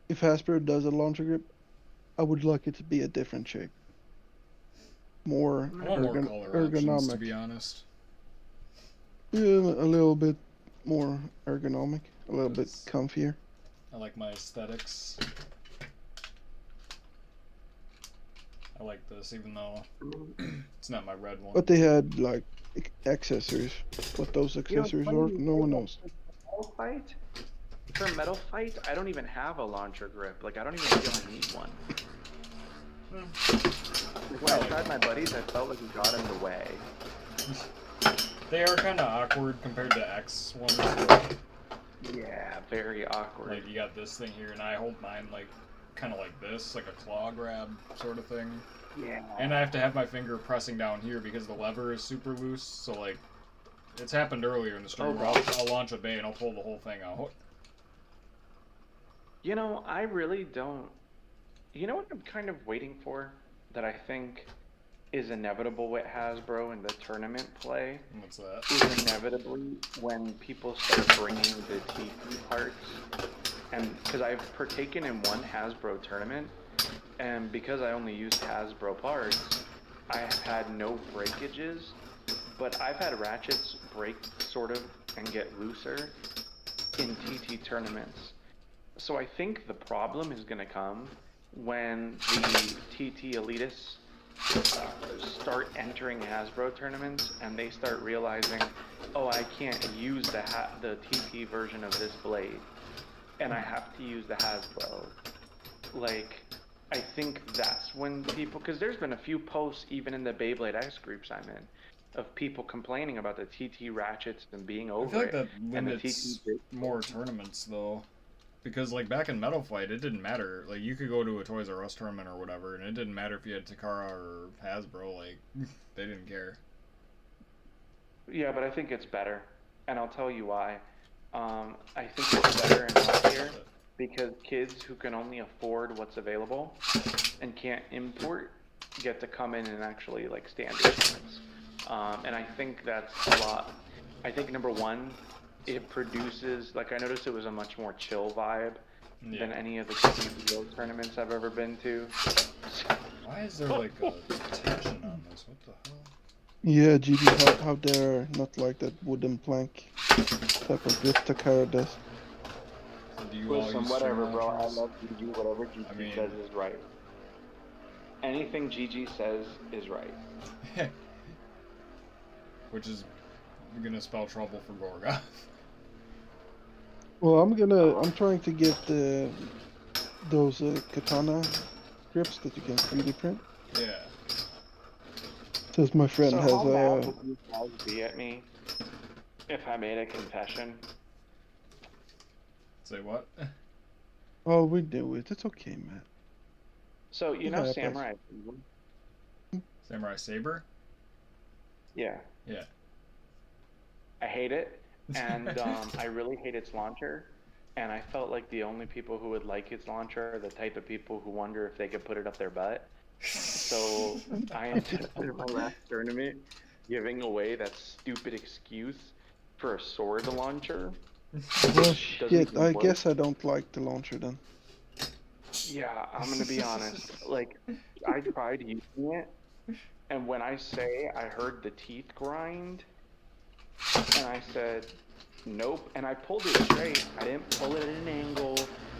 If Hasbro does a launcher grip, I would like it to be a different shape. More I want more color options, to ergonomic. be honest. Yeah, a little bit more ergonomic, a little bit Because comfier. I like my aesthetics. I like this, even though it's not my red one. But they had like accessories. What those accessories are, no one knows. Metal fight? For Metal Fight, I don't even have a launcher grip. Like, I don't even feel I need one. Like, when I tried my buddies, I felt like he got in the way. They are kind of awkward compared to X ones. Yeah, very awkward. Like, you got this thing here, and I hold mine like kind of like this, like a claw grab sort of thing. Yeah. And I have to have my finger pressing down here because the lever is super loose. So like, it's happened earlier in the stream where I'll launch a bay and I'll pull the whole thing out. You know, I really don't. You know what I'm kind of waiting for that I think is inevitable with Hasbro in the tournament play? What's that? Is inevitably when people start bringing the TP parts. And because I've partaken in one Hasbro tournament, and because I only used Hasbro parts, I have had no breakages, but I've had ratchets break sort of and get looser in TT tournaments. So I think the problem is going to come when the TT elitists start entering Hasbro tournaments and they start realizing, oh, I can't use the TT version of this blade, and I have to use the Hasbro. Like, I think that's when people, because there's been a few posts even in the Beyblade X groups I'm in, of people complaining about the TT ratchets and being over I feel like that and the limits TT more tournaments though. Because, like, back in Metal Fight, it didn't matter. Like, you could go to a Toys R Us tournament or whatever, and it didn't matter if you had Takara or Hasbro. Like, they didn't care. Yeah, but I think it's better, and I'll tell you why. I think it's better and healthier because kids who can only afford what's available and can't import get to come in and actually, like, stand tournaments. And I think that's a lot. I think, number one, it produces, like, I noticed it was a much more chill vibe than any of the GGO tournaments I've ever been to. Why is there, like, a tension on this? What the hell? Yeah, GG, how they're not like that wooden plank type of grip Takara does. So do you all Listen, use whatever, string bro. I launchers? love GG. Whatever GG I mean- says is right. Anything GG says is right. Which is gonna spell trouble for GoreGoth. Well, I'm trying to get those katana grips that you can 3D print. Yeah. Says my friend So has how mad would you guys be at me if I made a confession? Say what? Oh, we do it. It's okay, Matt. So you It know happens. Samurai? Samurai Saber? Yeah. Yeah. I hate it, and I really hate its launcher. And I felt like the only people who would like its launcher are the type of people who wonder if they could put it up their butt. So I ended up in my last tournament giving away that stupid excuse for a sword launcher. Well, Doesn't shit. even I work. guess I don't like the launcher then. Yeah, I'm gonna be honest. Like, I tried using it, and when I say I heard the teeth grind, and I said, nope, and I pulled it straight. I didn't pull it at an angle,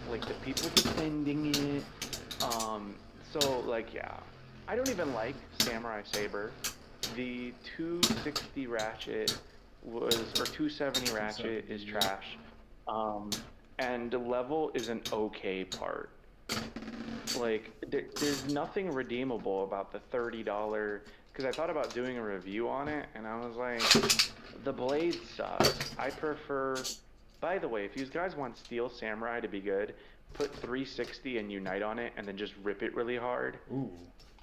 like the people defending it. So like, yeah, I don't even like Samurai Saber. The 260 ratchet was, or 270 ratchet is trash. And the level is an okay part. Like, there's nothing redeemable about the $30, because I thought about doing a review on it, and I was like, the blade sucks. I prefer, by the way, if you guys want Steel Samurai to be good, put 360 and Unite on it, and then just rip it really hard, Ooh.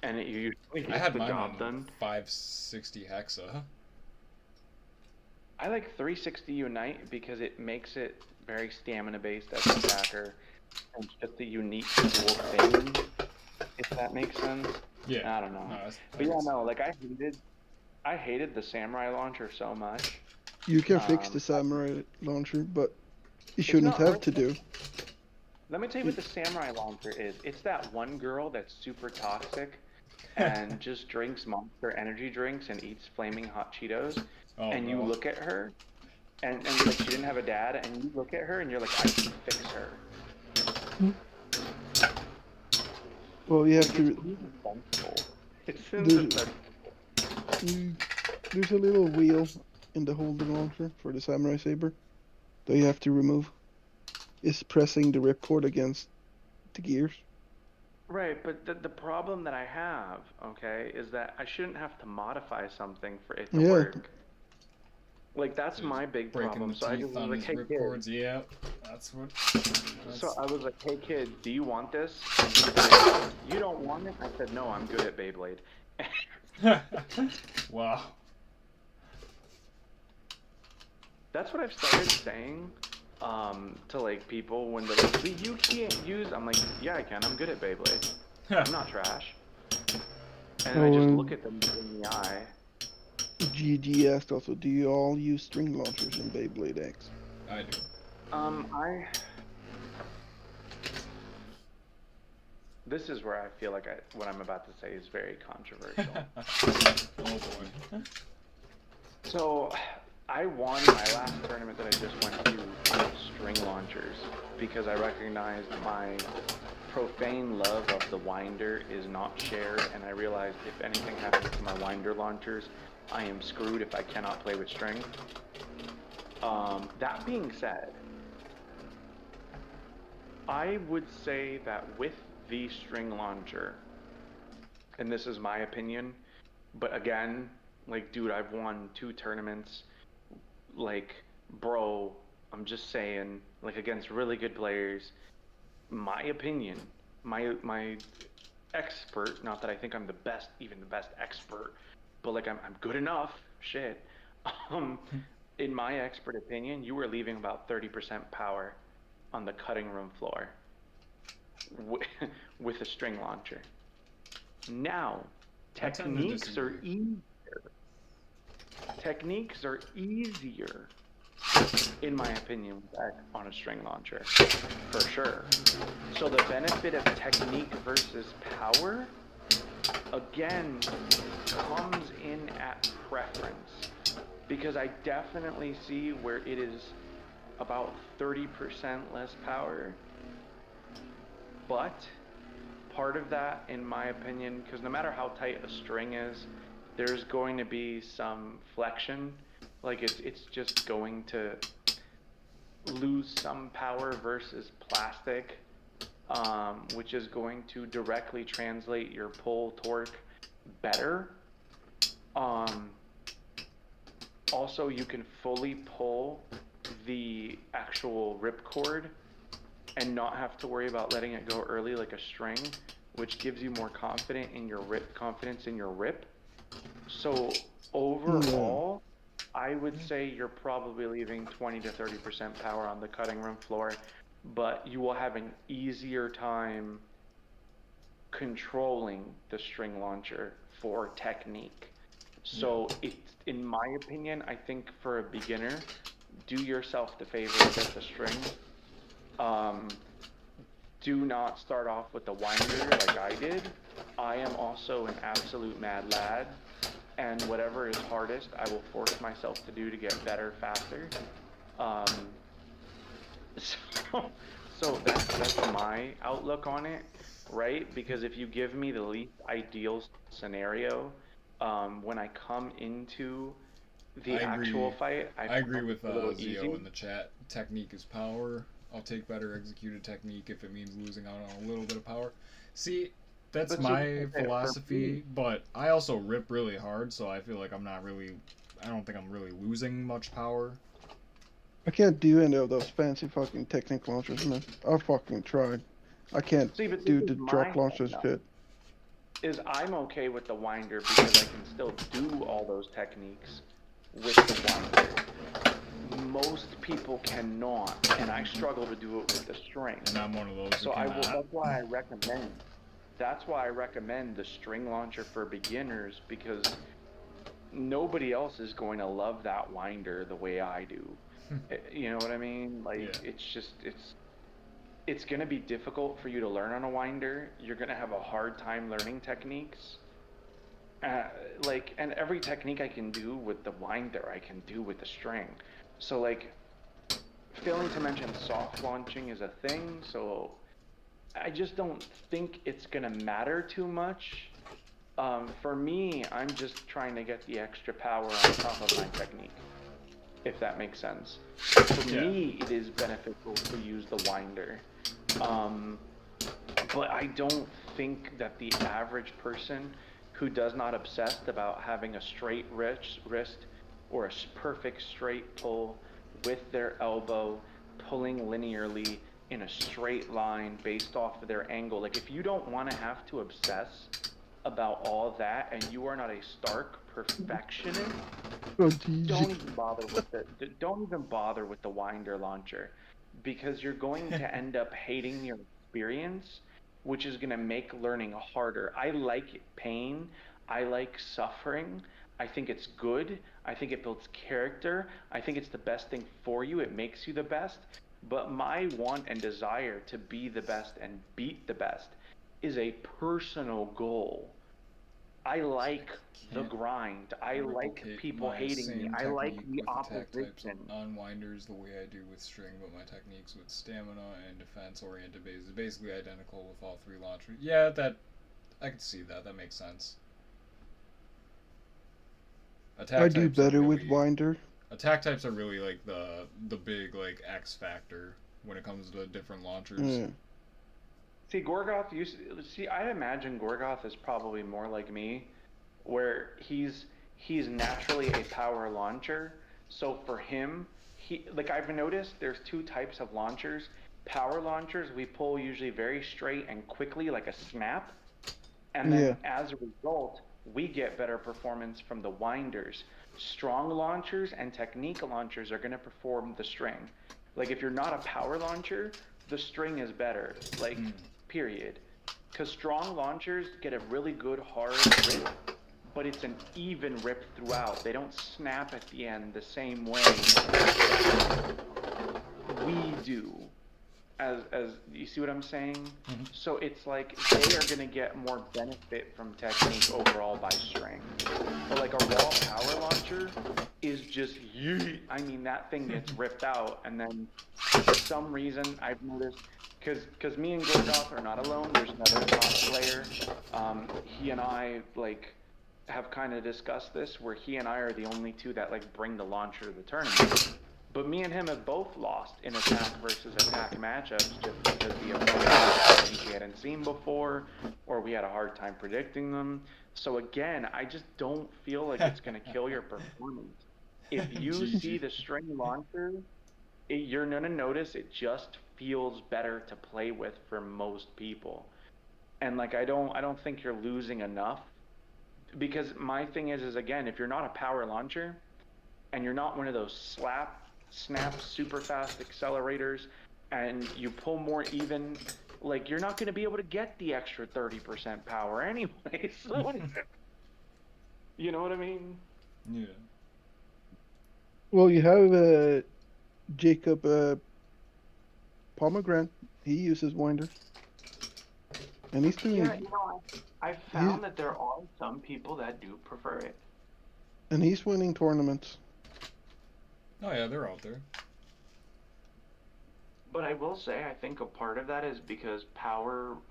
and it usually I gets had the mine job on done. 560 hexa. I like 360 Unite because it makes it very stamina based as an attacker, and it's just a unique cool thing, if that makes sense. Yeah. I don't know. No, But yeah, no, like I hated the Samurai launcher so much. You can fix the samurai launcher, but you It's shouldn't not have to do. Let me tell you what the Samurai launcher is. It's that one girl that's super toxic and just drinks Monster energy drinks and eats flaming hot Cheetos. Oh, And no. you look at her, and like she didn't have a dad, and you look at her and you're like, I can fix her. Well, you have Like, to. it's indispensable. It's There's, indispensable. there's a little wheel in the holder launcher for the samurai saber that you have to remove. It's pressing the rip port against the gears. Right, but the problem that I have, okay, is that I shouldn't have to modify something for it to Yeah. work. Like, that's So my big breaking problem. the So I teeth just was on like, his hey, kid. ripcords. Yeah, that's what. So I was like, hey, kid, do you want this? And he said, you don't want it? I said, no, I'm good at Beyblade. Wow. That's what I've started saying to, like, people when they're like, but you can't use... I'm like, yeah, I can. I'm good at Beyblade. I'm not trash. And I just look at them in the eye. GG asked also, do you all use string launchers in Beyblade X? I do. This is where I feel like what I'm about to say is very controversial. Oh boy. So, I won my last tournament that I just went to with string launchers because I recognized my profane love of the winder is not shared, and I realized if anything happens to my winder launchers, I am screwed if I cannot play with string. That being said, I would say that with the string launcher, and this is my opinion, but again, like, dude, I've won 2 tournaments, like, bro, I'm just saying, like, against really good players. My opinion, my expert, not that I think I'm the best, even the best expert, but like I'm good enough, shit. In my expert opinion, you were leaving about 30% power on the cutting room floor with a string launcher. Now, techniques are easier. Techniques are easier, in my opinion, on a string launcher, for sure. So the benefit of technique versus power, again, comes in at preference. Because I definitely see where it is about 30% less power. But part of that, in my opinion, because no matter how tight a string is, there's going to be some flexion. Like, it's just going to, lose some power versus plastic, which is going to directly translate your pull torque better. Also, you can fully pull the actual ripcord and not have to worry about letting it go early like a string, which gives you more confidence in your rip. So overall, I would say you're probably leaving 20 to 30% power on the cutting room floor, but you will have an easier time controlling the string launcher for technique. So it's, in my opinion, I think for a beginner, do yourself the favor and get the string. Do not start off with the winder like I did. I am also an absolute mad lad, and whatever is hardest, I will force myself to do to get better faster. So that's my outlook on it, right? Because if you give me the least ideal scenario, when I come into the actual fight, I agree with a little Zio easy. in the chat. Technique is power. I'll take better executed technique if it means losing out on a little bit of power. See, that's But my philosophy, but I also rip really hard, so I feel like I don't think I'm really losing much power. I can't do any of those fancy fucking technique launchers, man. I fucking tried. I can't See, but do this the is drop my launchers thing, shit. is I'm okay with the winder because I can still do all those techniques with the winder. Most people cannot, and I struggle to do it with the string. And I'm one of those So who cannot. that's why I recommend the string launcher for beginners, because nobody else is going to love that winder the way I do. You know what I mean? Like, it's going to be difficult for you to learn on a winder. You're going to have a hard time learning techniques. And every technique I can do with the winder, I can do with the string. So, like, failing to mention soft launching is a thing, so I just don't think it's going to matter too much. For me, I'm just trying to get the extra power on top of my technique, if that makes sense. For me, it is beneficial to use the winder. But I don't think that the average person who does not obsess about having a straight wrist or a perfect straight pull with their elbow pulling linearly in a straight line based off of their angle, like, if you don't want to have to obsess about all that and you are not a stark perfectionist, don't even bother with the winder launcher, because you're going to end up hating your experience, which is going to make learning harder. I like pain. I like suffering. I think it's good. I think it builds character. I think it's the best thing for you. It makes you the best. But my want and desire to be the best and beat the best is a personal goal. I like the grind. I like people hating me. I like the opposition. On winders the way I do with string, but my techniques with stamina and defense-oriented base is basically identical with all three launchers. Yeah, I can see that. That makes sense. I do better with winder. Attack types are really like the big like X factor when it comes to different launchers. See, GoreGoth I imagine GoreGoth is probably more like me, where he's naturally a power launcher. So for him, like, I've noticed there's two types of launchers. Power launchers, we pull usually very straight and quickly, like a snap. And then as a result, we get better performance from the winders. Strong launchers and technique launchers are going to perform the string. Like, if you're not a power launcher, the string is better, like, period. Because strong launchers get a really good hard rip, but it's an even rip throughout. They don't snap at the end the same way we do. As you see what I'm saying? So it's like they are going to get more benefit from technique overall by string. But like a raw power launcher is just, I mean, that thing gets ripped out, and then for some reason I've noticed, because me and GoreGoth are not alone, there's another top player. He and I like have kind of discussed this, where he and I are the only two that like bring the launcher to the tournament. But me and him have both lost in attack versus attack matchups just because the opponent was things we hadn't seen before, or we had a hard time predicting them. So again, I just don't feel like it's going to kill your performance. If you see the string launcher, you're going to notice it just feels better to play with for most people. And like I don't think you're losing enough, because my thing is again, if you're not a power launcher and you're not one of those snap super fast accelerators and you pull more even, like you're not going to be able to get the extra 30% power anyway. So you know what I mean? Yeah. Well, you have Jacob Pomegranate. He uses Winder. And he's doing. Yeah, I found that there are some people that do prefer it. And he's winning tournaments. Oh yeah, they're out there. But I will say, I think a part of that is because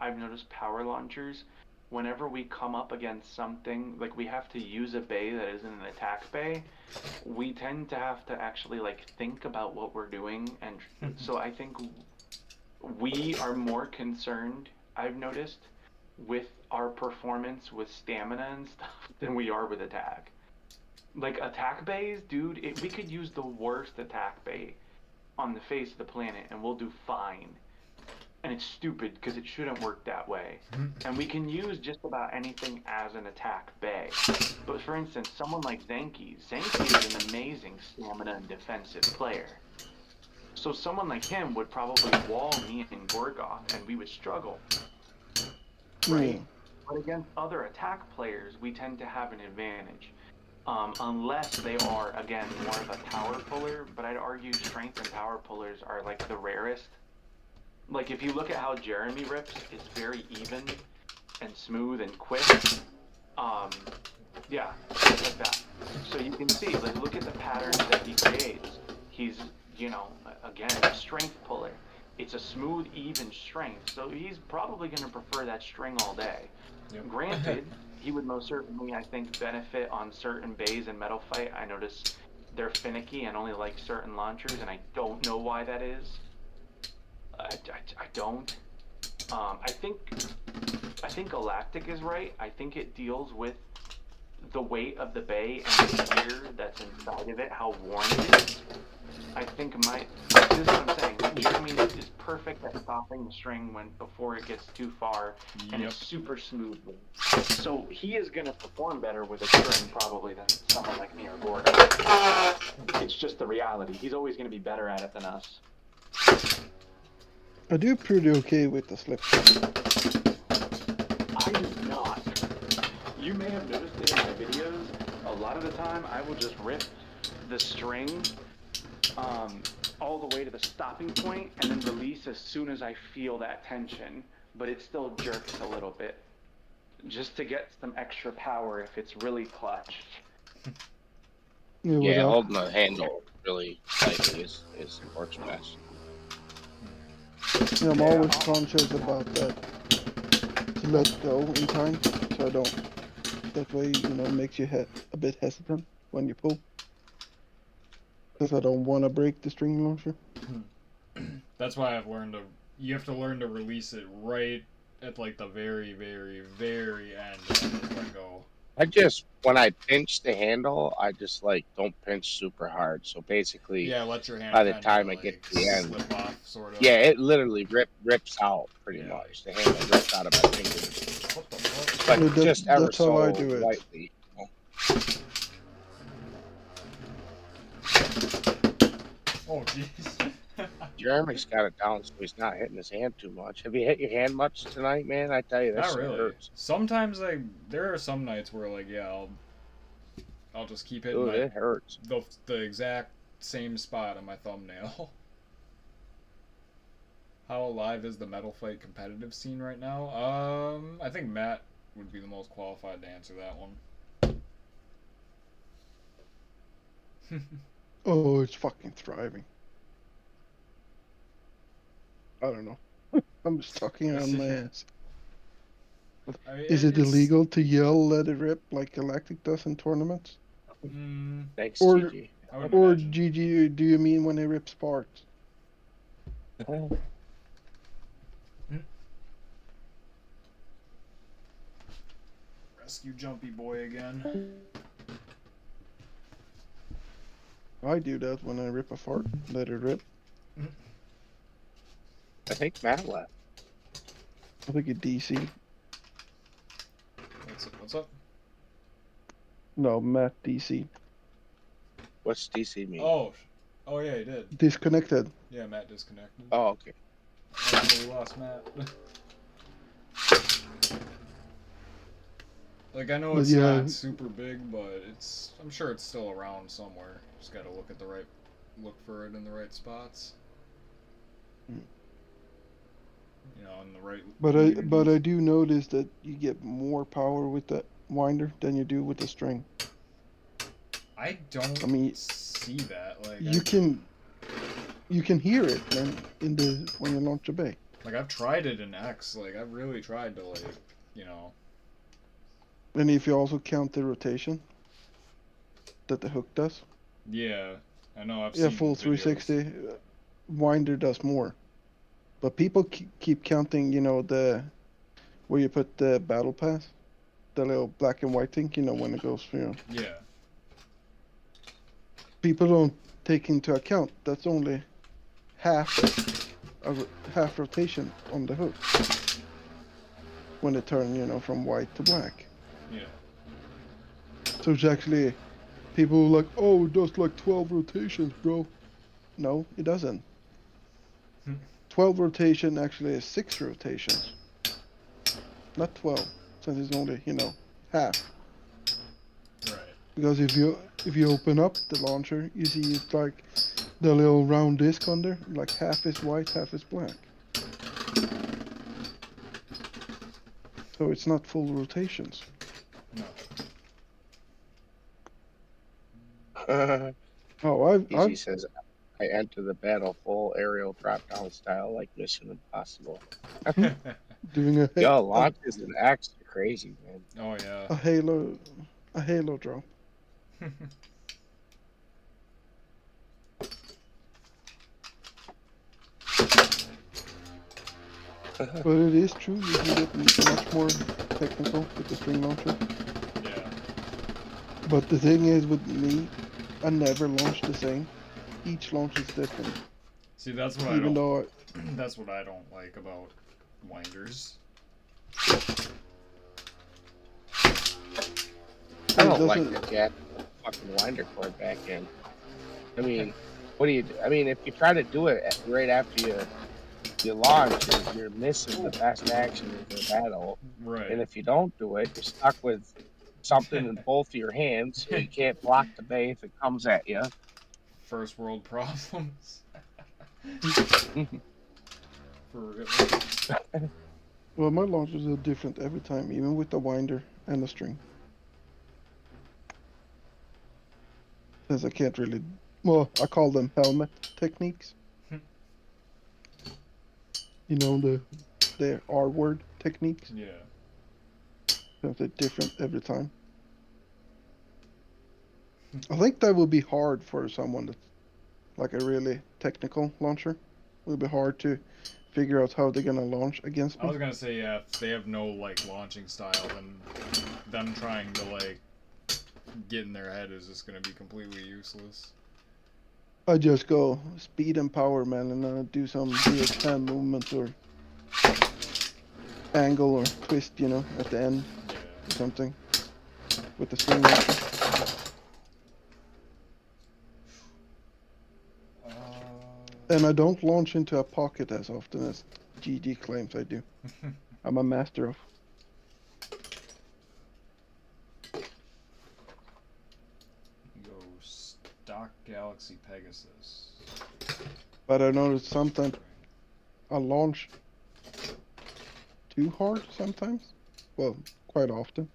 I've noticed power launchers, whenever we come up against something, like we have to use a bay that isn't an attack bay, we tend to have to actually like think about what we're doing. And so I think we are more concerned, I've noticed, with our performance with stamina and stuff than we are with attack. Like attack bays, dude, we could use the worst attack bay on the face of the planet and we'll do fine. And it's stupid because it shouldn't work that way. And we can use just about anything as an attack bay. But for instance, someone like Zenki is an amazing stamina and defensive player. So someone like him would probably wall me and GoreGoth and we would struggle. Right? But against other attack players, we tend to have an advantage. Unless they are, again, more of a power puller, but I'd argue strength and power pullers are like the rarest. Like if you look at how Jeremy rips, it's very even and smooth and quick. Yeah, like that. So you can see, like look at the patterns that he creates. He's, again, a strength puller. It's a smooth, even strength, so he's probably going to prefer that string all day. Yep. Granted, he would most certainly, I think, benefit on certain bays in Metal Fight. I notice they're finicky and only like certain launchers, and I don't know why that is. I don't. I think Galactic is right. I think it deals with the weight of the bay and the gear that's inside of it, how worn it is. I think this is what I'm saying. Jeremy is perfect at stopping the string before it gets too far, and it's super smooth. So he is going to perform better with a string probably than someone like me or Gordon. It's just the reality. He's always going to be better at it than us. I do pretty okay with the slip. I do not. You may have noticed it in my videos. A lot of the time, I will just rip the string all the way to the stopping point and then release as soon as I feel that tension, but it still jerks a little bit just to get some extra power if it's really clutch. Yeah, holding the handle really tightly works best. Yeah, I'm always conscious about that, to let go in time, so I don't, that way, it makes you a bit hesitant when you pull. Because I don't want to break the string launcher. That's why I've learned you have to learn to release it right at like the very, very, very end and let go. When I pinch the handle, I just don't pinch super hard. So basically, let your hand by the time I get to the end, slip off, sort of. Yeah, it literally rips out pretty much. The handle rips out of my fingers. What the fuck? But just ever that's how so I do it. lightly. Oh, jeez. Jeremy's got it down so he's not hitting his hand too much. Have you hit your hand much tonight, man? I tell you, that not really. hurts. Sometimes there are some nights where I'll just keep hitting it hurts. The exact same spot on my thumbnail. How alive is the Metal Fight competitive scene right now? I think Matt would be the most qualified to answer that one. Oh, it's fucking thriving. I don't know. I'm just talking on my ass. I mean, Is it illegal to yell "let it rip" like Galactic does in tournaments? Thanks, Or Gigi. I would Or imagine. GG, do you mean when they rip parts? Rescue Jumpy Boy again. I do that when I rip a fart. Let it rip. I think Matt left. I think it DC. What's up? No, Matt DC. What's DC mean? Oh yeah, he did. Disconnected. Yeah, Matt disconnected. Oh, okay. Oh, we lost Matt. Like, I know But it's yeah. not super big, but I'm sure it's still around somewhere. Just gotta look for it in the right spots. Mm. You know, in the right. But communities. I do notice that you get more power with the winder than you do with the string. I don't I mean, see that. Like, you can hear it, man, when you launch a bay. Like, I've tried it in X. Like, I've really tried to, like, you know. And if you also count the rotation that the hook does. Yeah, I know. I've Yeah, seen full videos. 360. Winder does more. But people keep counting, where you put the battle pass, the little black and white thing, when it goes, Yeah. People don't take into account that's only half rotation on the hook when they turn, from white to black. Yeah. So it's actually, people are like, oh, it does like 12 rotations, bro. No, it doesn't. 12 rotation actually is 6 rotations, not 12, since it's only, half. Right. Because if you open up the launcher, you see it's like the little round disc under, like half is white, half is black. So it's not full rotations. No. Oh, Easy says, I enter the battle full aerial drop-down style like Mission Impossible. doing Yo, launches and X are crazy, man. Oh yeah. a halo drop. But it is true, you can get much more technical with the string launcher. Yeah. But the thing is, with me, I never launch the same. Each launch is different. See, that's what Even though that's what I don't like about winders. I don't like that you have to put the fucking winder cord back in. I mean, what do you do? I mean, if you try to do it right after you launch, you're missing the best action of the battle. Right. And if you don't do it, you're stuck with something in both of your hands. So you can't block the bay if it comes at you. First world problems. For real. well, my launchers are different every time, even with the winder and the string. Since I can't really, well, I call them helmet techniques. The R word techniques. Yeah. Since they're different every time. I think that would be hard for someone that's like a really technical launcher. It would be hard to figure out how they're gonna launch against me. I was gonna say, yeah, if they have no like launching style, then them trying to like get in their head is just gonna be completely useless. I just go speed and power, man, and do some weird hand movements or angle or twist, at the end or something with the string launcher. And I don't launch into a pocket as often as GG claims I do. I'm a master of. Go stock Galaxy Pegasus. But I noticed sometimes I launch too hard sometimes. Well, quite often.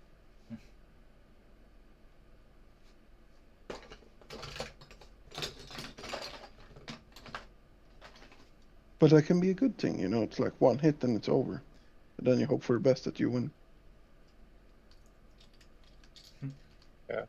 But that can be a good thing, it's like one hit and it's over. And then you hope for the best that you win. Yeah.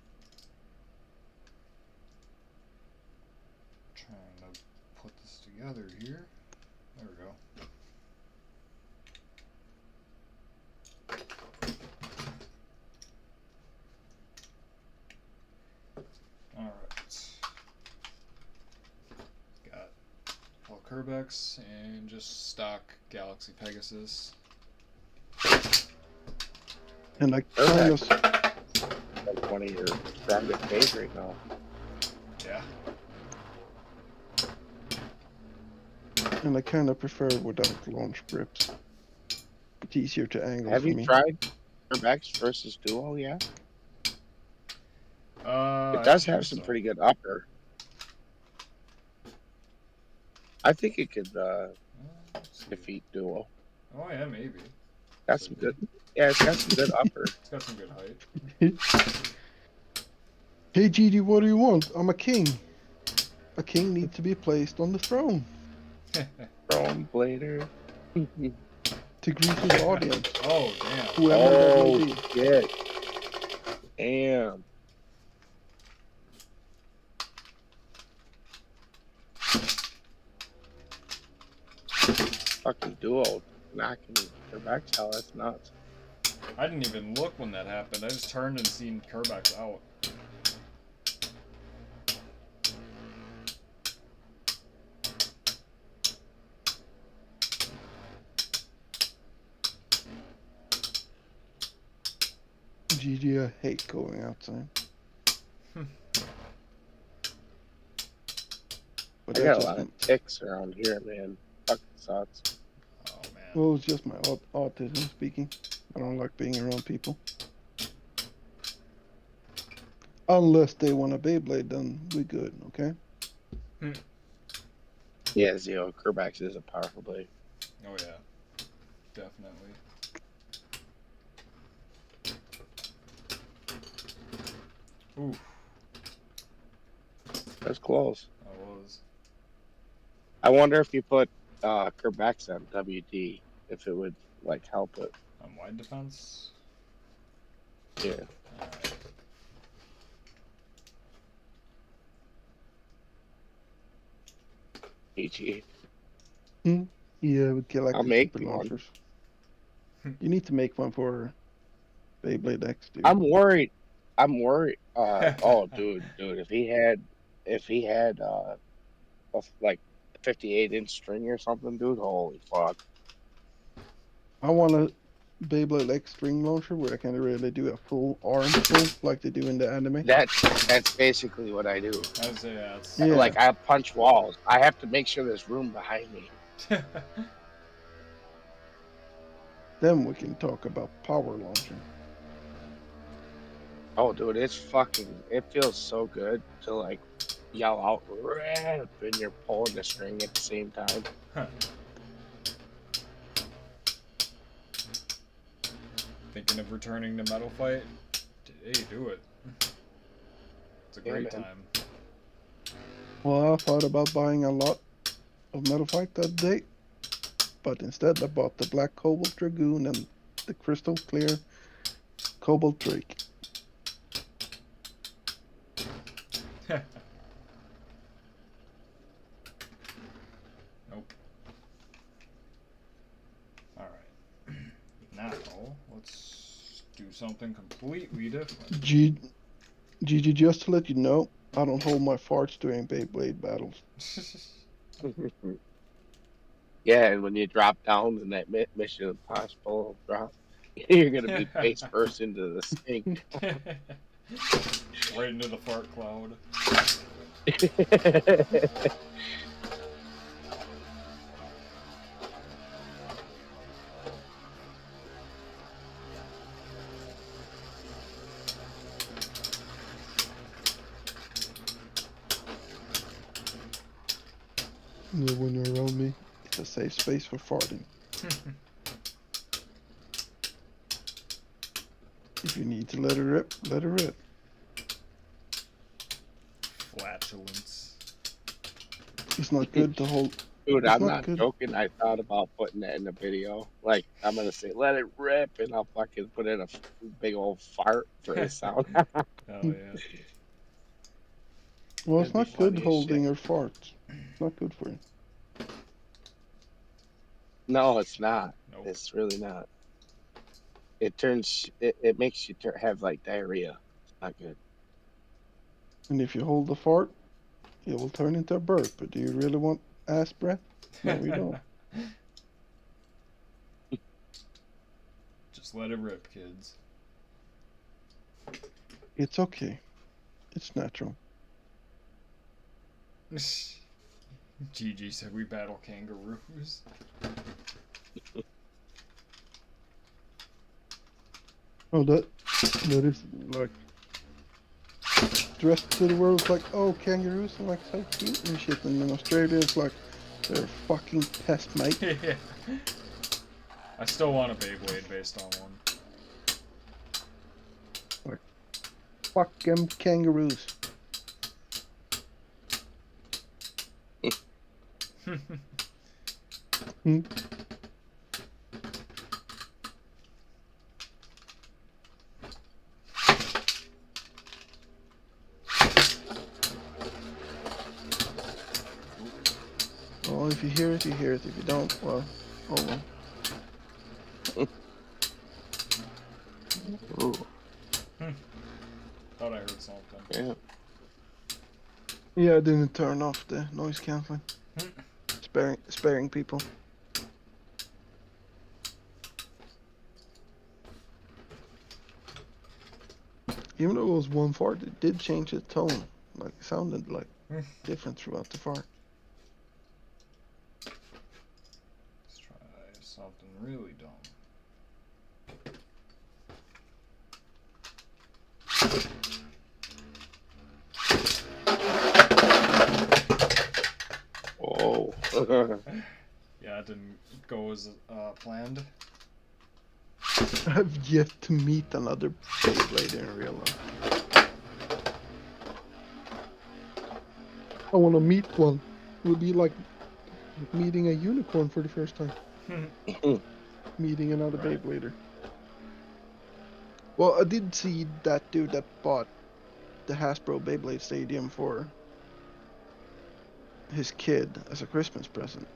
Kerbex and just stock Galaxy Pegasus. And I kind of, Like one of your strongest days right now. Yeah. prefer without launch grips. It's easier to angle Have for you me. tried Kerbex versus Duo yet? I It does think have some so. pretty good upper. I think it could Let's see. defeat Duo. Oh yeah, maybe. Got some good. Yeah, it's got some good upper. It's got some good height. Hey GD, what do you want? I'm a king. A king needs to be placed on the throne Throne Blader. to greet his audience. Oh damn. Whoever that Oh may be. shit! Damn. Fucking Duo knocking Kerbex out. That's nuts. I didn't even look when that happened. I just turned and seen Kerbex out. GG, I hate going outside. But I that's got a just lot of ticks around here, man. Fucking sucks. Oh man. well, it's just my autism speaking. I don't like being around people. Unless they want a Beyblade, then we good, okay? Yeah, Zio, Kerbex is a powerful blade. Oh yeah. Definitely. Ooh, That's close. I was. I wonder if you put Kerbex on WD, if it would like help it. On wide defense. Yeah. Alright. EG. Yeah, with Galactic I'll make super one. launchers. You need to make one for Beyblade X, dude. I'm worried. Oh, dude. If he had like 58-inch string or something, dude. Holy fuck. I want a Beyblade X string launcher where I can really do a full arm pull like they do in the anime. That's basically what I do. I would say yeah, it's Yeah. Like I punch walls. I have to make sure there's room behind me. Then we can talk about power launching. Oh, dude, it feels so good to like yell out "rip" and you're pulling the string at the same time. Thinking of returning to Metal Fight? Hey, do it. It's a Yeah, great man. time. Well, I thought about buying a lot of Metal Fight that day, but instead I bought the Black Cobalt Dragoon and the Crystal Clear Cobalt Drake. Nope. Alright. Now, let's do something completely different. GG, just to let you know, I don't hold my farts during Beyblade battles. Yeah, and when you drop down in that Mission Impossible drop, you're gonna be face first into the sink. Right into the fart cloud. Yeah, when you're around me, it's a safe space for farting. If you need to let it rip, let it rip. Flatulence. It's not good to hold. Dude, It's I'm not not good. joking. I thought about putting that in the video. Like, I'm gonna say, let it rip, and I'll fucking put in a big old fart for the sound. Oh yeah. Well, It'd it's be not funny good as holding shit. your farts. It's not good for you. No, it's not. Nope. It's really not. It makes you have like diarrhea. It's not good. And if you hold the fart, it will turn into a burp. But do you really want ass breath? No, we don't. Just let it rip, kids. It's okay. It's natural. GG said we battle kangaroos. Oh, that is like the rest of the world is like, oh, kangaroos are like so cute and shit, and in Australia it's like they're fucking pest, mate. Yeah. I still want a Beyblade based on one. Fuck them kangaroos. Hmm? Well, if you hear it, you hear it. If you don't, well, oh well. Ooh, Thought I heard something. yeah. Yeah, I didn't turn off the noise cancelling. Sparing people. Even though it was one fart, it did change its tone. Like, it sounded like different throughout the fart. Let's try something really dumb. Whoa. Yeah, it didn't go as planned. I've yet to meet another Beyblade in real life. I want to meet one. It would be like meeting a unicorn for the first time. Meeting another Right. Beyblader. Well, I did see that dude that bought the Hasbro Beyblade Stadium for his kid as a Christmas present.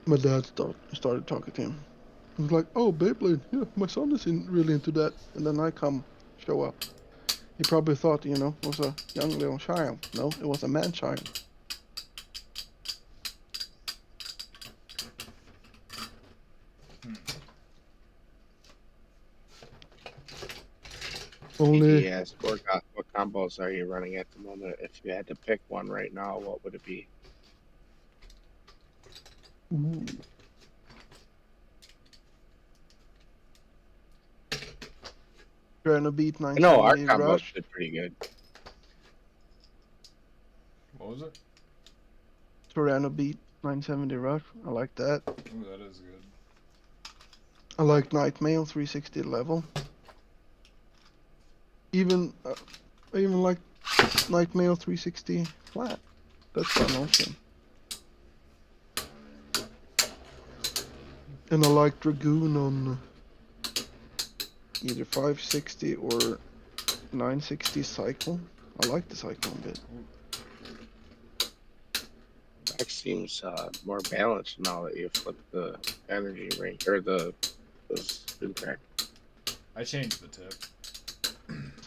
My dad started talking to him. He was like, "Oh, Beyblade, yeah, my son is really into that." And then I show up. He probably thought, it was a young little child. No, it was a man-child. Only Yes, GoreGoth, what combos are you running at the moment? If you had to pick one right now, what would it be? Ooh. Trying to beat No, our 970 combos Rush. did pretty good. What was it? Tyranno beat 970 Rush. I like that. Ooh, that is good. I like Nightmail 360 level. I even like Nightmail 360 flat. That's fun also. And I like Dragoon on either 560 or 960 cycle. I like the cycle a bit. That seems more balanced now that you flip the energy ring or the spin track. I changed the tip.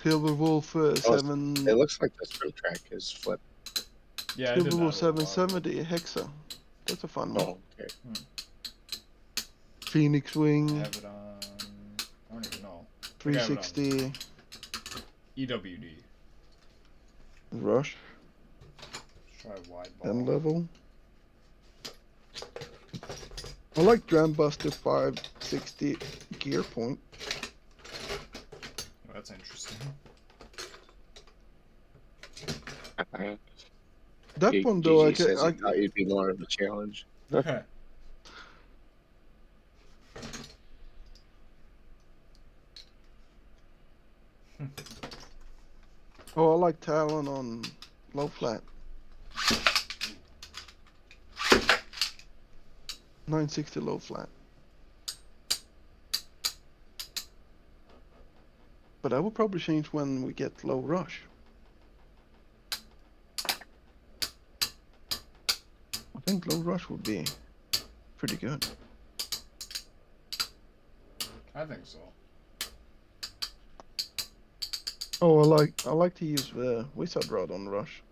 Silver Wolf 7. It looks like the spin track is flipped. Yeah, I did Silver that Wolf a little while ago. 770 Hexa. That's a fun one. Oh, okay. Phoenix I Wing have it on. I don't even know. 360 EWD. Rush Let's try wide ball. 10 level. I like Drambuster 560 Gear Point. Oh, that's interesting. That one though, GG says he thought you'd be more of a challenge. I like Talon on low flat. 960 low flat. But that will probably change when we get low rush. I think low rush would be pretty good. I think so. Oh, I like to use the Wizard Rod on rush.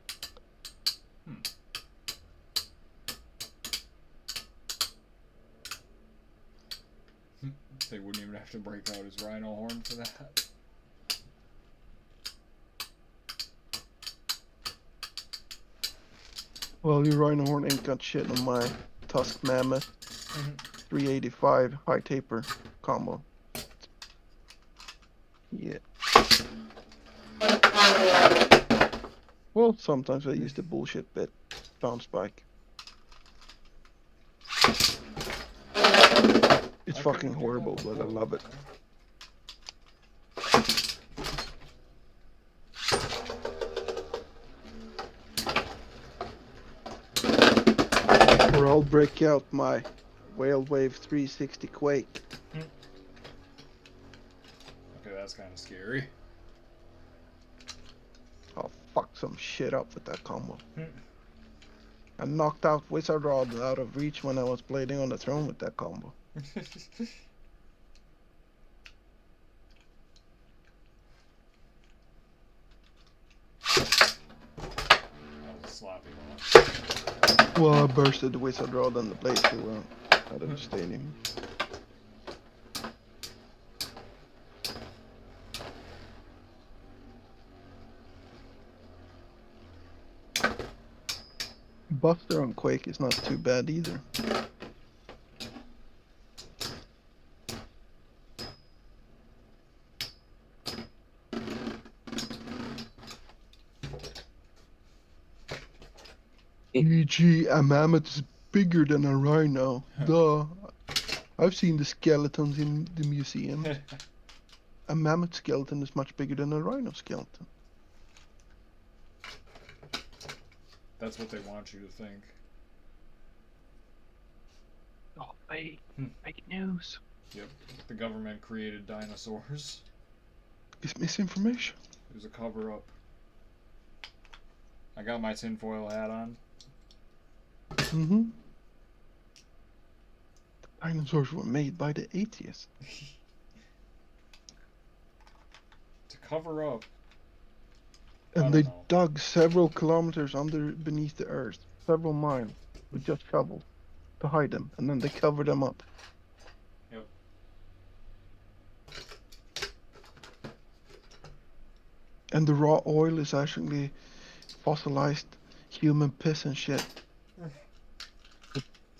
They wouldn't even have to break out his rhino horn for that. Well, your rhino horn ain't got shit on my tusk mammoth 385 high taper combo. Yeah. Well, sometimes I use the bullshit bit bounce spike. It's fucking horrible, but I love it. Or I'll break out my Whale Wave 360 Quake. Okay, that's kind of scary. I'll fuck some shit up with that combo. I knocked out Wizard Rod out of reach when I was blading on the throne with that combo. That was a sloppy one. Well, I bursted the Wizard Rod and the blade through out of the stadium. Buster on Quake is not too bad either. E.g., a mammoth is bigger than a rhino. Duh. I've seen the skeletons in the museum. A mammoth skeleton is much bigger than a rhino skeleton. That's what they want you to think. Oh, fake news. Yep, the government created dinosaurs. It's misinformation. It was a cover-up. I got my tinfoil hat on. Mm-hmm. The dinosaurs were made by the atheists. To cover up. And I they don't know. dug several kilometers beneath the earth, several miles, with just shovels to hide them, and then they covered them up. Yep. And the raw oil is actually fossilized human piss and shit.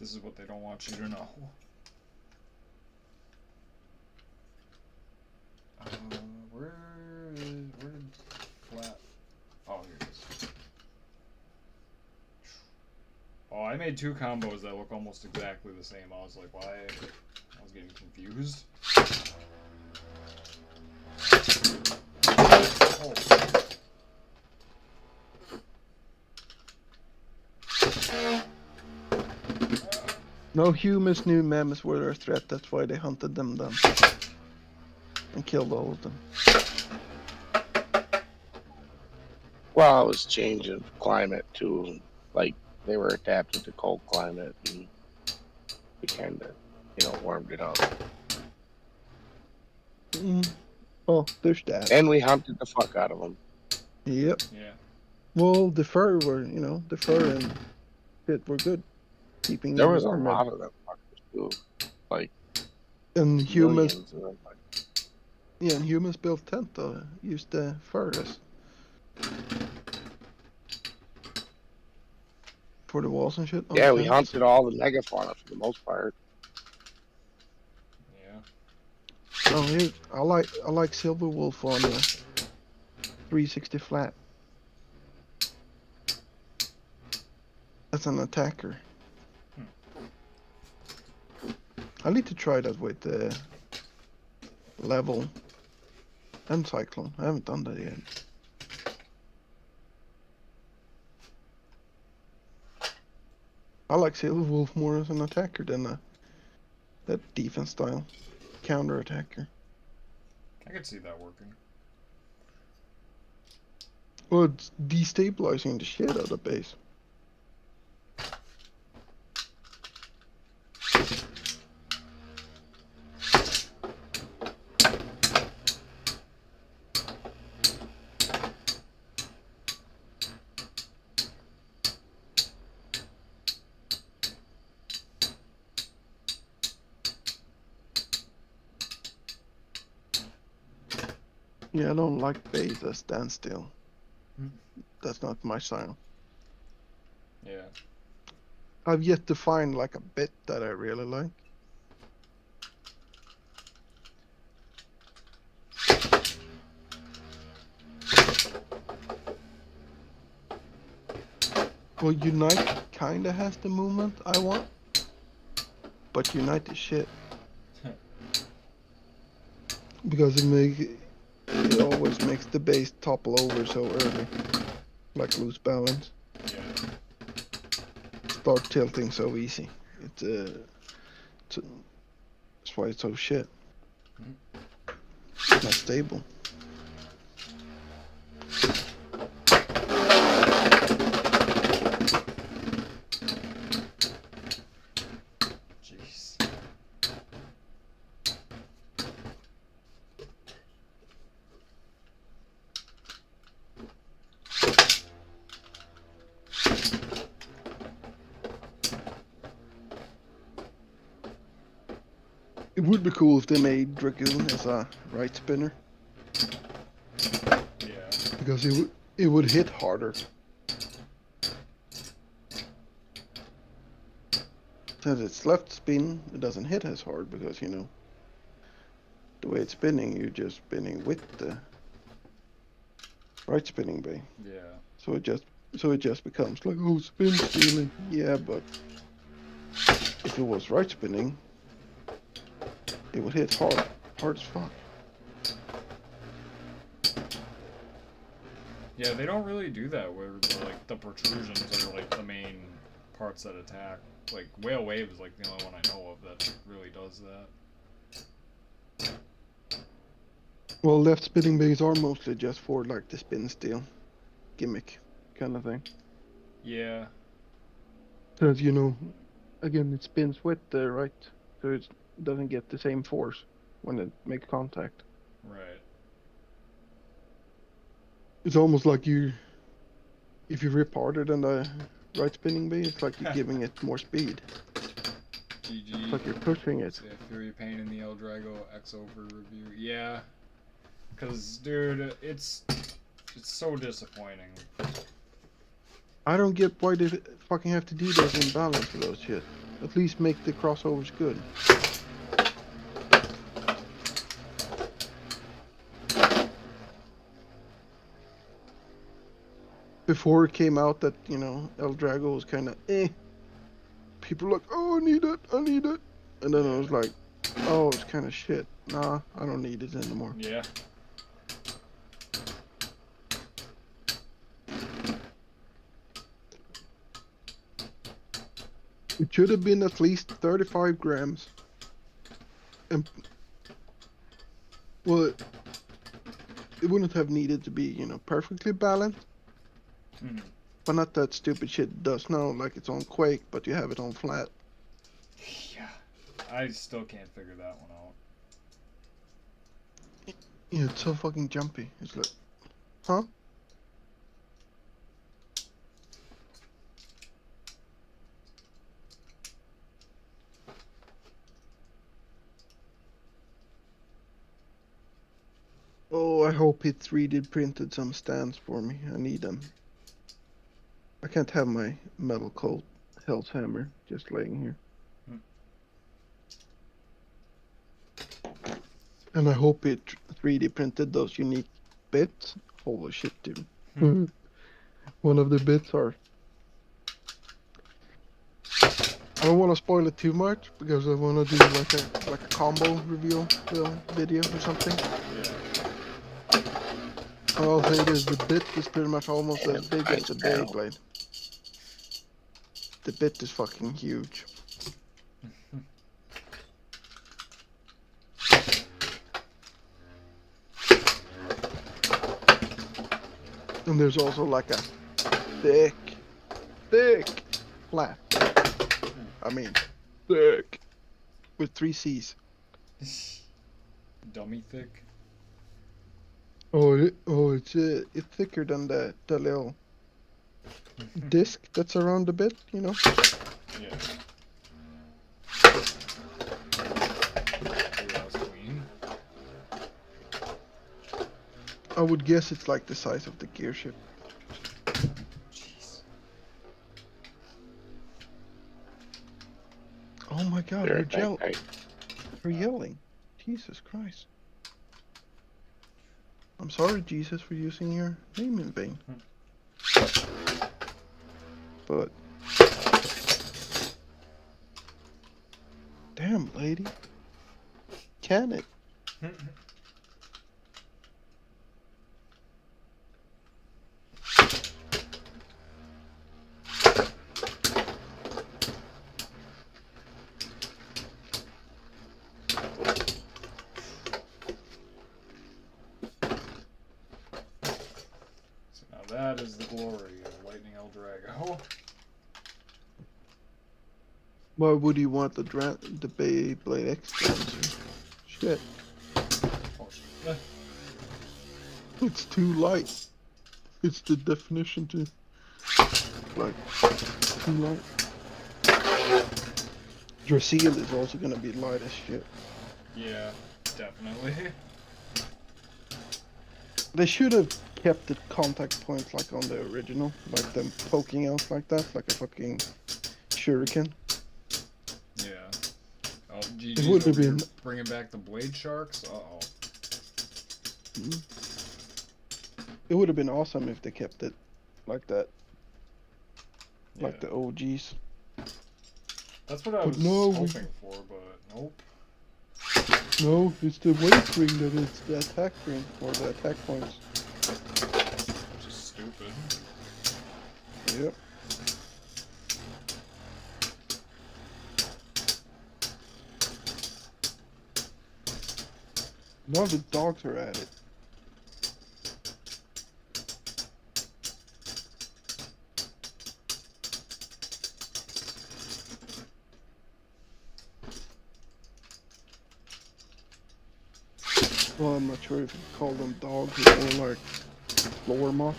This is what they don't want you to know. Where did flat? Oh, here it is. Oh, I made two combos that look almost exactly the same. I was like, why? I was getting confused. Oh. No humans knew mammoths were a threat, that's why they hunted them down. And killed all of them. Well, it was changing climate too. Like they were adapted to cold climate, and we kind of, warmed it up. Well, there's that. And we hunted the fuck out of them. Yep. Yeah. Well, the fur and shit were good. Keeping There them was a warm. lot of them fuckers too. Like And humans, millions of them. yeah, and humans built tent used the fur for the walls and shit. Yeah, we tents. hunted all the megafauna for the most part. Yeah. Oh, here, I like silver wolf on 360 flat. That's an attacker. I need to try that with level and cyclone. I haven't done that yet. I like silver wolf more as an attacker than that defense style counter attacker. I could see that working. Well, it's destabilizing the shit out of the base. Yeah, I don't like Beys as standstill. Hmm. That's not my style. Yeah. I've yet to find like a bit that I really like. Well, Unite kinda has the movement I want, but Unite is shit. Because it always makes the base topple over so early. Like lose balance. Yeah. Start tilting so easy. That's why it's so shit. It's not stable. Jeez. It would be cool if they made Dragoon as a right spinner. Yeah. Because it would hit harder. Since it's left spin, it doesn't hit as hard because, you know, the way it's spinning, you're just spinning with the right spinning bay. Yeah. So it just becomes like, oh, spin stealing. Yeah, but if it was right spinning, it would hit hard as fuck. Yeah, they don't really do that where like the protrusions are like the main parts that attack. Like Whale Wave is like the only one I know of that really does that. Well, left spinning bays are mostly just for like the spin steal gimmick kind of thing. Yeah. Because, you know, again, it spins with the right, so it doesn't get the same force when it makes contact. Right. It's almost like if you rip harder than the right spinning bay, it's like you're giving it more speed. GG. It's like you're pushing it. See, I feel your pain in the El Drago XO for review. Yeah. Cause dude, it's so disappointing. I don't get why they fucking have to do those imbalance for those shit. At least make the crossovers good. Before it came out that, you know, El Drago was kind of people were like, oh, I need it. And then I was like, oh, it's kind of shit. Nah, I don't need it anymore. Yeah. It should have been at least 35 grams. And, well, it wouldn't have needed to be, you know, perfectly balanced. Hmm. But not that stupid shit does now, like it's on Quake, but you have it on flat. Yeah. I still can't figure that one out. Yeah, it's so fucking jumpy. It's like, huh? Oh, I hope it 3D printed some stands for me. I need them. I can't have my metal coat Hell's Hammer just laying here. And I hope it 3D printed those unique bits. Holy shit, dude. One of the bits are... I don't want to spoil it too much because I want to do like a combo reveal video or something. Yeah. I'll say this, the bit is pretty much almost as big as the Beyblade. The bit is fucking huge. And there's also like a thick flat. I mean, thick. With 3 C's. Dummy thick. It's thicker than the little disc that's around the bit, you know? Yeah. Ooh, that was clean. I would guess it's like the size of the gear shift. Jeez. Oh my god, There, you're yelling. Jesus Christ. I'm sorry, Jesus, for using your name in vain. But... Damn, lady. Can it? So now that is the glory of Lightning El Drago. Why would you want the Beyblade X Dancer? Shit. Oh shit. It's too light. It's the definition to... Like, too light. Your seal is also gonna be light as shit. Yeah, definitely. They should have kept the contact points like on the original. Like them poking out like that, like a fucking shuriken. Yeah. Oh, It GG's would have over here been... bringing back the blade sharks. Uh-oh. It would have been awesome if they kept it like that. Yeah. Like the OGs. That's what I But was no, hoping for, but nope. No, it's the weight ring that is the attack ring, or the attack points. Just stupid. Yep. Now the dogs are at it. Well, I'm not sure if you call them dogs or like floor moth.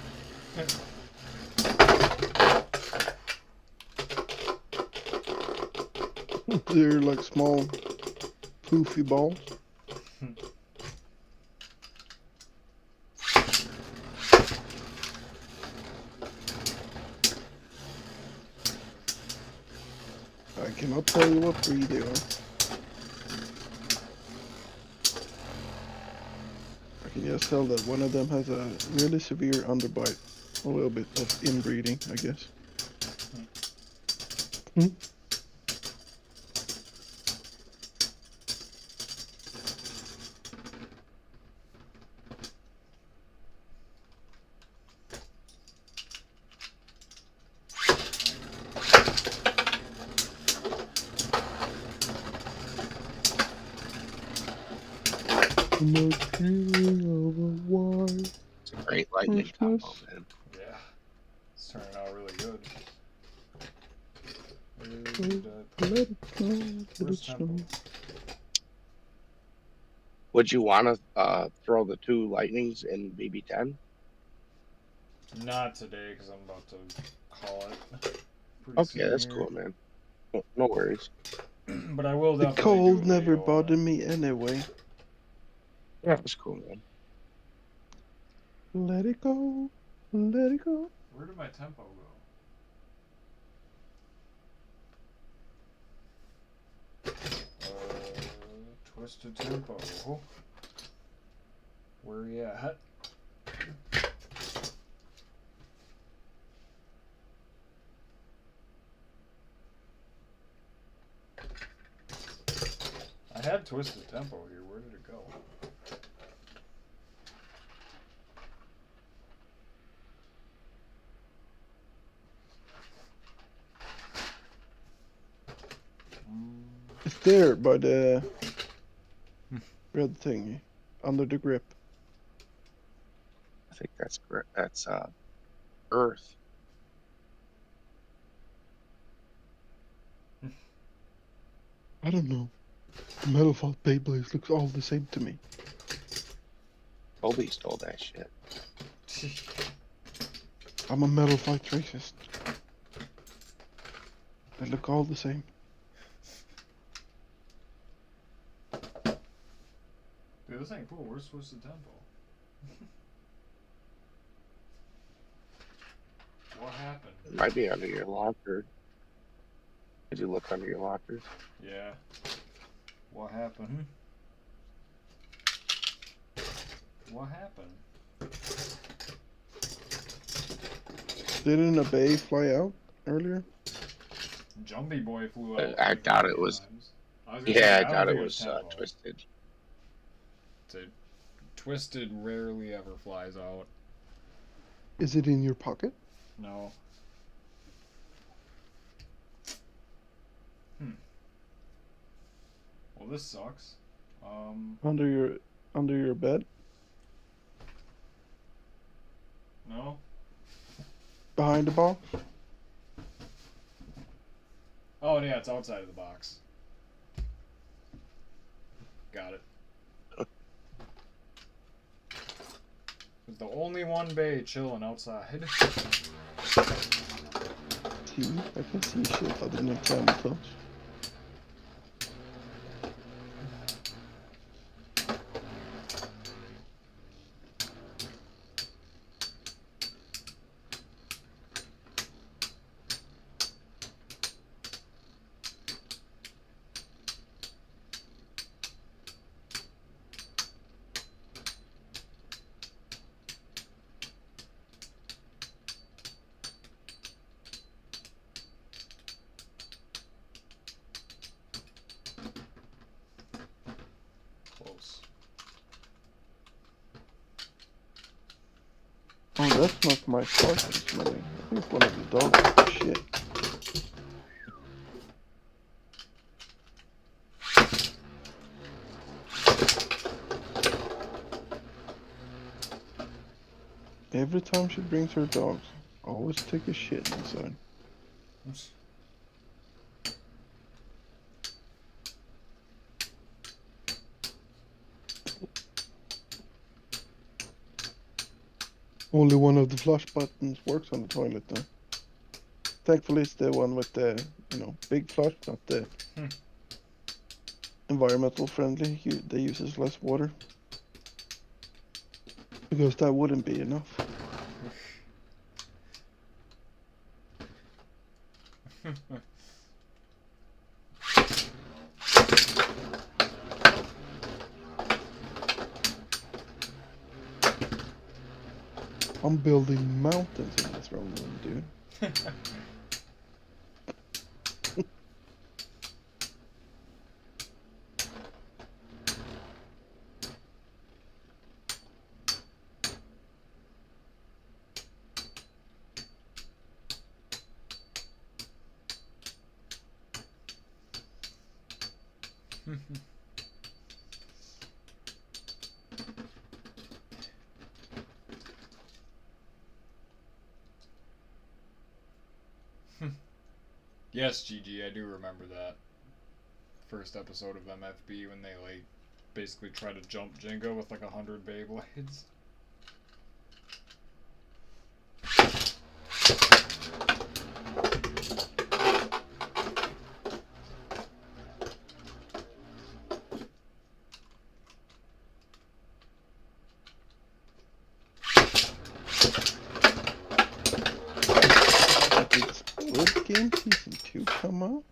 They're like small, poofy balls. I cannot tell you what breed they are. I can just tell that one of them has a really severe underbite. A little bit of inbreeding, I guess. Hmm? No feeling of a why. It's a great lightning combo, Christmas. man. Yeah. It's turning out really good. Let it snow, let Where's it snow. Tempo? Would you want to throw the two lightnings in BB10? Not today, because I'm about to call it. Pretty Okay, soon that's here. cool, man. No worries. But I will The definitely cold do never a, bothered me anyway. Yeah, that's cool, man. Let it go, let it go. Where did my tempo go? Twisted tempo. Where you at? I had twisted tempo here. Where did it go? It's there by the red thingy, under the grip. I think that's Earth. I don't know. Metal Fault Beyblades looks all the same to me. Toby stole that shit. I'm a Metal Fight racist. They look all the same. Dude, this ain't cool. Where's Twisted Tempo? What happened? It might be under your locker. Did you look under your lockers? Yeah. What happened? What happened? Didn't a bay fly out earlier? Jumpy Boy flew out. I like doubt a it few was. times. I was gonna say, Yeah, I don't doubt it think was Tempo. Twisted. Twisted rarely ever flies out. Is it in your pocket? No. Well, this sucks. Under your bed? No. Behind the box? Oh yeah, it's outside of the box. Got it. There's the only one bay chilling outside. See, I can see shit other than camouflage. Close. Oh, that's not my fart that's smelling. I think one of the dogs. Shit. Every time she brings her dogs, always take a shit inside. Only one of the flush buttons works on the toilet though. Thankfully it's the one with the, big flush, not the environmental friendly. They uses less water. Because that wouldn't be enough. I'm building mountains in this room, dude. Yes, GG, I do remember that. First episode of MFB when they, basically try to jump Jenga with, 100 Beyblades. Did Squid Game Season 2 come out?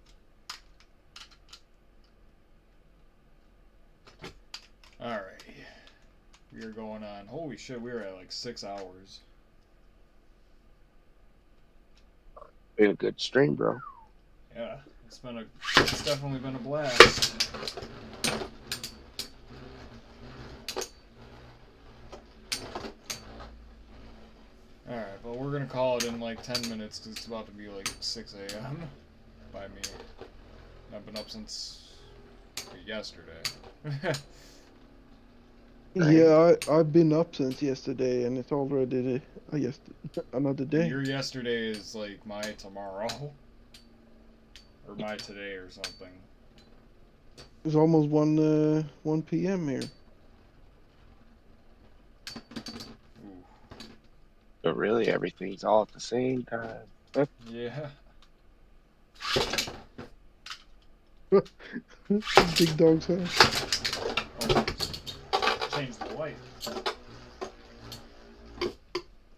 Alright. We are going on. Holy shit, we were at 6 hours. Been a good stream, bro. Yeah, it's definitely been a blast. Alright, but we're gonna call it in 10 minutes because it's about to be 6 a.m. by me. I've been up since yesterday. Yeah, I've been up since yesterday, and it's already another day. Your yesterday is my tomorrow. Or my today or something. It's almost 1 p.m. here. Ooh. But really, everything's all at the same time. Yeah. Big dog's house. Oh, change the light.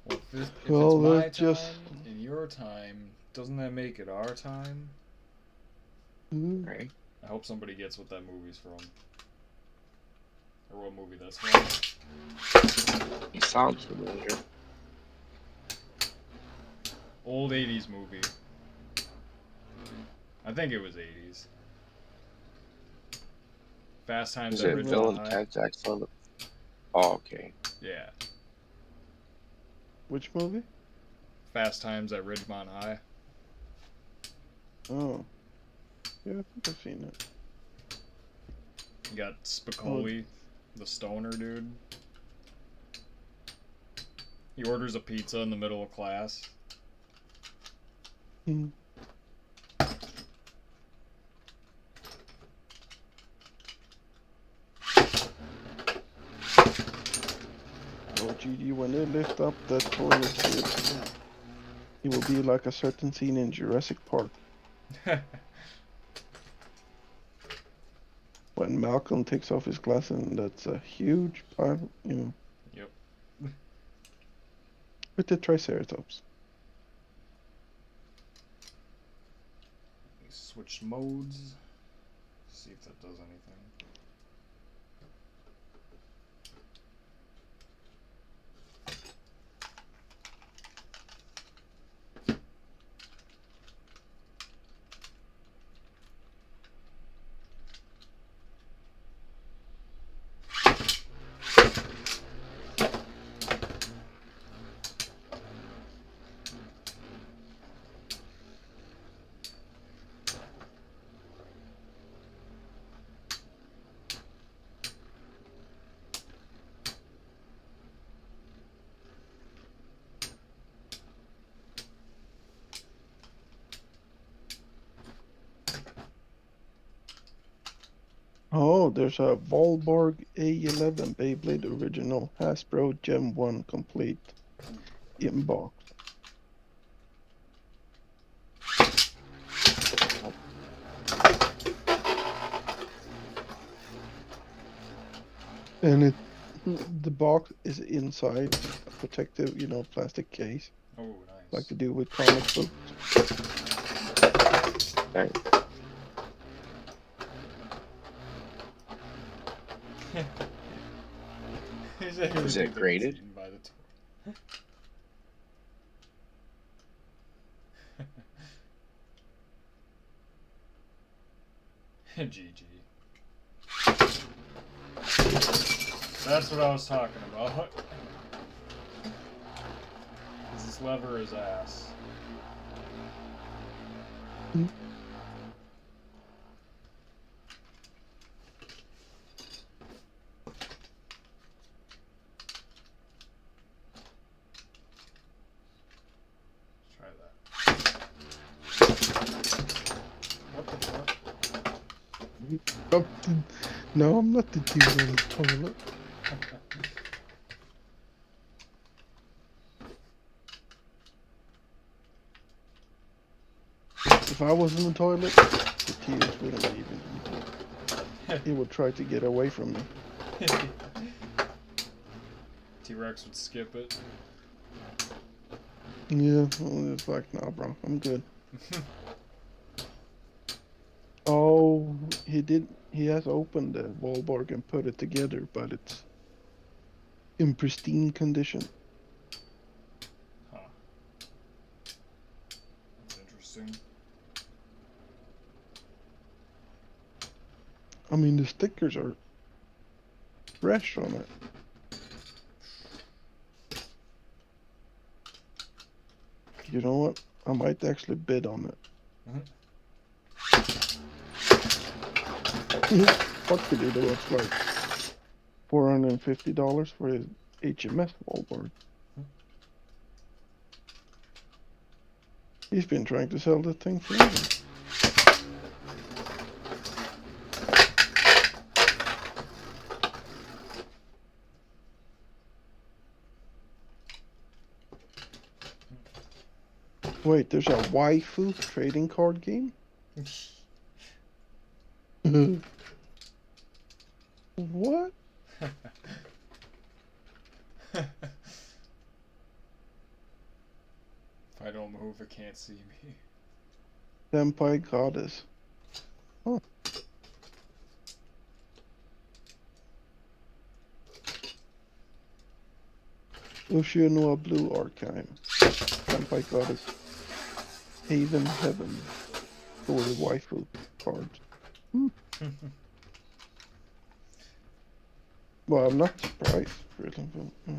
Well, if it's Well, my that's just- time and time, doesn't that make it our time? Mhm. Right? I hope somebody gets what that movie's from. Or what movie that's from. He sounds familiar. Old 80s movie. I think it was 80s. Fast Times Is at it Ridgemont Villain High. Ted's Excellent? Oh, okay. Yeah. Which movie? Fast Times at Ridgemont High. Oh. Yeah, I think I've seen it. You got Spicoli, the stoner dude. He orders a pizza in the middle of class. Hmm. Oh, GD, when they lift up that toilet seat, it will be like a certain scene in Jurassic Park. When Malcolm takes off his glasses, and that's a huge pile, you know. Yep. With the Triceratops. Switch modes. See if that does anything. Oh, there's a Volborg A11 Beyblade Original Hasbro Gem 1 Complete in box. And the box is inside a protective, you know, plastic case, Oh, nice. like they do with comic books. Right. Is it graded? By the tour. GG. That's what I was talking about. This lever is ass. Hmm. Try that. What the fuck? Oh, no, I'm not the dude on the toilet. If I was in the toilet, the tears wouldn't even. He would try to get away from me. T-Rex would skip it. Yeah, well, it's like, nah, bro, I'm good. Oh, he did. He has opened the Volborg and put it together, but it's in pristine condition. Huh. That's interesting. I mean, the stickers are fresh on it. You know what? I might actually bid on it. Fuck it, dude. It was like $450 for his HMS Volborg. He's been trying to sell that thing forever. Wait, there's a waifu trading card game? What? If I don't move if it can't see me. Vampire Goddess. Huh. Noir Blue Archive. Vampire Goddess. Haven Heaven. For the waifu cards. Well, I'm not surprised, really. But,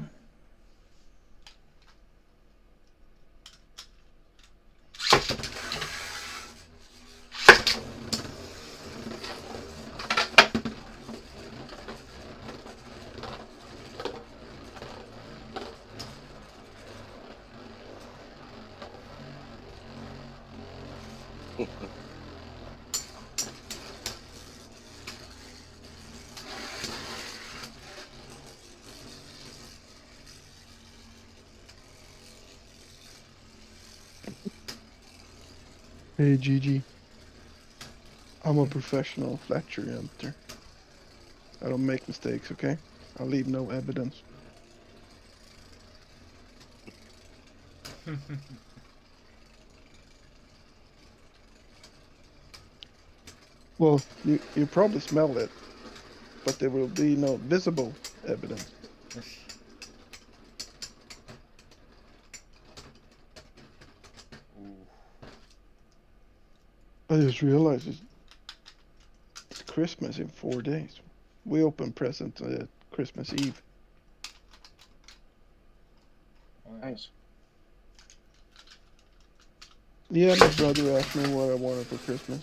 Hey, Gigi. I'm a professional Fletcher hunter. I don't make mistakes, okay? I leave no evidence. Well, you probably smell it, but there will be no visible evidence. Ooh. I just realized it's Christmas in 4 days. We open presents at Christmas Eve. Oh, yeah. Nice. Yeah, my brother asked me what I wanted for Christmas.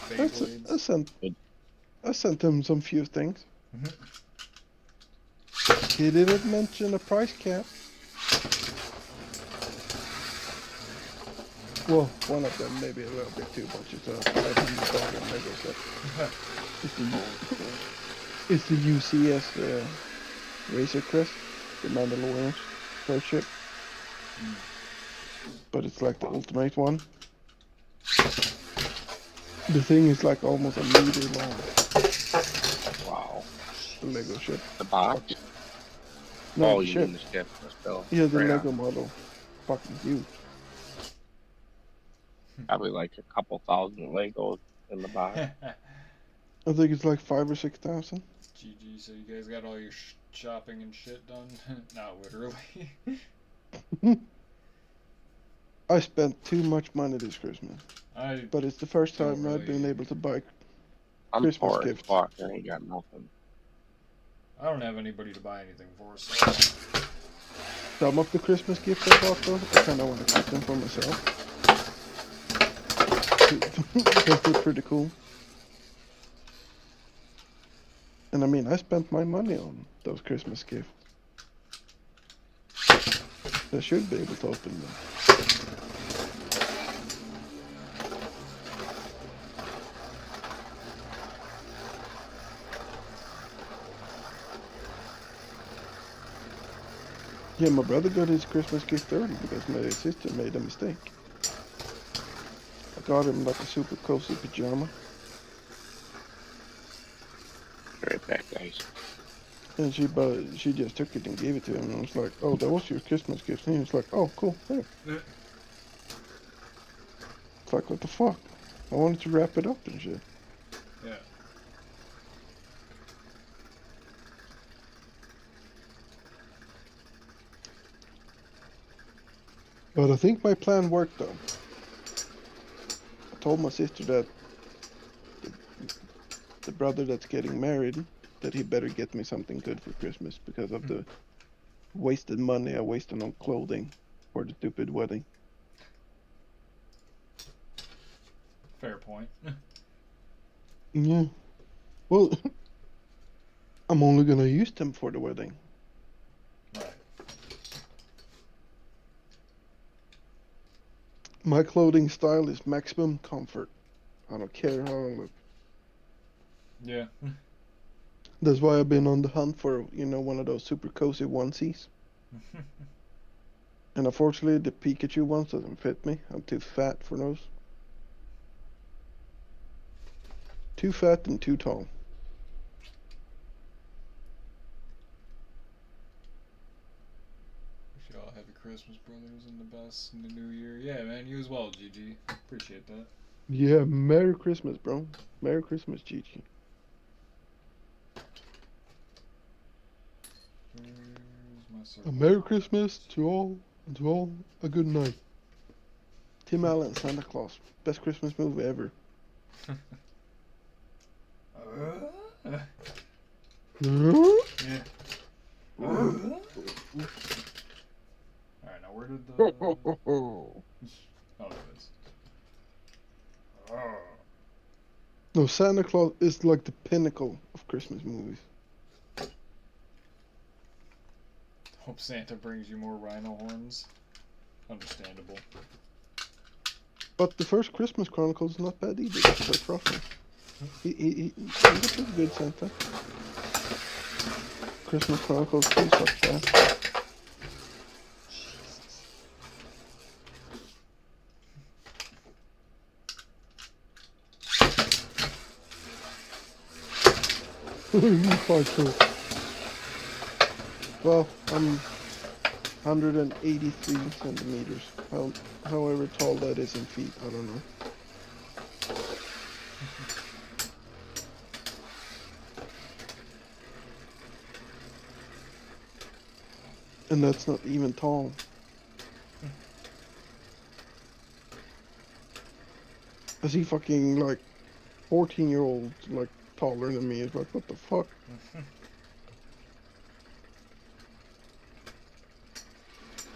Beyblades. I sent him some few things. He didn't mention a price cap. Well, one of them maybe a little bit too much. It's a $500 Lego set. It's the UCS Razor Crest, the Mandalorian first ship. But it's like the ultimate one. The thing is like almost a meter long. Wow. The Lego ship. The box? No, Oh, the you ship. mean the ship? The spell. Yeah, the Right Lego on. model. Fucking huge. Probably like a couple thousand Legos in the box. I think it's like 5,000 or 6,000. GG, so you guys got all your shopping and shit done? Not literally. I spent too much money this Christmas. But it's the first don't time I've been really- able to buy I'm Christmas poor as gifts. fuck. I ain't got nothing. I don't have anybody to buy anything for, so Some of the Christmas gifts I bought though, I kinda want to keep them for myself. Because they're pretty cool. And I mean, I spent my money on those Christmas gifts. I should be able to open them. Yeah, my brother got his Christmas gift early because my sister made a mistake. I got him like a super cozy pajama. Right back, guys. And she just took it and gave it to him and was like, oh, that was your Christmas gift. And he was like, oh, cool, hey. It's like, what the fuck? I wanted to wrap it up and shit. yeah. But I think my plan worked though. I told my sister that the brother that's getting married, that he better get me something good for Christmas because of the wasted money I wasted on clothing for the stupid wedding. Fair point. Yeah. Well, I'm only gonna use them for the wedding. Right. My clothing style is maximum comfort. I don't care how I look. Yeah. That's why I've been on the hunt for, one of those super cozy onesies. And unfortunately, the Pikachu ones doesn't fit me. I'm too fat for those. Too fat and too tall. Christmas, brothers, and the best in the new year. Yeah, man, you as well, GG. Appreciate that. Yeah, Merry Christmas, bro. Merry Christmas, Gigi. Where's my A circle? Merry Christmas to all, and to all a good night. Tim Allen, Santa Claus. Best Christmas movie ever. Yeah. Oh, Alright, now where did the... Oh, there it is. Oh. No, Santa Claus is like the pinnacle of Christmas movies. Hope Santa brings you more rhino horns. Understandable. But the first Christmas Chronicles is not bad either. Kurt Russell. He's a pretty good Santa. Christmas Chronicles 2 sucks bad. Quite cool. Well, I'm 183 centimeters. However tall that is in feet, I don't know. And that's not even tall. I see fucking like 14-year-olds like taller than me. It's like, what the fuck?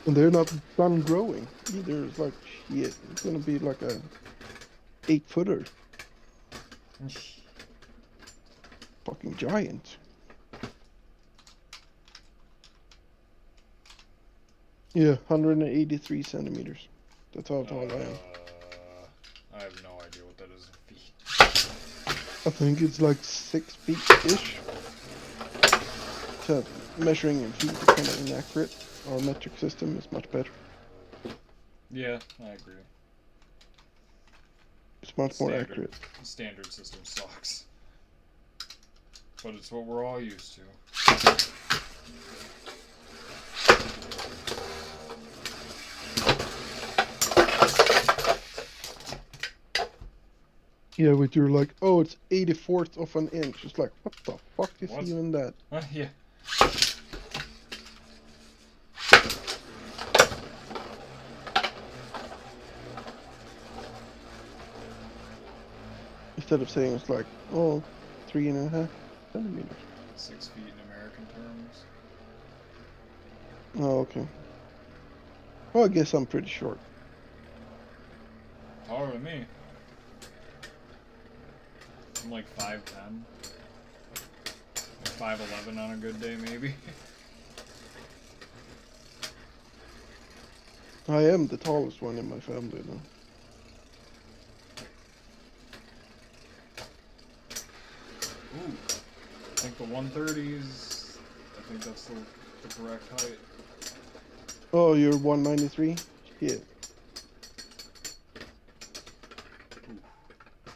And they're not done growing either. It's like, shit, it's gonna be like a 8-footer. Fucking giant. Yeah, 183 centimeters. That's how tall I am. I have no idea what that is in feet. I think it's like 6 feet-ish. So measuring in feet is kind of inaccurate. Our metric system is much better. Yeah, I agree. It's much more accurate. The standard system sucks. But it's what we're all used to. Yeah, with your like, oh, it's 84th of an inch. It's like, what the fuck is What? even that? Yeah. Instead of saying it's like, oh, 3.5 centimeters. 6 feet in American terms. Oh, okay. Well, I guess I'm pretty short. Taller than me. I'm like 5'10". 5'11" on a good day, maybe. I am the tallest one in my family, though. Ooh. I think the 130s. I think that's the correct height. Oh, you're 193? Yeah. Ooh.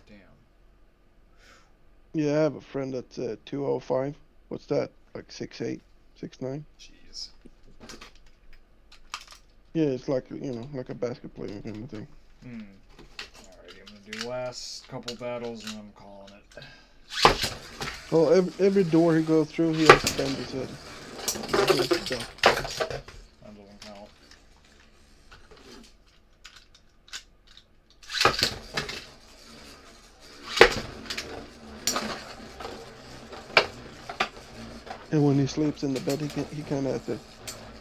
Damn. Yeah, I have a friend that's 205. What's that? Like 6'8", 6'9"? Jeez. Yeah, it's like, you know, like a basket player kind of thing. Alrighty, I'm gonna do last couple battles and I'm calling it. Well, every door he goes through, he has to bend his head. That doesn't count. And when he sleeps in the bed, he kind of has to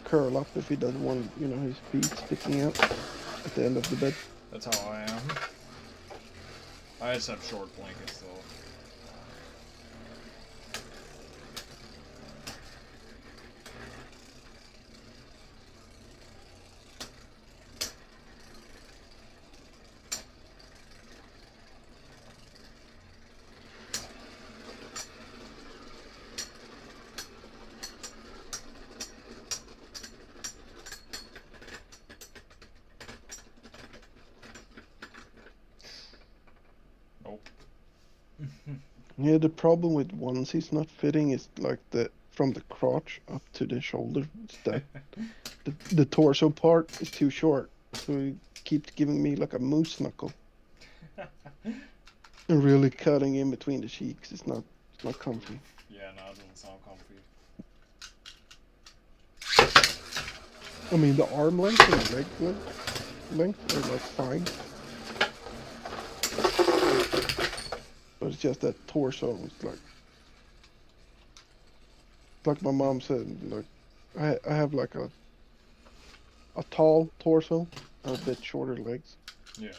curl up if he doesn't want, you know, his feet sticking out at the end of the bed. That's how I am. I just have short blankets though. Nope. Yeah, the problem with onesies not fitting is like from the crotch up to the shoulder. It's that the torso part is too short, so he keeps giving me like a moose knuckle and really cutting in between the cheeks. It's not comfy. Yeah, no, it doesn't sound comfy. I mean, the arm length and the leg length are like fine, but it's just that torso. It's like my mom said. Like I have like a tall torso, and a bit shorter legs. Yeah.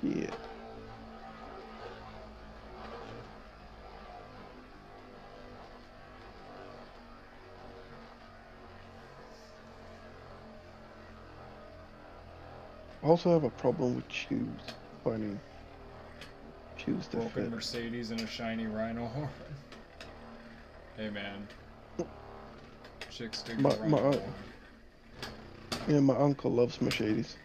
Yeah. I also have a problem with shoes. Finding shoes that Broken fit. Mercedes and a shiny rhino horn. Hey man. Chicks dig My- the rhino my- horn. Yeah, my uncle loves Mercedes.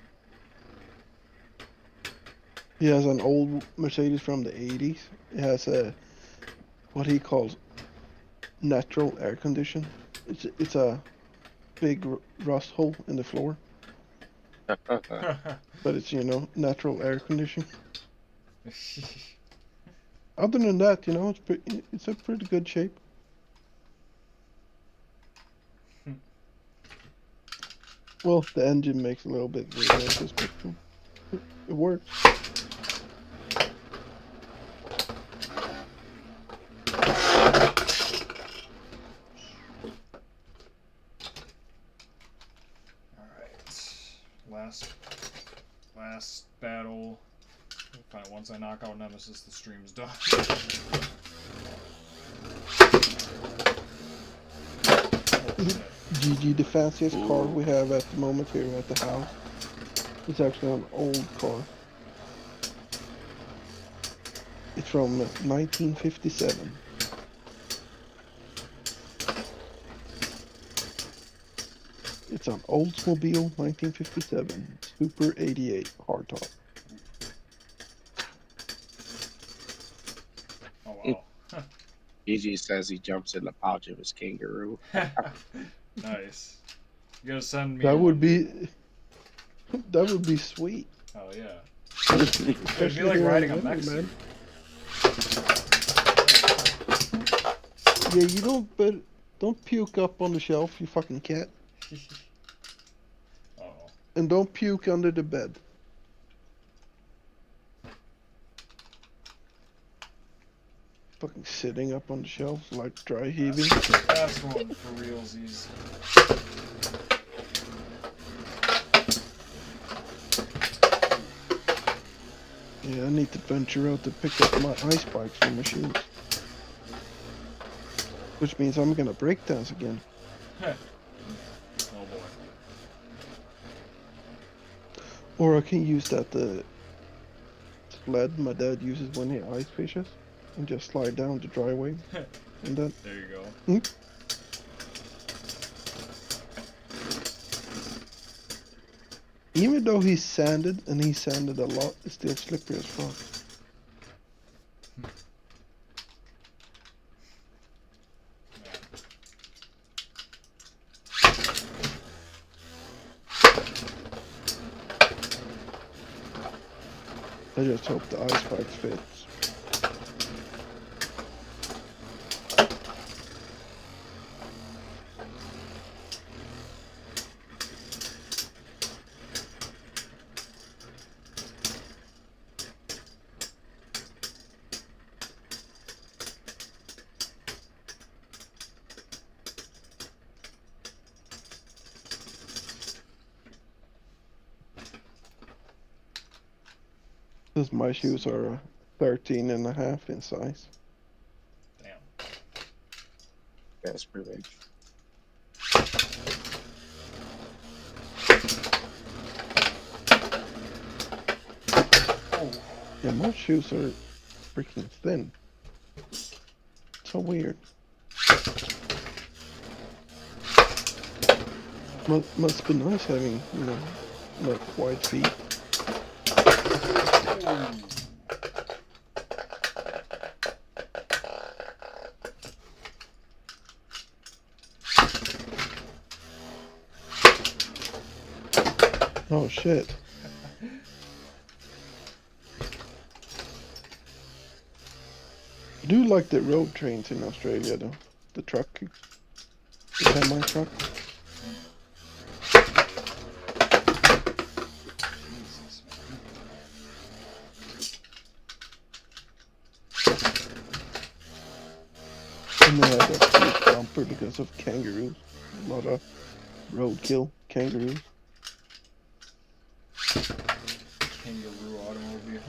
He has an old Mercedes from the 80s. It has a what he calls natural air condition. It's a big rust hole in the floor, but it's natural air condition. Other than that, it's a pretty good shape. Well, the engine makes a little bit weird noises, but it works. Last battle. Fine, once I knock out Nemesis, the stream's done. GG, the fanciest car we have at the moment here at the house. It's actually an old car. It's from 1957. It's an Oldsmobile 1957 Super 88 hardtop. Oh wow. Gigi says he jumps in the pouch of his kangaroo. Nice. You gotta send me. That would one. be sweet. Oh yeah. Especially It'd be like here riding in a mech Denver, suit. Yeah, you don't puke up on the shelf, you fucking cat. Oh. And don't puke under the bed. Fucking sitting up on the shelves like dry heaving. That's one for realsies. Yeah, I need to venture out to pick up my ice bikes from machines. Which means I'm gonna break dance again. Oh boy. Or I can use that sled my dad uses when he ice fishes and just slide down the driveway. And then There you go. even though he's sanded and he sanded a lot, it's still slippery as fuck. I just hope the ice bike fits. Because my shoes are 13 and a half in size. Damn. That's pretty big. Oh. Yeah, my shoes are freaking thin. So weird. Must be nice having, you know, like wide feet. Oh shit. I do like the road trains in Australia though. The truck. The semi truck. And they have that huge bumper because of kangaroos. A lot of roadkill kangaroos. Kangaroo automobile.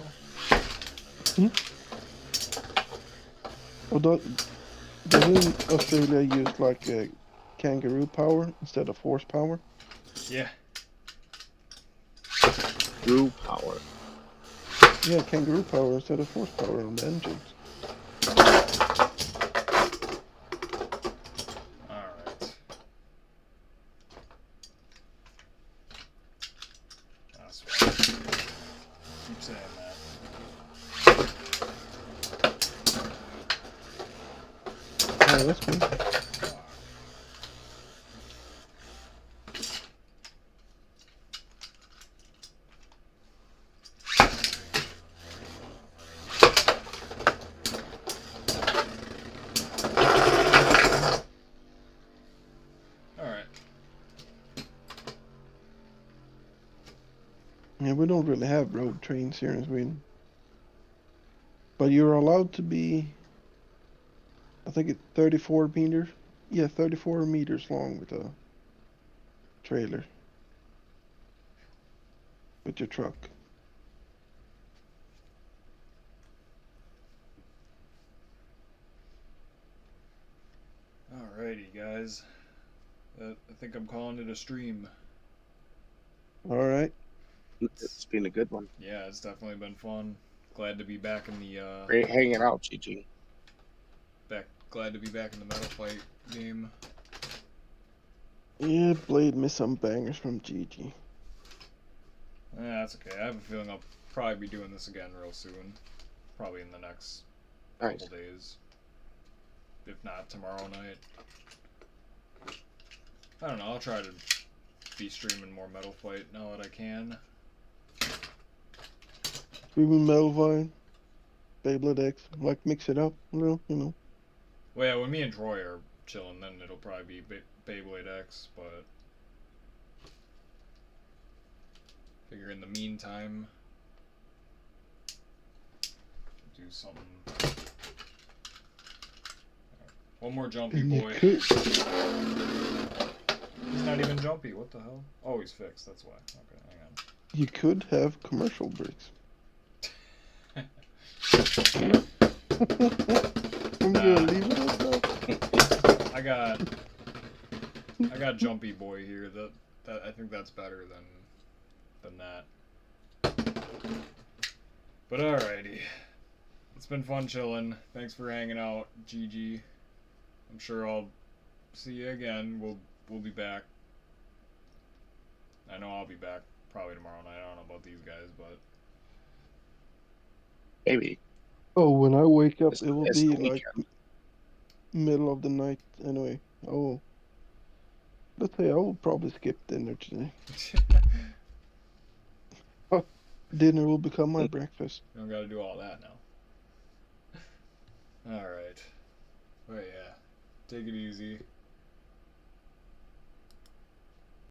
Well, doesn't Australia use like a kangaroo power instead of horsepower? Yeah. True power. Yeah, kangaroo power instead of horsepower on the engines. Alright. That's right. Keep saying that. Oh, that's cool. Alright. Yeah, we don't really have road trains here in Sweden. But you're allowed to be, I think it's 34 meters. Yeah, 34 meters long with a trailer. With your truck. Alrighty, guys. I think I'm calling it a stream. Alright. It's been a good one. Yeah, it's definitely been fun. Glad to be back in the Great hanging out, GG. glad to be back in the Metal Fight game. Yeah, played me some bangers from GG. That's okay. I have a feeling I'll probably be doing this again real soon. Probably in the next couple days. If not tomorrow night. I don't know, I'll try to be streaming more Metal Fight now that I can. We will Melvine, Beyblade X, like mix it up, you know. Well, yeah, when me and Troy are chilling, then it'll probably be Beyblade X, but figure in the meantime, do something. One more jumpy And you boy. could, He's not even jumpy. What the hell? Oh, he's fixed. That's why. Okay, hang on. you could have commercial breaks. I'm gonna leave it at that. I got jumpy boy here. That I think that's better than that. But alrighty, it's been fun chilling. Thanks for hanging out, GG. I'm sure I'll see you again. We'll be back. I know I'll be back probably tomorrow night. I don't know about these guys, but Maybe. Oh, when I wake up, It's- it will it's be the like middle of the night anyway. Oh, let's say I will probably skip dinner today. Dinner will become my breakfast. you don't gotta do all that now. Alright. But yeah, take it easy.